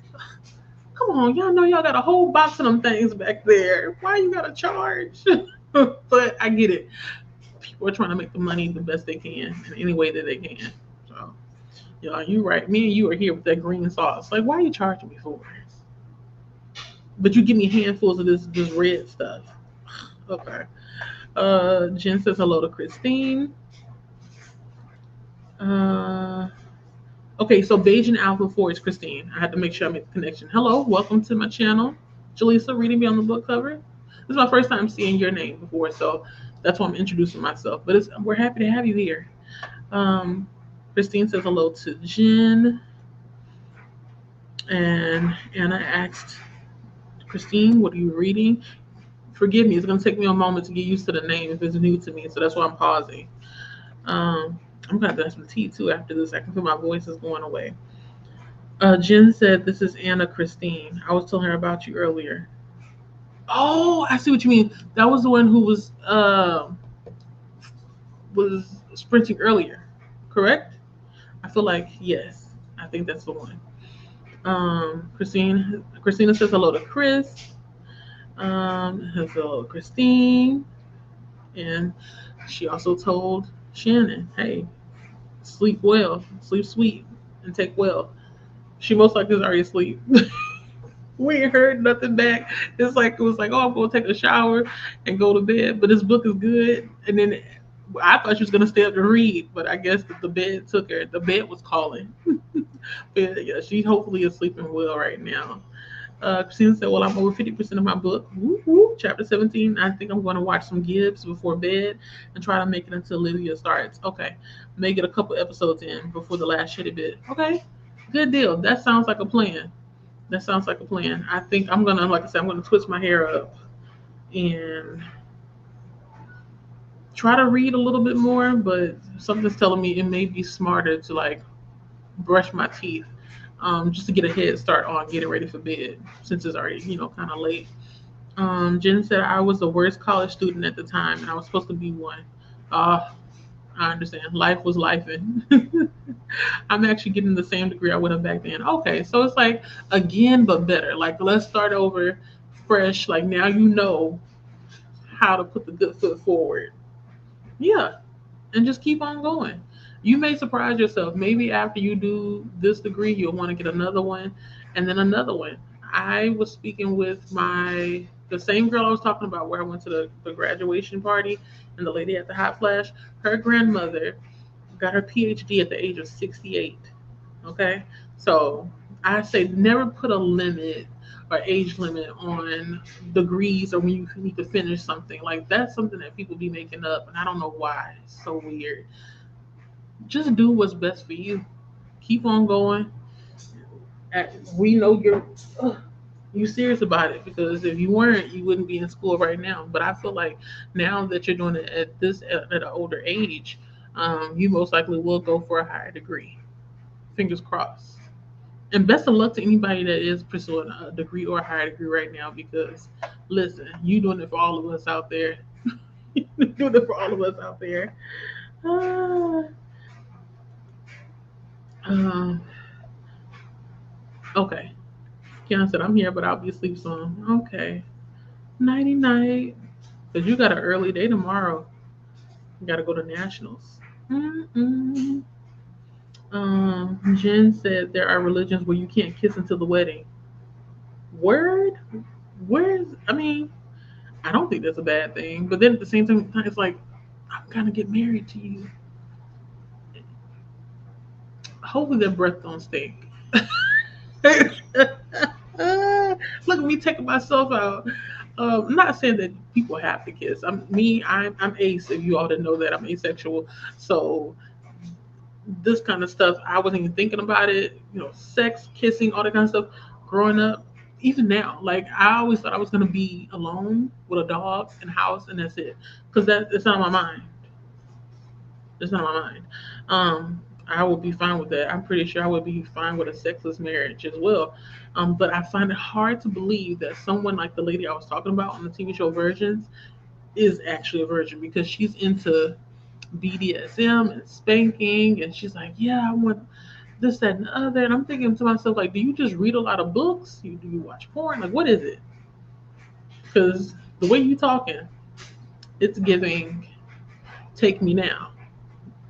S1: come on, y'all know y'all got a whole box of them things back there. Why you got to charge? But I get it. People are trying to make the money the best they can in any way that they can. So, yeah, you right. Me and you are here with that green sauce. Like, why are you charging me for it? But you give me handfuls of this red stuff. Okay. Jen says hello to Christine. Uh, okay, so Beijing Alpha 4 is Christine. I had to make sure I made the connection. Hello, welcome to my channel. Jaleesa, reading me on the book cover. This is my first time seeing your name before, so that's why I'm introducing myself. But we're happy to have you here. Christine says hello to Jen. And Anna asked, Christine, what are you reading? Forgive me, it's going to take me a moment to get used to the name if it's new to me, so that's why I'm pausing. I'm going to have some tea too after this. I can feel my voice is going away. Jen said, this is Anna Christine. I was telling her about you earlier. Oh, I see what you mean. That was the one who was sprinting earlier, correct? I feel like, yes, I think that's the one. Christina says hello to Chris. Hello, Christine. And she also told Shannon, hey, sleep well, sleep sweet, and take well. She most likely is already asleep. We ain't heard nothing back. It's like it was like, oh, I'm gonna take a shower and go to bed. But this book is good. And then I thought she was gonna stay up to read, but I guess the bed took her. The bed was calling. But yeah, she hopefully is sleeping well right now. Christina said, well, I'm over 50% of my book. Woo-hoo. Chapter 17. I think I'm going to watch some Gibbs before bed and try to make it until Lydia starts. Okay. Make it a couple episodes in before the last shitty bit. Okay. Good deal. That sounds like a plan. That sounds like a plan. I think I'm going to, like I said, I'm going to twist my hair up and try to read a little bit more, but something's telling me it may be smarter to like brush my teeth just to get a head start on getting ready for bed since it's already, kind of late. Jen said, I was the worst college student at the time and I was supposed to be one. I understand. Life was lifing. I'm actually getting the same degree I would have back then. Okay, so it's like, again, but better. Like, let's start over fresh. Like, now you know how to put the good foot forward. Yeah, and just keep on going. You may surprise yourself. Maybe after you do this degree, you'll want to get another one and then another one. I was speaking with the same girl I was talking about where I went to the graduation party and the lady at the hot flash. Her grandmother got her PhD at the age of 68. Okay? So I say never put a limit or age limit on degrees or when you need to finish something. Like that's something that people be making up and I don't know why. It's so weird. Just do what's best for you. Keep on going. We know you serious about it because if you weren't, you wouldn't be in school right now. But I feel like now that you're doing it at an older age, you most likely will go for a higher degree. Fingers crossed. And best of luck to anybody that is pursuing a degree or a higher degree right now because listen, you doing it for all of us out there. Doing it for all of us out there. Uh, um, Kiana said, I'm here, but I'll be asleep soon. Okay. Nighty night. Because you got an early day tomorrow. You got to go to Nationals. Mm-mm. Jen said there are religions where you can't kiss until the wedding. Word? Where's, I mean, I don't think that's a bad thing. But then at the same time, it's like, I'm going to get married to you. Hopefully their breath don't stink. Look at me taking myself out. I'm not saying that people have to kiss. I'm ace. If you all didn't know that, I'm asexual. So this kind of stuff, I wasn't even thinking about it. Sex, kissing, all that kind of stuff. Growing up, even now, like I always thought I was gonna be alone with a dog in a house, and that's it. Because it's not on my mind. It's not on my mind. I would be fine with that. I'm pretty sure I would be fine with a sexless marriage as well. But I find it hard to believe that someone like the lady I was talking about on the TV show Virgins is actually a virgin because she's into BDSM and spanking, and she's like, yeah, I want this, that, and the other. And I'm thinking to myself, like, do you just read a lot of books? Do you watch porn? Like, what is it? Because the way you talking, it's giving take me now.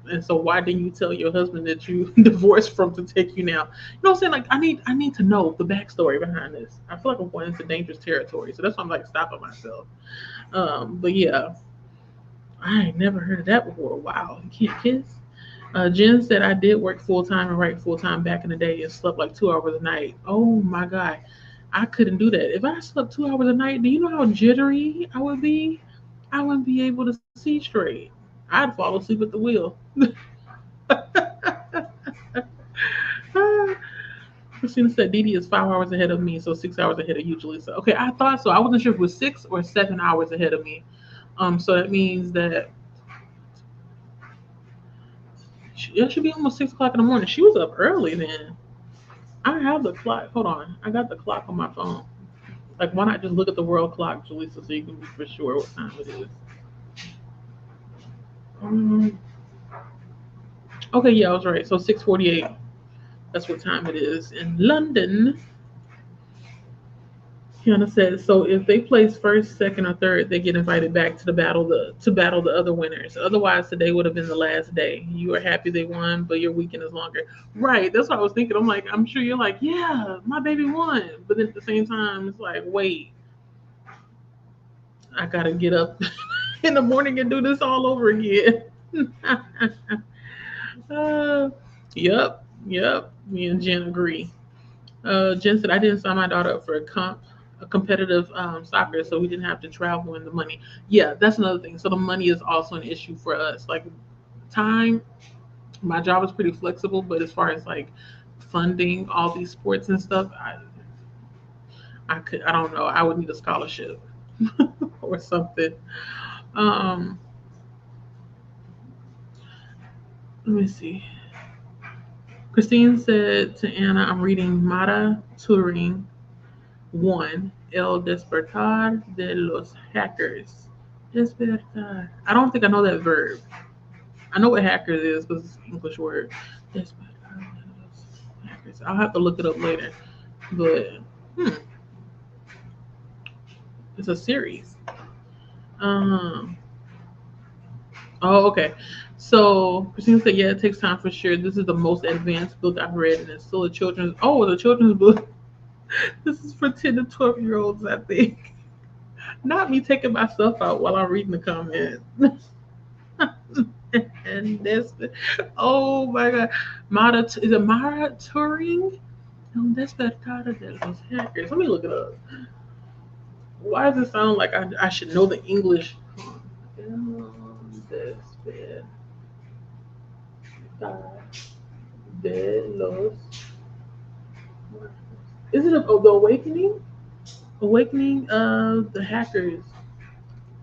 S1: And so why didn't you tell your husband that you divorced from to take you now? You know what I'm saying? Like I need to know the backstory behind this. I feel like I'm going into dangerous territory. So that's why I'm like stopping myself. But yeah, I ain't never heard of that before. Wow, you can't kiss. Jen said I did work full time and write full time back in the day and slept like 2 hours a night. Oh my god. I couldn't do that. If I slept 2 hours a night, do you know how jittery I would be? I wouldn't be able to see straight. I'd fall asleep at the wheel. Christina said Didi is 5 hours ahead of me, so 6 hours ahead of you, Jaleesa. Okay, I thought so. I wasn't sure if it was 6 or 7 hours ahead of me. So that means that it should be almost 6 o'clock in the morning. She was up early then. I have the clock. Hold on, I got the clock on my phone. Like, why not just look at the world clock, Jaleesa, so you can be for sure what time it is? Okay, yeah, I was right. So 6:48. That's what time it is in London. Kiana says, so if they place first, second, or third, they get invited back to battle the other winners. Otherwise, today would have been the last day. You are happy they won, but your weekend is longer. Right. That's what I was thinking. I'm like, I'm sure you're like, yeah, my baby won. But then at the same time, it's like, wait, I gotta get up in the morning and do this all over again. uh, yep. Me and Jen agree. Jen said I didn't sign my daughter up for a competitive soccer, so we didn't have to travel and the money. Yeah, that's another thing. So the money is also an issue for us. Like time, my job is pretty flexible, but as far as like funding all these sports and stuff, I don't know. I would need a scholarship or something. Um, let me see. Christine said to Anna, I'm reading Mata Turing 1, El Despertar de los Hackers. Despertar. I don't think I know that verb. I know what hackers is because it's an English word. Despertar de los Hackers. I'll have to look it up later. But, it's a series. Um, oh, okay. So Christina said, yeah, it takes time for sure. This is the most advanced book I've read, and it's still a children's. Oh, the children's book. This is for 10 to 12-year-olds, I think. Not me taking myself out while I'm reading the comments. And this, oh my god, is it Mara Turing? No, that's the Tata de los Hackers. Let me look it up. Why does it sound like I should know the English? De los. Is it the Awakening? Awakening of the Hackers.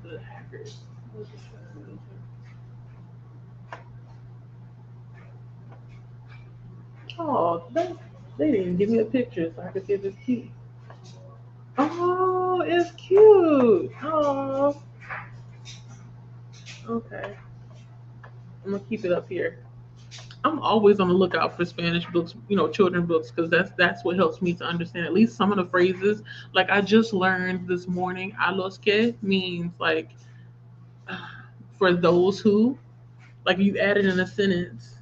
S1: The Hackers. Oh, they didn't give me a picture so I could see if it's cute. Oh, it's cute. Oh, okay. I'm gonna keep it up here. I'm always on the lookout for Spanish books, children books, because that's what helps me to understand at least some of the phrases. Like I just learned this morning, a los que means like for those who, like you add it in a sentence,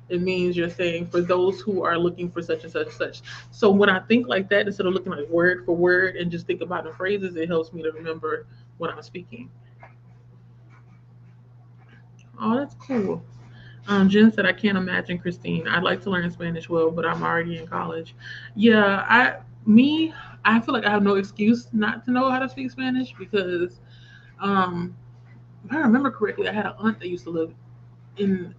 S1: it means you're saying for those who are looking for such and such and such. So when I think like that, instead of looking like word for word and just think about the phrases, it helps me to remember when I'm speaking. Oh, that's cool. Jen said, I can't imagine Christine. I'd like to learn Spanish well, but I'm already in college. Yeah, me, I feel like I have no excuse not to know how to speak Spanish because, um, if I remember correctly, I had an aunt that used to live in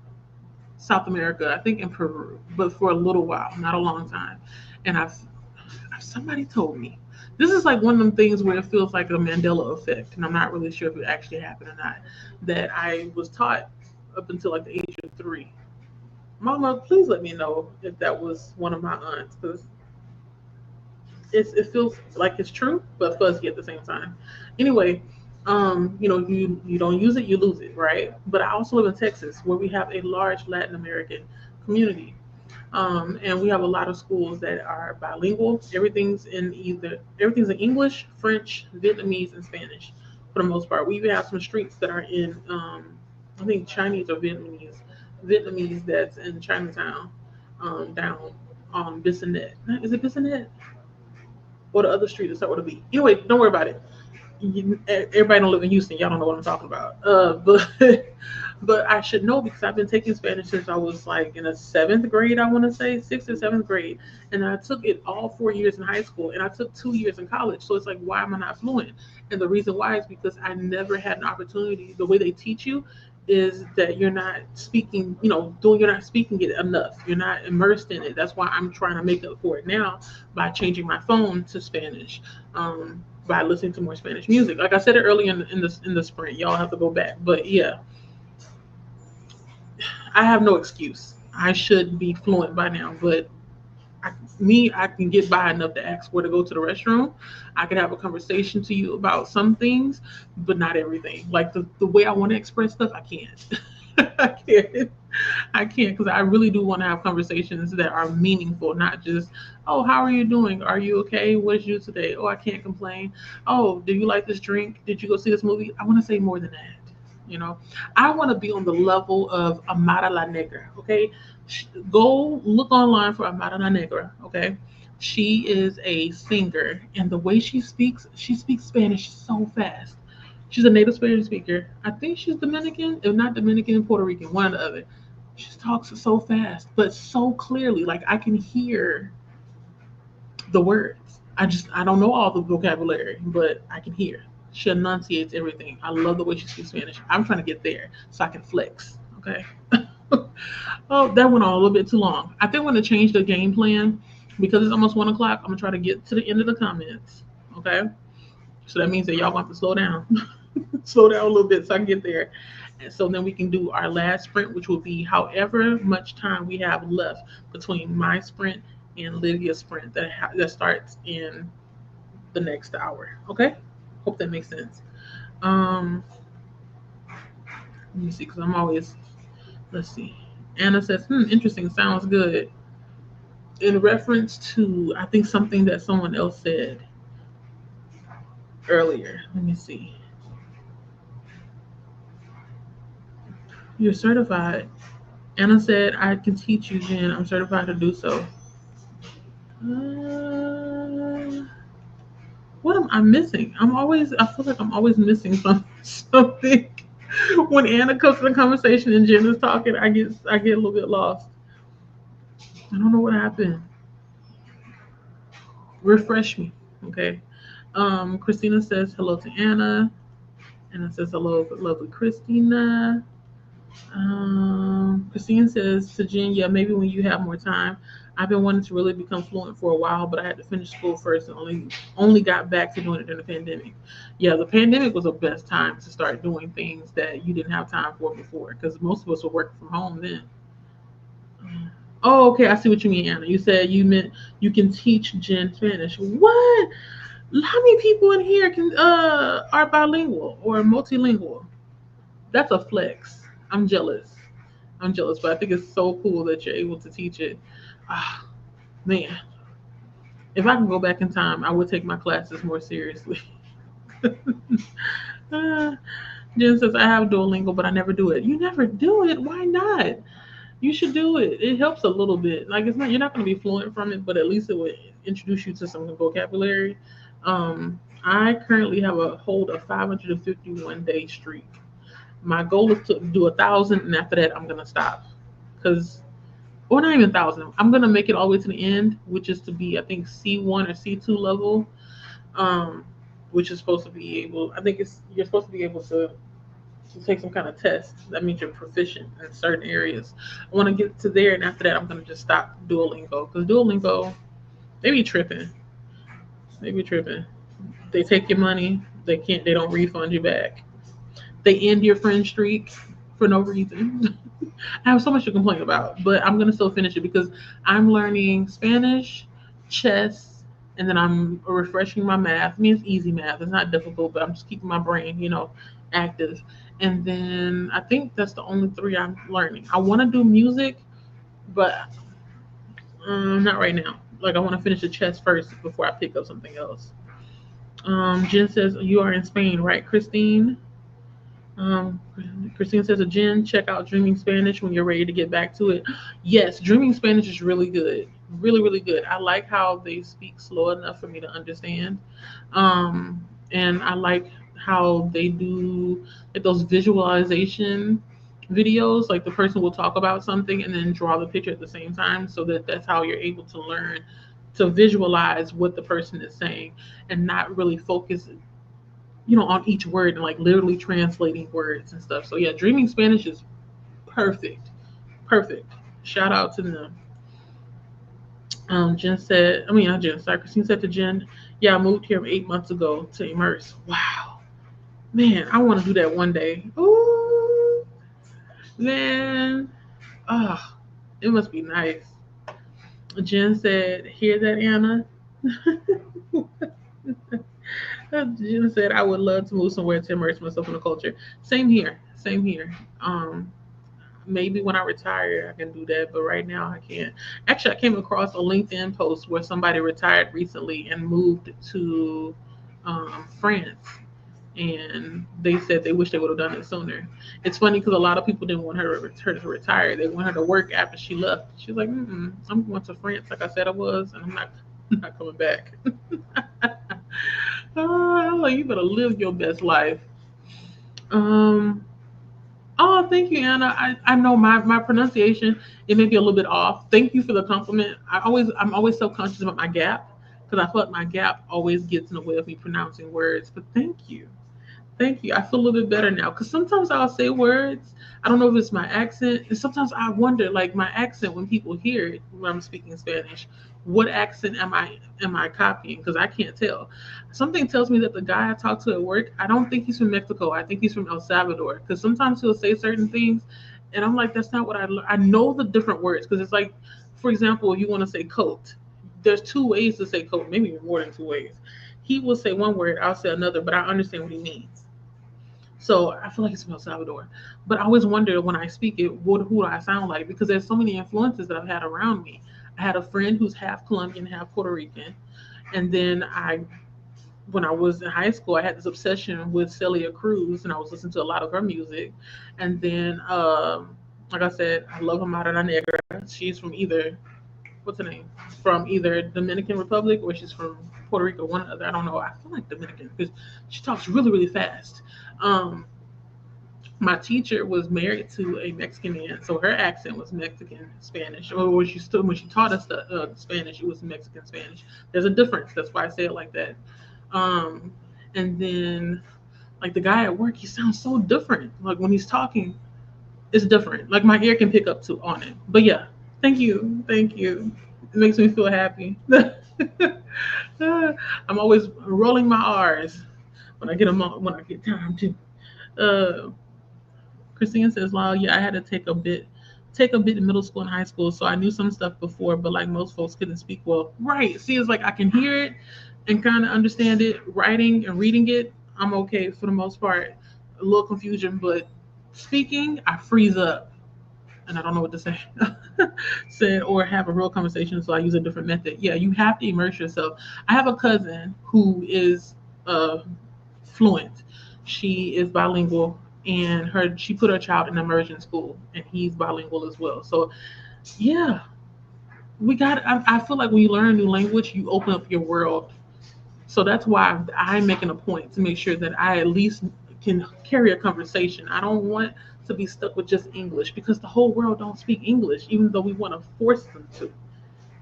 S1: South America, I think in Peru, but for a little while, not a long time. And somebody told me, this is like one of them things where it feels like a Mandela effect, and I'm not really sure if it actually happened or not, that I was taught up until like the age of 3. Mama, please let me know if that was one of my aunts, because it feels like it's true, but fuzzy at the same time. Anyway, you don't use it, you lose it, right? But I also live in Texas, where we have a large Latin American community, and we have a lot of schools that are bilingual. Everything's in English, French, Vietnamese, and Spanish for the most part. We even have some streets that are in, I think Chinese or Vietnamese that's in Chinatown, down on Bissonnette. Is it Bissonnette? Or the other street that start with a B. Anyway, don't worry about it. Everybody don't live in Houston. Y'all don't know what I'm talking about. But but I should know because I've been taking Spanish since I was like in the 7th grade. I want to say 6th or 7th grade, and I took it all 4 years in high school, and I took 2 years in college. So it's like, why am I not fluent? And the reason why is because I never had an opportunity. The way they teach you is that you're not speaking, you're not speaking it enough. You're not immersed in it. That's why I'm trying to make up for it now by changing my phone to Spanish. By listening to more Spanish music. Like I said it earlier in the sprint, y'all have to go back. But yeah, I have no excuse. I should be fluent by now, but I can get by enough to ask where to go to the restroom. I can have a conversation to you about some things, but not everything. Like the way I want to express stuff, I can't. I can't. I can't because I really do want to have conversations that are meaningful, not just, oh, how are you doing? Are you okay? What did you do today? Oh, I can't complain. Oh, do you like this drink? Did you go see this movie? I want to say more than that. You know, I want to be on the level of Amara La Negra. Okay, go look online for Amara La Negra. Okay, she is a singer, and the way she speaks Spanish so fast. She's a native Spanish speaker. I think she's Dominican, if not Dominican, Puerto Rican, one or the other. She talks so fast, but so clearly. Like I can hear the words. I don't know all the vocabulary, but I can hear. She enunciates everything. I love the way she speaks Spanish. I'm trying to get there so I can flex. Okay. Oh, that went on a little bit too long. I think I'm going to change the game plan because it's almost 1 o'clock. I'm going to try to get to the end of the comments. Okay. So that means that y'all want to slow down, slow down a little bit so I can get there. And so then we can do our last sprint, which will be however much time we have left between my sprint and Lydia's sprint that starts in the next hour. Okay, hope that makes sense. Let me see, because I'm always, let's see. Anna says, interesting, sounds good. In reference to, I think something that someone else said earlier. Let me see. You're certified. Anna said, I can teach you, Jen. I'm certified to do so. What am I missing? I feel like I'm always missing something. When Anna comes to the conversation and Jen is talking, I get a little bit lost. I don't know what happened. Refresh me, okay? Christina says hello to Anna. Anna says hello, lovely Christina. Christine says to Jen, yeah, maybe when you have more time. I've been wanting to really become fluent for a while, but I had to finish school first and only got back to doing it during the pandemic. Yeah, the pandemic was the best time to start doing things that you didn't have time for before because most of us were working from home then. Oh, okay, I see what you mean, Anna. You said you meant you can teach Jen Spanish. What? How many people in here can are bilingual or multilingual? That's a flex. I'm jealous. I'm jealous, but I think it's so cool that you're able to teach it. Ah, man, if I can go back in time, I would take my classes more seriously. Ah, Jen says, I have Duolingo, but I never do it. You never do it? Why not? You should do it. It helps a little bit. Like it's not you're not going to be fluent from it, but at least it would introduce you to some vocabulary. I currently have a hold of 551-day streak. My goal is to do 1,000, and after that, I'm gonna stop. Cause, or not even 1,000. I'm gonna make it all the way to the end, which is to be, I think, C1 or C2 level. Um, which is supposed to be able. I think it's you're supposed to be able to take some kind of test. That means you're proficient in certain areas. I want to get to there, and after that, I'm gonna just stop Duolingo because Duolingo, they be tripping. They be tripping. They take your money. They can't. They don't refund you back. They end your friend streak for no reason. I have so much to complain about, but I'm gonna still finish it because I'm learning Spanish, chess, and then I'm refreshing my math. I mean, it's easy math; it's not difficult, but I'm just keeping my brain, active. And then I think that's the only three I'm learning. I want to do music, but not right now. Like I want to finish the chess first before I pick up something else. Jen says you are in Spain, right, Christine? Um, Christine says, Jen, check out Dreaming Spanish when you're ready to get back to it. Yes, Dreaming Spanish is really good. Really, really good. I like how they speak slow enough for me to understand. And I like how they do like those visualization videos. Like the person will talk about something and then draw the picture at the same time so that that's how you're able to learn to visualize what the person is saying and not really focus on each word and like literally translating words and stuff. So yeah, Dreaming Spanish is perfect. Perfect. Shout out to them. Jen said, I mean, not Jen, sorry, Christine said to Jen, yeah, I moved here 8 months ago to immerse. Wow. Man, I want to do that one day. Ooh, man. Oh, it must be nice. Jen said, hear that, Anna? Jen said, I would love to move somewhere to immerse myself in the culture. Same here. Same here. Maybe when I retire, I can do that, but right now I can't. Actually, I came across a LinkedIn post where somebody retired recently and moved to France, and they said they wish they would have done it sooner. It's funny because a lot of people didn't want her to retire. They want her to work after she left. She's like, I'm going to France, like I said I was, and I'm not, I'm not coming back. I'm like, you better live your best life. Um, Oh, thank you, Anna. I know my pronunciation, it may be a little bit off. Thank you for the compliment. I'm always self-conscious about my gap because I feel like my gap always gets in the way of me pronouncing words. But thank you. Thank you. I feel a little bit better now because sometimes I'll say words. I don't know if it's my accent. And sometimes I wonder, like my accent, when people hear it when I'm speaking Spanish, what accent am I copying? Because I can't tell. Something tells me that the guy I talk to at work, I don't think he's from Mexico. I think he's from El Salvador. Because sometimes he'll say certain things, and I'm like, that's not what I know the different words. Because it's like, for example, if you want to say coat, there's two ways to say coat, maybe more than two ways. He will say one word, I'll say another, but I understand what he means. So I feel like it's from El Salvador. But I always wonder when I speak it, who do I sound like? Because there's so many influences that I've had around me. I had a friend who's half Colombian, half Puerto Rican. And then when I was in high school, I had this obsession with Celia Cruz, and I was listening to a lot of her music. And then, like I said, I love Amara La Negra. She's from either, what's her name? From either Dominican Republic or she's from Puerto Rico, one or the other. I don't know. I feel like Dominican because she talks really, really fast. Um, my teacher was married to a Mexican man, so her accent was Mexican Spanish. Or when she taught us the Spanish, it was Mexican Spanish. There's a difference. That's why I say it like that. Um, and then, like the guy at work, he sounds so different. Like when he's talking, it's different. Like my ear can pick up to on it. But yeah, thank you. It makes me feel happy. I'm always rolling my R's when I get them on, when I get time to. Uh, Christine says, "Well, yeah, I had to take a bit in middle school and high school, so I knew some stuff before, but like most folks couldn't speak well." Right. See, it's like I can hear it and kind of understand it. Writing and reading it, I'm okay for the most part. A little confusion, but speaking, I freeze up. and I don't know what to say. Said, or have a real conversation, so I use a different method. Yeah, you have to immerse yourself. I have a cousin who is uh, fluent. She is bilingual, and she put her child in immersion school, and he's bilingual as well. So yeah, we got. I feel like when you learn a new language, you open up your world. So that's why I'm making a point to make sure that I at least can carry a conversation. I don't want to be stuck with just English because the whole world don't speak English, even though we want to force them to.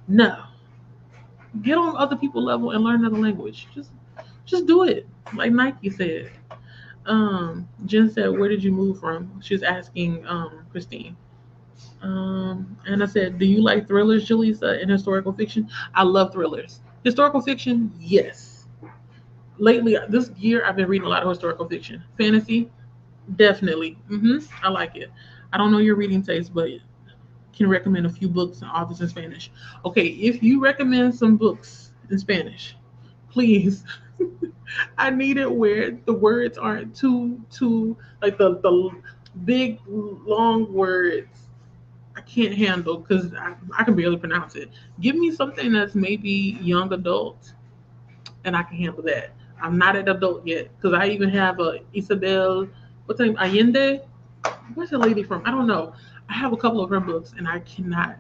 S1: No, get on other people's level and learn another language. Just do it, like Nike said. Jen said, "Where did you move from?" She's asking Christine. And I said, "Do you like thrillers, Jaleesa, and historical fiction?" I love thrillers. Historical fiction, yes. Lately, this year, I've been reading a lot of historical fiction. Fantasy, definitely. I like it. I don't know your reading taste, but can recommend a few books and authors in Spanish. Okay, if you recommend some books in Spanish, please. I need it where the words aren't too like the big long words. I can't handle because I can barely pronounce it. Give me something that's maybe young adult, and I can handle that. I'm not an adult yet because I even have a Isabel, what's her name, Allende. Where's the lady from? I don't know. I have a couple of her books, and I cannot.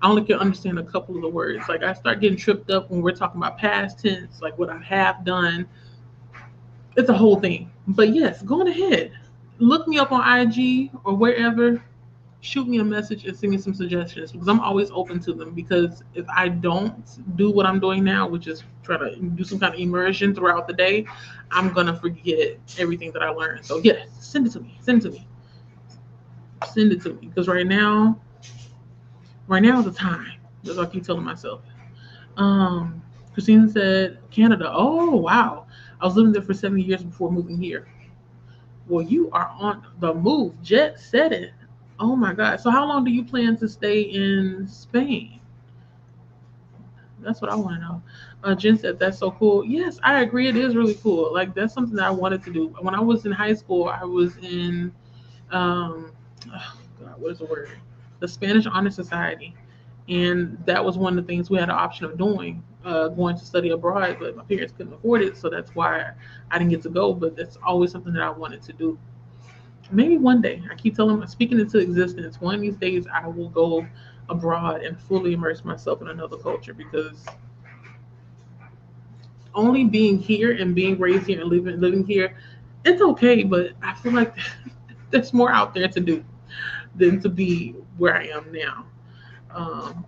S1: I only can understand a couple of the words. Like I start getting tripped up when we're talking about past tense, like what I have done. It's a whole thing. But yes, go on ahead. Look me up on IG or wherever. Shoot me a message and send me some suggestions because I'm always open to them. Because if I don't do what I'm doing now, which is try to do some kind of immersion throughout the day, I'm gonna forget everything that I learned. So yes, send it to me. Send it to me. Send it to me. Because right now is the time. That's what I keep telling myself. Um, Christina said Canada. Oh wow, I was living there for 7 years before moving here. Well, you are on the move, jet setting. Oh my God. So how long do you plan to stay in Spain? That's what I want to know. Jen said that's so cool. Yes, I agree. It is really cool. Like that's something that I wanted to do. When I was in high school, I was in um, oh God, what is the word? The Spanish Honor Society, and that was one of the things we had an option of doing, going to study abroad. But my parents couldn't afford it, so that's why I didn't get to go. But that's always something that I wanted to do. Maybe one day. I keep telling, speaking into existence. One of these days, I will go abroad and fully immerse myself in another culture because only being here and being raised here and living here, it's okay. But I feel like there's more out there to do than to be where I am now.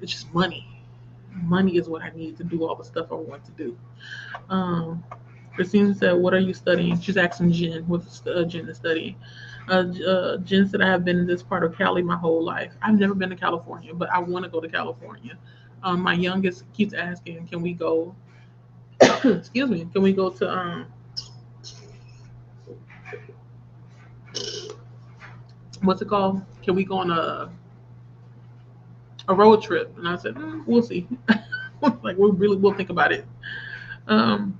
S1: It's just money. Money is what I need to do all the stuff I want to do. Um, Christine said, "What are you studying?" She's asking Jen what Jen is studying. Jen said, "I have been in this part of Cali my whole life. I've never been to California, but I want to go to California." My youngest keeps asking, "Can we go?" Excuse me. Can we go to what's it called? Can we go on a road trip? And I said, "We'll see." Like we'll think about it. Um,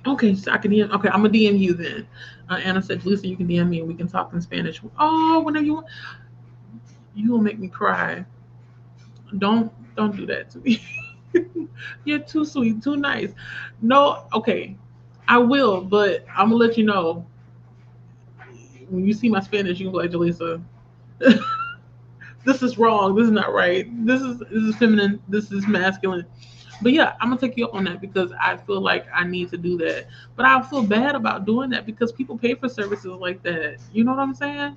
S1: Okay, so I can DM. Okay, I'm gonna DM you then. Anna said, "Listen, you can DM me and we can talk in Spanish." Oh, whenever you want. You will make me cry. Don't do that to me. You're too sweet, too nice. No, okay, I will, but I'm gonna let you know when you see my Spanish. You can be like, Jaleesa, this is wrong. This is not right. This is feminine. This is masculine. But yeah, I'm gonna take you up on that because I feel like I need to do that. But I feel bad about doing that because people pay for services like that. You know what I'm saying?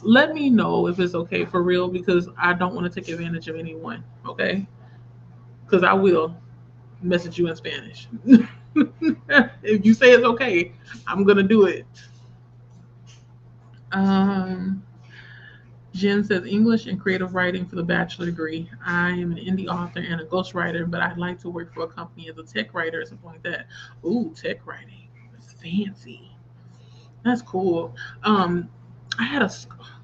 S1: Let me know if it's okay for real because I don't want to take advantage of anyone. Okay? Because I will message you in Spanish. If you say it's okay, I'm gonna do it. Um, Jen says English and creative writing for the bachelor degree. I am an indie author and a ghostwriter, but I'd like to work for a company as a tech writer or something like that. Ooh, tech writing. That's fancy. That's cool. Um, I had a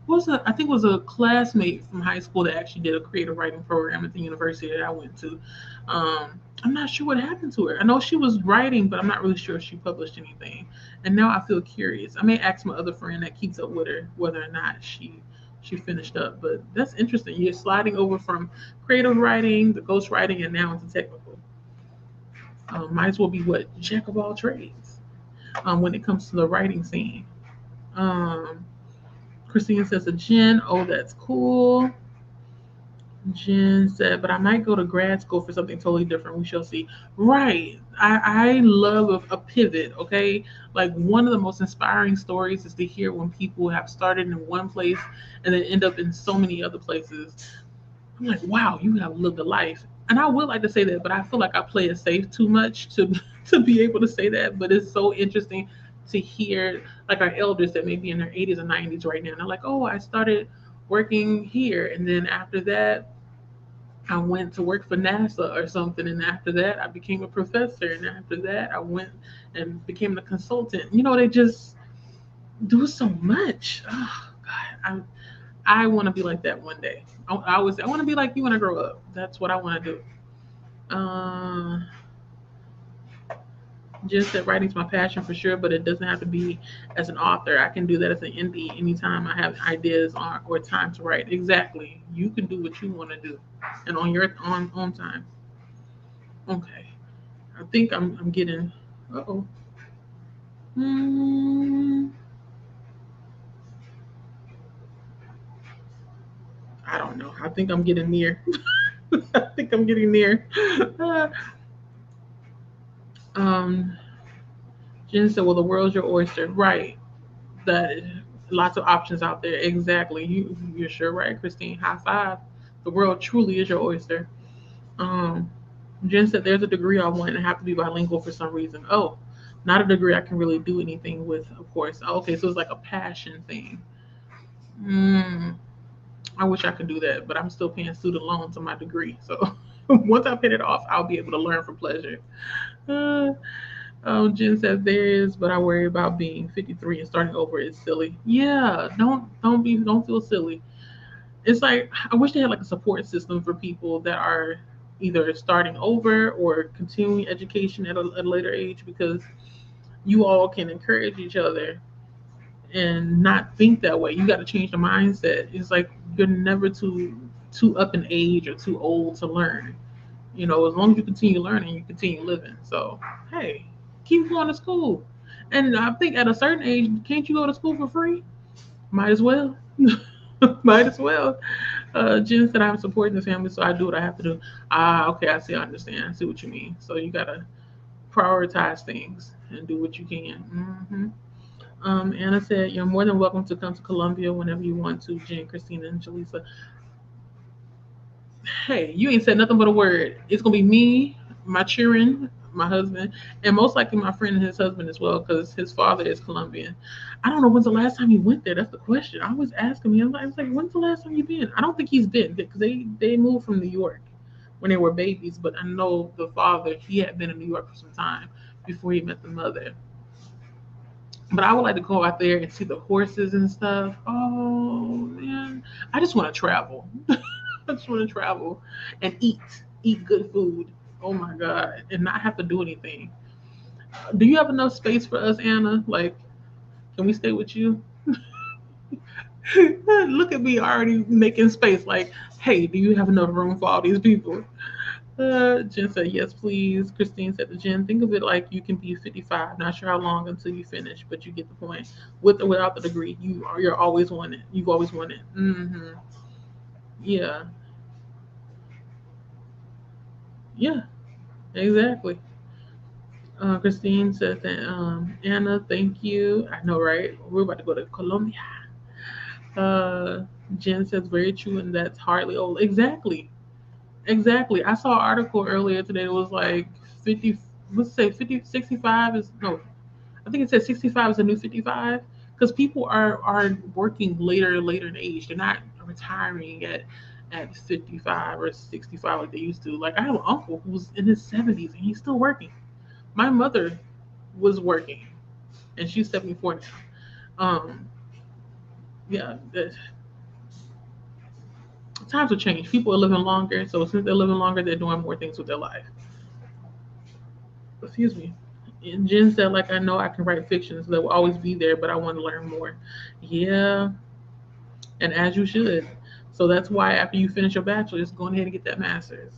S1: what was I think it was a classmate from high school that actually did a creative writing program at the university that I went to. I'm not sure what happened to her. I know she was writing, but I'm not really sure if she published anything. And now I feel curious. I may ask my other friend that keeps up with her whether or not she finished up. But that's interesting. You're sliding over from creative writing to ghost writing and now into technical. Might as well be what jack of all trades when it comes to the writing scene. Um, Christine says to Jen, "Oh, that's cool." Jen said, "But I might go to grad school for something totally different. We shall see." Right. I love a pivot, okay? Like one of the most inspiring stories is to hear when people have started in one place and then end up in so many other places. I'm like, wow, you have lived a life. And I would like to say that, but I feel like I play it safe too much to to be able to say that. But it's so interesting to hear like our elders that may be in their 80s and 90s right now. And they're like, oh, I started working here, and then after that I went to work for NASA or something, and after that, I became a professor, and after that, I went and became a consultant. They just do so much. Oh God, I want to be like that one day. I want to be like you when I grow up. That's what I want to do. Just that writing's my passion for sure, but it doesn't have to be as an author. I can do that as an indie anytime I have ideas or time to write. Exactly, you can do what you want to do, and on your on time. Okay. I think I'm getting. Uh oh. Hmm. I don't know. I think I'm getting near. I think I'm getting near. um. Jen said, "Well, the world's your oyster." Right. That lots of options out there. Exactly. You're sure right, Christine. High five. The world truly is your oyster. Um. Jen said, "There's a degree I want and I have to be bilingual for some reason." Oh, not a degree I can really do anything with, of course. Okay, so it's like a passion thing. Mm. I wish I could do that, but I'm still paying student loans on my degree. So once I pay it off, I'll be able to learn for pleasure. Uh, Jen says there is, but I worry about being 53 and starting over is silly. Yeah, don't feel silly. It's like I wish they had like a support system for people that are either starting over or continuing education at a later age because you all can encourage each other and not think that way. You got to change the mindset. It's like you're never too up in age or too old to learn. As long as you continue learning, you continue living. So hey, keep going to school. And I think at a certain age, can't you go to school for free? Might as well. Might as well. Jen said I'm supporting the family, so I do what I have to do. Ah, okay, I see, I understand. I see what you mean. So you gotta prioritize things and do what you can. Anna said, "You're more than welcome to come to Columbia whenever you want to." Jen, Christina, and Jaleesa. Hey, you ain't said nothing but a word. It's gonna be me, my children, my husband, and most likely my friend and his husband as well, because his father is Colombian. I don't know when's the last time he went there. That's the question. I always ask him. I was like, when's the last time you been? I don't think he's been because they moved from New York when they were babies, but I know the father he had been in New York for some time before he met the mother. But I would like to go out there and see the horses and stuff. Oh man, I just want to travel. I just want to travel and eat good food. Oh my god, and not have to do anything. Do you have enough space for us, Anna? Like, can we stay with you? Look at me already making space. Like, hey, do you have enough room for all these people? Jen said, yes, please. Christine said to Jen, think of it like you can be 55. Not sure how long until you finish, but you get the point. With or without the degree, you're always wanted. You've always wanted. Yeah, yeah, exactly. Christine says that Anna, thank you. I know, right? We're about to go to Colombia. Uh, Jen says very true, and that's hardly old. Exactly, exactly. I saw an article earlier today. It was like 50. Let's say 50, 65 is no. I think it said 65 is a new 55 because people are working later in age. They're not retiring at 55 or 65 like they used to. Like I have an uncle who's in his 70s and he's still working. My mother was working and she's 74 now. Um, yeah, times have changed. People are living longer, so since they're living longer, they're doing more things with their life. Excuse me. And Jen said, like, I know I can write fiction, so that will always be there, but I want to learn more. Yeah, and as you should. So that's why after you finish your bachelor's, go ahead and get that master's.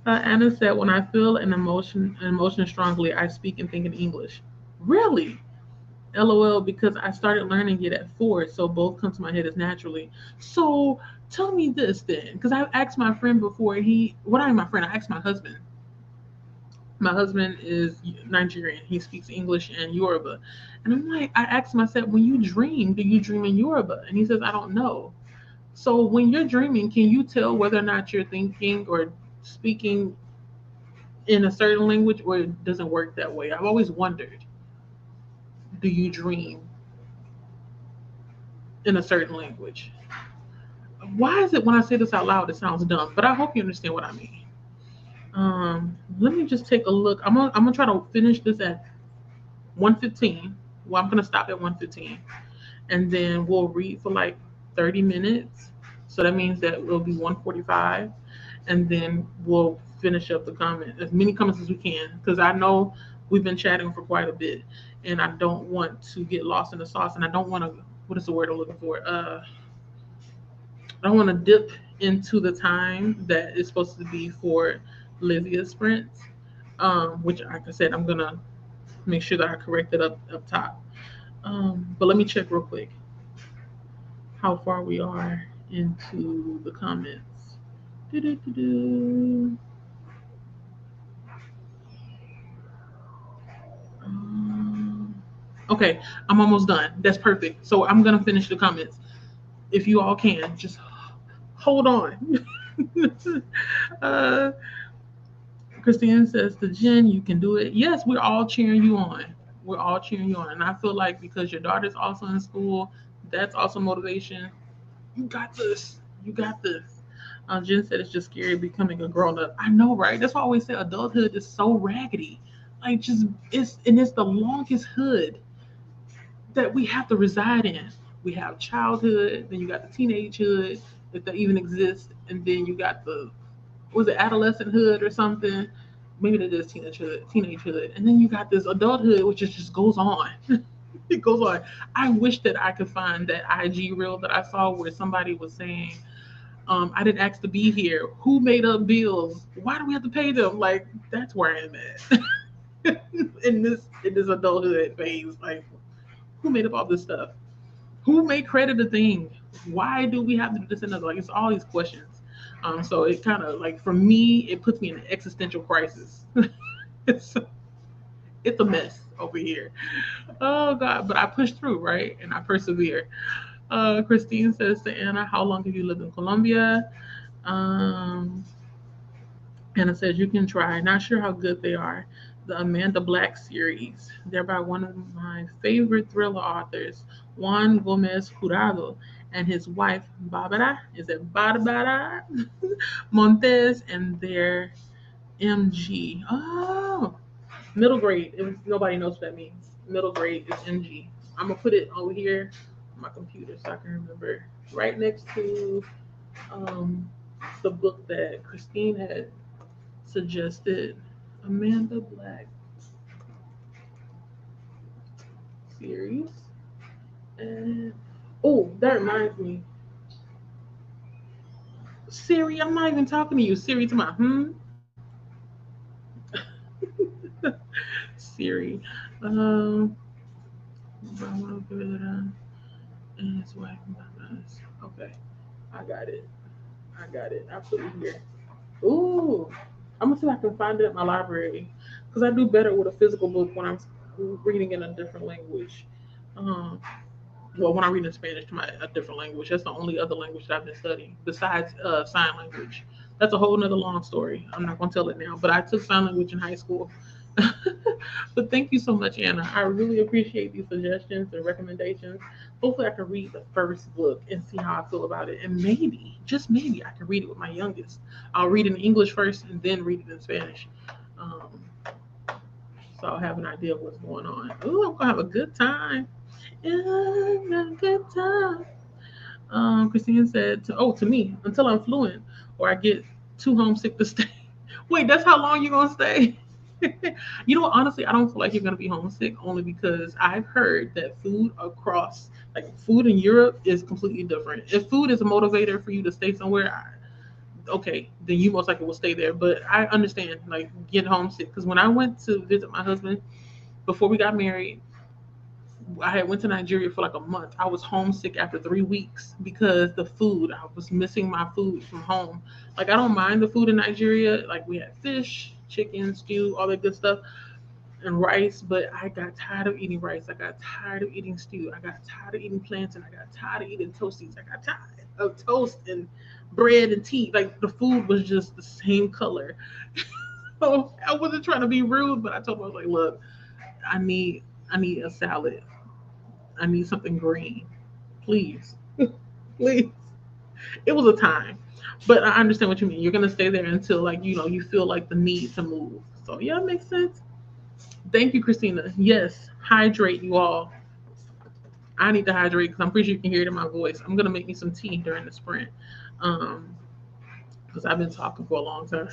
S1: Anna said, "When I feel an emotion strongly, I speak and think in English." Really? LOL, because I started learning it at 4, so both come to my head as naturally. So tell me this then, because I asked my friend before what I my friend, I asked my husband. My husband is Nigerian. He speaks English and Yoruba. And I'm like, I asked him, I said, when you dream, do you dream in Yoruba? And he says, I don't know. So when you're dreaming, can you tell whether or not you're thinking or speaking in a certain language, or it doesn't work that way? I've always wondered, do you dream in a certain language? Why is it when I say this out loud, it sounds dumb, but I hope you understand what I mean. Let me just take a look. I'm gonna try to finish this at 1:15. Well, I'm gonna stop at 1:15, and then we'll read for like 30 minutes. So that means that it'll be 1:45, and then we'll finish up the comment, as many comments as we can, because I know we've been chatting for quite a bit, and I don't want to get lost in the sauce, and I don't want to. What is the word I'm looking for? I don't want to dip into the time that is supposed to be for Livia's sprints, which, like I said, I'm gonna make sure that I correct it up top. But let me check real quick how far we are into the comments. Do-do-do-do. Okay, I'm almost done. That's perfect. So I'm gonna finish the comments. If you all can, just hold on. uh, Christine says to Jen, you can do it. Yes, we're all cheering you on. We're all cheering you on. And I feel like because your daughter's also in school, that's also motivation. You got this. You got this. Jen said it's just scary becoming a grown up. I know, right? That's why I always say adulthood is so raggedy. Like, just it's the longest hood that we have to reside in. We have childhood, then you got the teenagehood, if that even exists, and then you got the, was it adolescent hood or something? Maybe that is teenagehood, and then you got this adulthood, which just goes on. It goes on. I wish that I could find that IG reel that I saw where somebody was saying, "I didn't ask to be here. Who made up bills? Why do we have to pay them?" Like, that's where I'm at in this adulthood phase. Like, who made up all this stuff? Who made credit a thing? Why do we have to do this and other? Like, it's all these questions. So it kind of, like, for me, it puts me in an existential crisis. it's it's a mess over here. Oh God, but I push through, right? And I persevere. Christine says to Anna, "How long have you lived in Colombia?" Um, Anna says, "You can try. Not sure how good they are. The Amanda Black series. They're by one of my favorite thriller authors, Juan Gomez Jurado, and his wife, Barbara. Is it Barbara Montes? And their MG. Oh, middle grade. Nobody knows what that means. Middle grade is MG. I'm going to put it over here on my computer so I can remember. Right next to um, the book that Christine had suggested, Amanda Black series. And oh, that reminds me, Siri. I'm not even talking to you, Siri. To my Siri. Um, and his wife. Okay, I got it. I got it. I put it here. Ooh, I'm gonna see if I can find it at my library because I do better with a physical book when I'm reading in a different language. Um, well, when I read in Spanish to a different language, that's the only other language that I've been studying besides sign language. That's a whole nother long story. I'm not gonna tell it now, but I took sign language in high school. But thank you so much, Anna. I really appreciate these suggestions and recommendations. Hopefully, I can read the first book and see how I feel about it, and maybe, just maybe, I can read it with my youngest. I'll read it in English first and then read it in Spanish. Um, so I'll have an idea of what's going on. Oh, I'm gonna have a good time. Yeah, a good time. Christine said, to me, until I'm fluent or I get too homesick to stay. Wait, that's how long you gonna stay? You know what? Honestly, I don't feel like you're gonna be homesick only because I've heard that food across, like food in Europe, is completely different. If food is a motivator for you to stay somewhere, okay, then you most likely will stay there. But I understand like getting homesick because when I went to visit my husband before we got married, I had went to Nigeria for like a month. I was homesick after 3 weeks because the food. I was missing my food from home. Like I don't mind the food in Nigeria. Like we had fish, chicken, stew, all that good stuff, and rice. But I got tired of eating rice. I got tired of eating stew. I got tired of eating plantain. I got tired of eating toasties. I got tired of toast and bread and tea. Like the food was just the same color. So I wasn't trying to be rude, but I told him I was like, look, I need I need a salad. I need something green. Please. Please. It was a time. But I understand what you mean. You're gonna stay there until like, you feel like the need to move. So yeah, it makes sense. Thank you, Christina. Yes, hydrate you all. I need to hydrate because I'm pretty sure you can hear it in my voice. I'm gonna make me some tea during the sprint. Um, because I've been talking for a long time.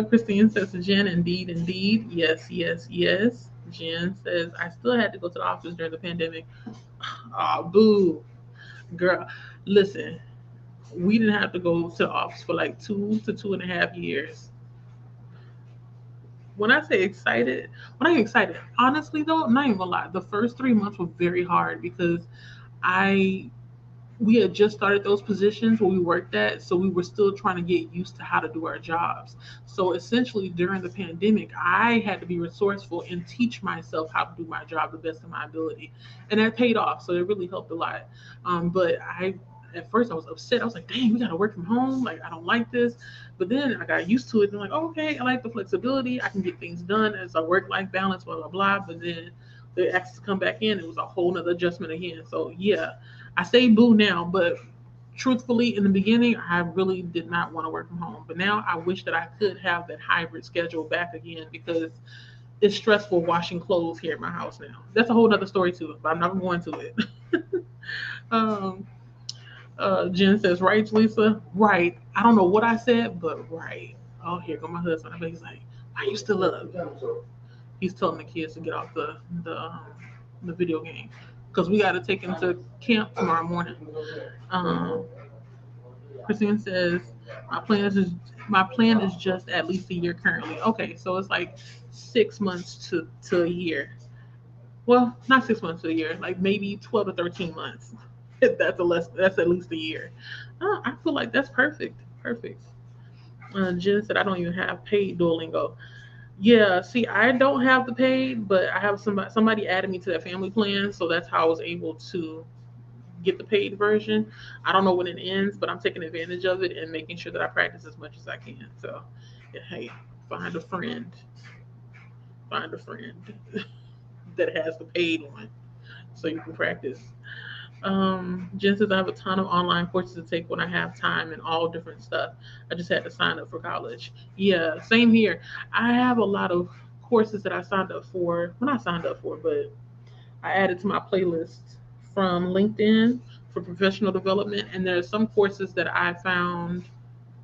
S1: Christine says, Jen, indeed, indeed. Yes, yes, yes. Jen says, I still had to go to the office during the pandemic. Oh, boo. Girl, listen, we didn't have to go to the office for like 2 to 2.5 years. When I say excited, when I get excited, honestly though, I'm not even gonna lie, the first 3 months were very hard because I we had just started those positions where we worked at, so we were still trying to get used to how to do our jobs. So essentially during the pandemic, I had to be resourceful and teach myself how to do my job the best of my ability, and that paid off. So it really helped a lot. But I at first I was upset. I was like, "Dang, we got to work from home. Like I don't like this." But then I got used to it and like, oh, okay, I like the flexibility. I can get things done as a work-life balance, blah blah blah. But then the access to come back in, it was a whole nother adjustment again. So yeah, I say boo now, but truthfully, in the beginning, I really did not want to work from home. But now I wish that I could have that hybrid schedule back again because it's stressful washing clothes here at my house now. That's a whole other story too, but I'm not going to it. um, Jen says, right, Lisa? Right. I don't know what I said, but right. Oh, here go my husband. I bet he's like, why you still up? He's telling the kids to get off the video game because we got to take him to camp tomorrow morning. Um, Christine says, my plan is my plan is just at least a year currently. Okay, so it's like 6 months to a year. Well, not 6 months to a year, like maybe 12 to 13 months. That's at least a year. I feel like that's perfect. Perfect. Jen said I don't even have paid Duolingo. Yeah, see, I don't have the paid, but I have somebody added me to that family plan, so that's how I was able to get the paid version. I don't know when it ends, but I'm taking advantage of it and making sure that I practice as much as I can. So, yeah, hey, find a friend, find a friend that has the paid one, so you can practice. Jen says I have a ton of online courses to take when I have time and all different stuff. I just had to sign up for college. Yeah, same here. I have a lot of courses that I signed up for. Well, not signed up for, but I added to my playlist from LinkedIn for professional development. And there are some courses that I found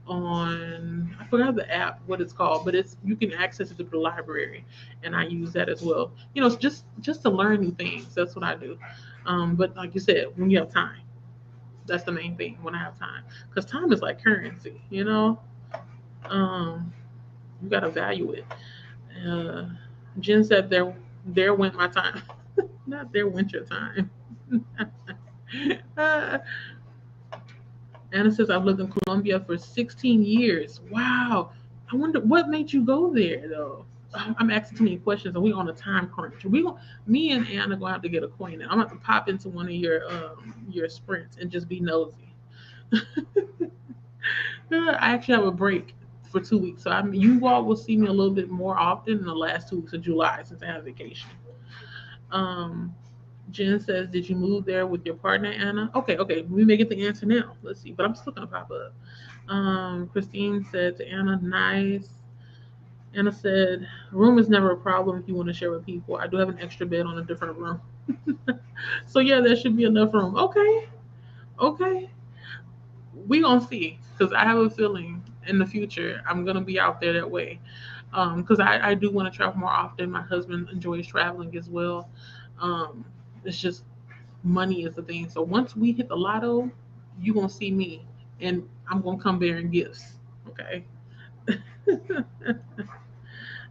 S1: on, I forgot the app what it's called, but it's you can access it through the library, and I use that as well. It's just to learn new things. That's what I do. But like you said, when you have time, that's the main thing. When I have time, because time is like currency. Um, you gotta value it. Uh, Jen said there went my time. Not there went your time. uh, Anna says I've lived in Colombia for 16 years. Wow. I wonder what made you go there though. I'm asking too many questions, and we on a time crunch. Me and Anna gonna have to get acquainted. I'm gonna have to pop into one of your sprints and just be nosy. I actually have a break for 2 weeks, so you all will see me a little bit more often in the last 2 weeks of July since I have vacation. Um, Jen says, "Did you move there with your partner, Anna?" Okay, okay. We may get the answer now. Let's see, but I'm still gonna pop up. Christine said to Anna, "Nice." Anna said, "Room is never a problem if you want to share with people. I do have an extra bed on a different room, so yeah, there should be enough room." Okay, okay. We gonna see because I have a feeling in the future I'm gonna be out there that way. Because I do want to travel more often. My husband enjoys traveling as well. Um, it's just money is the thing. So once we hit the lotto, you gonna see me, and I'm gonna come bearing gifts. Okay.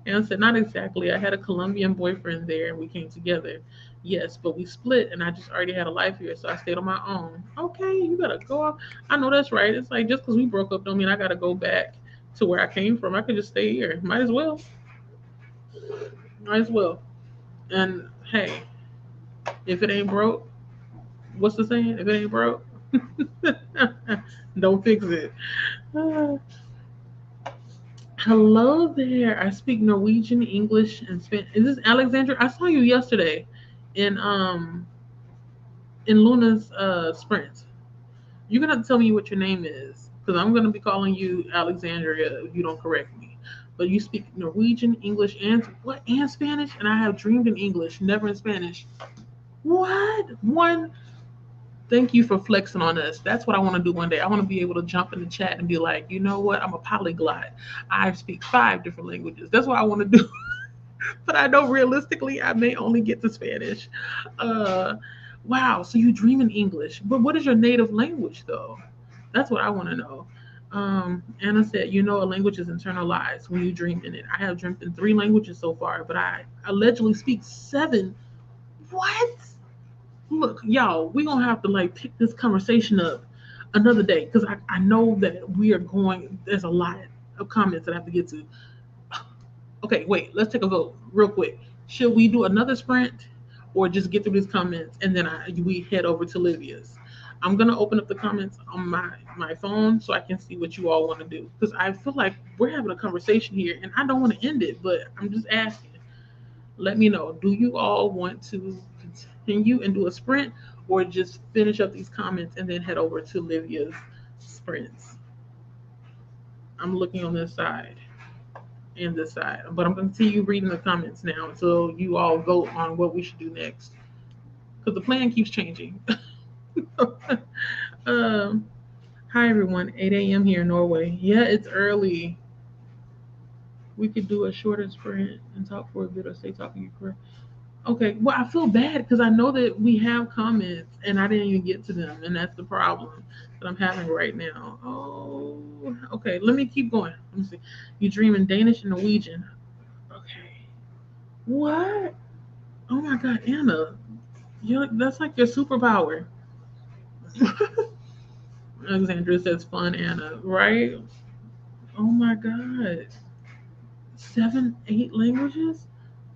S1: And I said, not exactly. I had a Colombian boyfriend there, and we came together. Yes, but we split, and I just already had a life here, so I stayed on my own. Okay, you gotta go off. I know that's right. It's like just because we broke up don't mean I gotta go back to where I came from. I could just stay here. Might as well. Might as well. And hey, if it ain't broke, what's the saying? If it ain't broke, don't fix it. Uh, hello there. I speak Norwegian, English, and Spanish. Is this Alexandra? I saw you yesterday in Luna's sprint. You're gonna have to tell me what your name is, because I'm gonna be calling you Alexandria if you don't correct me. But you speak Norwegian, English, and what? And Spanish? And I have dreamed in English, never in Spanish. What? One. Thank you for flexing on us. That's what I want to do one day. I want to be able to jump in the chat and be like, you know what? I'm a polyglot. I speak 5 different languages. That's what I want to do. But I know realistically, I may only get to Spanish. Uh, wow. So you dream in English, but what is your native language though? That's what I want to know. Anna said, you know, a language is internalized when you dream in it. I have dreamt in 3 languages so far, but I allegedly speak 7. What? Look, y'all, we're gonna have to like pick this conversation up another day because I know that we are going, there's a lot of comments that I have to get to. Okay, wait, let's take a vote real quick. Should we do another sprint or just get through these comments and then we head over to Livia's? I'm gonna open up the comments on my phone so I can see what you all want to do because I feel like we're having a conversation here and I don't want to end it, but I'm just asking. Let me know. Do you all want to continue and do a sprint or just finish up these comments and then head over to Livia's sprints? I'm looking on this side and this side, but I'm going to continue reading the comments now until you all vote on what we should do next because the plan keeps changing. um, hi, everyone. 8 a.m. here in Norway. Yeah, it's early. We could do a shorter sprint and talk for a bit or stay talking your career. Okay, well, I feel bad because I know that we have comments and I didn't even get to them, and that's the problem that I'm having right now. Oh, okay, let me keep going. Let me see. You dream in Danish and Norwegian. Okay. What? Oh my God, Anna, that's like your superpower. Alexandra says fun, Anna, right? Oh my God. 7, 8 languages?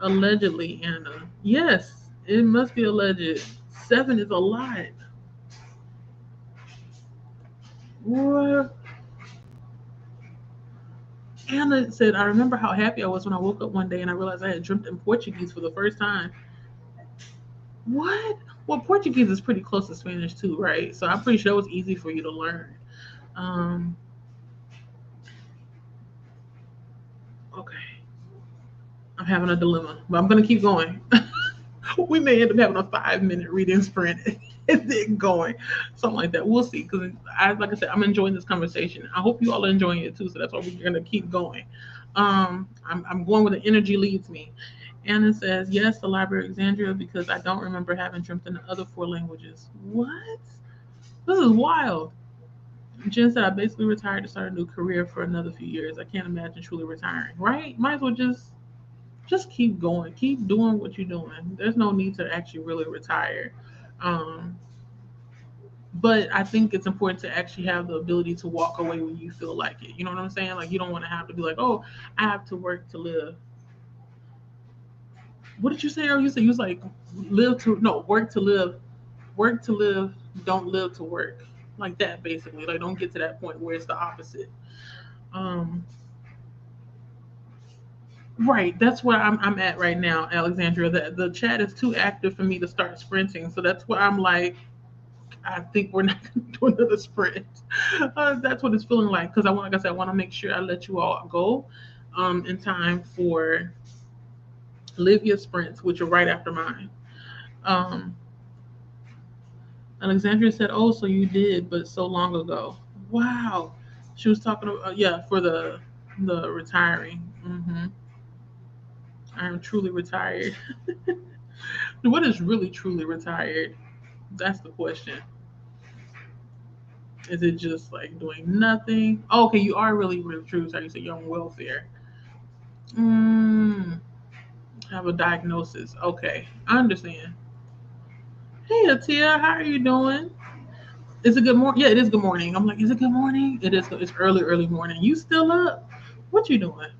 S1: Allegedly, Anna. Yes, it must be alleged. 7 is a lot. What? Anna said, I remember how happy I was when I woke up one day and I realized I had dreamt in Portuguese for the first time. What? Well, Portuguese is pretty close to Spanish too, right? So I'm pretty sure it was easy for you to learn. Um, okay. I'm having a dilemma, but I'm going to keep going. We may end up having a 5-minute reading sprint and then going, something like that. We'll see. Because like I said, I'm enjoying this conversation. I hope you all are enjoying it too. So that's why we're going to keep going. I'm going where the energy leads me. Anna says, yes, the Library of Alexandria, because I don't remember having dreamt in the other 4 languages. What? This is wild. Jen said, I basically retired to start a new career for another few years. I can't imagine truly retiring, right? Might as well just keep going, keep doing what you're doing. There's no need to actually really retire. Um, but I think it's important to actually have the ability to walk away when you feel like it. You know what I'm saying? Like you don't want to have to be like, oh, I have to work to live. What did you say earlier? You was like live to no work to live, don't live to work. Like that basically. Like don't get to that point where it's the opposite. Um, Right, that's where I'm at right now, Alexandria. The chat is too active for me to start sprinting, so that's why I'm like, I think we're not going to do another sprint. That's what it's feeling like because like I said, I want to make sure I let you all go, in time for Livia's sprints, which are right after mine. Um, Alexandria said, "Oh, so you did, but so long ago." Wow, she was talking about yeah for the The retiring. I am truly retired. What is really truly retired? That's the question. Is it just like doing nothing? Oh, okay, you are really, really true. So you said you're on welfare. Mm, have a diagnosis. Okay, I understand. Hey, Atia, how are you doing? Is it good morning? Yeah, it is good morning. I'm like, is it good morning? It is. It's early, early morning. You still up? What you doing?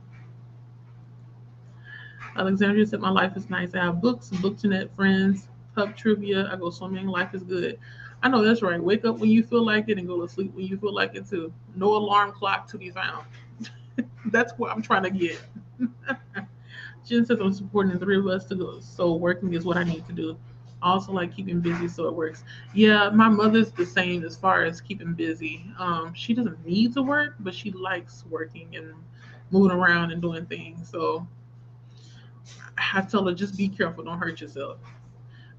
S1: Alexandria said, my life is nice. I have books, book to net friends, pub trivia. I go swimming. Life is good. I know that's right. Wake up when you feel like it and go to sleep when you feel like it too. No alarm clock to be found. That's what I'm trying to get. Jen says I'm supporting the three of us to go. So working is what I need to do. I also like keeping busy so it works. Yeah, my mother's the same as far as keeping busy. She doesn't need to work, but she likes working and moving around and doing things. So I tell her just be careful, don't hurt yourself.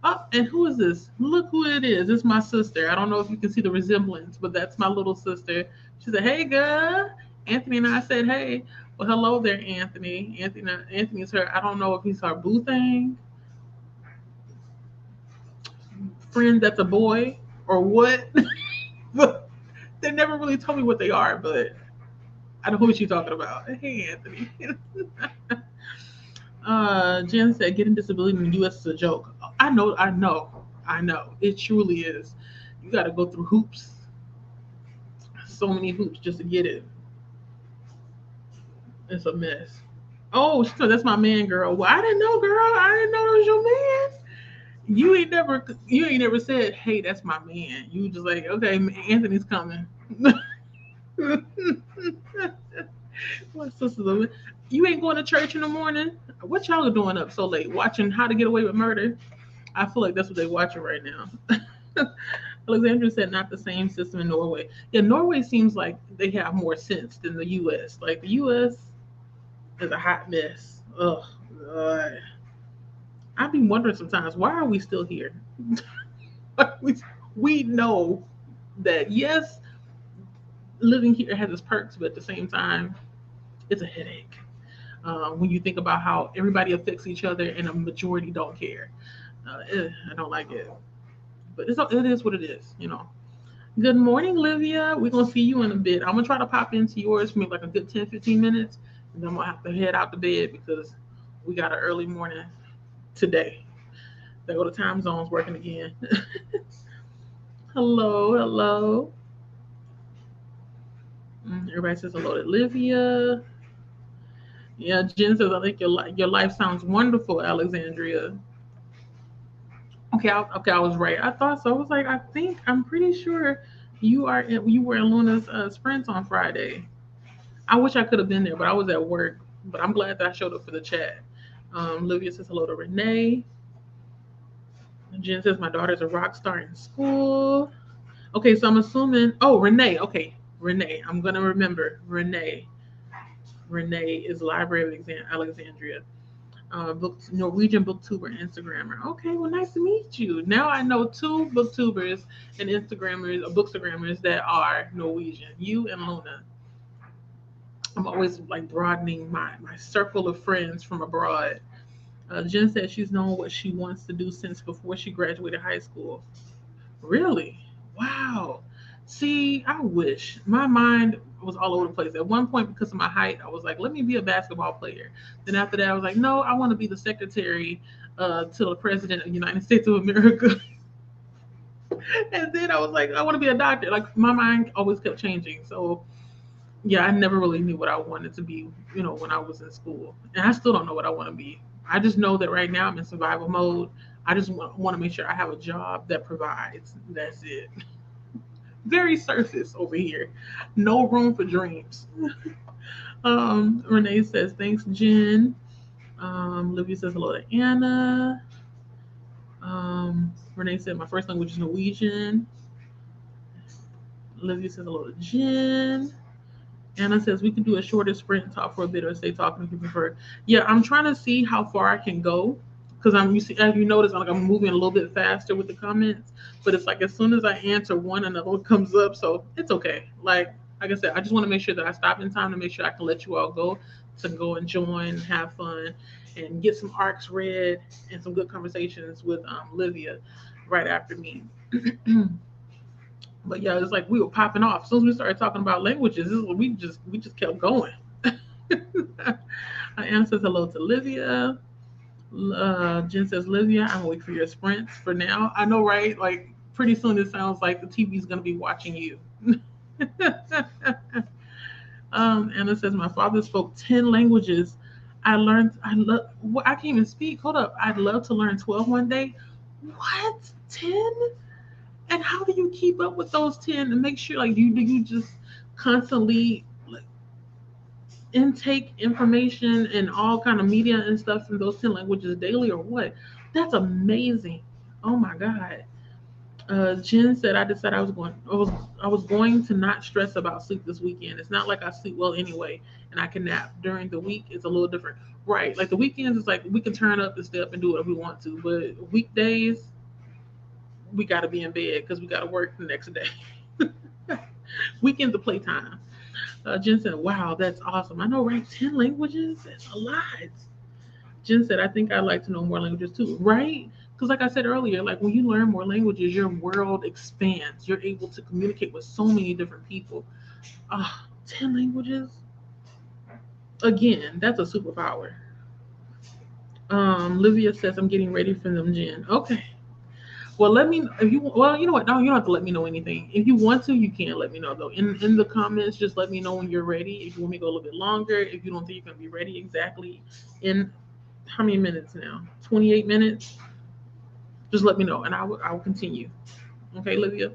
S1: Oh, and who is this? Look who it is. It's my sister. I don't know if you can see the resemblance, but that's my little sister. She said, "Hey, girl." Anthony and I said, "Hey." Well, hello there, Anthony. Anthony's her. I don't know if he's her boo thing, friend that's a boy, or what. But they never really told me what they are. But I know who she's talking about. Hey, Anthony. Jen said, "Getting disability in the U.S. is a joke." I know, I know, I know. It truly is. You got to go through hoops, so many hoops just to get it. It's a mess. Oh, so that's my man, girl. Well, I didn't know, girl. I didn't know that was your man. You ain't never said, "Hey, that's my man." You just like, okay, Anthony's coming. My sister's a, you ain't going to church in the morning. What y'all are doing up so late? Watching How to Get Away with Murder? I feel like that's what they're watching right now. Alexandra said not the same system in Norway. Yeah, Norway seems like they have more sense than the U.S. Like the U.S. is a hot mess. Ugh. God. I be wondering sometimes why are we still here? we we know that yes, living here has its perks, but at the same time, it's a headache. When you think about how everybody affects each other and a majority don't care, I don't like it. But it is what it is. Good morning, Livia. We're gonna see you in a bit. I'm gonna try to pop into yours for maybe like a good 10, 15 minutes, and then I'm gonna have to head out to bed because we got an early morning today. They go to time zones working again. Hello, hello. Everybody says hello to Livia. Yeah, Jen says I think your life sounds wonderful, Alexandria. Okay, I was right. I thought so. I was like, I'm pretty sure you were in Luna's sprints on Friday. I wish I could have been there, but I was at work. But I'm glad that I showed up for the chat. Livia says hello to Renee. Jen says my daughter's a rock star in school. Okay, so I'm assuming. Oh, Renee. Okay, Renee. I'm gonna remember Renee. Renee is Library of Alexandria. Norwegian booktuber and Instagrammer. Okay, well, nice to meet you. Now I know two booktubers and Instagrammers or bookstagrammers that are Norwegian. You and Luna. I'm always like broadening my circle of friends from abroad. Jen said she's known what she wants to do since before she graduated high school. Really? Wow. See, I wish my mind was all over the place. At one point, because of my height, I was like, let me be a basketball player. Then after that, I was like, no, I want to be the secretary to the president of the United States of America. And then I was like, I want to be a doctor. Like my mind always kept changing. So yeah, I never really knew what I wanted to be, when I was in school. And I still don't know what I want to be. I just know that right now I'm in survival mode. I just want to make sure I have a job that provides. That's it. Very surface over here. No room for dreams. Renee says, thanks, Jen. Livia says hello to Anna. Renee said, my first language is Norwegian. Livia says hello to Jen. Anna says we can do a shorter sprint and talk for a bit or stay talking if you prefer. Yeah, I'm trying to see how far I can go because as you notice, I'm moving a little bit faster with the comments. But it's like as soon as I answer one, another one comes up, so it's okay. Like like I said, I just want to make sure that I stop in time to make sure I can let you all go to go and join, have fun, and get some arcs read and some good conversations with Livia right after me. But yeah, it's like we were popping off. As soon as we started talking about languages, this is what we just kept going. Anna says hello to Livia. Jen says, Livia, I'm awake for your sprints for now. I know, right? Like, pretty soon it sounds like the TV is going to be watching you. Anna says, my father spoke 10 languages. I can't even speak. Hold up. I'd love to learn 12 one day. What? 10? And how do you keep up with those 10 and make sure, like, do you just constantly like intake information and all kind of media and stuff from those 10 languages daily or what? That's amazing. Oh my God. Jen said I decided I was going to not stress about sleep this weekend. It's not like I sleep well anyway, and I can nap during the week. It's a little different, right? Like the weekends is like we can turn up and stay up and do whatever we want to, but weekdays we got to be in bed because we got to work the next day. Weekends are playtime. Jen said, "Wow, that's awesome. I know, right? 10 languages. That's a lot." Jen said, I think I'd like to know more languages too, right? Because, like I said earlier, like when you learn more languages, your world expands. You're able to communicate with so many different people. 10 languages? Again, that's a superpower. Livia says, I'm getting ready for them, Jen. Okay. Well, let me, if you, well, you know what? No, you don't have to let me know anything. If you want to, you can let me know, though. In the comments, just let me know when you're ready. If you want me to go a little bit longer, if you don't think you're going to be ready exactly in how many minutes now? 28 minutes? Just let me know and I will continue. Okay, Livia.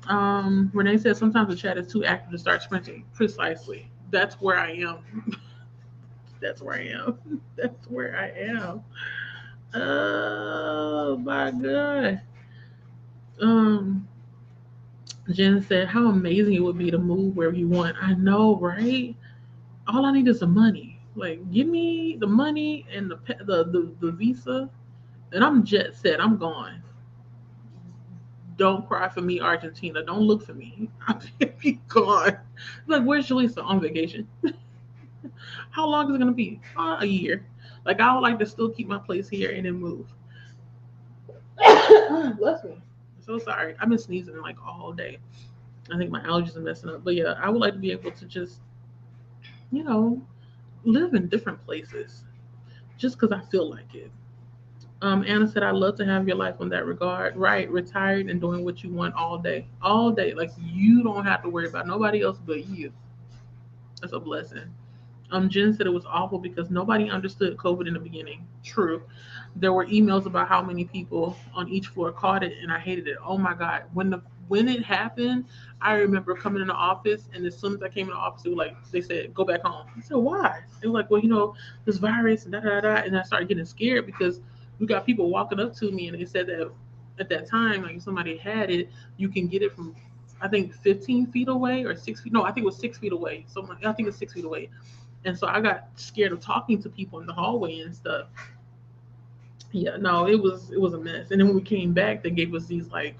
S1: Renee says sometimes the chat is too active to start sprinting. Precisely. That's where I am. That's where I am. That's where I am. Oh my god. Um, Jen said, "How amazing it would be to move wherever you want." I know, right? All I need is the money. Like, give me the money and the visa, and I'm jet set. I'm gone. Don't cry for me, Argentina. Don't look for me. I'm be gone. Like, where's Jaleesa on vacation? How long is it gonna be? A year. Like, I would like to still keep my place here and then move. Bless me. I'm so sorry. I've been sneezing like all day. I think my allergies are messing up. But yeah, I would like to be able to just, you know, live in different places just because I feel like it. Anna said, I'd love to have your life in that regard. Right, retired and doing what you want all day. All day. Like, you don't have to worry about nobody else but you. That's a blessing. Jen said it was awful because nobody understood COVID in the beginning. True. There were emails about how many people on each floor caught it, and I hated it. Oh my God. When it happened, I remember coming in the office, and as soon as I came in the office, they said, go back home. I said, why? They were like, well, this virus and da da da. And I started getting scared because we got people walking up to me, and they said that at that time, like if somebody had it, you can get it from I think 15 feet away or 6 feet. No, I think it was 6 feet away. So I think it's 6 feet away. And so I got scared of talking to people in the hallway and stuff. Yeah, no, it was a mess. And then when we came back, they gave us these like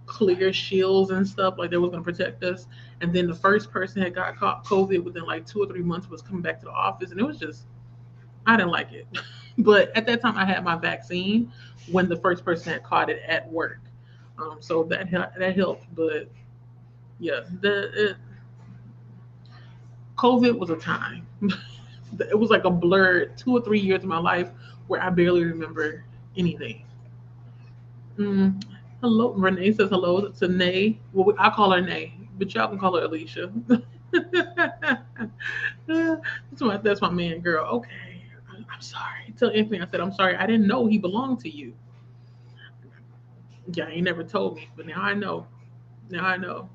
S1: clear shields and stuff, like they was gonna protect us. And then the first person had got caught COVID within like 2 or 3 months was coming back to the office, and it was just I didn't like it. But at that time, I had my vaccine when the first person had caught it at work, so that helped. But yeah, COVID was a time. It was like a blurred 2 or 3 years of my life where I barely remember anything. Mm. Hello, Renee says hello to Nay. Well, I call her Nay, but y'all can call her Alicia. That's my man, girl. Okay, I'm sorry. Tell Anthony I said I'm sorry. I didn't know he belonged to you. Yeah, he never told me, but now I know. Now I know.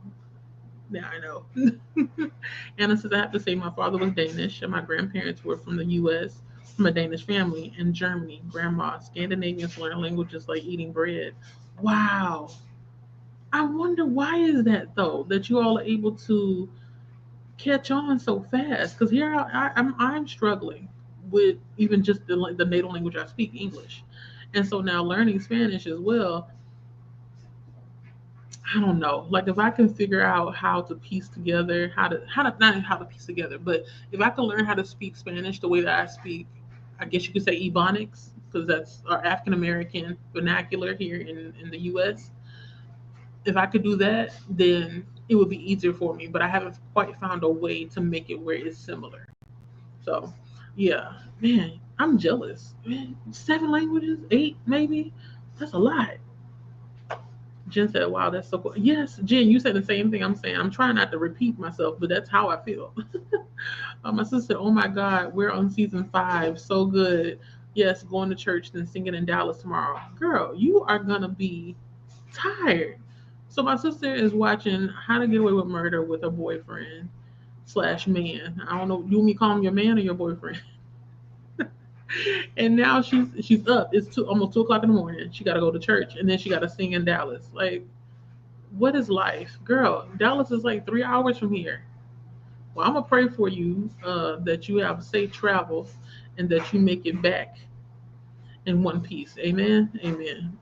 S1: Now I know. Anna says I have to say my father was Danish and my grandparents were from the U.S. from a Danish family in Germany. Grandma, Scandinavians learn languages like eating bread. Wow. I wonder why is that though that you all are able to catch on so fast? Because here I'm struggling with even just the native language I speak, English, and so now learning Spanish as well. I don't know. Like if I can figure out how to piece together, how to not how to piece together, but if I can learn how to speak Spanish the way that I speak, I guess you could say Ebonics, because that's our African American vernacular here in the US. If I could do that, then it would be easier for me. But I haven't quite found a way to make it where it's similar. So yeah, man, I'm jealous. Man, 7 languages, 8 maybe? That's a lot. Jen said, "Wow, that's so cool." Yes, Jen, you said the same thing I'm saying. I'm trying not to repeat myself, but that's how I feel. My sister said, "Oh my God, we're on season 5. So good. Yes, going to church, then singing in Dallas tomorrow. Girl, you are gonna be tired." So my sister is watching How to Get Away with Murder with her boyfriend slash man. I don't know. You want me to call him your man or your boyfriend? And now she's up. It's almost 2 o'clock in the morning. She got to go to church, and then she got to sing in Dallas. Like, what is life, girl? Dallas is like 3 hours from here. Well, I'm gonna pray for you that you have safe travels and that you make it back in one piece. Amen. Amen.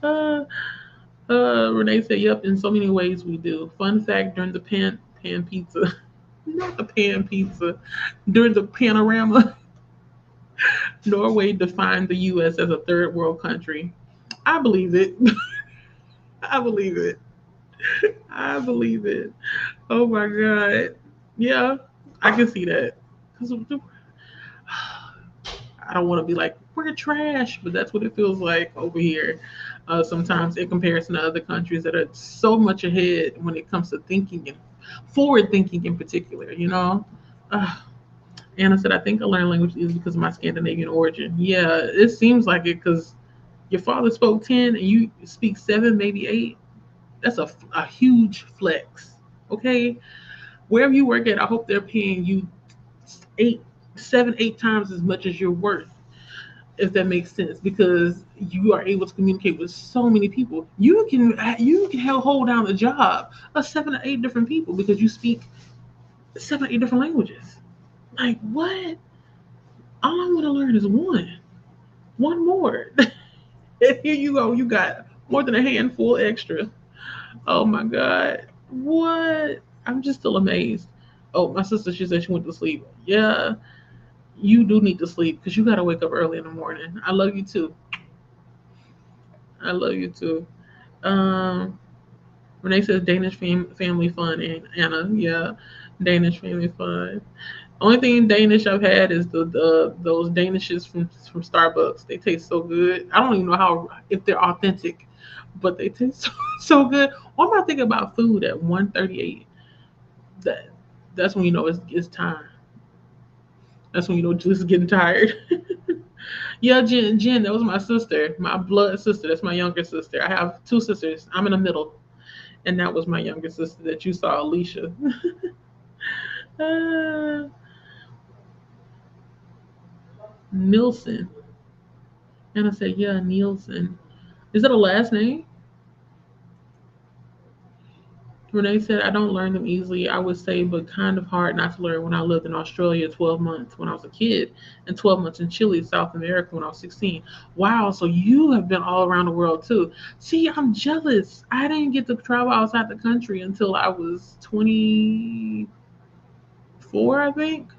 S1: uh, Renee said, "Yep." In so many ways, we do. Fun fact: during the pan pizza, not the pan pizza, during the panorama, Norway defined the U.S. as a third world country. I believe it. I believe it. I believe it. Oh my God. Yeah, I can see that. 'Cause I don't want to be like, we're trash, but that's what it feels like over here. Sometimes in comparison to other countries that are so much ahead when it comes to thinking and forward thinking in particular, you know? Uh, Anna said, I think I learned language is because of my Scandinavian origin. Yeah, it seems like it because your father spoke 10 and you speak 7, maybe 8. That's a huge flex. Okay? Wherever you work at, I hope they're paying you 8, 7, 8 times as much as you're worth, if that makes sense, because you are able to communicate with so many people. You can hold down a job of 7 or 8 different people because you speak 7 or 8 different languages. Like what? All I want to learn is one more. And here you go. You got more than a handful extra. Oh my God. What? I'm just still amazed. Oh, my sister, she said she went to sleep. Yeah, you do need to sleep because you got to wake up early in the morning. I love you too. I love you too. Um, Renee says Danish family fun, and Anna, yeah, Danish family fun. Only thing Danish I've had is the those Danishes from Starbucks. They taste so good. I don't even know how if they're authentic, but they taste so good. Why am I thinking about food at 1:38? That that's when you know it's time. That's when you know Juice is getting tired. Yeah, Jen, that was my sister, my blood sister. That's my younger sister. I have 2 sisters. I'm in the middle, and that was my younger sister that you saw, Alicia. uh, Nielsen. And I said, yeah, Nielsen. Is that a last name? Renee said, I don't learn them easily, I would say, but kind of hard not to learn when I lived in Australia 12 months when I was a kid and 12 months in Chile, South America when I was 16. Wow, so you have been all around the world too. See, I'm jealous. I didn't get to travel outside the country until I was 24, I think.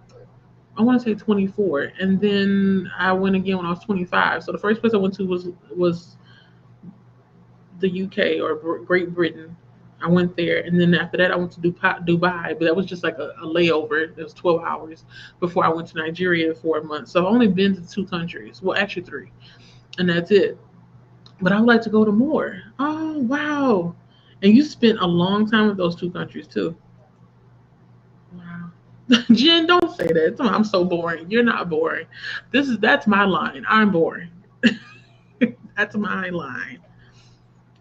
S1: I want to say 24. And then I went again when I was 25. So the first place I went to was the UK or Great Britain. I went there, and then after that, I went to Dubai, but that was just like a layover. It was 12 hours before I went to Nigeria for a month. So I've only been to 2 countries. Well, actually 3, and that's it. But I would like to go to more. Oh, wow. And you spent a long time with those 2 countries too. Wow. Jen, don't say that. I'm so boring. You're not boring. That's my line. I'm boring. That's my line.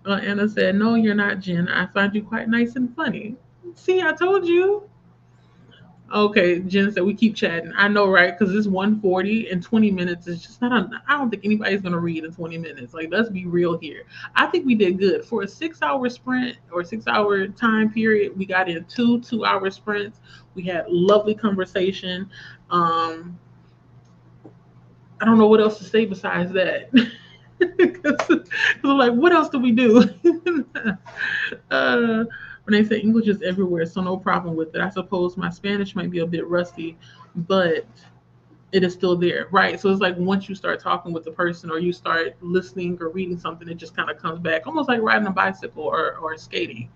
S1: Anna said, no, you're not, Jen. I find you quite nice and funny. See, I told you. Okay, Jen said, we keep chatting. I know, right? Because it's 1:40 and 20 minutes is just not, I don't think anybody's going to read in 20 minutes. Like, let's be real here. I think we did good. For a 6 hour sprint or 6 hour time period, we got in 2 2 hour sprints. We had lovely conversation. Um, I don't know what else to say besides that. Because I'm like, what else do we do? uh, when they say English is everywhere, so no problem with it. I suppose my Spanish might be a bit rusty, but it is still there, right? So it's like once you start talking with the person or you start listening or reading something, it just kind of comes back, almost like riding a bicycle or skating.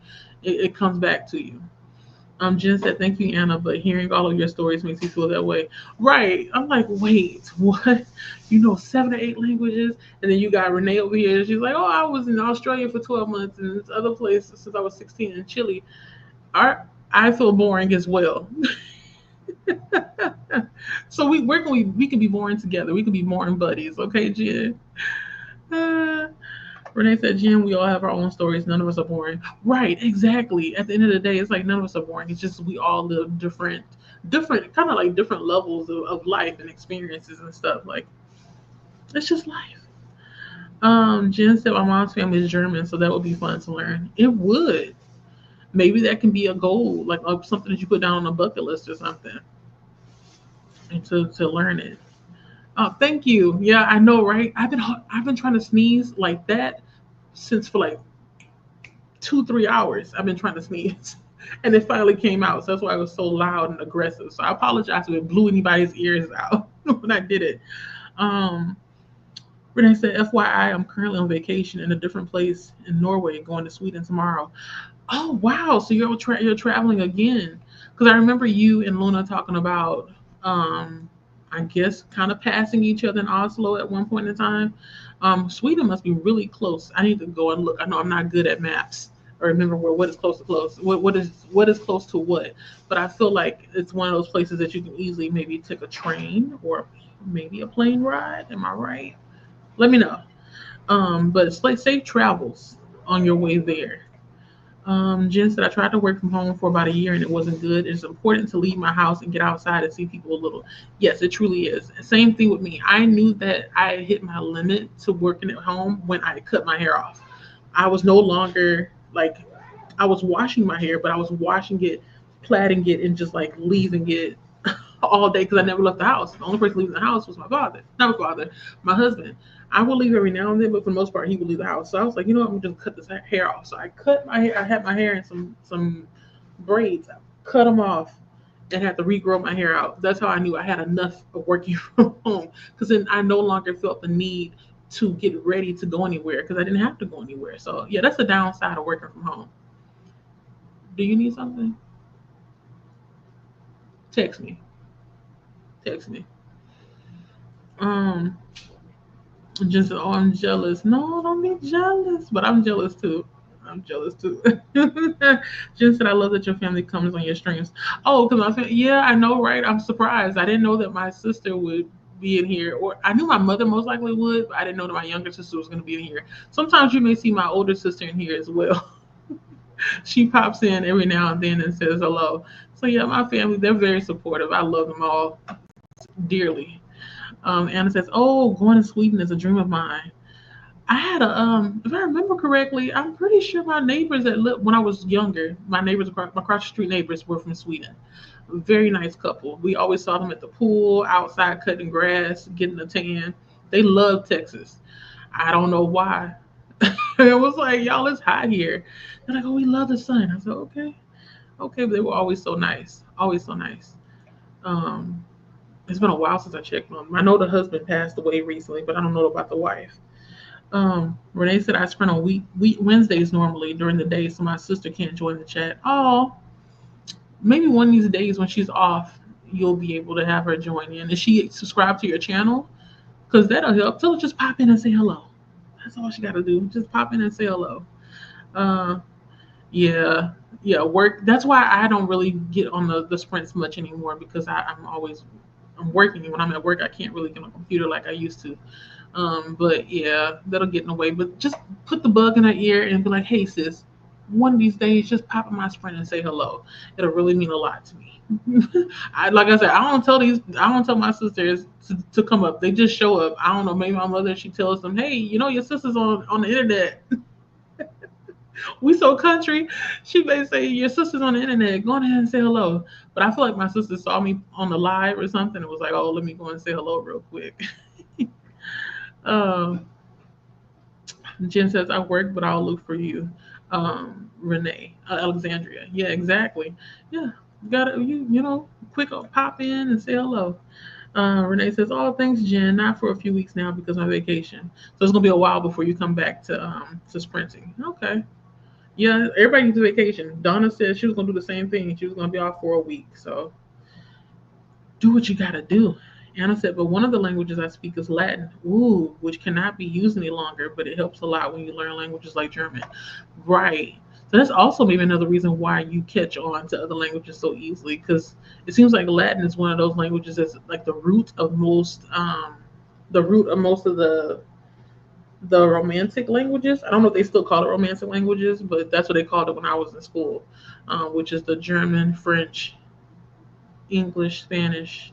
S1: It comes back to you. Jen said, "Thank you, Anna, but hearing all of your stories makes me feel that way." Right? I'm like, wait, what? You know, 7 or 8 languages, and then you got Renee over here. She's like, "Oh, I was in Australia for 12 months and this other place since I was 16 in Chile." I feel boring as well. So we can be boring together. We can be boring buddies, okay, Jen? Uh, Renee said, "Jen, we all have our own stories. None of us are boring." Right? Exactly. At the end of the day, it's like none of us are boring. It's just we all live different kind of like different levels of life and experiences and stuff. Like it's just life. Jen said my mom's family is German, so that would be fun to learn. It would. Maybe that can be a goal, like something that you put down on a bucket list or something, and to learn it. Oh, thank you. Yeah, I know, right? I've been trying to sneeze like that since for like 2 3 hours. I've been trying to sneeze, and it finally came out. So that's why it was so loud and aggressive. So I apologize if it blew anybody's ears out when I did it. Um, Renee said, "FYI, I'm currently on vacation in a different place in Norway, going to Sweden tomorrow." Oh wow! So you're traveling again? Because I remember you and Luna talking about, um, I guess, kind of passing each other in Oslo at one point in time. Sweden must be really close. I need to go and look. I know I'm not good at maps or remember where what is close to close. What is close to what? But I feel like it's one of those places that you can easily maybe take a train or maybe a plane ride. Am I right? Let me know. But it's like safe travels on your way there. Jen said, I tried to work from home for about a year and it wasn't good. It's important to leave my house and get outside and see people a little. Yes, it truly is. Same thing with me. I knew that I had hit my limit to working at home when I cut my hair off. I was no longer like, I was washing my hair, but I was washing it, plaiting it, and just like leaving it all day because I never left the house. The only person leaving the house was my father. Not my father, my husband. I will leave every now and then, but for the most part, he would leave the house. So I was like, you know what, I'm gonna just cut this hair off. So I cut my hair. I had my hair in some braids. I cut them off and had to regrow my hair out. That's how I knew I had enough of working from home because then I no longer felt the need to get ready to go anywhere because I didn't have to go anywhere. So yeah, that's the downside of working from home. Do you need something? Text me. Text me. Um, Just, oh, I'm jealous. No, don't be jealous. But I'm jealous too. I'm jealous too. Jen said, I love that your family comes on your streams. Oh, because I said, yeah, I know, right? I'm surprised. I didn't know that my sister would be in here, or I knew my mother most likely would, but I didn't know that my younger sister was going to be in here. Sometimes you may see my older sister in here as well. She pops in every now and then and says hello. So, yeah, my family, they're very supportive. I love them all dearly. Anna says, "Oh, going to Sweden is a dream of mine." I had if I remember correctly, I'm pretty sure my neighbors that lived when I was younger, my neighbors across the street neighbors were from Sweden. Very nice couple. We always saw them at the pool, outside cutting grass, getting a tan. They love Texas. I don't know why. It was like, y'all, it's hot here. They're like, oh, we love the sun. I said, okay, okay, but they were always so nice, always so nice. Um, it's been a while since I checked on them. I know the husband passed away recently, but I don't know about the wife. Renee said I sprint on week Wednesdays normally during the day, so my sister can't join the chat. Oh, maybe one of these days when she's off, you'll be able to have her join in. Is she subscribed to your channel? Because that'll help. Tell her just pop in and say hello. That's all she got to do. Just pop in and say hello. Uh, yeah, yeah. Work. That's why I don't really get on the sprints much anymore because I'm working. When I'm at work, I can't really get on a computer like I used to. But yeah, that'll get in the way. But just put the bug in her ear and be like, hey sis, one of these days just pop in my sprint and say hello. It'll really mean a lot to me. Like I said, I don't tell my sisters to come up. They just show up. I don't know, maybe my mother, she tells them, hey, your sister's on the internet. We so country. She may say, your sister's on the internet. Go on ahead and say hello. But I feel like my sister saw me on the live or something and was like, oh, let me go and say hello real quick. um, Jen says, I work, but I'll look for you. Renee, Alexandria. Yeah, exactly. Yeah, you gotta quick pop in and say hello. Renee says, "Oh, thanks, Jen. Not for a few weeks now because I'm on vacation. So it's gonna be a while before you come back to sprinting." Okay. Yeah, everybody needs a vacation. Donna said she was gonna do the same thing. She was gonna be off for a week. So do what you gotta do. Anna said, but one of the languages I speak is Latin. Ooh, which cannot be used any longer, but it helps a lot when you learn languages like German. Right. So that's also maybe another reason why you catch on to other languages so easily, because it seems like Latin is one of those languages that's like the root of most of the romantic languages. I don't know if they still call it romantic languages, but that's what they called it when I was in school, which is the German, French, English, Spanish,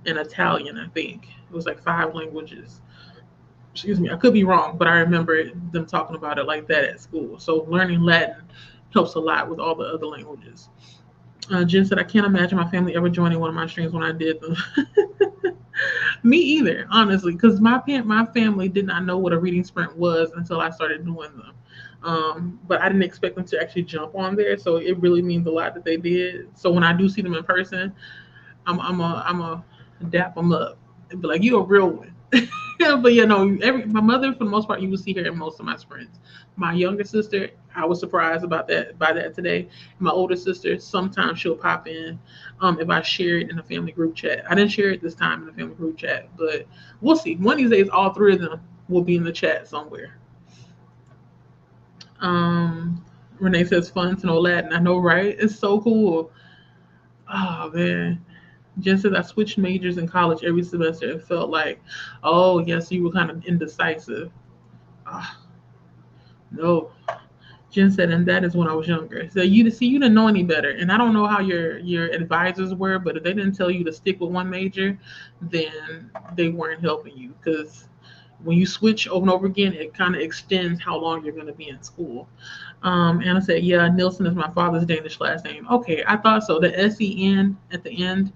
S1: and Italian. I think it was like five languages. Excuse me, I could be wrong, but I remember them talking about it like that at school. So learning Latin helps a lot with all the other languages. Jen said, I can't imagine my family ever joining one of my streams when I did them. Me either, honestly, because my family did not know what a reading sprint was until I started doing them. But I didn't expect them to actually jump on there, so it really means a lot that they did. So when I do see them in person, I'm a dap them up and be like, "You a real one." But every my mother for the most part, you will see her in most of my sprints. My younger sister, I was surprised about that by that today. My older sister, sometimes she'll pop in if I share it in a family group chat. I didn't share it this time in the family group chat, but we'll see. One of these days, all three of them will be in the chat somewhere. Um, Renee says, "Fun to know Latin." I know, right? It's so cool. Oh man. Jen said I switched majors in college every semester. It felt like, oh yes, you were kind of indecisive. Ah, no. Jen said, and that is when I was younger. So you didn't know any better. And I don't know how your advisors were, but if they didn't tell you to stick with one major, then they weren't helping you. Because when you switch over and over again, it kind of extends how long you're going to be in school. Anna said, yeah, Nielsen is my father's Danish last name. Okay, I thought so. The SEN at the end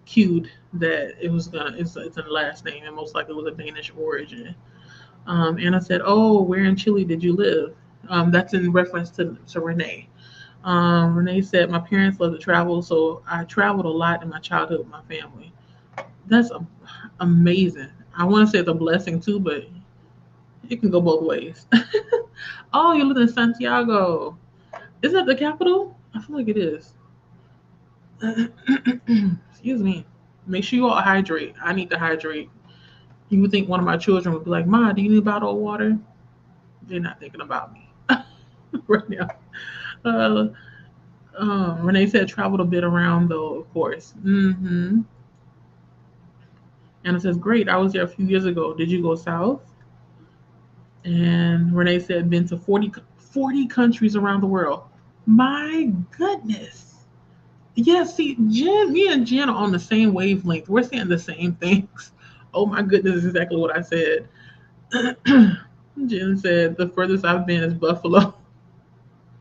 S1: cued that it's a last name, and most likely it was a Danish origin. Anna said, oh, where in Chile did you live? That's in reference to Renee. Renee said, my parents love to travel, so I traveled a lot in my childhood with my family. That's amazing. I want to say it's a blessing too, but it can go both ways. Oh, you live in Santiago. Is that the capital? I feel like it is. Excuse me. Make sure you all hydrate. I need to hydrate. You would think one of my children would be like, Ma, do you need a bottle of water? They're not thinking about me right now. Uh, Renee said traveled a bit around though, of course. And it says, great. I was there a few years ago. Did you go south? And Renee said, been to 40 countries around the world. My goodness. Yeah, see, me and Jen are on the same wavelength. We're saying the same things. Oh my goodness, is exactly what I said. Jen said, the furthest I've been is Buffalo.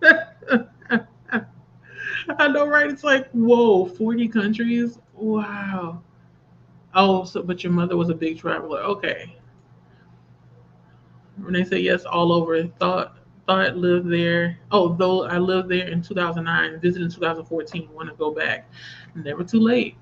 S1: I know, right? It's like, whoa, 40 countries? Wow. Oh, so but your mother was a big traveler. Okay. Renee said yes, all over. Thought lived there. Oh, though I lived there in 2009, visited in 2014. Want to go back? Never too late.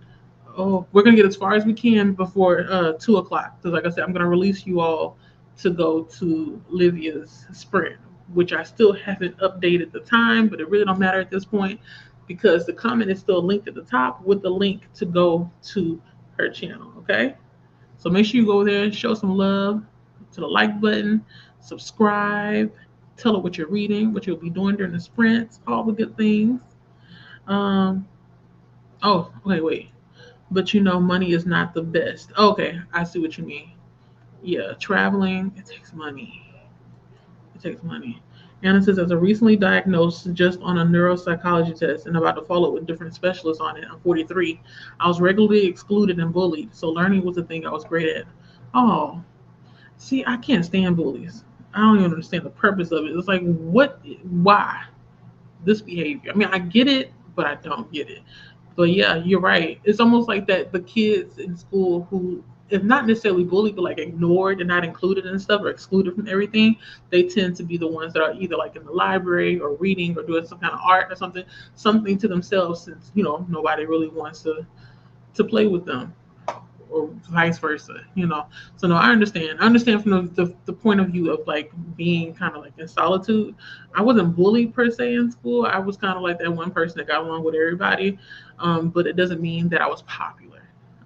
S1: Oh, we're gonna get as far as we can before 2 o'clock. Because, like I said, I'm gonna release you all to go to Livia's sprint, which I still haven't updated the time, but it really don't matter at this point because the comment is still linked at the top with the link to go to her channel. Okay. So make sure you go there, show some love to the like button, subscribe, tell her what you're reading, what you'll be doing during the sprints, all the good things. Um, oh, wait. But money is not the best. Okay, I see what you mean. Yeah, traveling, it takes money. It takes money. Anna says, as a recently diagnosed just on a neuropsychology test and about to follow up with different specialists on it, I'm 43. I was regularly excluded and bullied, so learning was the thing I was great at. Oh, see, I can't stand bullies. I don't even understand the purpose of it. It's like, why this behavior? I mean, I get it, but I don't get it. But yeah, you're right. It's almost like that the kids in school who if not necessarily bullied, but like ignored and not included in stuff or excluded from everything, they tend to be the ones that are either like in the library or reading or doing some kind of art or something to themselves, since nobody really wants to play with them, or vice versa. So no, I understand from the point of view of like being kind of like in solitude. I wasn't bullied per se in school. I was kind of like that one person that got along with everybody, but it doesn't mean that I was popular.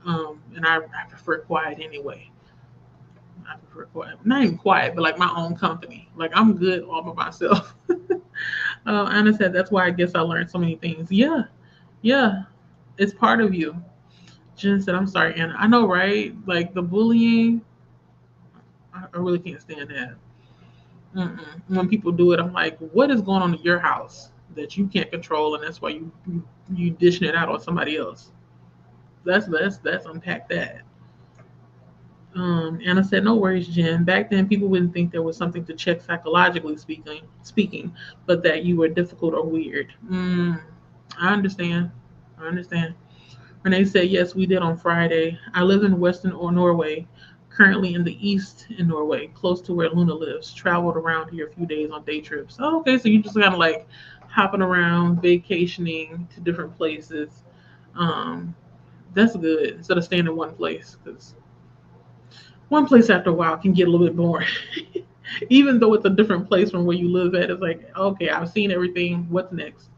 S1: And I prefer quiet anyway. I prefer quiet, not even quiet, but like my own company. Like I'm good all by myself. Anna said that's why I guess I learned so many things. Yeah, yeah, it's part of you. Jen said, I'm sorry, Anna. I know, right? Like the bullying, I really can't stand that. When people do it, I'm like, what is going on in your house that you can't control, and that's why you dishing it out on somebody else? That's unpack that. Anna said, "No worries, Jen. Back then, people wouldn't think there was something to check psychologically speaking, but that you were difficult or weird." I understand. I understand. Renee said, "Yes, we did on Friday. I live in Western or Norway, currently in the East in Norway, close to where Luna lives. Traveled around here a few days on day trips." Oh, okay, so you just kind of like hopping around, vacationing to different places. Um, that's good instead of staying in one place, because one place after a while can get a little bit boring. Even though it's a different place from where you live at, it's like, okay, I've seen everything. What's next?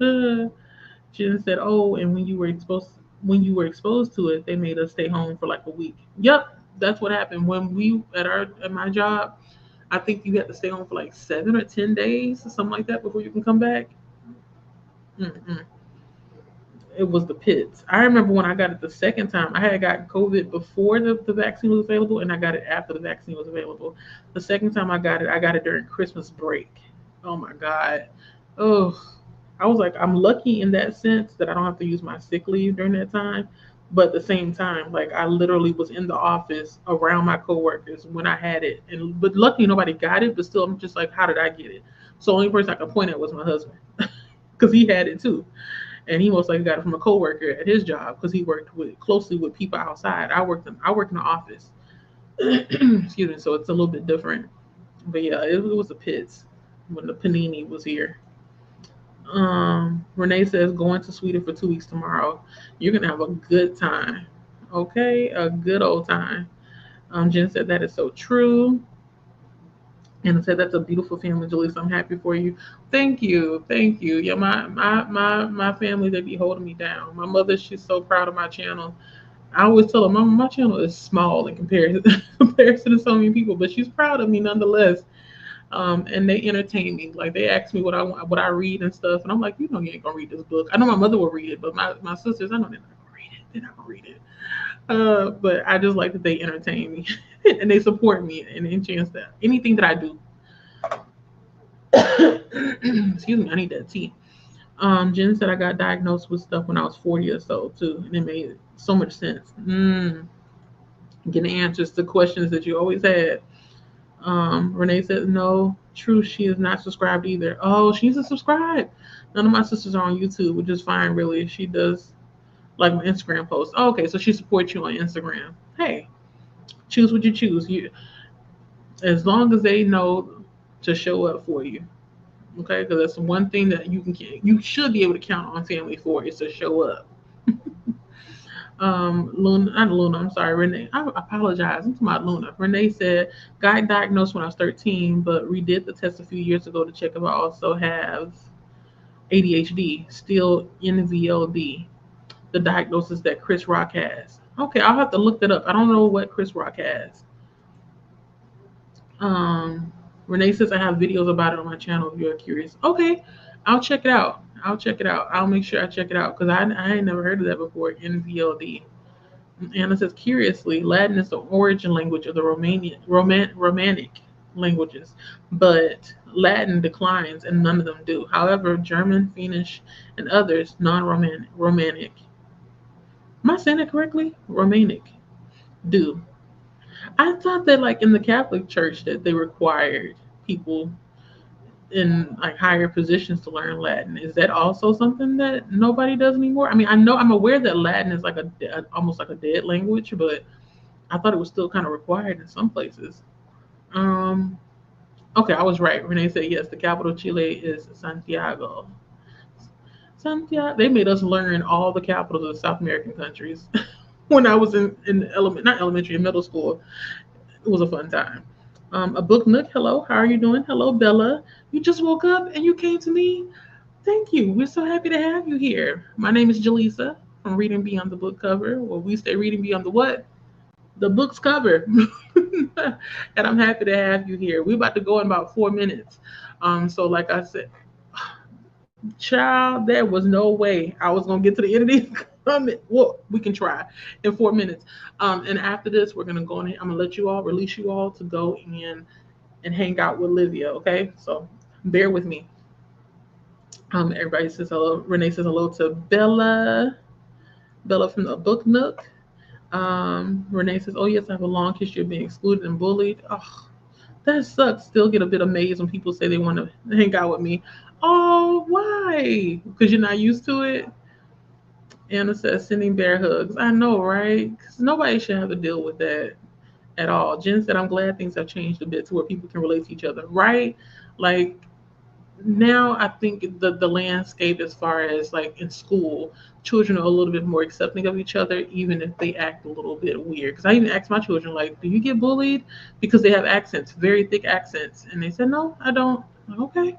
S1: Uh, Jen said, "Oh, and when you were exposed to it, they made us stay home for like a week." Yep, that's what happened when we at my job. I think you had to stay home for like 7 or 10 days or something like that before you can come back. Mm-mm. It was the pits. I remember when I got it the second time. I had gotten COVID before the vaccine was available, and I got it after the vaccine was available. The second time I got it during Christmas break. Oh my God. Oh, I was like, I'm lucky in that sense that I don't have to use my sick leave during that time. But at the same time, like I literally was in the office around my coworkers when I had it, and but luckily nobody got it. But still, I'm just like, how did I get it? So the only person I could point at was my husband, because he had it too, and he most likely got it from a coworker at his job because he worked closely with people outside. I work in the office. Excuse me, so it's a little bit different. But yeah, it was the pits when the panini was here. Renee says going to Sweden for 2 weeks tomorrow. You're gonna have a good time. Okay, a good old time. Jen said that is so true. And I said that's a beautiful family, Julie. So I'm happy for you. Thank you, thank you. Yeah, my family, they be holding me down. My mother, she's so proud of my channel. I always tell her, Mama, my channel is small in comparison comparison to so many people, but she's proud of me nonetheless. And they entertain me. Like they ask me what I want, what I read and stuff, and I'm like, you ain't gonna read this book. I know my mother will read it, but my sisters, I know they're not gonna read it. They're not gonna read it. But I just like that they entertain me and they support me and any chance that anything that I do. Excuse me, I need that tea. Jen said I got diagnosed with stuff when I was 40 or so too, and it made so much sense. Getting answers to questions that you always had. Renee says no, true. She is not subscribed either. Oh, she's a subscribe. None of my sisters are on YouTube, which is fine, really. She does like my Instagram posts. Oh, okay, so she supports you on Instagram. Hey, choose what you choose. You, as long as they know to show up for you. Okay, because that's one thing that you should be able to count on family for is to show up. Luna, not Luna, I'm sorry, Renee. I apologize. I'm talking about Luna. Renee said, got diagnosed when I was 13, but redid the test a few years ago to check if I also have ADHD, still NVLD, the diagnosis that Chris Rock has. Okay, I'll have to look that up. I don't know what Chris Rock has. Um, Renee says I have videos about it on my channel if you're curious. Okay, I'll check it out. I'll check it out. I'll make sure I check it out because I ain't never heard of that before. NVLD. Anna says, curiously, Latin is the origin language of the Romanic languages, but Latin declines and none of them do. However, German, Finnish, and others, non-Romanic, am I saying that correctly? Romanic, do. I thought that like in the Catholic Church that they required people in like higher positions to learn Latin. Is that also something that nobody does anymore? I mean, I'm aware that Latin is like almost like a dead language, but I thought it was still kind of required in some places. Um, okay, I was right. Renee said yes. The capital of Chile is Santiago. Santiago. They made us learn all the capitals of the South American countries when I was not elementary, in middle school. It was a fun time. A book nook. Hello, how are you doing? Hello, Bella. You just woke up and you came to me. Thank you. We're so happy to have you here. My name is Jaleesa from Reading Beyond the Book Cover. Well, we stay reading beyond the what? The book's cover. And I'm happy to have you here. We're about to go in about 4 minutes. So like I said, child, there was no way I was gonna get to the end of these comments. Well, we can try in 4 minutes. And after this, we're gonna go in. I'm gonna let you all release you all to go in and hang out with Livia. Okay, so bear with me. Everybody says hello. Renee says hello to Bella. Bella from the Book Nook. Renee says, "Oh yes, I have a long history of being excluded and bullied. Oh, that sucks. Still get a bit amazed when people say they want to hang out with me. Oh, why? Because you're not used to it." Anna says, "Sending bear hugs. I know, right? Because nobody should have to deal with that at all." Jen said, "I'm glad things have changed a bit to where people can relate to each other, right? Like now I think the landscape as far as like in school, children are a little bit more accepting of each other, even if they act a little bit weird. Because I even asked my children, like, do you get bullied? Because they have accents, very thick accents. And they said, no, I don't. Like, okay.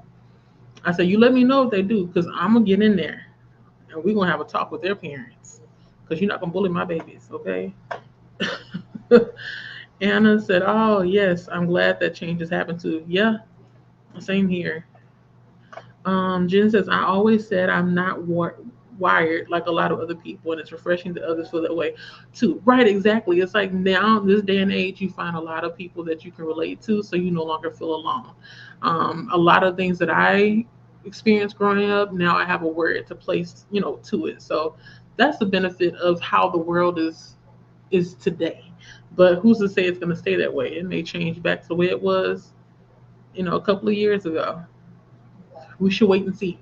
S1: I said, you let me know if they do, because I'm going to get in there. And we're going to have a talk with their parents. Because you're not going to bully my babies, okay? Anna said, oh, yes, I'm glad that change has happened too. Yeah, same here. Jen says, I always said I'm not wired like a lot of other people, and it's refreshing that others feel that way too. Right, exactly. It's like now, this day and age, you find a lot of people that you can relate to, so you no longer feel alone. A lot of things that I experienced growing up, now I have a word to place, to it. So that's the benefit of how the world is today. But who's to say it's going to stay that way? It may change back to the way it was, a couple of years ago. We should wait and see.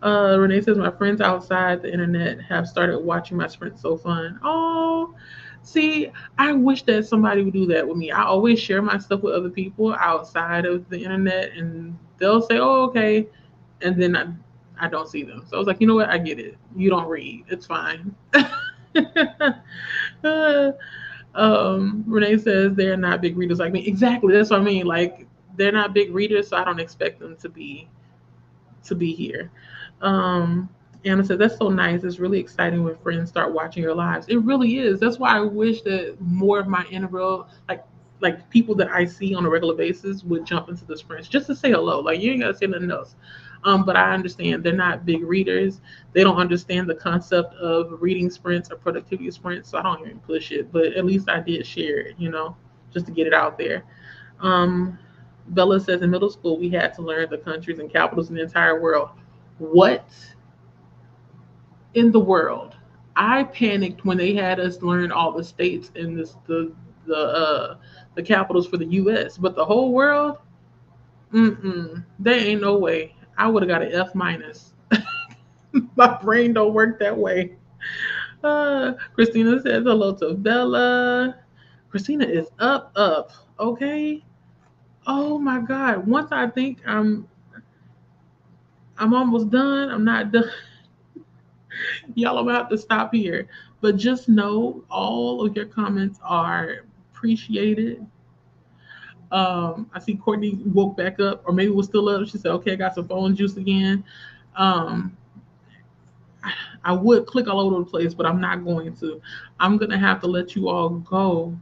S1: Renee says, my friends outside the internet have started watching my sprint. So fun. Oh, see, I wish that somebody would do that with me. I always share my stuff with other people outside of the internet, and they'll say, oh, okay. And then I don't see them. So I was like, you know what? I get it. You don't read. It's fine. uh, Renee says they're not big readers like me. Exactly. That's what I mean. Like, they're not big readers, so I don't expect them to be here. Anna said, that's so nice. It's really exciting when friends start watching your lives. It really is. That's why I wish that more of my integral, like people that I see on a regular basis would jump into the sprints just to say hello. Like, you ain't gotta say nothing else. But I understand they're not big readers. They don't understand the concept of reading sprints or productivity sprints, so I don't even push it. But at least I did share it, just to get it out there. Um, Bella says in middle school we had to learn the countries and capitals in the entire world. What in the world? I panicked when they had us learn all the states and the capitals for the U.S., but the whole world, there ain't no way. I would have got an F minus. My brain don't work that way. Christina says hello to Bella. Christina is up. Okay. Oh my God. Once I think I'm almost done, I'm not done. Y'all, I'm gonna have to stop here. But just know all of your comments are appreciated. I see Courtney woke back up, or maybe was still up. She said, okay, I got some phone juice again. Um, I would click all over the place, but I'm not going to. I'm gonna have to let you all go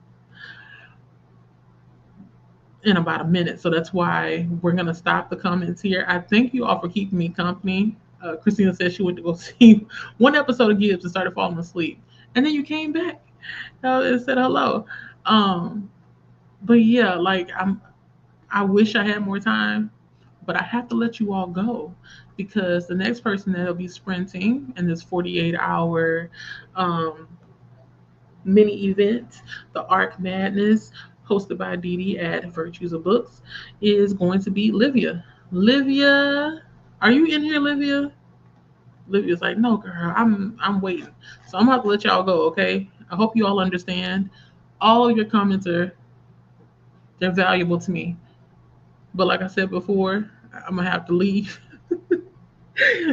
S1: in about a minute. So that's why we're going to stop the comments here. I thank you all for keeping me company. Christina said she went to go see one episode of Gibbs and started falling asleep. And then you came back and said hello. But yeah, like I wish I had more time, but I have to let you all go because the next person that'll be sprinting in this 48-hour mini event, the Arc Madness, hosted by Didi at Virtues of Books, is going to be Livia. Livia, are you in here, Livia? Livia's like, no, girl, I'm waiting. So I'm gonna have to let y'all go, okay? I hope you all understand. All your comments they're valuable to me. But like I said before, I'm gonna have to leave.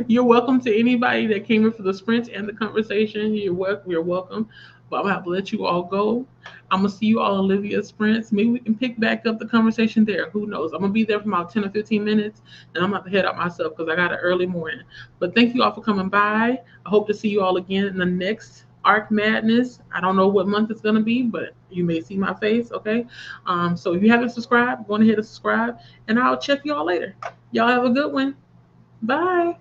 S1: You're welcome to anybody that came in for the sprint and the conversation. You're welcome. But I'm gonna have to let you all go. I'm gonna see you all Olivia sprints. Maybe we can pick back up the conversation there. Who knows? I'm gonna be there for about 10 or 15 minutes, and I'm gonna have to head out myself because I got an early morning. But thank you all for coming by. I hope to see you all again in the next Arc Madness. I don't know what month it's gonna be, but you may see my face. Okay. So if you haven't subscribed, go ahead and subscribe, and I'll check you all later. Y'all have a good one. Bye.